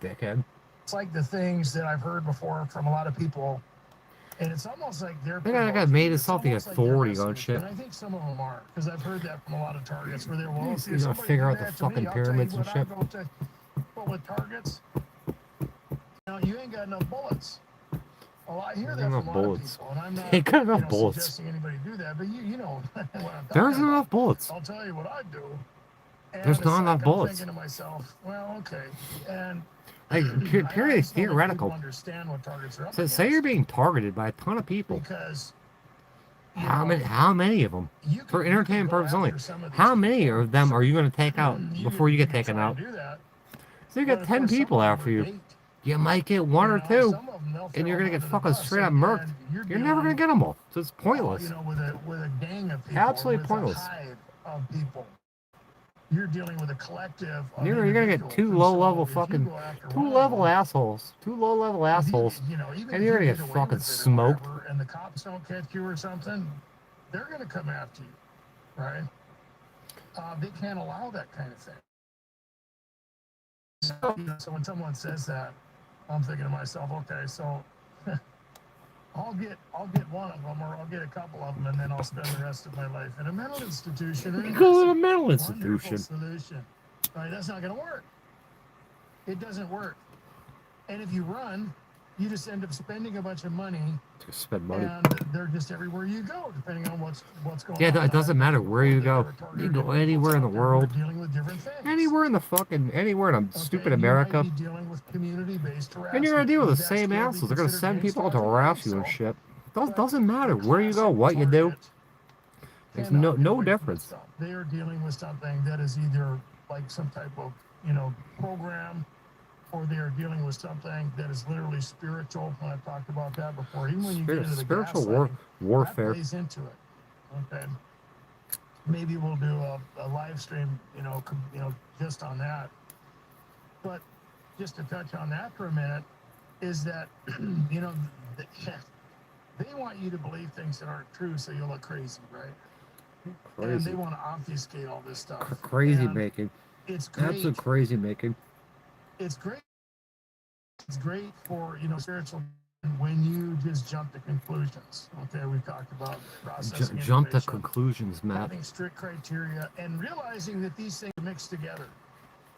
S1: Dickhead.
S16: It's like the things that I've heard before from a lot of people, and it's almost like they're.
S1: That guy made himself the authority on shit.
S16: And I think some of them are, because I've heard that from a lot of targets where they're well.
S1: You know, figure out the fucking pyramids and shit.
S16: But with targets, you ain't got enough bullets. Well, I hear that from a lot of people, and I'm not
S1: Ain't got enough bullets.
S16: suggesting anybody do that, but you know what I'm talking
S1: There's
S16: about.
S1: enough bullets.
S16: I'll tell you what I do. And
S1: There's
S16: it's
S1: not
S16: like
S1: enough
S16: I'm
S1: bullets.
S16: thinking to myself, well, okay, and
S1: Like, purely theoretical.
S16: understand what targets are up
S1: So say you're being targeted by a ton of people.
S16: because
S1: How many of them? For entertainment purposes only. How many of them are you going to take out before you get taken out? So you get 10 people after you. You might get one or two, and you're going to get fucking straight up murked. You're never going to get them all. So it's pointless.
S16: With a gang of people,
S1: Absolutely pointless.
S16: A hive of people. You're dealing with a collective.
S1: You're going to get two low-level fucking, two low-level assholes, and you're going to get fucking smoked.
S16: And the cops don't catch you or something, they're going to come after you, right? They can't allow that kind of thing. So when someone says that, I'm thinking to myself, okay, so I'll get one of them, or I'll get a couple of them, and then I'll spend the rest of my life in a mental institution.
S1: Go to a mental institution.
S16: Solution. Right? That's not going to work. It doesn't work. And if you run, you just end up spending a bunch of money.
S1: Spend money.
S16: And they're just everywhere you go, depending on what's going on.
S1: Yeah, it doesn't matter where you go. You can go anywhere in the world. Anywhere in stupid America. And you're going to deal with the same assholes. They're going to send people out to harass you and shit. It doesn't matter where you go, what you do. There's no difference.
S16: They are dealing with something that is either like some type of, program, or they are dealing with something that is literally spiritual. And I've talked about that before. Even when you get into the
S1: spiritual warfare,
S16: that plays into it. Okay. Maybe we'll do a live stream, just on that. But just to touch on that for a minute, is that, they want you to believe things that aren't true, so you'll look crazy, right?
S1: Crazy.
S16: And they want to obfuscate all this stuff.
S1: Crazy making.
S16: It's great.
S1: Absolute crazy making.
S16: It's great. It's great for, spiritual when you just jump to conclusions. Okay, we've talked about processing
S1: jump to conclusions, Matt.
S16: Having strict criteria and realizing that these things mix together.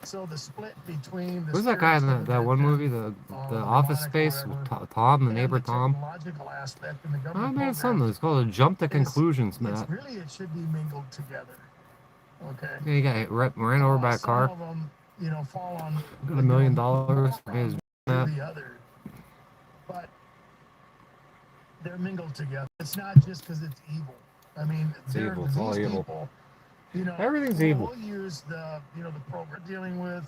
S16: So the split between the
S1: who's that guy in that one movie, the Office Space with Tom, the neighbor Tom? I made something. It's called a jump to conclusions, Matt.
S16: It should be mingled together. Okay.
S1: Yeah, you got ran over by a car.
S16: Some of them, fall on.
S1: Got $1 million.
S16: The other, but they're mingled together. It's not just because it's evil. I mean,
S1: it's evil. It's all evil.
S16: People,
S1: everything's evil.
S16: We'll use the program dealing with.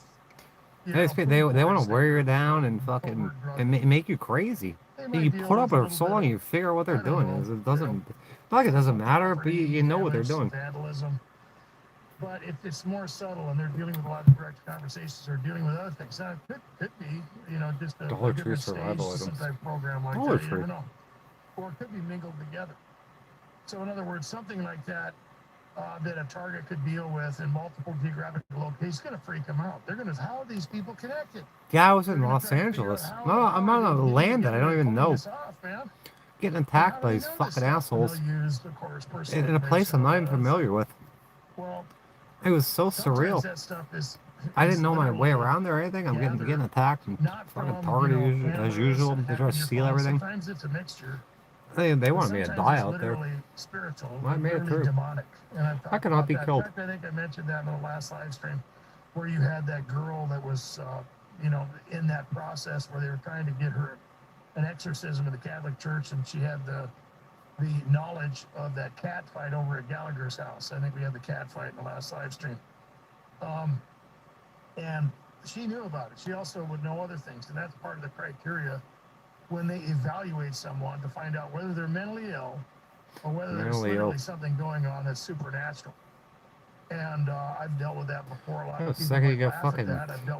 S1: They want to wear you down and fucking make you crazy. You put up with it so long, you figure out what they're doing. It doesn't matter, but you know what they're doing.
S16: Vandalism. But if it's more subtle and they're dealing with a lot of direct conversations or dealing with other things, that could be, just a different stage, some type of program like that. You never know. Or it could be mingled together. So in other words, something like that, that a target could deal with in multiple geographic locations is going to freak them out. They're going to, how are these people connected?
S1: Yeah, I was in Los Angeles. No, I'm on a land that I don't even know. Getting attacked by these fucking assholes in a place I'm not even familiar with.
S16: Well,
S1: it was so surreal. I didn't know my way around there or anything. I'm getting attacked and fucking targeted as usual. They try to steal everything.
S16: Sometimes it's a mixture.
S1: They wanted me to die out there.
S16: Spiritual,
S1: I made it through.
S16: Demonic.
S1: I cannot be killed.
S16: In fact, I think I mentioned that in the last live stream, where you had that girl that was, in that process where they were trying to get her an exorcism in the Catholic Church, and she had the knowledge of that cat fight over at Gallagher's house. I think we had the cat fight in the last live stream. And she knew about it. She also would know other things, and that's part of the criteria when they evaluate someone to find out whether they're mentally ill or whether there's literally something going on that's supernatural. And I've dealt with that before. A lot of people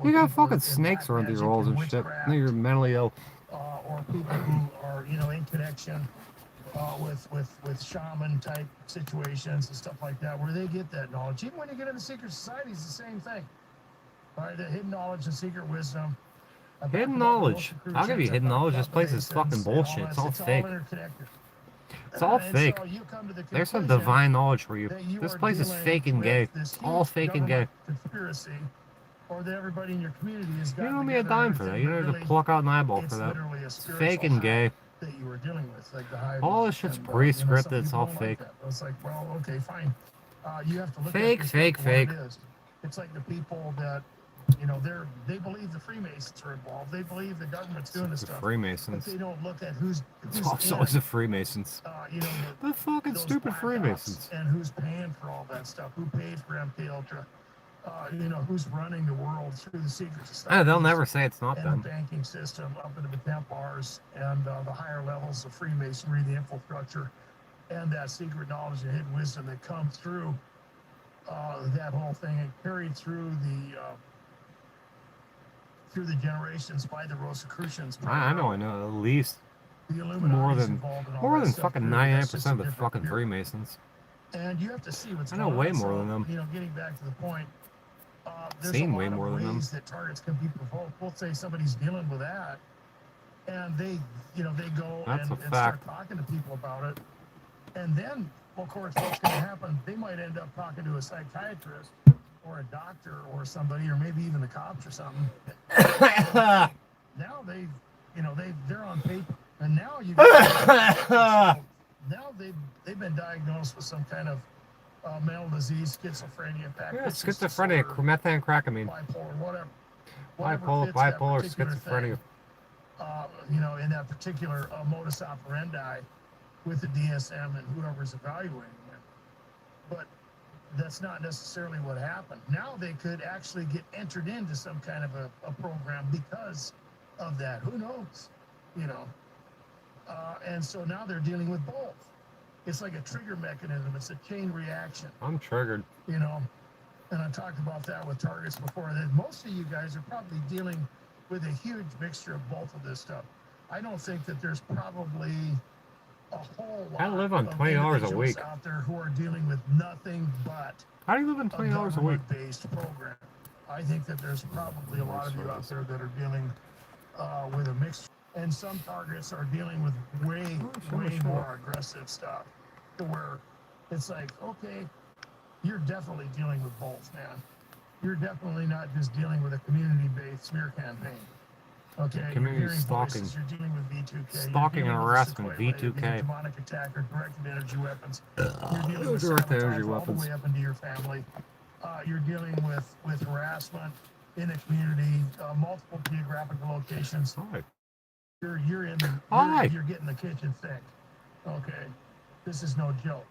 S1: you got fucking snakes around your walls and shit. You're mentally ill.
S16: Or people who are, in connection with shaman type situations and stuff like that, where they get that knowledge. Even when you get into secret societies, the same thing. All right, the hidden knowledge and secret wisdom.
S1: Hidden knowledge. I'll give you hidden knowledge. This place is fucking bullshit. It's all fake. It's all fake. There's some divine knowledge for you. This place is fake and gay. It's all fake and gay.
S16: Conspiracy, or that everybody in your community is.
S1: You don't need a dime for that. You don't have to pluck out an eyeball for that. It's fake and gay.
S16: That you were dealing with, like the
S1: all this shit's pre-scripted. It's all fake.
S16: It's like, well, okay, fine. You have to look
S1: fake,
S16: at
S1: fake.
S16: It's like the people that they believe the Freemasons are involved. They believe the government's doing this stuff.
S1: Freemasons.
S16: But they don't look at who's
S1: It's always the Freemasons. The fucking stupid Freemasons.
S16: And who's paying for all that stuff? Who paid for MK Ultra? Who's running the world through the secret society?
S1: They'll never say it's not
S16: and
S1: them.
S16: The banking system up into the Templars and the higher levels of Freemasonry, the infrastructure, and that secret knowledge and hidden wisdom that comes through that whole thing and carried through the generations by the Rosicrucians.
S1: I know, at least more than fucking 99% of the fucking Freemasons.
S16: And you have to see what's
S1: I know way more than them.
S16: Getting back to the point, there's
S1: Seen
S16: a
S1: way
S16: lot
S1: more
S16: of
S1: than them.
S16: ways that targets can be provoked. We'll say somebody's dealing with that, and they go and start talking to people about it, and then, of course, what's going to happen? They might end up talking to a psychiatrist or a doctor or somebody, or maybe even the cops or something. Now they're on paper, and now now they've been diagnosed with some kind of mental disease, schizophrenia,
S1: schizophrenia, methamphetamine, bipolar, schizophrenia.
S16: In that particular modus operandi with the DSM and whoever's evaluating it. But that's not necessarily what happened. Now they could actually get entered into some kind of a program because of that. Who knows? And so now they're dealing with both. It's like a trigger mechanism. It's a chain reaction.
S1: I'm triggered.
S16: And I talked about that with targets before. That most of you guys are probably dealing with a huge mixture of both of this stuff. I don't think that there's probably a whole lot
S1: I live on $20 a week
S16: out there who are dealing with nothing but
S1: how do you live on $20 a week
S16: based program. I think that there's probably a lot of you out there that are dealing with a mixture, and some targets are dealing with way more aggressive stuff, to where it's like, okay, you're definitely dealing with both, man. You're definitely not just dealing with a community-based smear campaign. Okay,
S1: community stalking.
S16: Voices, you're dealing with V2K.
S1: Stalking and harassment, V2K.
S16: Demonic attack or directed energy weapons. You're dealing with sabotage all the way up into your family. You're dealing with harassment in a community, multiple geographical locations.
S1: Hi.
S16: You're getting the kitchen sink. Okay, this is no joke.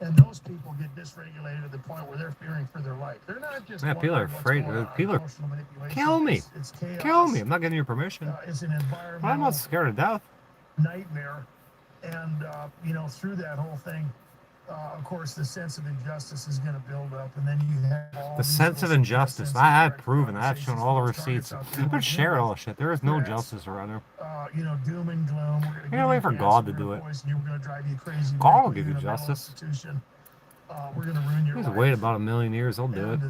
S16: And those people get dysregulated to the point where they're fearing for their life. They're not just.
S1: Yeah, people are afraid. People are. Kill me.
S16: It's chaos.
S1: Kill me. I'm not getting your permission.
S16: It's an environmental.
S1: I'm not scared of death.
S16: Nightmare, and through that whole thing, of course, the sense of injustice is going to build up, and then you have all
S1: the sense of injustice. I've proven that. I've shown all the receipts. I've shared all the shit. There is no justice around there.
S16: Doom and gloom.
S1: You're gonna wait for God to do it.
S16: We're going to drive you crazy.
S1: God will give you justice.
S16: We're going to ruin your life.
S1: Just wait about 1,000,000 years. He'll do it.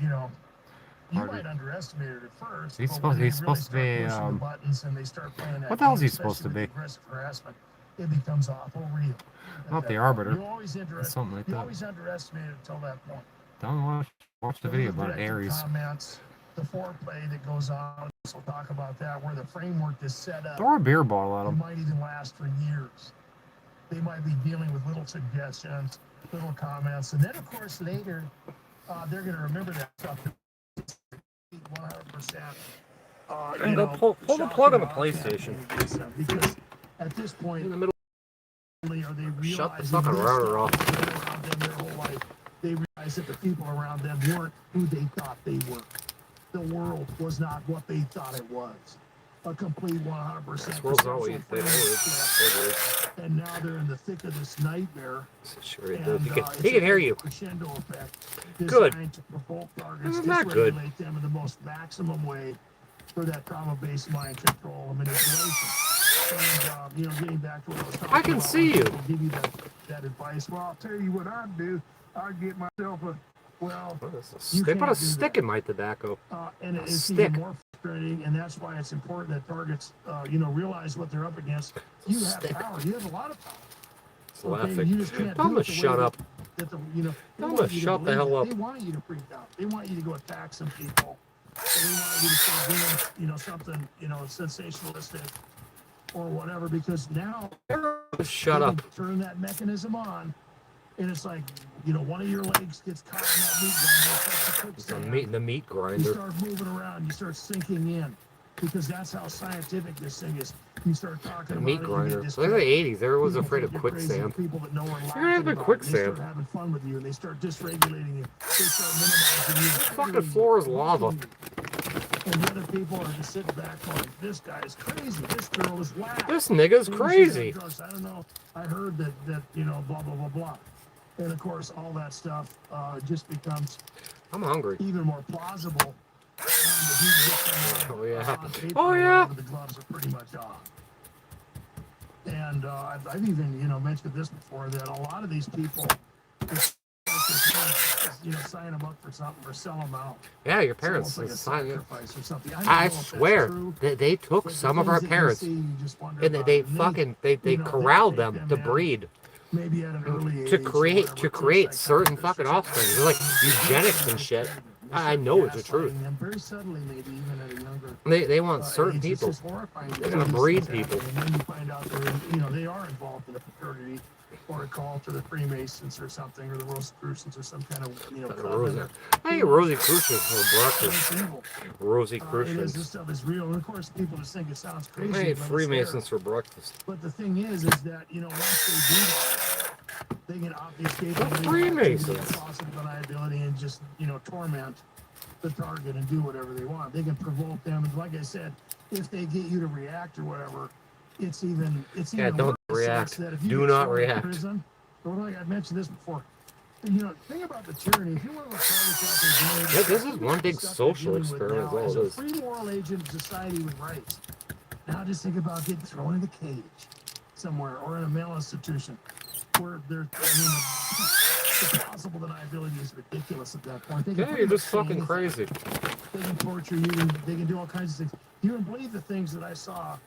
S16: You might underestimate it at first.
S1: He's supposed to be. What the hell is he supposed to be?
S16: Harassment, it becomes awful real.
S1: Not the arbiter.
S16: Something like that. You always underestimate it until that point.
S1: Don't watch the video about Aries.
S16: Comments, the foreplay that goes on. We'll talk about that, where the framework is set up.
S1: Throw a beer bottle at
S16: It
S1: him.
S16: might even last for years. They might be dealing with little suggestions, little comments, and then of course later they're going to remember that stuff. 100%.
S1: And go pull the plug on the PlayStation.
S16: Because at this point, in the middle, are they
S1: shut the fucking router off.
S16: Their whole life, they realize that the people around them weren't who they thought they were. The world was not what they thought it was. A complete 100%.
S1: This world's not what you think it is.
S16: And now they're in the thick of this nightmare.
S1: Sure it does. He can hear you.
S16: Crescendo effect.
S1: Good.
S16: Designed to provoke targets,
S1: This is not good.
S16: dysregulate them in the most maximum way for that trauma-based mind control and manipulation. And getting back to what I was talking
S1: I can
S16: about,
S1: see you.
S16: people give you that advice. Well, I'll tell you what I'd do. I'd get myself a
S1: They put a stick in my tobacco.
S16: And
S1: A
S16: it's
S1: stick.
S16: even more frustrating, and that's why it's important that targets, realize what they're up against. You have power. You have a lot of power.
S1: It's laughing.
S16: You just can't
S1: Tell him
S16: do
S1: to
S16: it the
S1: shut
S16: way
S1: up.
S16: that
S1: Tell him to shut the hell up.
S16: They want you to freak out. They want you to go attack some people. They want you to start doing, something, sensationalistic or whatever, because now
S1: Shut
S16: they
S1: up.
S16: can turn that mechanism on, And it's like, you know, one of your legs gets caught in that meat grinder.
S1: It's the meat
S16: You
S1: grinder.
S16: start moving around. You start sinking in. Because that's how scientific this thing is. You start talking about
S1: Meat
S16: it,
S1: grinder.
S16: you get
S1: Look at the 80s. Everyone was
S16: People
S1: afraid
S16: think
S1: of
S16: you're crazy.
S1: quicksand.
S16: People that know are
S1: You're gonna
S16: laughing
S1: have the
S16: about it. They
S1: quicksand.
S16: start having fun with you, and they start dysregulating you. They start minimizing you.
S1: Fucking floor is lava.
S16: And the other people are just sitting back going, this guy is crazy. This girl is whack.
S1: This nigga's
S16: Maybe she's on
S1: crazy.
S16: drugs. I don't know. I heard that you know, blah, blah, blah, blah. And of course, all that stuff just becomes
S1: I'm hungry.
S16: even more plausible.
S1: Oh yeah. Oh yeah.
S16: The gloves are pretty much off. And I've even, you know, mentioned this before, that a lot of these people, you know, sign them up for something or sell them out.
S1: Yeah, your parents
S16: Like a
S1: signed it.
S16: sacrifice or something.
S1: I swear they took some of our parents and they fucking they corralled them to breed.
S16: Maybe at an early
S1: To create certain fucking offspring. They're like eugenics and shit. I know it's the truth.
S16: Very subtly, maybe even at a younger
S1: They want certain
S16: age. It's
S1: people.
S16: just horrifying.
S1: They're gonna breed
S16: These things
S1: people.
S16: happen, and then you find out they're, you know, they are involved in a fraternity or a cult or the Freemasons or something, or the Rosicrucians or some kind of, you know, club.
S1: I ate Rosicrucians for breakfast. Rosicrucians.
S16: This stuff is real, and of course, people just think it sounds crazy.
S1: I ate
S16: but it's
S1: Freemasons
S16: there.
S1: for breakfast.
S16: But the thing is that, you know, once they do that, they can obfuscate the
S1: Freemasons.
S16: possible deniability and just, you know, torment the target and do whatever they want. They can provoke them, and like I said, if they get you to react or whatever, it's even
S1: don't
S16: worse
S1: react.
S16: that if you
S1: Do
S16: get
S1: not
S16: thrown in
S1: react.
S16: Prison, or like I've mentioned this before, you know, think about the tyranny. If you're one of those targets out there,
S1: Yeah, this is one big social experiment. Is all
S16: as
S1: it
S16: a
S1: is.
S16: free moral agent of society with rights. Now just think about getting thrown in a cage somewhere or in a mental institution where there's, I mean, the possible deniability is ridiculous at that point. They can
S1: Yeah,
S16: pretty
S1: you're
S16: much
S1: just
S16: say
S1: fucking
S16: anything.
S1: crazy.
S16: They can torture you, and they can do all kinds of things. You wouldn't believe the things that I saw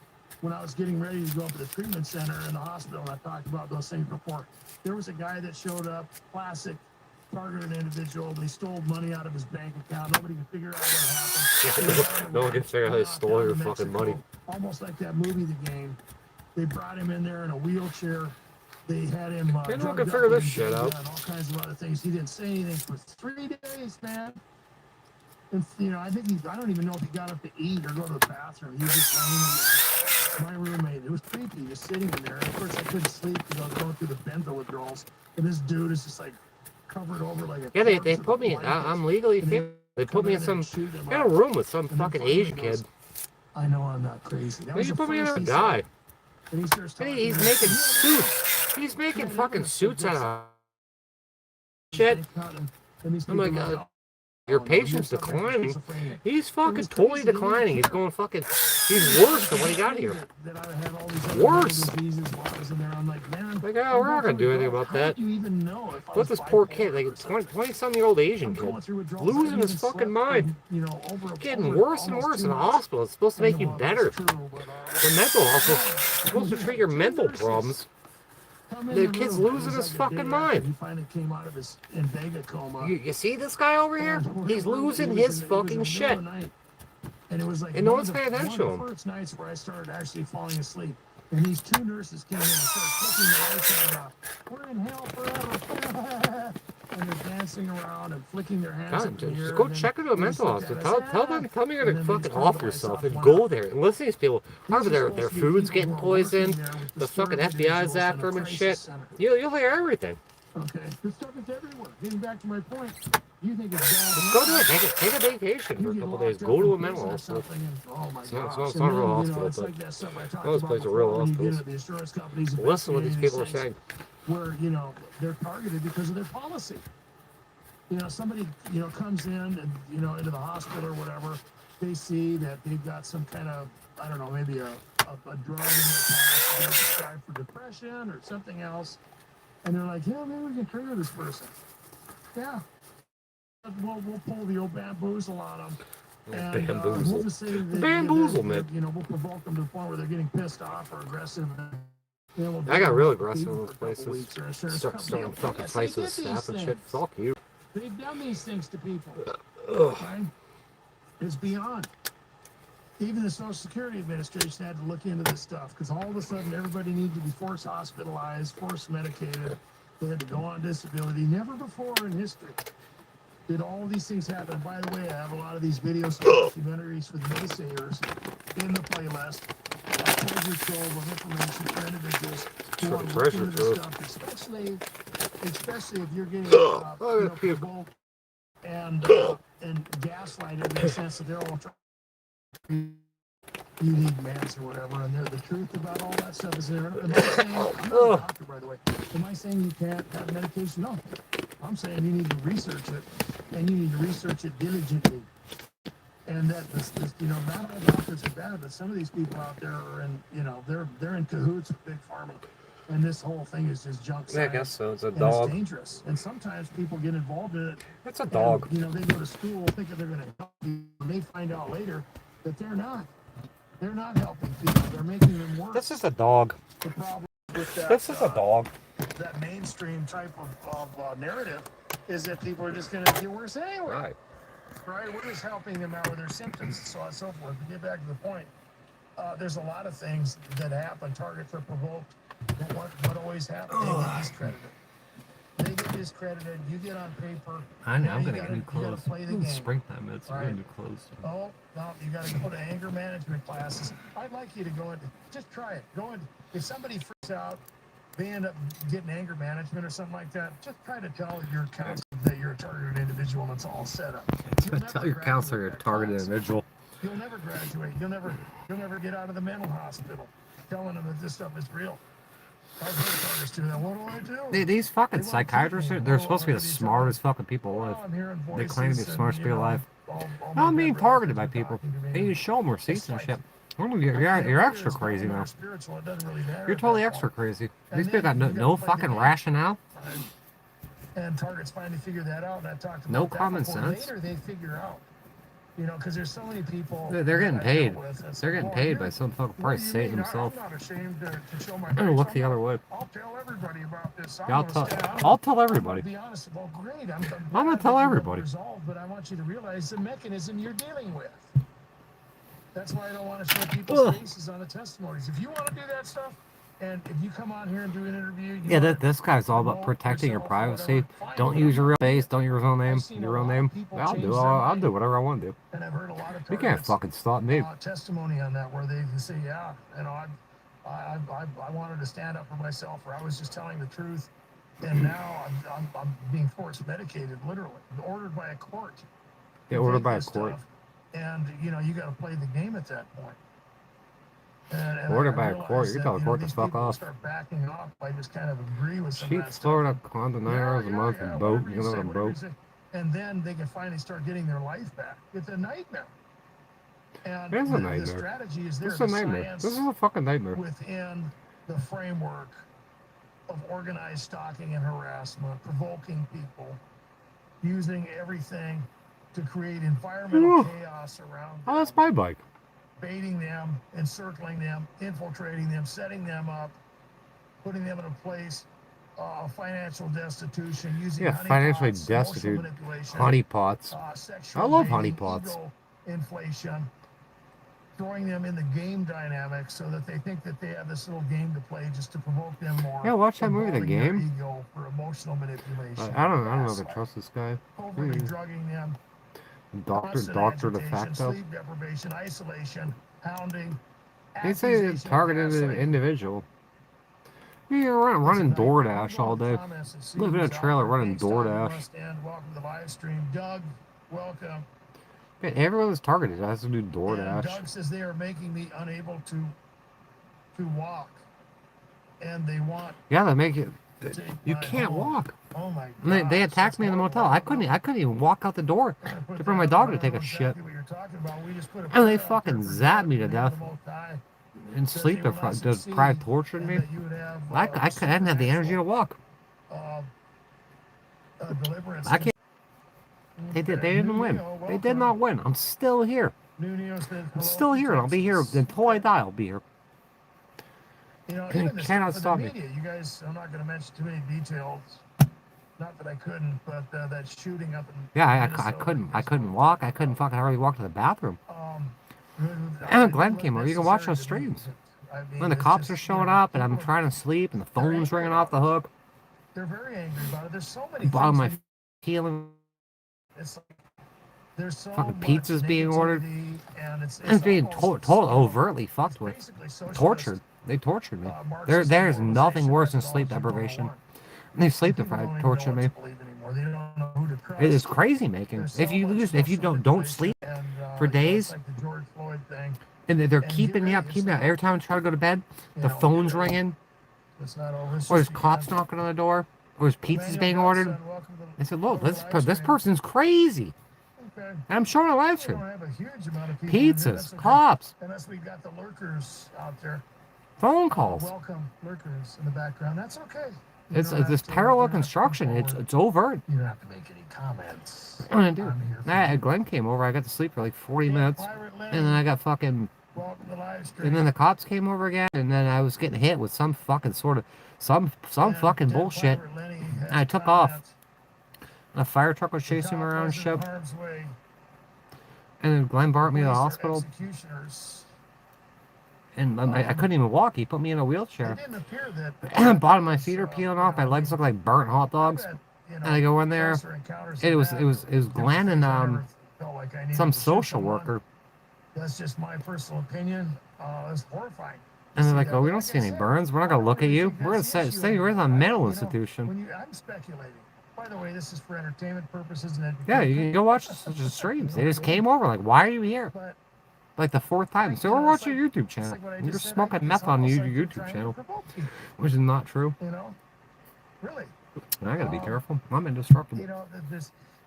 S16: when I was getting ready to go up to the treatment center in the hospital, and I talked about those things before. There was a guy that showed up, classic, targeted individual. They stole money out of his bank account. Nobody could figure out what happened.
S1: No one can figure out how they stole your fucking money.
S16: Almost like that movie, The Game. They brought him in there in a wheelchair. They had him
S1: no one can
S16: drugged
S1: figure
S16: up
S1: this
S16: and
S1: shit out.
S16: and all kinds of other things. He didn't say anything for 3 days, man. And, you know, I don't even know if he got up to eat or go to the bathroom. He was just laying in there. My roommate, it was creepy, just sitting in there. And of course, I couldn't sleep because I was going through the bento withdrawals. And this dude is just like covered over like a
S1: Yeah, they
S16: corpse
S1: put
S16: with
S1: me.
S16: a
S1: I'm legally female. They put me in some in a room with some fucking Asian kid.
S16: I know I'm not crazy. That
S1: They
S16: was the
S1: put me in
S16: first
S1: there
S16: he
S1: to
S16: said.
S1: die.
S16: And he starts talking
S1: He's
S16: to me.
S1: making suits. He's making fucking suits out of shit. I'm like, your patient's declining. He's fucking totally declining. He's going fucking. He's worse than what he got here. Worse. Like, oh, we're not gonna do anything about that. But this poor kid, like 20-some-year-old Asian kid, losing his fucking mind. Getting worse and worse in the hospital. It's supposed to make you better. The mental hospital is supposed to treat your mental problems. The kid's losing his fucking mind.
S16: He finally came out of his Invega coma.
S1: You see this guy over here? He's losing his fucking shit.
S16: And it was like
S1: And no
S16: one
S1: one's
S16: of the-
S1: paying attention
S16: one
S1: to
S16: of the
S1: him.
S16: first nights where I started actually falling asleep. And these two nurses came in and started flicking the lights on. We're in hell forever. And they're dancing around and flicking their hands
S1: God,
S16: up in the air.
S1: just go
S16: and then
S1: check into a
S16: they
S1: mental
S16: just looked
S1: hospital.
S16: at us,
S1: Tell me you're
S16: and
S1: gonna
S16: then they
S1: fucking
S16: just turned
S1: off
S16: the lights
S1: yourself
S16: off
S1: and
S16: and
S1: go
S16: went
S1: there and listen to these people. However, their food's getting poisoned. The fucking FBI's after them and shit. You'll hear everything.
S16: Okay, this stuff is everywhere. Getting back to my point, you think it's bad.
S1: Just go do it. Take a vacation for a couple days. Go to a mental hospital.
S16: Oh my
S1: It's not
S16: gosh.
S1: a real
S16: And then, you know,
S1: hospital,
S16: it's
S1: but
S16: like that stuff I talked
S1: those
S16: about
S1: places are
S16: before
S1: real
S16: when you get
S1: hospitals.
S16: into the insurance companies and
S1: Listen to what these
S16: investigating
S1: people are
S16: these things
S1: saying.
S16: Where, you know, they're targeted because of their policy. You know, somebody, you know, comes in and, you know, into the hospital or whatever, they see that they've got some kind of, I don't know, maybe a drug in their past, they're prescribed for depression or something else. And they're like, yeah, maybe we can trigger this person. Yeah. We'll pull the old bamboozle on them. And
S1: Bamboozle.
S16: we'll just say that,
S1: Bamboozlement.
S16: you know, we'll provoke them to the point where they're getting pissed off or aggressive. And, you know, we'll
S1: I got
S16: bring
S1: real
S16: them up to
S1: aggressive
S16: people
S1: in those
S16: for a couple
S1: places.
S16: weeks. Their insurance
S1: Start
S16: company,
S1: starting
S16: "Oh,
S1: fucking
S16: yes,
S1: fights
S16: they
S1: with
S16: did
S1: staff
S16: these
S1: and shit.
S16: things.
S1: Fuck you.
S16: They've done these things to people.
S1: Ugh.
S16: Okay? It's beyond. Even the Social Security Administration had to look into this stuff because all of a sudden everybody needed to be forced hospitalized, forced medicated, They had to go on disability. Never before in history did all these things happen. By the way, I have a lot of these videos, documentaries for the naysayers in the playlist. Treasure trove of information for individuals who want to look into this stuff, especially if you're getting provoked and gaslighted in the sense that they're all trying unique meds or whatever, and the truth about all that stuff is there. Am I saying, I'm not a doctor, by the way. Am I saying you can't have medication? No. I'm saying you need to research it, and you need to research it diligently. And that this not all doctors are bad, but some of these people out there are in, they're in cahoots with big pharma, and this whole thing is just junk science.
S1: Yeah, I guess so. It's a
S16: and
S1: dog.
S16: It's dangerous, and sometimes people get involved in it.
S1: It's a dog.
S16: And, they go to school thinking they're going to help you, and they find out later that they're not. They're not helping people. They're making them worse.
S1: This is a dog.
S16: The problem with that,
S1: This is a dog.
S16: That mainstream type of narrative is that people are just going to get worse anyway. Right? We're just helping them out with their symptoms and so on and so forth. To get back to the point, there's a lot of things that happen. Targets are provoked. But what always happens? They get discredited. They get discredited. You get on paper.
S1: I know. I'm going to get new clothes.
S16: Play the game.
S1: Springtime. It's getting new clothes.
S16: Oh, no, you got to go to anger management classes. I'd like you to go into, just try it. Go in. If somebody freaks out, they end up getting anger management or something like that, just try to tell your counselor that you're a targeted individual and it's all set up.
S1: Tell your counselor you're a targeted individual.
S16: You'll never graduate. You'll never get out of the mental hospital telling them that this stuff is real. What do I do?
S1: These fucking psychiatrists, they're supposed to be the smartest fucking people alive. They claim to be the smartest people alive. I'm being targeted by people. Hey, you show them receipts and shit. You're extra crazy now. You're totally extra crazy. These people got no fucking rationale.
S16: And targets finally figure that out, and I talked about
S1: no
S16: that
S1: common
S16: before.
S1: sense.
S16: Later they figure out, because there's so many people.
S1: They're getting paid. They're getting paid by some fucking price Satan himself.
S16: I'm not ashamed to show my
S1: I'm gonna look the other way.
S16: I'll tell everybody about this.
S1: I'll tell everybody.
S16: Be honest. Well, great. I'm
S1: gonna tell everybody.
S16: Resolved, but I want you to realize the mechanism you're dealing with. That's why I don't want to show people's faces on the testimonies. If you want to do that stuff, and if you come on here and do an interview,
S1: this guy's all about protecting your privacy. Don't use your real face. Don't use your own name. Your own name. I'll do whatever I want to do.
S16: And I've heard a lot of
S1: you can't fucking stop me.
S16: Testimony on that where they can say, yeah, I wanted to stand up for myself, or I was just telling the truth, and now I'm being force medicated, literally, ordered by a court.
S1: Yeah, ordered by a court.
S16: And you got to play the game at that point. And
S1: ordered by a court. You tell the court to fuck off.
S16: Start backing off. I just kind of agree with some
S1: Cheap Florida condo 9 hours a month and boat. You know what I'm broke.
S16: And then they can finally start getting their life back. It's a nightmare. And
S1: it's a nightmare.
S16: The strategy is there.
S1: This is a nightmare. This is a fucking nightmare.
S16: Within the framework of organized stalking and harassment, provoking people, using everything to create environmental chaos around them.
S1: Oh, that's my bike.
S16: Baiting them, encircling them, infiltrating them, setting them up, putting them in a place of financial destitution, using
S1: financially destitute honeypots. I love honeypots.
S16: Ego inflation, throwing them in the game dynamic so that they think that they have this little game to play just to provoke them more.
S1: Yeah, watch that movie, The Game.
S16: Ego for emotional manipulation.
S1: I don't know if I trust this guy.
S16: Overly drugging them.
S1: Doctor de facto.
S16: Sleep deprivation, isolation, hounding.
S1: They say it's targeted an individual. You're running DoorDash all day. Live in a trailer running DoorDash.
S16: Welcome to the live stream. Doug, welcome.
S1: Yeah, everyone is targeted. Has to do DoorDash.
S16: And Doug says they are making me unable to walk. And they want...
S1: Yeah, they make it... You can't walk.
S16: Oh my God.
S1: They attacked me in the motel. I couldn't even walk out the door to bring my dog to take a shit. And they fucking zapped me to death. In sleep, deprived, tortured me. I didn't have the energy to walk. I can't. They didn't win. They did not win. I'm still here. I'm still here, and I'll be here until I die. I'll be here. You cannot stop me.
S16: You guys, I'm not going to mention too many details. Not that I couldn't, but that shooting up in
S1: I couldn't walk. I couldn't fucking hardly walk to the bathroom. And Glenn came over. You can watch those streams. When the cops are showing up and I'm trying to sleep and the phone's ringing off the hook.
S16: They're very angry about it. There's so many
S1: Bottom
S16: things.
S1: of my feeling.
S16: It's like there's so
S1: Fucking
S16: much
S1: pizzas being ordered.
S16: and it's
S1: being
S16: almost,
S1: overtly fucked with. Tortured. They tortured me. There's nothing worse than sleep deprivation. They sleep deprived torture me. It is crazy making. If you don't sleep for days, and they're keeping you up. Every time I try to go to bed, the phone's ringing, or there's cops knocking on the door, or there's pizzas being ordered. I said, look, this person's crazy. And I'm showing a live stream. Pizzas, cops,
S16: unless we got the lurkers out there.
S1: phone calls.
S16: Welcome lurkers in the background. That's okay.
S1: It's this parallel construction. It's overt.
S16: You don't have to make any comments.
S1: I do. Glenn came over. I got to sleep for like 40 minutes, and then I got fucking. And then the cops came over again, and then I was getting hit with some fucking sort of some fucking bullshit. And I took off. A fire truck was chasing me around and shit. And then Glenn brought me to the hospital. And I couldn't even walk. He put me in a wheelchair. Bottom of my feet are peeling off. My legs look like burnt hot dogs. And I go in there. It was Glenn and some social worker.
S16: That's just my personal opinion. It's horrifying.
S1: And they're like, "Oh, we don't see any burns. We're not gonna look at you. We're gonna say you're in a mental institution."
S16: I'm speculating. By the way, this is for entertainment purposes and
S1: Yeah, you can go watch the streams. They just came over like, "Why are you here?" Like the fourth time. So we're watching your YouTube channel. You're smoking meth on your YouTube channel, which is not true.
S16: You know, really.
S1: And I gotta be careful. I'm indestructible.
S16: You know,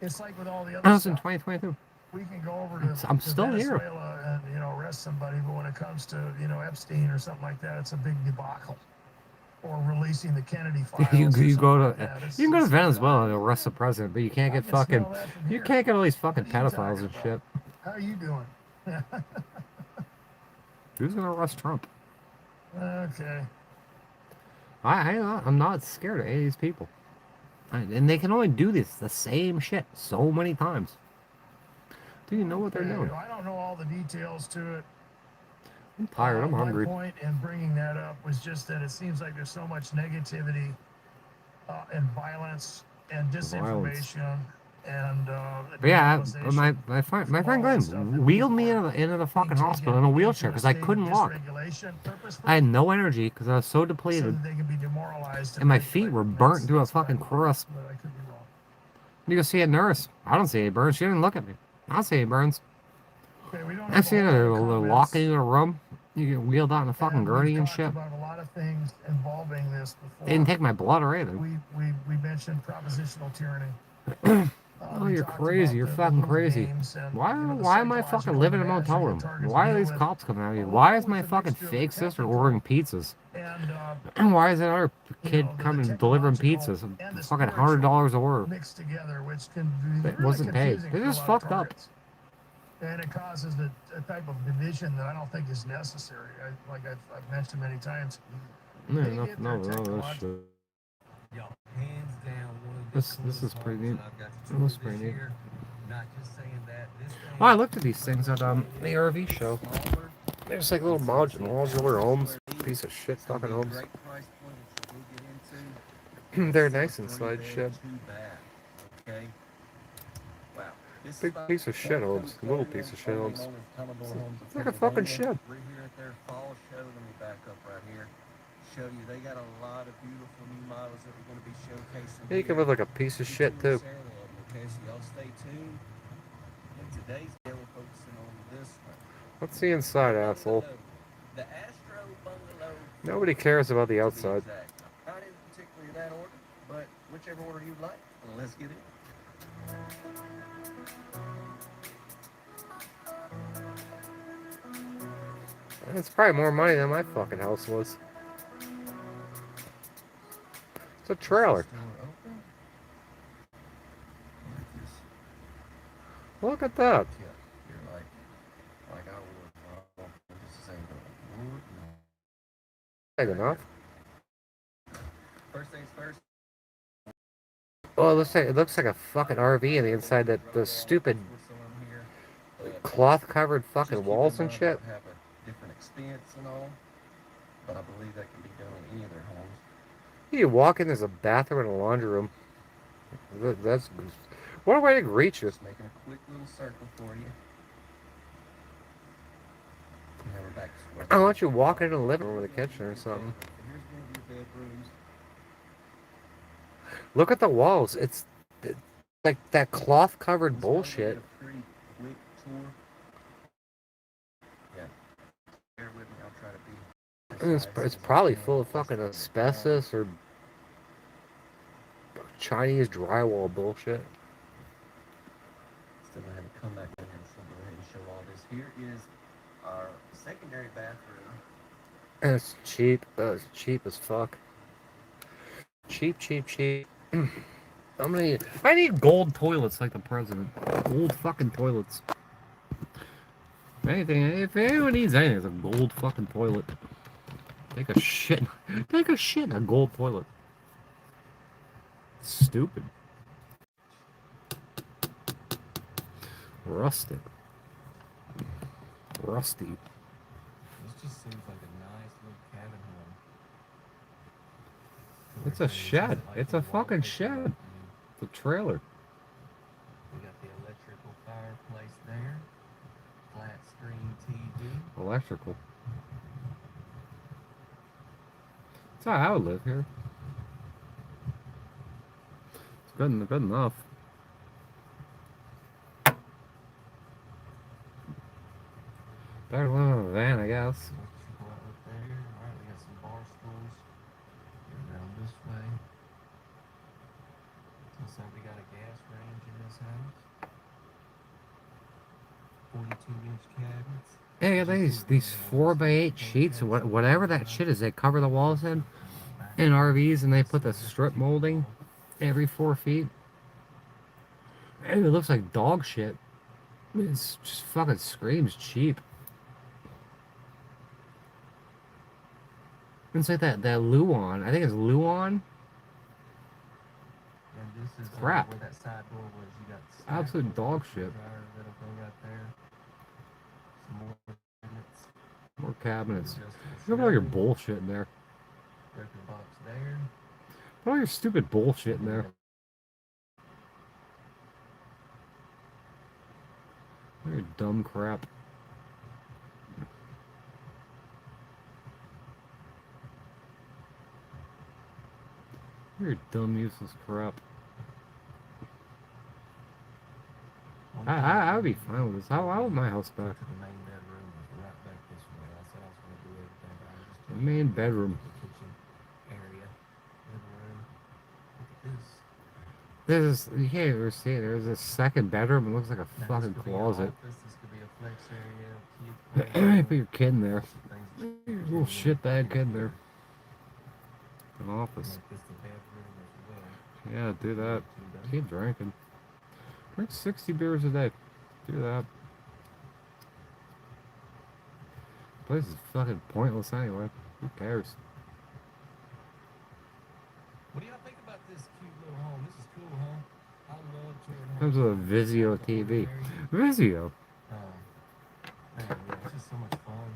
S16: it's like with all the other
S1: I was in
S16: stuff.
S1: 2022.
S16: We can go over to
S1: I'm still here.
S16: Venezuela and arrest somebody, but when it comes to Epstein or something like that, it's a big debacle. Or releasing the Kennedy files.
S1: You can go to Venezuela and arrest the president, but you can't get fucking all these fucking pedophiles and shit.
S16: How are you doing?
S1: Who's gonna arrest Trump?
S16: Okay.
S1: I'm not scared of any of these people, and they can only do the same shit so many times. Do you know what they're doing?
S16: I don't know all the details to it.
S1: I'm tired. I'm hungry.
S16: My point in bringing that up was just that it seems like there's so much negativity and violence and disinformation. And
S1: but yeah, my friend Glenn wheeled me into the fucking hospital in a wheelchair because I couldn't walk. I had no energy because I was so depleted, and my feet were burnt to a fucking crisp. You go see a nurse. I don't see any burns. She didn't look at me. I don't see any burns. I see her locking you in a room. You get wheeled out in a fucking gurney and shit.
S16: About a lot of things involving this before.
S1: They didn't take my blood or anything.
S16: We mentioned propositional tyranny.
S1: Oh, you're crazy. You're fucking crazy. Why am I fucking living in a motel room? Why are these cops coming at me? Why is my fucking fake sister ordering pizzas? And why is another kid coming delivering pizzas? Fucking $100 a order.
S16: Mixed together, which can be
S1: It wasn't paid. They just fucked up.
S16: And it causes a type of division that I don't think is necessary. Like I've mentioned many times.
S1: No, that's shit.
S5: Yo, hands down,
S1: This is pretty neat. This is pretty neat.
S5: Not just saying that.
S1: Oh, I looked at these things at the RV show. They're just like little modular homes. Piece of shit fucking homes. They're nice inside shit. Big piece of shit homes. Little piece of shit homes. It's like a fucking shed.
S5: We're here at their fall show. Let me back up right here. Show you they got a lot of beautiful new models that we're going to be showcasing.
S1: Yeah, you can live like a piece of shit too.
S5: Okay, so y'all stay tuned. And today's day we're focusing on this one.
S1: What's the inside, asshole?
S5: The Astro Bungalow.
S1: Nobody cares about the outside.
S5: Not in particularly that order, but whichever order you like. Well, let's get it.
S1: It's probably more money than my fucking house was. It's a trailer. Look at that. Big enough.
S5: First things first.
S1: Oh, it looks like a fucking RV on the inside. That the stupid cloth-covered fucking walls and shit.
S5: Have a different expense and all, but I believe that can be done in any of their homes.
S1: You walk in, there's a bathroom and a laundry room. That's what a way to greet you.
S13: Just making a quick little circle for you. Now we're back to square.
S1: I want you walking into the living room or the kitchen or something.
S13: Here's one of your bedrooms.
S1: Look at the walls. It's like that cloth covered bullshit.
S13: Pretty quick tour. Yeah. Bear with me. I'll try to be.
S1: It's probably full of fucking asbestos or Chinese drywall bullshit.
S13: Still gonna have to come back in and go ahead and show all this. Here is our secondary bathroom.
S1: And it's cheap. It's cheap as fuck. Cheap. I need gold toilets like the president. Gold fucking toilets. If anyone needs anything, it's a gold fucking toilet. Take a shit in a gold toilet. Stupid. Rusty.
S9: This just seems like a nice little cabin home.
S1: It's a shed. It's a fucking shed. It's a trailer.
S9: We got the electrical fireplace there. Flat screen TV.
S1: Electrical. That's how I would live here. It's good enough. Better than a van, I guess.
S9: Go out up there. Alright, we got some bar stools. Get around this way. Looks like we got a gas range in this house. 42-inch cabinets.
S1: Yeah, you got these 4x8 sheets, whatever that shit is, they cover the walls in RVs, and they put the strip molding every 4 feet. And it looks like dog shit. It just fucking screams cheap. It's like that Luan. I think it's Luan.
S9: And this is
S1: crap.
S9: where that side door was. You got
S1: Absolute dog shit.
S9: That'll go right there. Some more cabinets.
S1: More cabinets. Look at all your bullshit in there.
S9: Record box there.
S1: Put all your stupid bullshit in there. Your dumb crap. You're dumb, useless crap. I would be fine with this. I want my house back.
S9: The main bedroom is right back this way. I said I was going to do everything, but I was just
S1: The main bedroom.
S9: the kitchen area, living room. Look at this.
S1: You can't even see it. There's a second bedroom. It looks like a fucking closet.
S9: This could be a flex area.
S1: Put your kid in there. Your little shitbag kid in there. An office. Yeah, do that. Keep drinking. Drink 60 beers a day. Do that. Place is fucking pointless anyway. Who cares?
S9: What do y'all think about this cute little home? This is cool, huh? I love touring homes.
S1: Comes with a Vizio TV. Vizio.
S9: Man, yeah, it's just so much fun.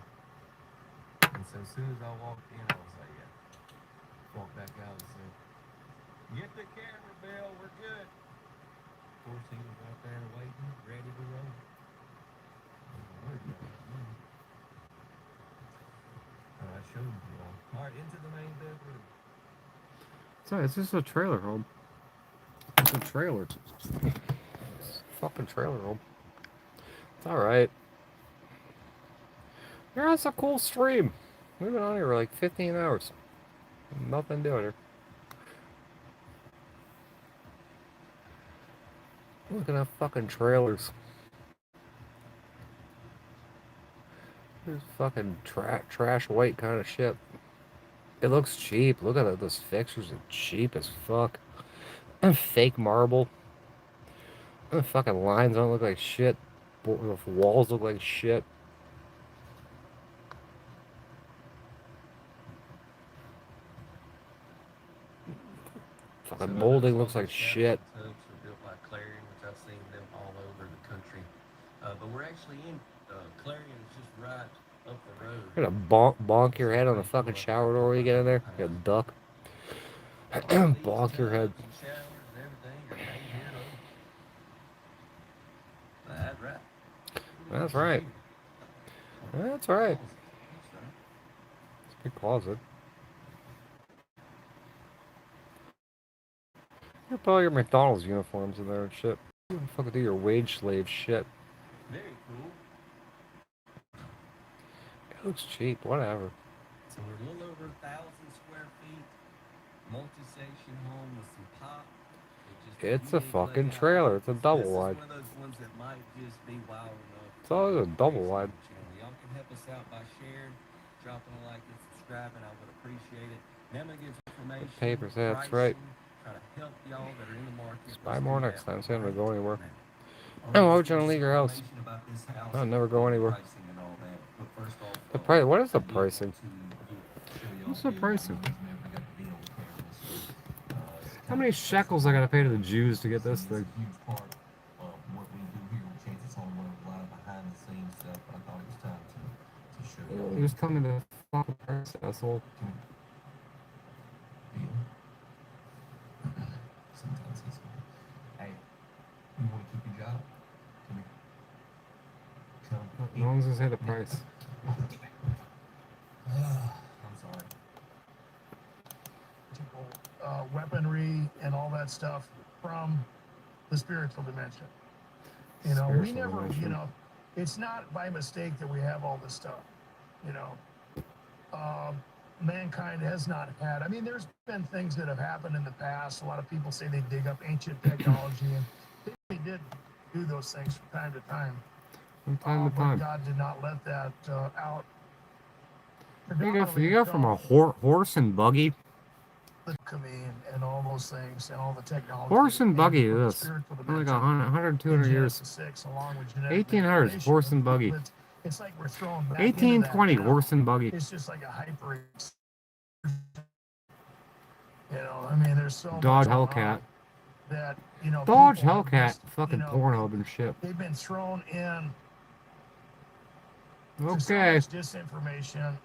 S9: And so as soon as I walked in, I was like, yeah. Walked back out and said, get the camera, Bill, we're good. Of course, he was out there waiting, ready to roll. I showed him you all. All right, into the main bedroom.
S1: So it's just a trailer home. It's a trailer. It's a fucking trailer home. It's alright. Yeah, that's a cool stream. We've been on here for like 15 hours. Nothing doing here. Looking at fucking trailers. There's fucking trash white kind of shit. It looks cheap. Look at it. Those fixtures are cheap as fuck. And fake marble. And the fucking lines don't look like shit. The walls look like shit. Fucking molding looks like shit.
S13: Tubs are built by Clarion, which I've seen them all over the country. But we're actually in Clarion is just right up the road.
S1: You're gonna bonk your head on the fucking shower door when you get in there. You duck. Block your head.
S13: That's right.
S1: That's right. That's right. It's a big closet. You put all your McDonald's uniforms in there and shit. You fucking do your wage slave shit.
S13: Very cool.
S1: It looks cheap, whatever.
S13: So we're a little over 1,000 square feet, multi-section home with some pop.
S1: It's a fucking trailer. It's a double wide.
S13: This is one of those ones that might just be wild enough.
S1: It's always a double wide.
S13: Y'all can help us out by sharing, dropping a like and subscribing. I would appreciate it. Nemo gives information.
S1: Papers, yeah, that's right.
S13: Try to help y'all that are in the market.
S1: Just buy more next time. So I'm gonna go anywhere. Oh, why would you want to leave your house? I'll never go anywhere. The price. What is the pricing? What's the pricing? How many shekels I gotta pay to the Jews to get this thing? You just tell me the fucking price, asshole.
S5: Hey, you want to keep your job?
S1: No one's gonna say the price.
S5: I'm sorry.
S16: Weaponry and all that stuff from the spiritual dimension. You know, we never, you know, it's not by mistake that we have all this stuff. You know, mankind has not had. I mean, there's been things that have happened in the past. A lot of people say they dig up ancient technology, and they did do those things from time to time.
S1: From time to time.
S16: But God did not let that out.
S1: You go from a horse and buggy.
S16: And all those things and all the technology.
S1: Horse and buggy, this. Like 100, 200 years. 1800s, horse and buggy.
S16: It's like we're throwing back
S1: 1820, horse and buggy.
S16: It's just like a hyper. You know, I mean, there's so
S1: Dodge
S16: much
S1: Hellcat.
S16: That, you know,
S1: Dodge Hellcat, fucking Pornhub and shit.
S16: They've been thrown in.
S1: Okay.
S16: So much disinformation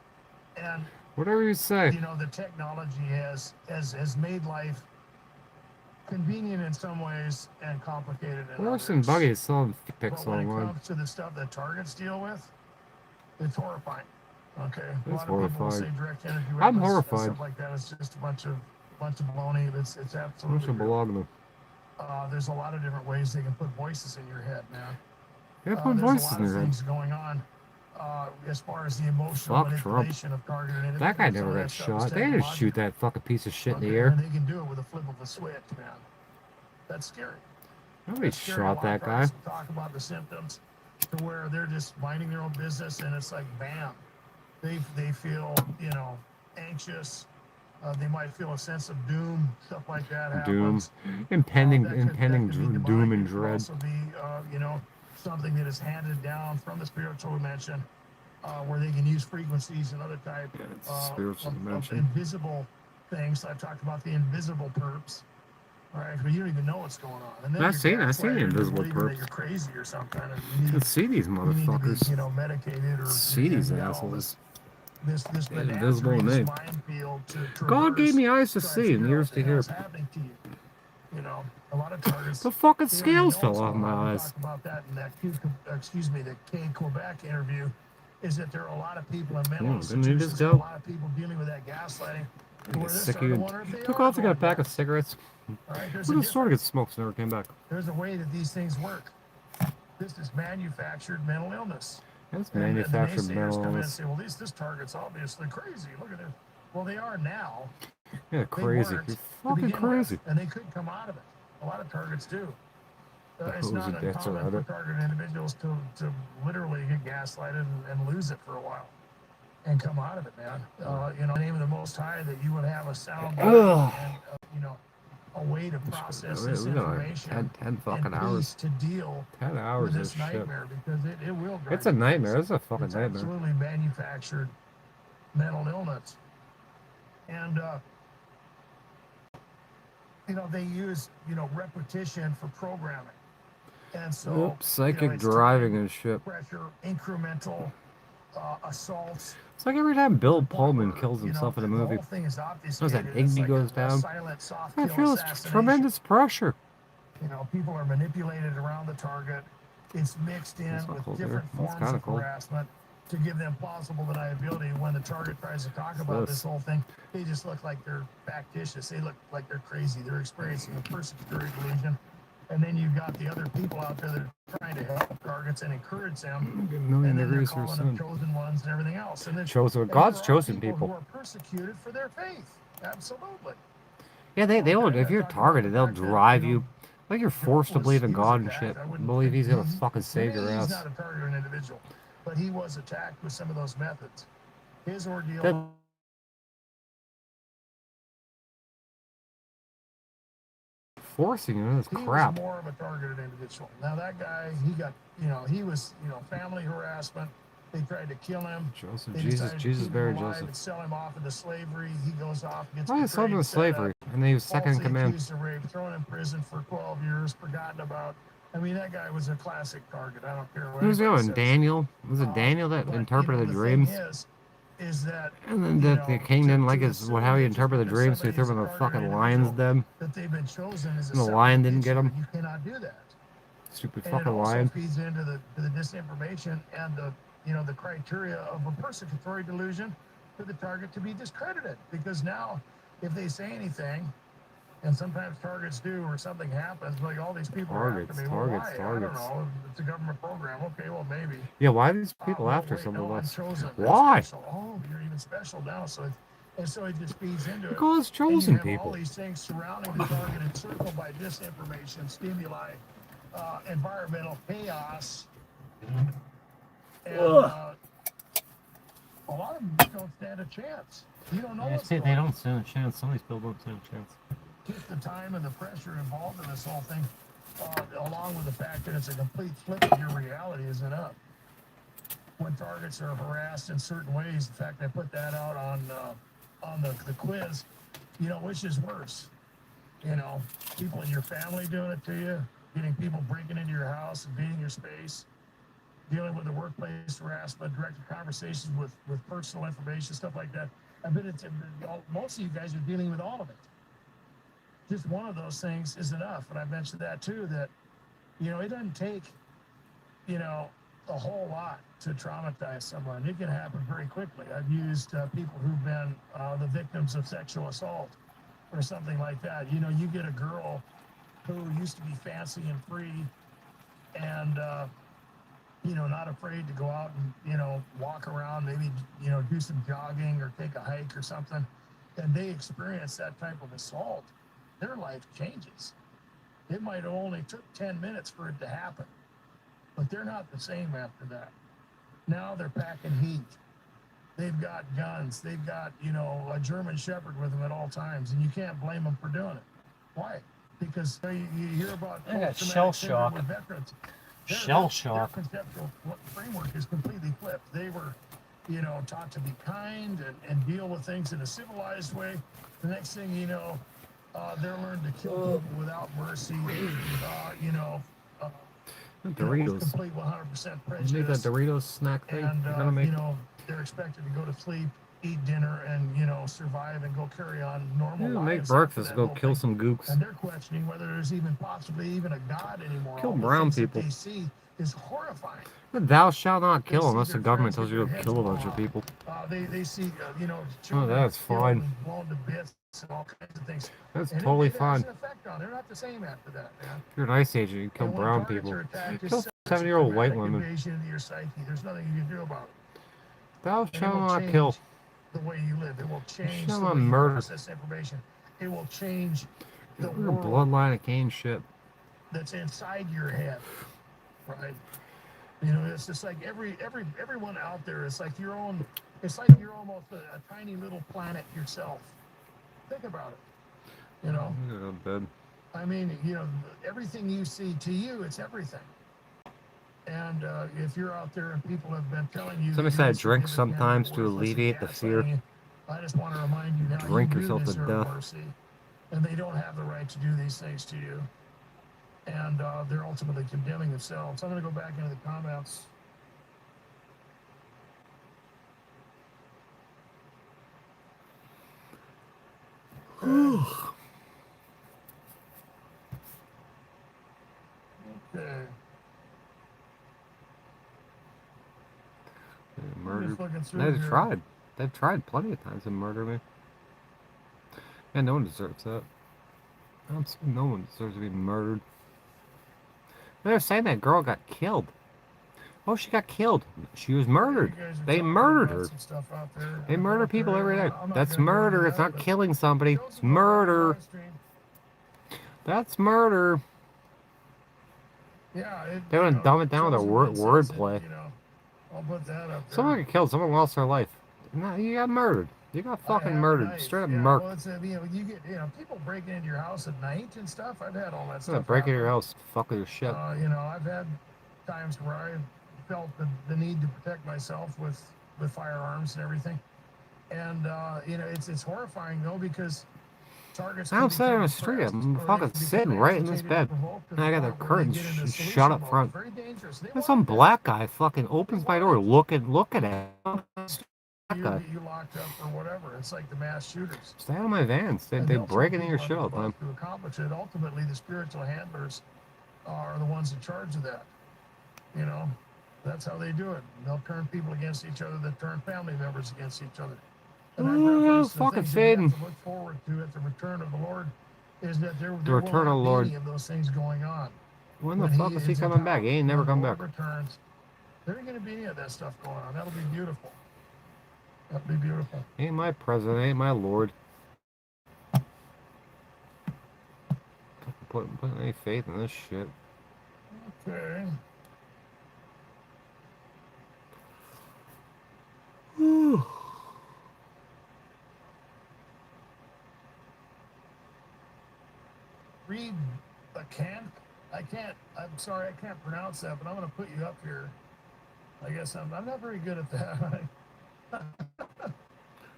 S16: and.
S1: Whatever you say.
S16: You know, the technology has made life convenient in some ways and complicated in
S1: Horse
S16: others.
S1: and buggy is selling pics
S16: But when it
S1: online.
S16: comes to the stuff that targets deal with, it's horrifying. Okay,
S1: It's
S16: a lot of people will say
S1: horrifying.
S16: direct energy
S1: I'm
S16: weapons and
S1: horrified.
S16: stuff like that. It's just a bunch of baloney. It's absolutely.
S1: Bunch of baloney.
S16: There's a lot of different ways they can put voices in your head, man.
S1: Yeah, put
S16: There's
S1: voices
S16: a lot
S1: in
S16: of
S1: your head.
S16: things going on. As far as the emotional
S1: Fuck Trump.
S16: manipulation of targeted individuals.
S1: That guy
S16: some
S1: never
S16: of
S1: got
S16: that stuff is
S1: shot. They just
S16: technological.
S1: shoot that fucking piece of shit in the
S16: Okay,
S1: air.
S16: and they can do it with a flip of a switch, man. That's scary.
S1: Nobody
S16: That's scary.
S1: shot
S16: A lot
S1: that
S16: of
S1: guy.
S16: targets will talk about the symptoms to where they're just minding their own business, and it's like, bam. They feel, you know, anxious. They might feel a sense of doom, stuff like that
S1: Doom.
S16: happens.
S1: Impending
S16: That could be
S1: doom
S16: demonic.
S1: and
S16: It could
S1: dread.
S16: also be, you know, something that is handed down from the spiritual dimension, where they can use frequencies and other type
S1: spiritual
S16: of
S1: dimension.
S16: invisible things. I've talked about the invisible perps. All right, but you don't even know what's going on. And then
S1: I've
S16: you're
S1: seen the
S16: gaslighted into
S1: invisible
S16: believing that
S1: perps.
S16: you're crazy or something. And
S1: You can see these
S16: you need to
S1: motherfuckers.
S16: be, you know, medicated or
S1: See these
S16: you know,
S1: assholes.
S16: This
S1: Invisible to me.
S16: minefield to
S1: God gave me eyes to
S16: try
S1: see and
S16: figure out
S1: ears
S16: what
S1: to
S16: the hell
S1: hear.
S16: is happening to you. You know, a lot of targets.
S1: The fucking
S16: they don't even
S1: scales
S16: know
S1: fell
S16: what's
S1: off
S16: going
S1: my
S16: on. We
S1: eyes.
S16: talked about that in that the Kay Quebec interview. Is that there are a lot of people in mental
S1: Yeah, didn't he
S16: institutions,
S1: just
S16: and a
S1: go?
S16: lot of people dealing with that gaslighting.
S1: Get
S16: Where they're
S1: sick
S16: starting to
S1: of
S16: wonder if they
S1: Took
S16: are
S1: off to get a
S16: going
S1: pack
S16: back.
S1: of cigarettes.
S16: All right, there's
S1: Who
S16: a
S1: just sort of
S16: difference.
S1: get smokes never came back.
S16: There's a way that these things work. This is manufactured mental illness.
S1: That's
S16: And
S1: manufactured
S16: the naysayers
S1: mental
S16: come in and
S1: illness.
S16: say, well, this target's obviously crazy. Look at it. Well, they are now.
S1: Yeah,
S16: They
S1: crazy.
S16: weren't
S1: You're
S16: to
S1: fucking
S16: begin with,
S1: crazy.
S16: and they could come out of it. A lot of targets do. It's
S1: Who's
S16: not
S1: a dicks
S16: uncommon
S1: around
S16: for
S1: it?
S16: targeted individuals to literally get gaslighted and lose it for a while and come out of it, man. You know, in the name of the Most High, that you would have a sound mind
S1: Ugh.
S16: and, you know, a way to process
S1: We
S16: this
S1: got like
S16: information
S1: 10 fucking
S16: and
S1: hours.
S16: peace to deal
S1: 10 hours
S16: with
S1: of
S16: this
S1: shit.
S16: nightmare, because it will drive
S1: It's a
S16: you
S1: nightmare.
S16: crazy.
S1: It's a fucking
S16: It's
S1: nightmare.
S16: absolutely manufactured mental illness. And, you know, they use, you know, repetition for programming. And so,
S1: Oops, psychic
S16: you know, it's
S1: driving
S16: time,
S1: and shit.
S16: pressure, incremental assaults.
S1: It's like every time Bill Pullman kills himself in a movie.
S16: The whole thing is
S1: As that
S16: obfuscated. It's
S1: Igby
S16: like
S1: goes
S16: a
S1: down,
S16: silent, soft
S1: I
S16: kill
S1: feel
S16: assassination.
S1: tremendous pressure.
S16: You know, people are manipulated around the target. It's mixed in with different forms of harassment to give them plausible deniability. When the target tries to talk about this whole thing, they just look like they're factitious. They look like they're crazy. They're experiencing a persecutory delusion. And then you've got the other people out there that are trying to help targets and encourage them. And then they're calling them chosen ones and everything else. And
S1: God's chosen people.
S16: Who are persecuted for their faith. Absolutely.
S1: Yeah, they will. If you're targeted, they'll drive you. Like you're forced to believe in God and shit. Believe he's gonna fucking save your ass.
S16: He's not a targeted individual, but he was attacked with some of those methods. His ordeal.
S1: Forcing him is crap.
S16: He was more of a targeted individual. Now that guy, he got, he was, family harassment. They tried to kill him.
S1: Joseph, Jesus buried Joseph.
S16: Sell him off into slavery. He goes off, gets
S1: I sold him to slavery, and then he was second in command.
S16: Accused of rape, thrown in prison for 12 years, forgotten about. I mean, that guy was a classic target. I don't care what.
S1: Who's the one? Daniel? Was it Daniel that interpreted the dreams?
S16: Is that,
S1: and then the king didn't like how he interpreted the dreams, so he threw him in the fucking lion's den.
S16: That they've been chosen as
S1: and the lion didn't get him.
S16: You cannot do that.
S1: Stupid
S16: and
S1: fucking
S16: it also
S1: lion.
S16: feeds into the disinformation and the criteria of a persecutory delusion for the target to be discredited. Because now, if they say anything, and sometimes targets do, or something happens, like all these people are after me. Well, why? I don't know. It's a government program. Okay, well, maybe.
S1: Yeah, why are these people after some of us? Why?
S16: Oh, you're even special now. So it just feeds into it.
S1: Because chosen people.
S16: All these things surrounding the target encircled by disinformation, stimuli, environmental chaos, and a lot of them don't stand a chance. You don't know what's going on.
S1: They don't stand a chance. Some of these people don't stand a chance.
S16: Just the time and the pressure involved in this whole thing, along with the fact that it's a complete flip of your reality, is enough. When targets are harassed in certain ways, in fact, I put that out on the quiz. Which is worse? People in your family doing it to you, getting people breaking into your house, invading your space, dealing with the workplace harassment, direct conversations with personal information, stuff like that. I bet most of you guys are dealing with all of it. Just one of those things is enough. And I mentioned that too, that, it doesn't take, a whole lot to traumatize someone. It can happen very quickly. I've used people who've been the victims of sexual assault or something like that. You get a girl who used to be fancy and free and, not afraid to go out and, walk around, maybe, do some jogging or take a hike or something. And they experience that type of assault. Their life changes. It might have only took 10 minutes for it to happen, but they're not the same after that. Now they're packing heat. They've got guns. They've got, a German Shepherd with them at all times, and you can't blame them for doing it. Why? Because you hear about
S19: shell shock.
S16: Veterans.
S19: Shell shock.
S16: Their conceptual framework is completely flipped. They were, taught to be kind and deal with things in a civilized way. The next thing you know, they're learned to kill people without mercy.
S1: Doritos.
S16: Complete 100% prejudice.
S1: You make that Doritos snack thing.
S16: And they're expected to go to sleep, eat dinner, and survive and go carry on normal lives.
S1: Make breakfast, go kill some gooks.
S16: And they're questioning whether there's possibly even a God anymore.
S1: Kill
S16: All the
S1: brown
S16: things
S1: people.
S16: That they see is horrifying.
S1: Thou shalt not kill unless the government tells you to kill a bunch of people.
S16: They see,
S1: Oh, that's fine.
S16: Blown to bits and all kinds of things.
S1: That's totally fine.
S16: It has an effect on. They're not the same after that, man.
S1: If you're an ice agent, you kill brown people. Kill 70-year-old white women.
S16: Into your psyche. There's nothing you can do about it.
S1: Thou shalt not kill.
S16: The way you live. It will change
S1: the
S16: way
S1: you
S16: process information. It will change the world.
S1: Bloodline of Cain shit.
S16: That's inside your head, right? It's just like everyone out there is like your own. It's like you're almost a tiny little planet yourself. Think about it.
S1: Yeah, bad.
S16: I mean, everything you see, to you, it's everything. And if you're out there and people have been telling you,
S1: Somebody said drink sometimes to alleviate the fear.
S16: I just want to remind you now,
S1: drink
S16: you
S1: yourself to death.
S16: Mercy, and they don't have the right to do these things to you. And they're ultimately condemning themselves. I'm going to go back into the comments. Okay.
S1: Murder.
S16: Looking through
S1: They've
S16: here.
S1: tried. They've tried plenty of times to murder me. And no one deserves that. No one deserves to be murdered. They're saying that girl got killed. Oh, she got killed. She was murdered. They murdered her. They murder people every day. That's murder. It's not killing somebody. It's murder. That's murder.
S16: Yeah,
S1: They want to dumb it down with their wordplay.
S16: I'll put that up there.
S1: Someone got killed. Someone lost their life. No, you got murdered. You got fucking murdered. Straight up murdered.
S16: Well, it's, you get, people breaking into your house at night and stuff. I've had all that
S1: I'm
S16: stuff.
S1: gonna break into your house, fuck with your shit.
S16: I've had times where I felt the need to protect myself with firearms and everything. And, it's horrifying, though, because targets...
S1: I'm sitting on the street. I'm fucking sitting right in this bed. And I got the curtains shut up front. There's some black guy fucking opens my door looking at it.
S16: You locked up or whatever. It's like the mass shooters.
S1: Stay out of my vans. They break into your shit all the time.
S16: To accomplish it, ultimately, the spiritual handlers are the ones in charge of that. That's how they do it. They'll turn people against each other. They'll turn family members against each other. And
S1: fucking fading.
S16: To look forward to at the return of the Lord is that there
S1: The return of the Lord.
S16: any of those things going on.
S1: When the fuck is he coming back? He ain't never come back.
S16: Returns, there ain't going to be any of that stuff going on. That'll be beautiful. That'll be beautiful.
S1: Ain't my president, ain't my Lord. Putting any faith in this shit.
S16: Okay. Read a can. I'm sorry, I can't pronounce that, but I'm going to put you up here. I guess I'm not very good at that.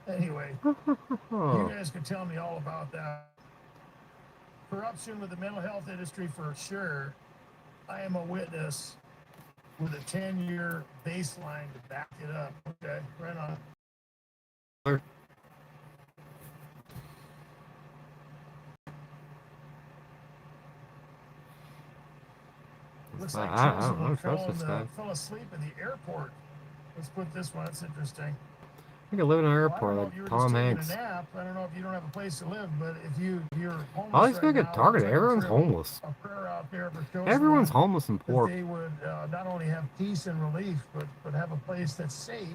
S16: Anyway, you guys can tell me all about that. Corruption with the mental health industry for sure. I am a witness with a 10-year baseline to back it up. Okay, right on. Looks like
S1: I don't trust this guy.
S16: Fell asleep in the airport. Let's put this one. That's interesting.
S1: I could live in an airport like Tom Hanks.
S16: I don't know if you don't have a place to live, but if you're homeless
S1: All these people get targeted. Everyone's homeless.
S16: A prayer out there for
S1: Everyone's homeless and poor.
S16: They would not only have peace and relief, but have a place that's safe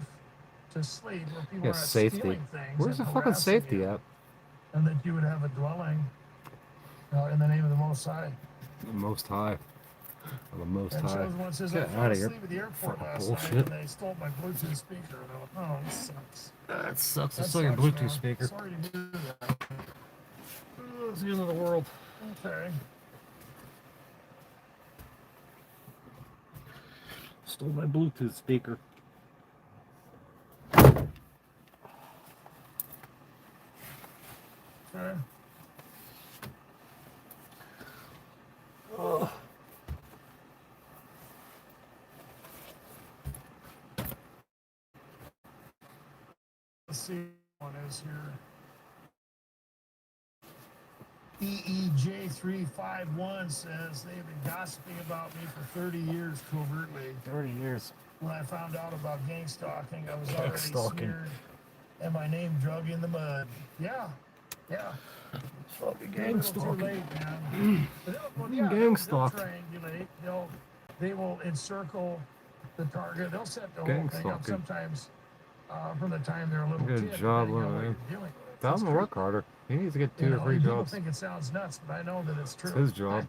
S16: to sleep where people are not stealing things.
S1: Where's the fucking safety at?
S16: And that you would have a dwelling in the name of the Most High.
S1: The Most High. The Most
S16: And
S1: High.
S16: One says,
S1: Get
S16: I fell
S1: out of here.
S16: asleep at the airport last
S1: Bullshit.
S16: night and they stole my Bluetooth speaker. And I went, oh, this sucks.
S1: That sucks. I
S16: That
S1: stole your
S16: sucks,
S1: Bluetooth
S16: man.
S1: speaker.
S16: Sorry to do that.
S1: It's the end of the world.
S16: Okay.
S1: Stole my Bluetooth speaker.
S16: Okay.
S1: Oh.
S16: Let's see what one is here. EEJ351 says they've been gossiping about me for 30 years covertly.
S1: 30 years.
S16: When I found out about gang stalking, I was already smeared and my name drug in the mud. Yeah.
S1: Fucking
S16: Gang
S1: gang
S16: stalking. Too late, man.
S1: Gang stalked.
S16: They'll triangulate. They will encircle the target. They'll set the
S1: Gang
S16: whole thing up
S1: stalking.
S16: sometimes from the time they're a little
S1: Good
S16: kid.
S1: job,
S16: depending on what
S1: man.
S16: you're dealing with.
S1: Tell him to work harder. He needs to get 2 or 3
S16: People
S1: jobs.
S16: think it sounds nuts, but I know that it's true.
S1: It's his job.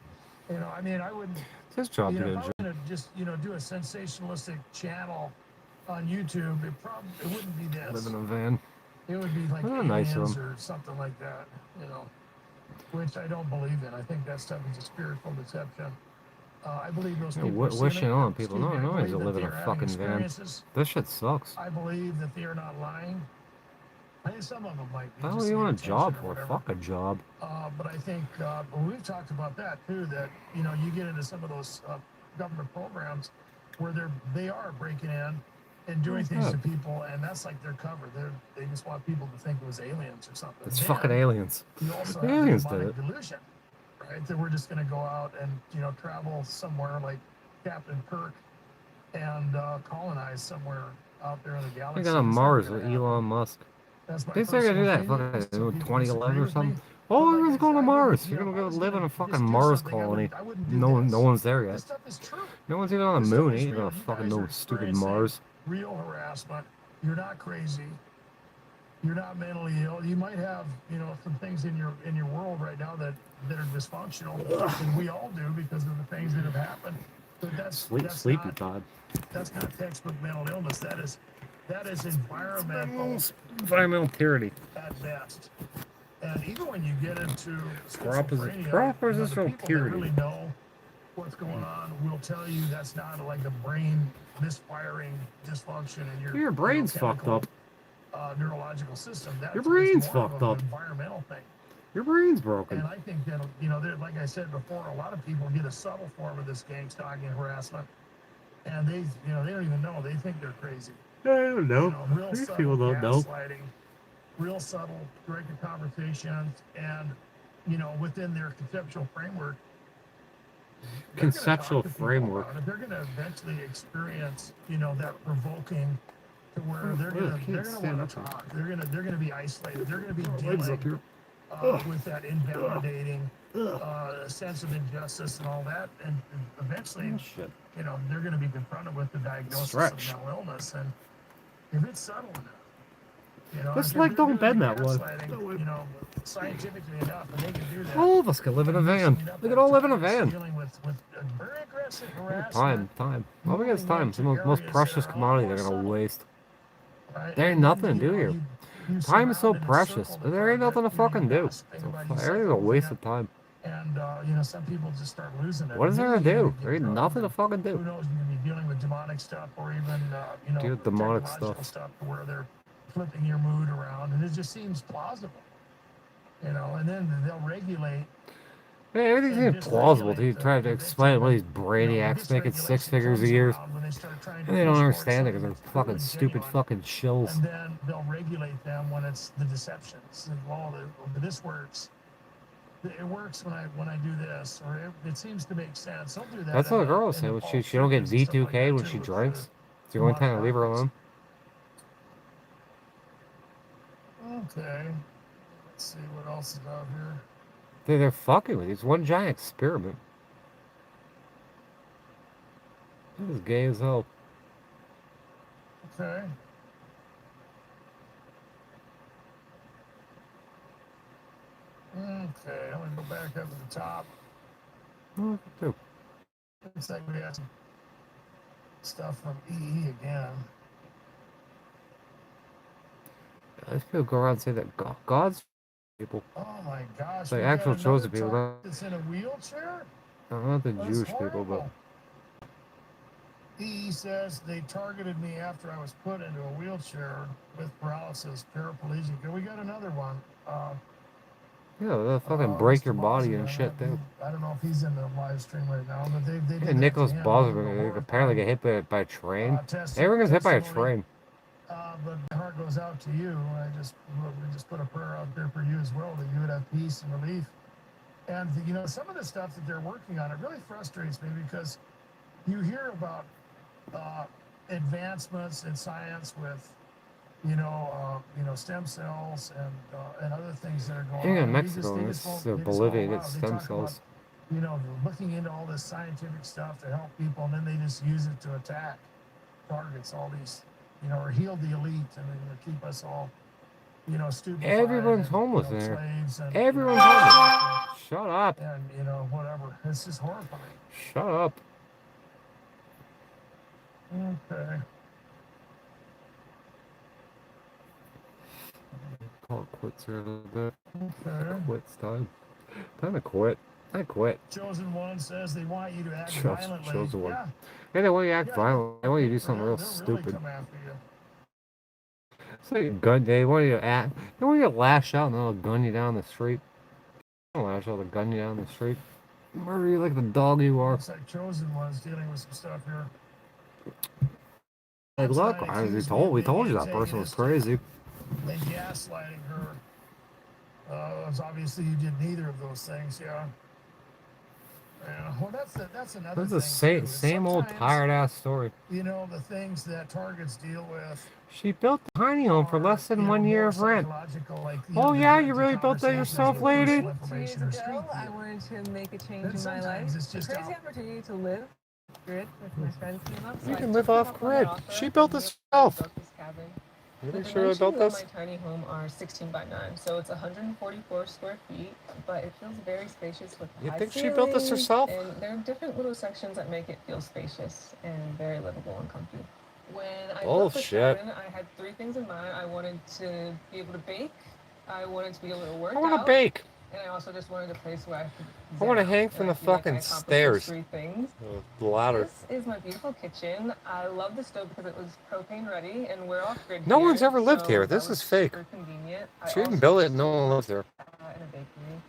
S16: I wouldn't.
S1: It's his job to get a
S16: if I
S1: job.
S16: was gonna just, do a sensationalistic channel on YouTube, it wouldn't be this.
S1: Live in a van.
S16: It would be like
S1: Oh, nice of
S16: aliens
S1: him.
S16: or something like that, which I don't believe in. I think that stuff is a spiritual deception. I believe those people are
S1: Wishing
S16: sinning.
S1: on people. No,
S16: Excuse me, I
S1: no, he's
S16: believe that
S1: live in
S16: they
S1: a
S16: are having
S1: fucking van.
S16: experiences.
S1: This shit sucks.
S16: I believe that they are not lying. I think some of them might be.
S1: Why
S16: just
S1: do
S16: to
S1: you
S16: get
S1: want a
S16: attention
S1: job
S16: or
S1: for?
S16: whatever.
S1: Fuck a job.
S16: But I think we've talked about that too. That you get into some of those government programs where they are breaking in and doing things to people, and that's like their cover. They just want people to think it was aliens or something.
S1: It's fucking aliens.
S16: You also
S1: The
S16: have
S1: aliens
S16: the
S1: did
S16: demonic
S1: it.
S16: delusion, right? That we're just going to go out and travel somewhere like Captain Kirk and colonize somewhere out there in the galaxy.
S1: They got on Mars with Elon Musk. They said they're gonna do that fucking 2011 or something. Oh, everyone's going to Mars. You're gonna go live in a fucking Mars colony. No one's there yet. No one's even on the moon. Ain't gonna fucking know stupid Mars.
S16: Real harassment. You're not crazy. You're not mentally ill. You might have, some things in your world right now that are dysfunctional, and we all do because of the things that have happened. But that's
S1: Sleepy time.
S16: That's not textbook mental illness. That is environmental
S1: tyranny
S16: at best. And even when you get into
S1: propositional
S16: people that
S1: tyranny.
S16: really know what's going on will tell you that's not like a brain misfiring dysfunction in your
S1: brain's fucked up.
S16: Neurological system. That's
S1: Your brain's
S16: more
S1: fucked
S16: of
S1: up.
S16: an environmental thing.
S1: Your brain's broken.
S16: And I think that like I said before, a lot of people get a subtle form of this gang stalking harassment, and they don't even know. They think they're crazy.
S1: I don't know.
S16: Real
S1: These
S16: subtle
S1: people don't know.
S16: gaslighting, real subtle directed conversations, and within their conceptual framework.
S1: Conceptual framework.
S16: They're going to eventually experience, that provoking, to where they're going to want to talk. They're going to be isolated. They're going to be dealing with that invalidating sense of injustice and all that, and eventually, they're going to be confronted with the diagnosis of mental illness, and if it's subtle enough,
S1: Just like don't bend that way.
S16: Scientifically enough, and they can do that.
S1: All of us can live in a van. We can all live in a van.
S16: Dealing with very aggressive harassment.
S1: Time. All we got is time. It's the most precious commodity they're gonna waste. There ain't nothing to do here. Time is so precious, but there ain't nothing to fucking do. So everything's a waste of time.
S16: And some people just start losing it.
S1: What is there to do? There ain't nothing to fucking do.
S16: Who knows? You can be dealing with demonic stuff, or even
S1: demonic
S16: technological
S1: stuff.
S16: where they're flipping your mood around, and it just seems plausible. And then they'll regulate.
S1: Hey, everything seems plausible. He tried to explain what these brainiacs making 6 figures a year. And they don't understand it because they're fucking stupid fucking shills.
S16: And then they'll regulate them when it's the deceptions. And, this works. It works when I do this, or it seems to make sense. Don't do that.
S1: That's what the girl was saying. She don't get V2K when she drinks. It's the only time I leave her alone.
S16: Okay. Let's see what else is out here.
S1: They're fucking with you. It's one giant experiment. This is gay as hell.
S16: Okay. Okay, I'm gonna go back up to the top.
S1: Oh, too.
S16: Looks like we got some stuff from EE again.
S1: These people go around and say that God's people.
S16: Oh my gosh.
S1: It's like actual chosen people.
S16: That's in a wheelchair?
S1: Not the
S16: That's
S1: Jewish people, but.
S16: EE says they targeted me after I was put into a wheelchair with paralysis, paraplegic. We got another one.
S1: Yeah, they'll fucking break your body and shit, too.
S16: I don't know if he's in the live stream right now, but they did.
S1: Yeah, Nicholas Bosworth apparently get hit by a train. Everyone gets hit by a train.
S16: But my heart goes out to you. We just put a prayer out there for you as well, that you would have peace and relief. And some of the stuff that they're working on, it really frustrates me because you hear about advancements in science with stem cells and other things that are going on.
S1: Yeah, Mexico, Bolivia gets stem cells.
S16: Looking into all this scientific stuff to help people, and then they just use it to attack targets, all these, or heal the elite, and then keep us all, stupefied.
S1: Everyone's homeless
S16: and,
S1: there.
S16: slaves and,
S1: Everyone's homeless. Shut up.
S16: And, whatever. It's just horrifying.
S1: Shut up.
S16: Okay.
S1: Call it quits here a little bit.
S16: Okay.
S1: Quits time. Time to quit. I quit.
S16: Chosen one says they want you to act violently.
S1: Chosen one.
S16: Yeah.
S1: Yeah, they want you to act violent. They want you to do something real
S16: They'll
S1: stupid.
S16: really come after you.
S1: It's like a gun day. They want you to act. They want you to lash out and they'll gun you down the street. They don't lash out, they'll gun you down the street. Murder you like the dog you are.
S16: Looks like Chosen one's dealing with some stuff here.
S1: Like, look, we told you that person was crazy.
S16: Then gaslighting her. It's obviously you did neither of those things, yeah. Yeah, well, that's another
S1: That's the
S16: thing,
S1: same old tired ass story.
S16: You know, the things that targets deal with.
S1: She built a tiny home for less than 1 year of rent.
S16: Like,
S1: Oh yeah, you really built that yourself, lady?
S14: 2 years ago, I wanted to make a change in my life. It's just a crazy opportunity to live grid with my friends came up. So
S1: You
S14: I
S1: can
S14: took
S1: live
S14: them
S1: off
S14: up on their
S1: grid.
S14: offer
S1: She built
S14: and
S1: this
S14: we
S1: herself.
S14: built this cabin.
S1: You
S14: The
S1: think she really built
S14: dimensions
S1: this?
S14: of my tiny home are 16 by 9, so it's 144 square feet, but it feels very spacious with
S1: You
S14: high
S1: think she built this
S14: ceilings,
S1: herself?
S14: and there are different little sections that make it feel spacious and very livable and comfy. When I built this
S1: Bullshit.
S14: cabin, I had 3 things in mind. I wanted to be able to bake, I wanted to be able to work
S1: I want to
S14: out,
S1: bake.
S14: and I also just wanted a place where I could
S1: I want to
S14: zen
S1: hang
S14: out,
S1: from
S14: and I
S1: the
S14: feel like I
S1: fucking
S14: accomplished those
S1: stairs.
S14: 3 things.
S1: The ladder.
S14: This is my beautiful kitchen. I love the stove because it was propane ready, and we're off grid
S1: No
S14: here,
S1: one's ever lived
S14: so
S1: here.
S14: that
S1: This
S14: was
S1: is fake.
S14: super convenient. I
S1: She didn't
S14: also
S1: build it. No one lives there.
S14: in a bakery.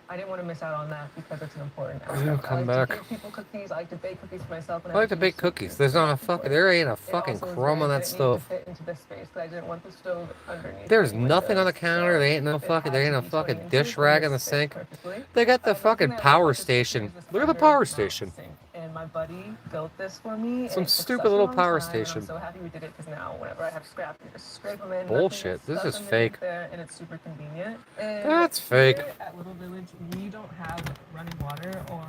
S14: I didn't want to miss out on that because it's an important
S1: Oh,
S14: aspect. I
S1: come
S14: like
S1: back.
S14: to give people cookies. I like to bake cookies for myself. And
S1: I like to
S14: have
S1: bake
S14: huge
S1: cookies.
S14: sweet
S1: There's not a
S14: tooth
S1: fucking.
S14: for it.
S1: There ain't a
S14: It
S1: fucking
S14: also was
S1: crumb on
S14: very
S1: that
S14: good. It needed to
S1: stove.
S14: fit into this space because I didn't want the stove underneath.
S1: There's
S14: any
S1: nothing on the
S14: windows,
S1: counter.
S14: so
S1: There ain't no
S14: it
S1: fucking.
S14: had
S1: There
S14: to
S1: ain't a
S14: be
S1: fucking
S14: 20 inches
S1: dish
S14: and
S1: rag
S14: this
S1: in the
S14: fit
S1: sink.
S14: perfectly.
S1: They got the
S14: Another thing
S1: fucking
S14: I love
S1: power
S14: about this kitchen
S1: station.
S14: is this
S1: Look at the
S14: under
S1: power
S14: mount
S1: station.
S14: sink. And my buddy built this for me.
S1: Some
S14: and it took
S1: stupid
S14: such a
S1: little
S14: long
S1: power
S14: time, and I'm
S1: station.
S14: so happy we did it because now whenever I have scrap, you just scrape them in.
S1: Bullshit. This is fake.
S14: There, and it's super convenient. And
S1: That's fake.
S14: here at Little Village, we don't have running water, or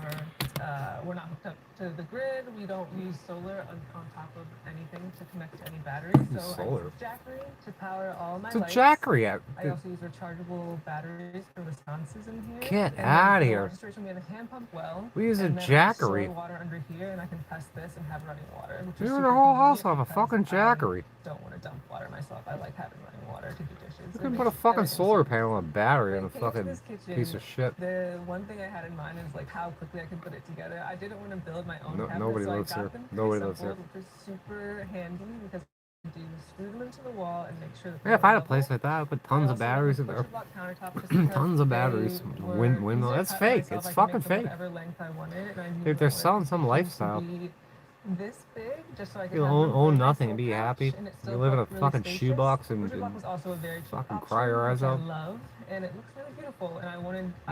S14: we're not hooked up to the grid. We don't use solar on top of anything to connect to any batteries. So
S1: Solar.
S14: I use Jackery to power all my
S1: It's a
S14: lights.
S1: Jackery.
S14: I also use rechargeable batteries for the sconces in here.
S1: Get
S14: And then
S1: outta
S14: for the
S1: here.
S14: water situation, we have a hand pump well.
S1: We use a
S14: and then I have
S1: Jackery.
S14: soy water under here, and I can press this and have running water. Which is
S1: You and
S14: super
S1: the whole house
S14: convenient
S1: have a
S14: because
S1: fucking Jackery.
S14: I don't want to dump water myself. I like having running water to do dishes.
S1: You can
S14: and
S1: put a
S14: make
S1: fucking
S14: everything
S1: solar
S14: super
S1: panel and a battery in a
S14: When it came to
S1: fucking
S14: this kitchen,
S1: piece of shit.
S14: The one thing I had in mind is like how quickly I could put it together. I didn't want to build my own
S1: No,
S14: cabinets,
S1: nobody
S14: so
S1: lives
S14: I
S1: here.
S14: got them
S1: Nobody lives here.
S14: pre-assembled, which is super handy because you do screw them into the wall and make sure that
S1: Yeah, if I had a
S14: they're
S1: place like that, I'd put tons of batteries in there.
S14: block countertop just because
S1: Tons of batteries.
S14: they were
S1: Windmill.
S14: easier
S1: That's
S14: cut
S1: fake.
S14: myself.
S1: It's
S14: I could
S1: fucking
S14: make them
S1: fake.
S14: whatever length I wanted, and I knew
S1: If they're
S14: I wanted
S1: selling
S14: the
S1: some
S14: kitchen
S1: lifestyle.
S14: to be this big, just so I could
S1: You
S14: have
S1: own
S14: room for a nice
S1: nothing and
S14: little
S1: be
S14: couch,
S1: happy.
S14: and it
S1: You
S14: still
S1: live in a
S14: felt really
S1: fucking
S14: spacious.
S1: shoebox
S14: Butcher
S1: and
S14: block was also a very cheap
S1: fucking
S14: option,
S1: cry your eyes
S14: which I
S1: out.
S14: love, and it looks really beautiful. And I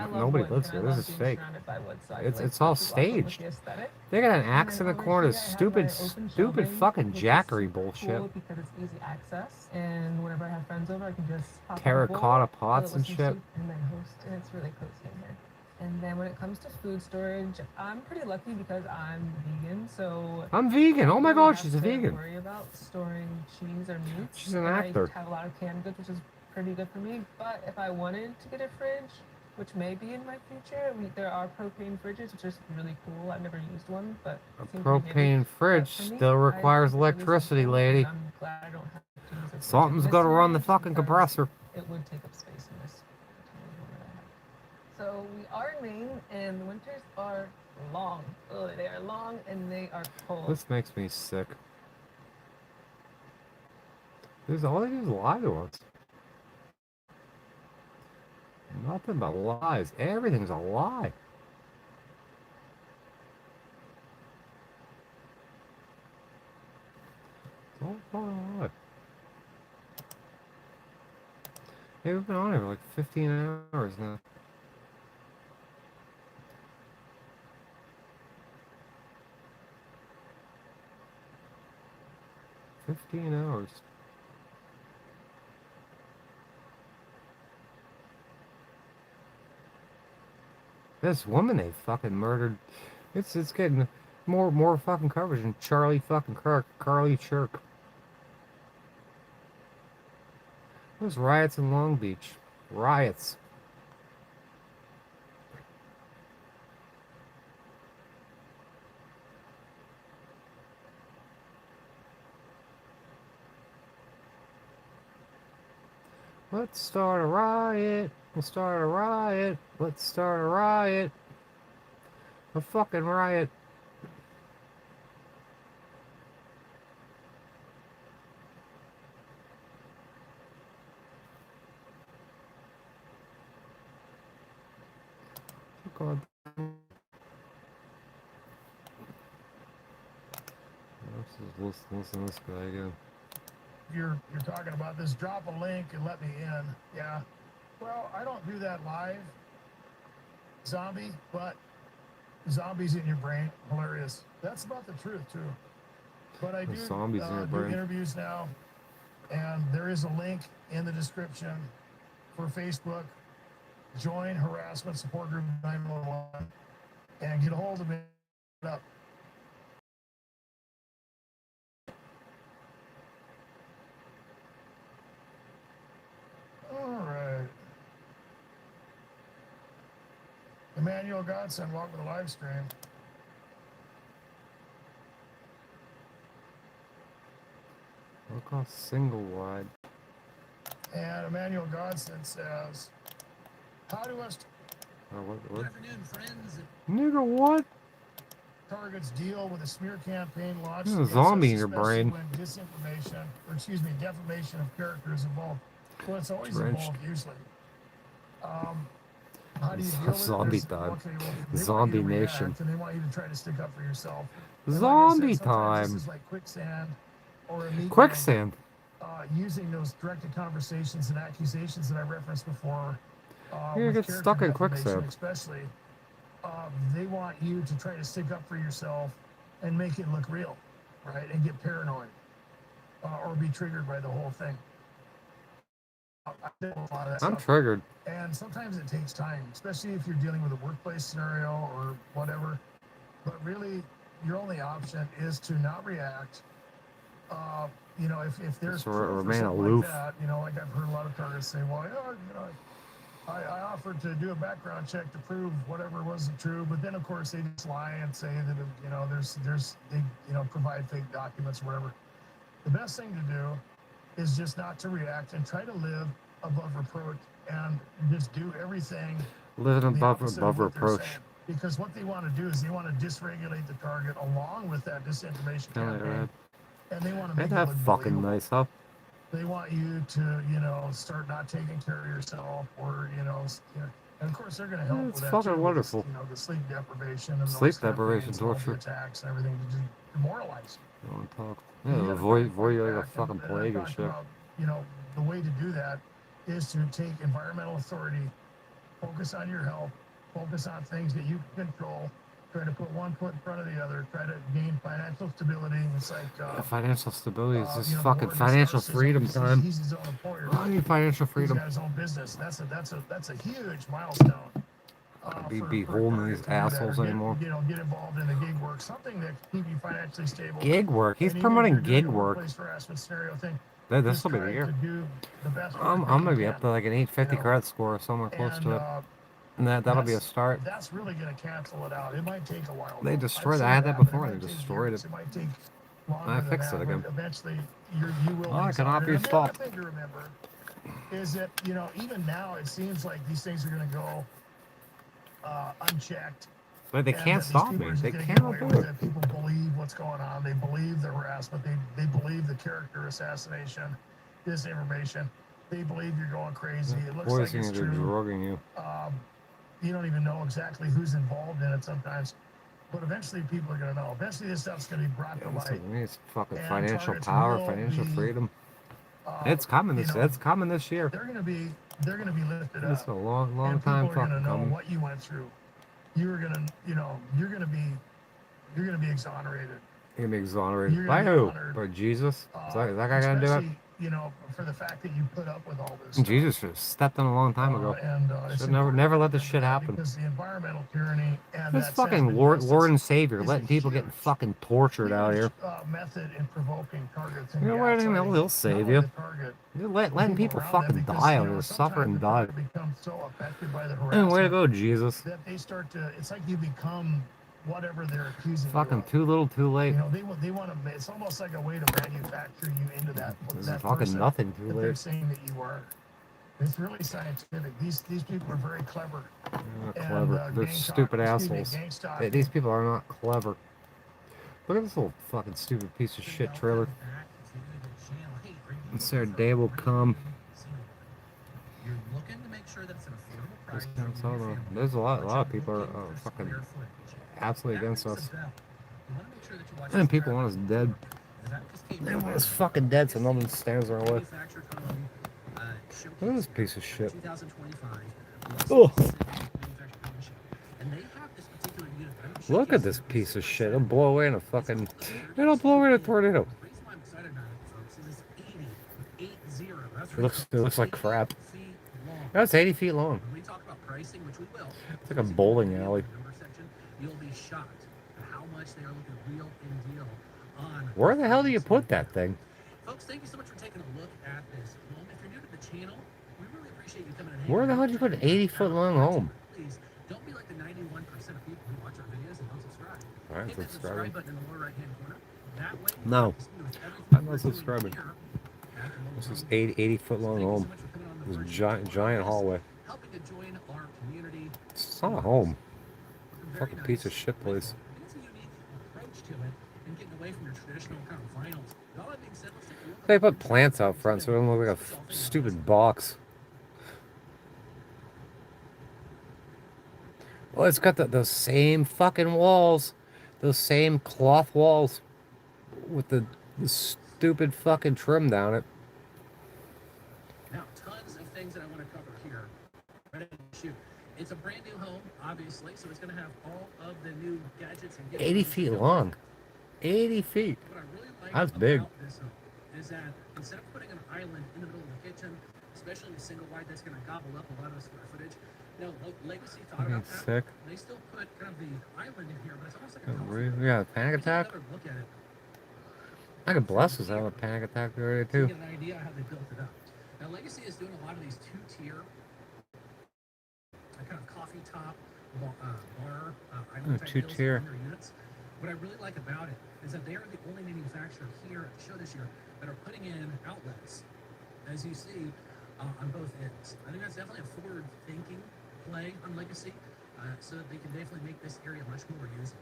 S14: love
S1: Nobody
S14: wood,
S1: lives
S14: and I
S1: here. This
S14: love
S1: is
S14: being
S1: fake.
S14: surrounded by wood, so I feel like
S1: It's all
S14: butcher block went with
S1: staged.
S14: the aesthetic.
S1: They got an
S14: And
S1: axe
S14: then
S1: in the
S14: over
S1: corner.
S14: here, I have my open
S1: Stupid
S14: shelving,
S1: fucking
S14: which is
S1: Jackery
S14: super
S1: bullshit.
S14: cool because it's easy access, and whenever I have friends over, I can just pop on a
S1: Terracotta
S14: bowl, fill
S1: pots
S14: it
S1: and
S14: with some
S1: shit.
S14: soup, and then host, and it's really cozy in here. And then when it comes to food storage, I'm pretty lucky because I'm vegan, so
S1: I'm vegan. Oh my
S14: I don't
S1: god,
S14: really
S1: she's a
S14: have to
S1: vegan.
S14: worry about storing cheese or meats.
S1: She's an
S14: and
S1: actor.
S14: I have a lot of canned goods, which is pretty good for me. But if I wanted to get a fridge, which may be in my future, there are propane fridges, which is really cool. I've never used one, but it seems pretty handy.
S1: Propane fridge
S14: For me,
S1: still
S14: I
S1: requires
S14: keep it really
S1: electricity,
S14: simple,
S1: lady.
S14: and I'm glad I don't have to use a fridge in
S1: Something's
S14: this
S1: gotta run the
S14: range
S1: fucking
S14: because
S1: compressor.
S14: it would take up space in this tiny home that I have. So we are in Maine, and the winters are long. Oh, they are long and they are cold.
S1: This makes me sick. There's all these lie to us. Nothing but lies. Everything's a lie. It's all fucking a lie. Hey, we've been on here for like 15 hours now. $15. This woman they fucking murdered. It's getting more fucking coverage than Charlie fucking Kirk, Carly Chirk. There's riots in Long Beach. Riots. Let's start a riot. We'll start a riot. Let's start a riot. A fucking riot. God. Let's listen to this guy again.
S16: you're talking about this, drop a link and let me in. Yeah. Well, I don't do that live, zombie, but zombies in your brain, hilarious. That's about the truth too. But I do
S1: Zombies in your
S16: do
S1: brain.
S16: interviews now, and there is a link in the description for Facebook. Join harassment support group 911 and get a hold of me. Up. All right. Emmanuel Godson, welcome to the live stream.
S1: Look how single wide.
S16: And Emmanuel Godson says, how do us
S1: What?
S16: Good afternoon, friends.
S1: Nigga, what?
S16: Targets deal with a smear campaign launched
S1: There's a
S16: against
S1: zombie
S16: us,
S1: in your
S16: especially
S1: brain.
S16: when disinformation, or excuse me, defamation of character is involved. Well, it's always
S1: Drenched.
S16: involved usually. How do you
S1: It's
S16: deal with
S1: zombie
S16: it?
S1: time.
S16: Okay, well, they
S1: Zombie
S16: want you to
S1: nation.
S16: react, and they want you to try to stick up for yourself. And
S1: Zombie
S16: like I said, sometimes
S1: time.
S16: This is like quicksand or a meat
S1: Quicksand.
S16: using those directed conversations and accusations that I referenced before.
S1: You
S16: With
S1: get
S16: character
S1: stuck in
S16: defamation
S1: quicksand.
S16: especially. They want you to try to stick up for yourself and make it look real, right? And get paranoid or be triggered by the whole thing. I did a lot of that
S1: I'm
S16: stuff.
S1: triggered.
S16: And sometimes it takes time, especially if you're dealing with a workplace scenario or whatever. But really, your only option is to not react. You know, if there's
S1: Just
S16: proof or
S1: remain
S16: something
S1: aloof.
S16: like that, you know, like I've heard a lot of targets say, well, you know, I offered to do a background check to prove whatever wasn't true, but then of course they just lie and say that you know they you know provide fake documents or whatever. The best thing to do is just not to react and try to live above reproach and just do everything
S1: Living
S16: the
S1: above
S16: opposite of what they're
S1: reproach.
S16: saying. Because what they want to do is they want to dysregulate the target along with that disinformation
S1: Hell yeah,
S16: campaign,
S1: right.
S16: and they want to make
S1: Ain't
S16: it
S1: that
S16: look
S1: fucking
S16: believable.
S1: nice, huh?
S16: They want you to, you know, start not taking care of yourself, or you know, and of course they're going to help
S1: It's
S16: with that
S1: fucking
S16: too.
S1: wonderful.
S16: With, you know, the sleep deprivation and
S1: Sleep
S16: those
S1: deprivation
S16: campaigns and all the
S1: torture.
S16: attacks and everything to just demoralize.
S1: You don't talk.
S16: And
S1: Yeah,
S16: you gotta
S1: avoid
S16: fight
S1: you like a
S16: back,
S1: fucking
S16: and
S1: plague
S16: I
S1: and
S16: talked
S1: shit.
S16: about, you know, the way to do that is to take environmental authority, focus on your health, focus on things that you can control, try to put one foot in front of the other, try to gain financial stability. It's like
S1: Yeah, financial stability is just
S16: you know, the
S1: fucking
S16: Lord
S1: financial
S16: starts his
S1: freedom
S16: own,
S1: time.
S16: he's his own employer.
S1: I need financial
S16: He's
S1: freedom.
S16: got his own business. That's a huge milestone.
S1: Be holding these assholes anymore.
S16: You know, get involved in the gig work, something that can keep you financially stable.
S1: Gig work. He's
S16: And even if
S1: promoting
S16: you're doing
S1: gig
S16: a
S1: work.
S16: workplace harassment scenario thing,
S1: This
S16: just
S1: will be the
S16: try
S1: year.
S16: to do the best work
S1: I'm
S16: that
S1: gonna
S16: you
S1: be
S16: can,
S1: up to like an 850
S16: you know.
S1: credit score or somewhere close
S16: And
S1: to it. And that'll be a start.
S16: that's really going to cancel it out. It might take a while.
S1: They
S16: though.
S1: destroyed
S16: I've
S1: it.
S16: seen
S1: I had
S16: it
S1: that
S16: happen.
S1: before.
S16: It
S1: They
S16: might take
S1: destroyed
S16: years.
S1: it.
S16: It might take longer
S1: I
S16: than
S1: fixed
S16: that,
S1: it again.
S16: but eventually you will
S1: Oh, I
S16: be
S1: can offer you
S16: exonerated. And the
S1: stop.
S16: other thing to remember is that, you know, even now it seems like these things are going to go unchecked.
S1: But they
S16: And
S1: can't
S16: that these
S1: stop
S16: people
S1: me.
S16: are just
S1: They
S16: gonna get away
S1: cannot
S16: with
S1: do it.
S16: it. People believe what's going on. They believe the harassment. They believe the character assassination, disinformation. They believe you're going crazy. It looks like it's
S1: Poisoning you,
S16: true.
S1: drugging you.
S16: You don't even know exactly who's involved in it sometimes. But eventually people are going to know. Eventually this stuff's going to be brought to light.
S1: It's fucking
S16: And
S1: financial
S16: targets
S1: power,
S16: will
S1: financial
S16: be,
S1: freedom. It's coming.
S16: you know,
S1: It's coming this year.
S16: they're going to be lifted
S1: It's
S16: up.
S1: a long
S16: And
S1: time
S16: people are going to
S1: fucking
S16: know
S1: coming.
S16: what you went through. You're going to, you know, you're going to be exonerated.
S1: You're gonna be exonerated.
S16: You're
S1: By
S16: gonna be
S1: who?
S16: honored.
S1: By Jesus? Is that guy gonna do it?
S16: Especially, you know, for the fact that you put up with all this stuff.
S1: Jesus should have stepped in a long time ago.
S16: It's
S1: Should never let this shit happen.
S16: Because the environmental tyranny and
S1: This
S16: that
S1: fucking Lord and Savior letting people get fucking tortured out here.
S16: method in provoking targets and
S1: You know what? He'll save you. You're letting people fucking die out here, suffer and die.
S16: Become so affected by the
S1: And way to
S16: harassment
S1: go, Jesus.
S16: that they start to. It's like you become whatever they're accusing
S1: Fucking
S16: you of.
S1: too little, too late.
S16: You know, they want to. It's almost like a way to manufacture you into that.
S1: This
S16: that
S1: is fucking
S16: person
S1: nothing too
S16: that they're
S1: late.
S16: saying that you are. It's really scientific. These people are very clever.
S1: They're not clever. They're stupid assholes. These people are not clever. Look at this little fucking stupid piece of shit trailer. And Sarah Day will come.
S12: You're looking to make sure that it's an affordable price.
S1: There's a lot of people are fucking absolutely against us. And people want us dead. Everyone's fucking dead, so no one stands in our way. Look at this piece of shit. Oh. Look at this piece of shit. It'll blow away in a fucking... It'll blow away in a tornado. It looks like crap. That's 80 feet long. It's like a bowling alley. Where the hell do you put that thing?
S12: Folks, thank you so much for taking a look at this home. If you're new to the channel, we really appreciate you coming and
S1: Where the hell did you put an 80-foot long home?
S12: Please don't be like the 91% of people who watch our videos and don't subscribe.
S1: Alright,
S12: Hit that subscribe button in the lower right-hand corner. That way,
S1: no. I'm not subscribing. This is 80-foot long home. This giant hallway. It's not a home. Fucking piece of shit place. They put plants out front so it doesn't look like a stupid box. Well, it's got those same fucking walls. Those same cloth walls. With the stupid fucking trim down it.
S12: Now, tons of things that I want to cover here. Ready to shoot. It's a brand new home, obviously, so it's going to have all of the new gadgets and
S1: 80 feet long. 80 feet.
S12: What I really like
S1: That's big.
S12: about this home is that instead of putting an island in the middle of the kitchen, especially a single wide that's going to gobble up a lot of square footage, no, Legacy thought about that.
S1: Sick.
S12: They still put kind of the island in here, but it's almost like a
S1: We got a panic attack?
S12: look at it.
S1: I could bless us having a panic attack already too.
S12: To get an idea how they built it up. Now, Legacy is doing a lot of these two-tier, kind of coffee top bar island type deals
S1: two-tier.
S12: on their units. What I really like about it is that they are the only manufacturer here at the show this year that are putting in outlets, as you see, on both ends. I think that's definitely a forward-thinking play on Legacy, so that they can definitely make this area much more usable.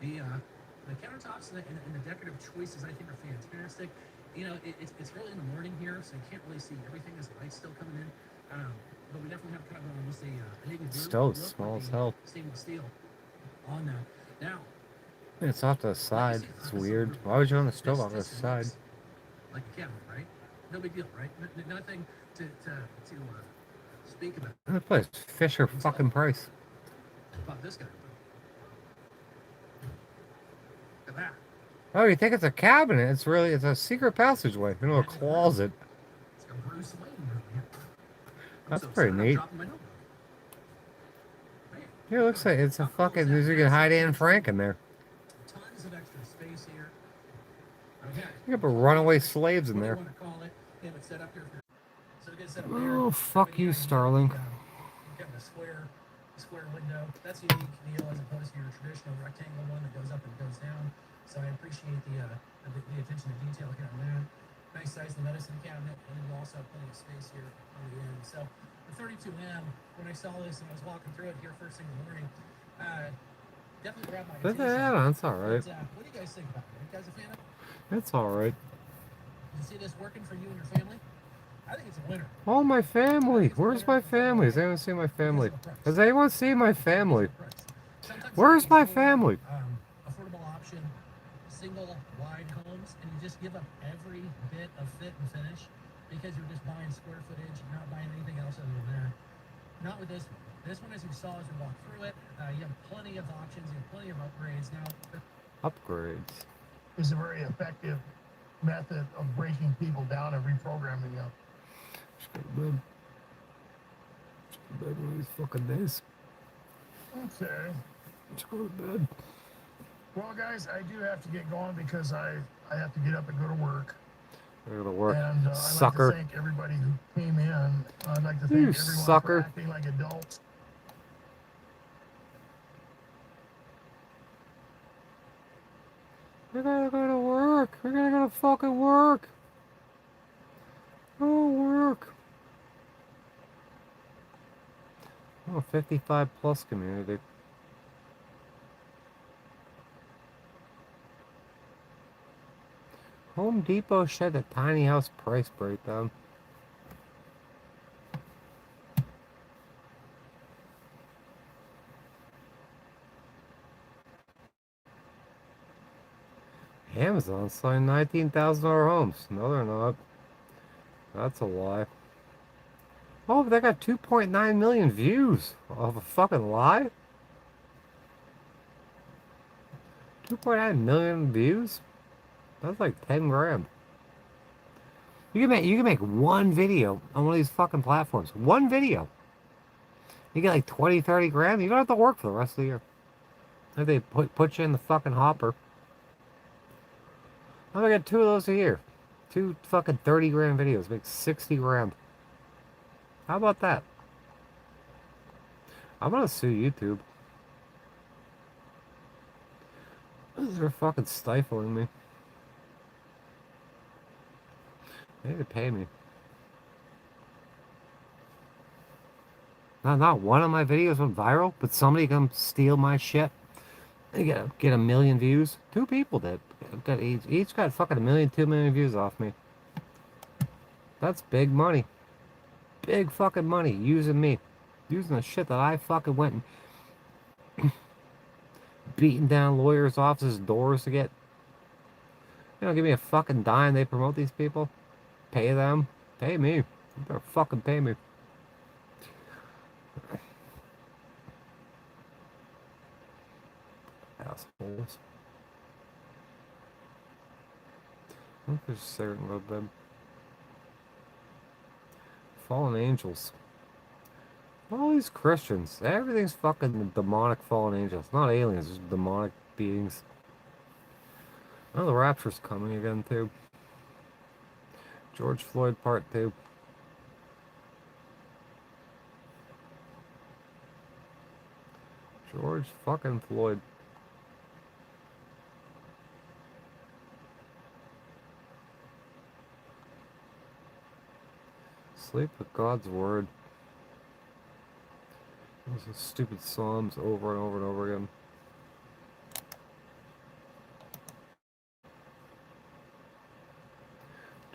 S12: The countertops and the decorative choices I think are fantastic. You know, it's early in the morning here, so you can't really see everything as the light's still coming in. But we definitely have kind of almost a navy blue.
S1: Still small as hell.
S12: Stainless steel on that. Now,
S1: It's off to the side. It's weird. Why would you want the stove off to the side?
S12: like a cabin, right? No big deal, right? Nothing to speak about.
S1: This place, Fisher fucking price.
S12: About this guy. Look at that.
S1: Oh, you think it's a cabinet? It's a secret passageway. You know, a closet.
S12: It's got Bruce Wayne over here.
S1: That's pretty neat. Yeah, it looks like it's a fucking. You can hide Anne Frank in there.
S12: Tons of extra space here.
S1: You can put runaway slaves in there. Oh, fuck you, Starlink.
S12: Got the square window. That's a unique deal as opposed to your traditional rectangle one that goes up and goes down. So I appreciate the attention to detail here on that. Nice size the medicine cabinet, and then also plenty of space here on the end. So the 32M, when I saw this and I was walking through it here first thing in the morning, definitely grabbed my attention.
S1: Yeah, that's all right.
S12: What do you guys think about it? You guys a fan of it?
S1: It's all right.
S12: You see this working for you and your family? I think it's a winner.
S1: Oh, my family. Where's my family? Has anyone seen my family? Has anyone seen my family? Where's my family?
S12: Affordable option, single wide homes, and you just give up every bit of fit and finish because you're just buying square footage, you're not buying anything else other than that. Not with this one. This one, as you saw as we walked through it, you have plenty of options, you have plenty of upgrades. Now,
S1: Upgrades.
S16: Is a very effective method of breaking people down and reprogramming them.
S1: Just go to bed. Just go to bed one of these fucking days.
S16: Okay.
S1: Just go to bed.
S16: Well, guys, I do have to get going because I have to get up and go to work.
S1: I gotta work.
S16: And I'd
S1: Sucker.
S16: like to thank everybody who came in. I'd like to thank
S1: You
S16: everyone
S1: sucker.
S16: for acting like adults.
S1: We gotta go to work. We gotta go to fucking work. Oh, work. Oh, 55 plus community. Home Depot shed a tiny house price breakdown. Amazon selling $19,000 homes. No, they're not. That's a lie. Oh, but they got 2.9 million views of a fucking lie? 2.9 million views? That's like 10 grand. You can make one video on one of these fucking platforms. One video. You get like 20, 30 grand. You don't have to work for the rest of the year. If they put you in the fucking hopper. I'm gonna get 2 of those a year. 2 fucking 30 grand videos. Make 60 grand. How about that? I'm gonna sue YouTube. They're fucking stifling me. They need to pay me. Not one of my videos went viral, but somebody come steal my shit. They get a million views. 2 people did. Got each got fucking 1 million, 2 million views off me. That's big money. Big fucking money using me. Using the shit that I fucking went and beating down lawyers' offices' doors to get. You know, give me a fucking dime. They promote these people. Pay them. Pay me. You better fucking pay me. Assholes. I think there's a certain about them. Fallen angels. All these Christians. Everything's fucking demonic fallen angels. Not aliens, just demonic beings. Oh, the rapture's coming again, too. George Floyd Part 2. George fucking Floyd. Sleep with God's word. Those stupid psalms over and over and over again.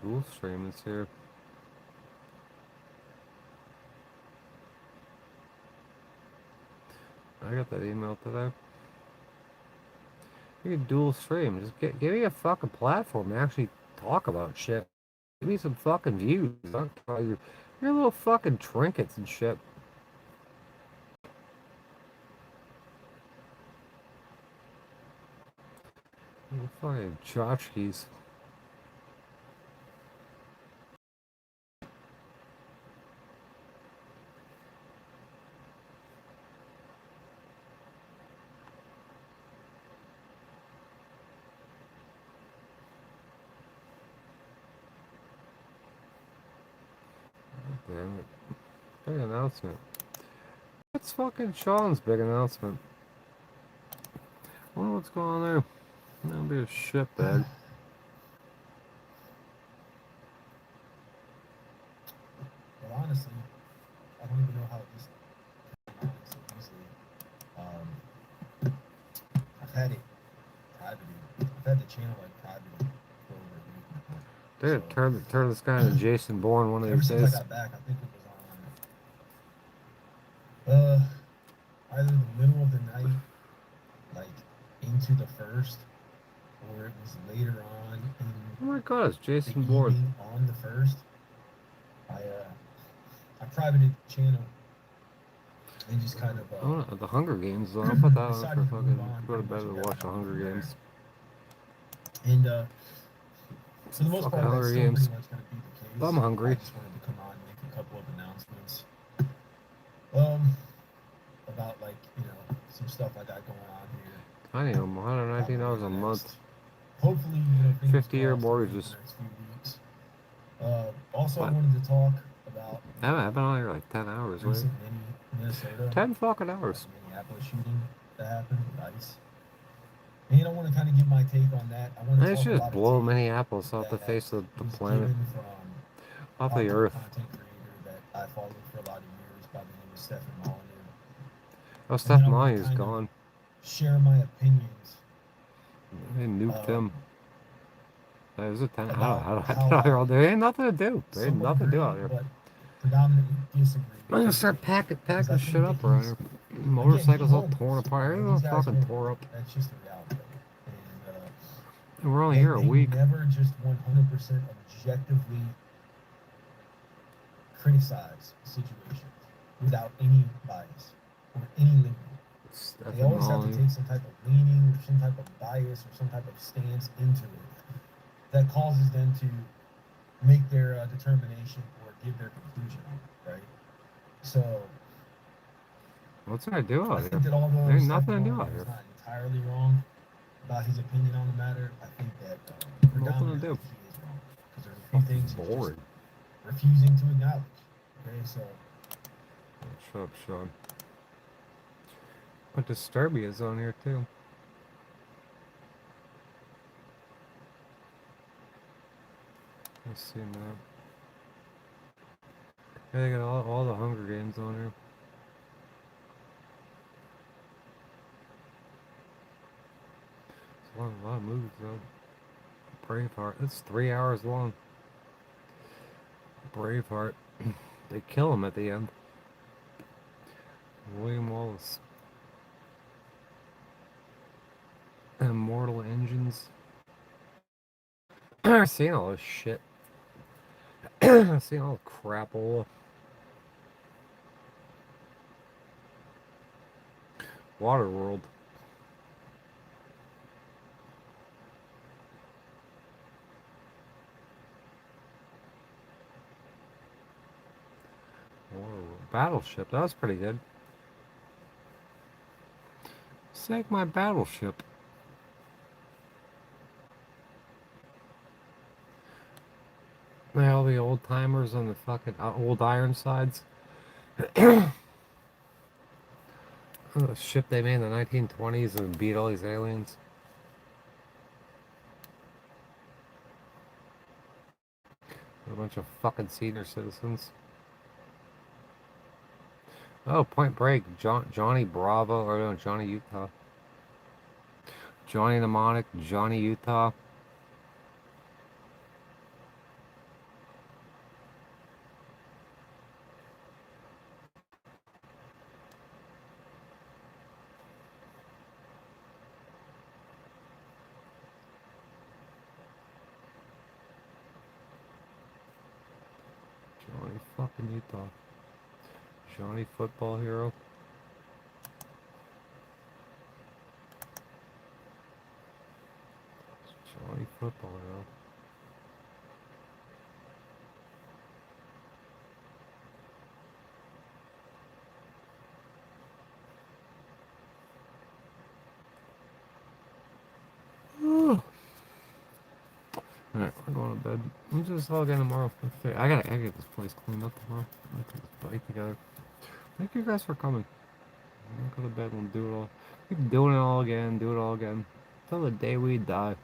S1: Dual stream is here. I got that email today. You can dual stream. Just give me a fucking platform and actually talk about shit. Give me some fucking views. Talk about your little fucking trinkets and shit. Little fucking tchotchkes. Damn it. Big announcement. What's fucking Sean's big announcement? I wonder what's going on there. That'll be a shitbag.
S18: Well, honestly, I don't even know how this came out so easily. I've had it privately. I've had the channel like privately for over a week now.
S1: Dude, turn this guy into Jason Bourne one of these days.
S18: Ever since I got back, I think it was on either the middle of the night, like into the first, or it was later on in
S1: Oh my god, it's Jason
S18: the
S1: Bourne.
S18: evening on the first. I privated the channel and just kind of
S1: Oh, the Hunger Games, though. I'll put that on for
S18: decided to move
S1: fucking
S18: on
S1: go to
S18: pretty
S1: bed
S18: much
S1: and
S18: and
S1: watch the
S18: everything
S1: Hunger
S18: from there.
S1: Games.
S18: And for the most
S1: Fucking
S18: part, that's
S1: Hunger
S18: still
S1: Games.
S18: pretty much going to be the case.
S1: I'm hungry.
S18: I just wanted to come on and make a couple of announcements. About like, some stuff I got going on here.
S1: Tiny home, $119 a month.
S18: Hopefully,
S1: 50-year mortgages.
S18: the next few weeks. Also, I wanted to talk about
S1: I've been on here like 10 hours, right?
S18: recent Minnesota
S1: 10 fucking hours.
S18: Minneapolis shooting that happened with ICE. And I want to kind of give my take on that. I want to
S1: They
S18: talk
S1: should
S18: about
S1: just
S18: a
S1: blow
S18: take
S1: Minneapolis off the
S18: that
S1: face of the
S18: was
S1: planet.
S18: given from
S1: Off the
S18: popular
S1: earth.
S18: content creator that I followed for a lot of years by the name of Stephen Molyneux.
S1: Oh,
S18: And
S1: Steph
S18: then I wanna
S1: Molyneux's
S18: kind of
S1: gone.
S18: Share my opinions
S1: They nuked him. There's a 10.
S18: about
S1: How
S18: how
S1: do there ain't nothing to do. There ain't
S18: somewhat
S1: nothing to do
S18: agree,
S1: out here.
S18: but predominantly disagree.
S1: I'm gonna start packing
S18: Because I
S1: shit
S18: think
S1: up
S18: that
S1: around
S18: he's,
S1: here. Motorcycles all
S18: homeless.
S1: torn apart.
S18: These
S1: Everything's
S18: guys
S1: fucking
S18: homeless.
S1: tore up.
S18: That's just the reality of it.
S1: We're only here a week.
S18: Never just 100% objectively criticize situations without any bias or any leaning. They always have to take some type of leaning or some type of bias or some type of stance into it that causes them to make their determination or give their conclusion on it, right? So,
S1: what's I do out
S18: I
S1: here?
S18: think that although
S1: There ain't nothing to do out
S18: is
S1: here.
S18: not entirely wrong about his opinion on the matter, I think that predominantly he is wrong because there's a few things he's just refusing to acknowledge. Okay, so.
S1: Shut up, Sean. But Disturbia is on here too. Let's see now. Yeah, they got all the Hunger Games on here. It's a lot of movies though. Braveheart. It's 3 hours long. Braveheart. They kill him at the end. William Wallace. Immortal Engines. I've seen all this shit. I've seen all the crapola. Waterworld. Battleship, that was pretty good. Save my battleship. All the old timers on the fucking old Ironsides. The ship they made in the 1920s and beat all these aliens. A bunch of fucking senior citizens. Oh, Point Break. Johnny Bravo, or no, Johnny Utah. Johnny Mnemonic, Johnny Utah. Johnny fucking Utah. Johnny Football Hero. Johnny Football Hero. Alright, we're going to bed. I'm just all again tomorrow. I gotta get this place cleaned up tomorrow. I put this bike together. Thank you guys for coming. I'm gonna go to bed and do it all. Keep doing it all again, do it all again. Till the day we die.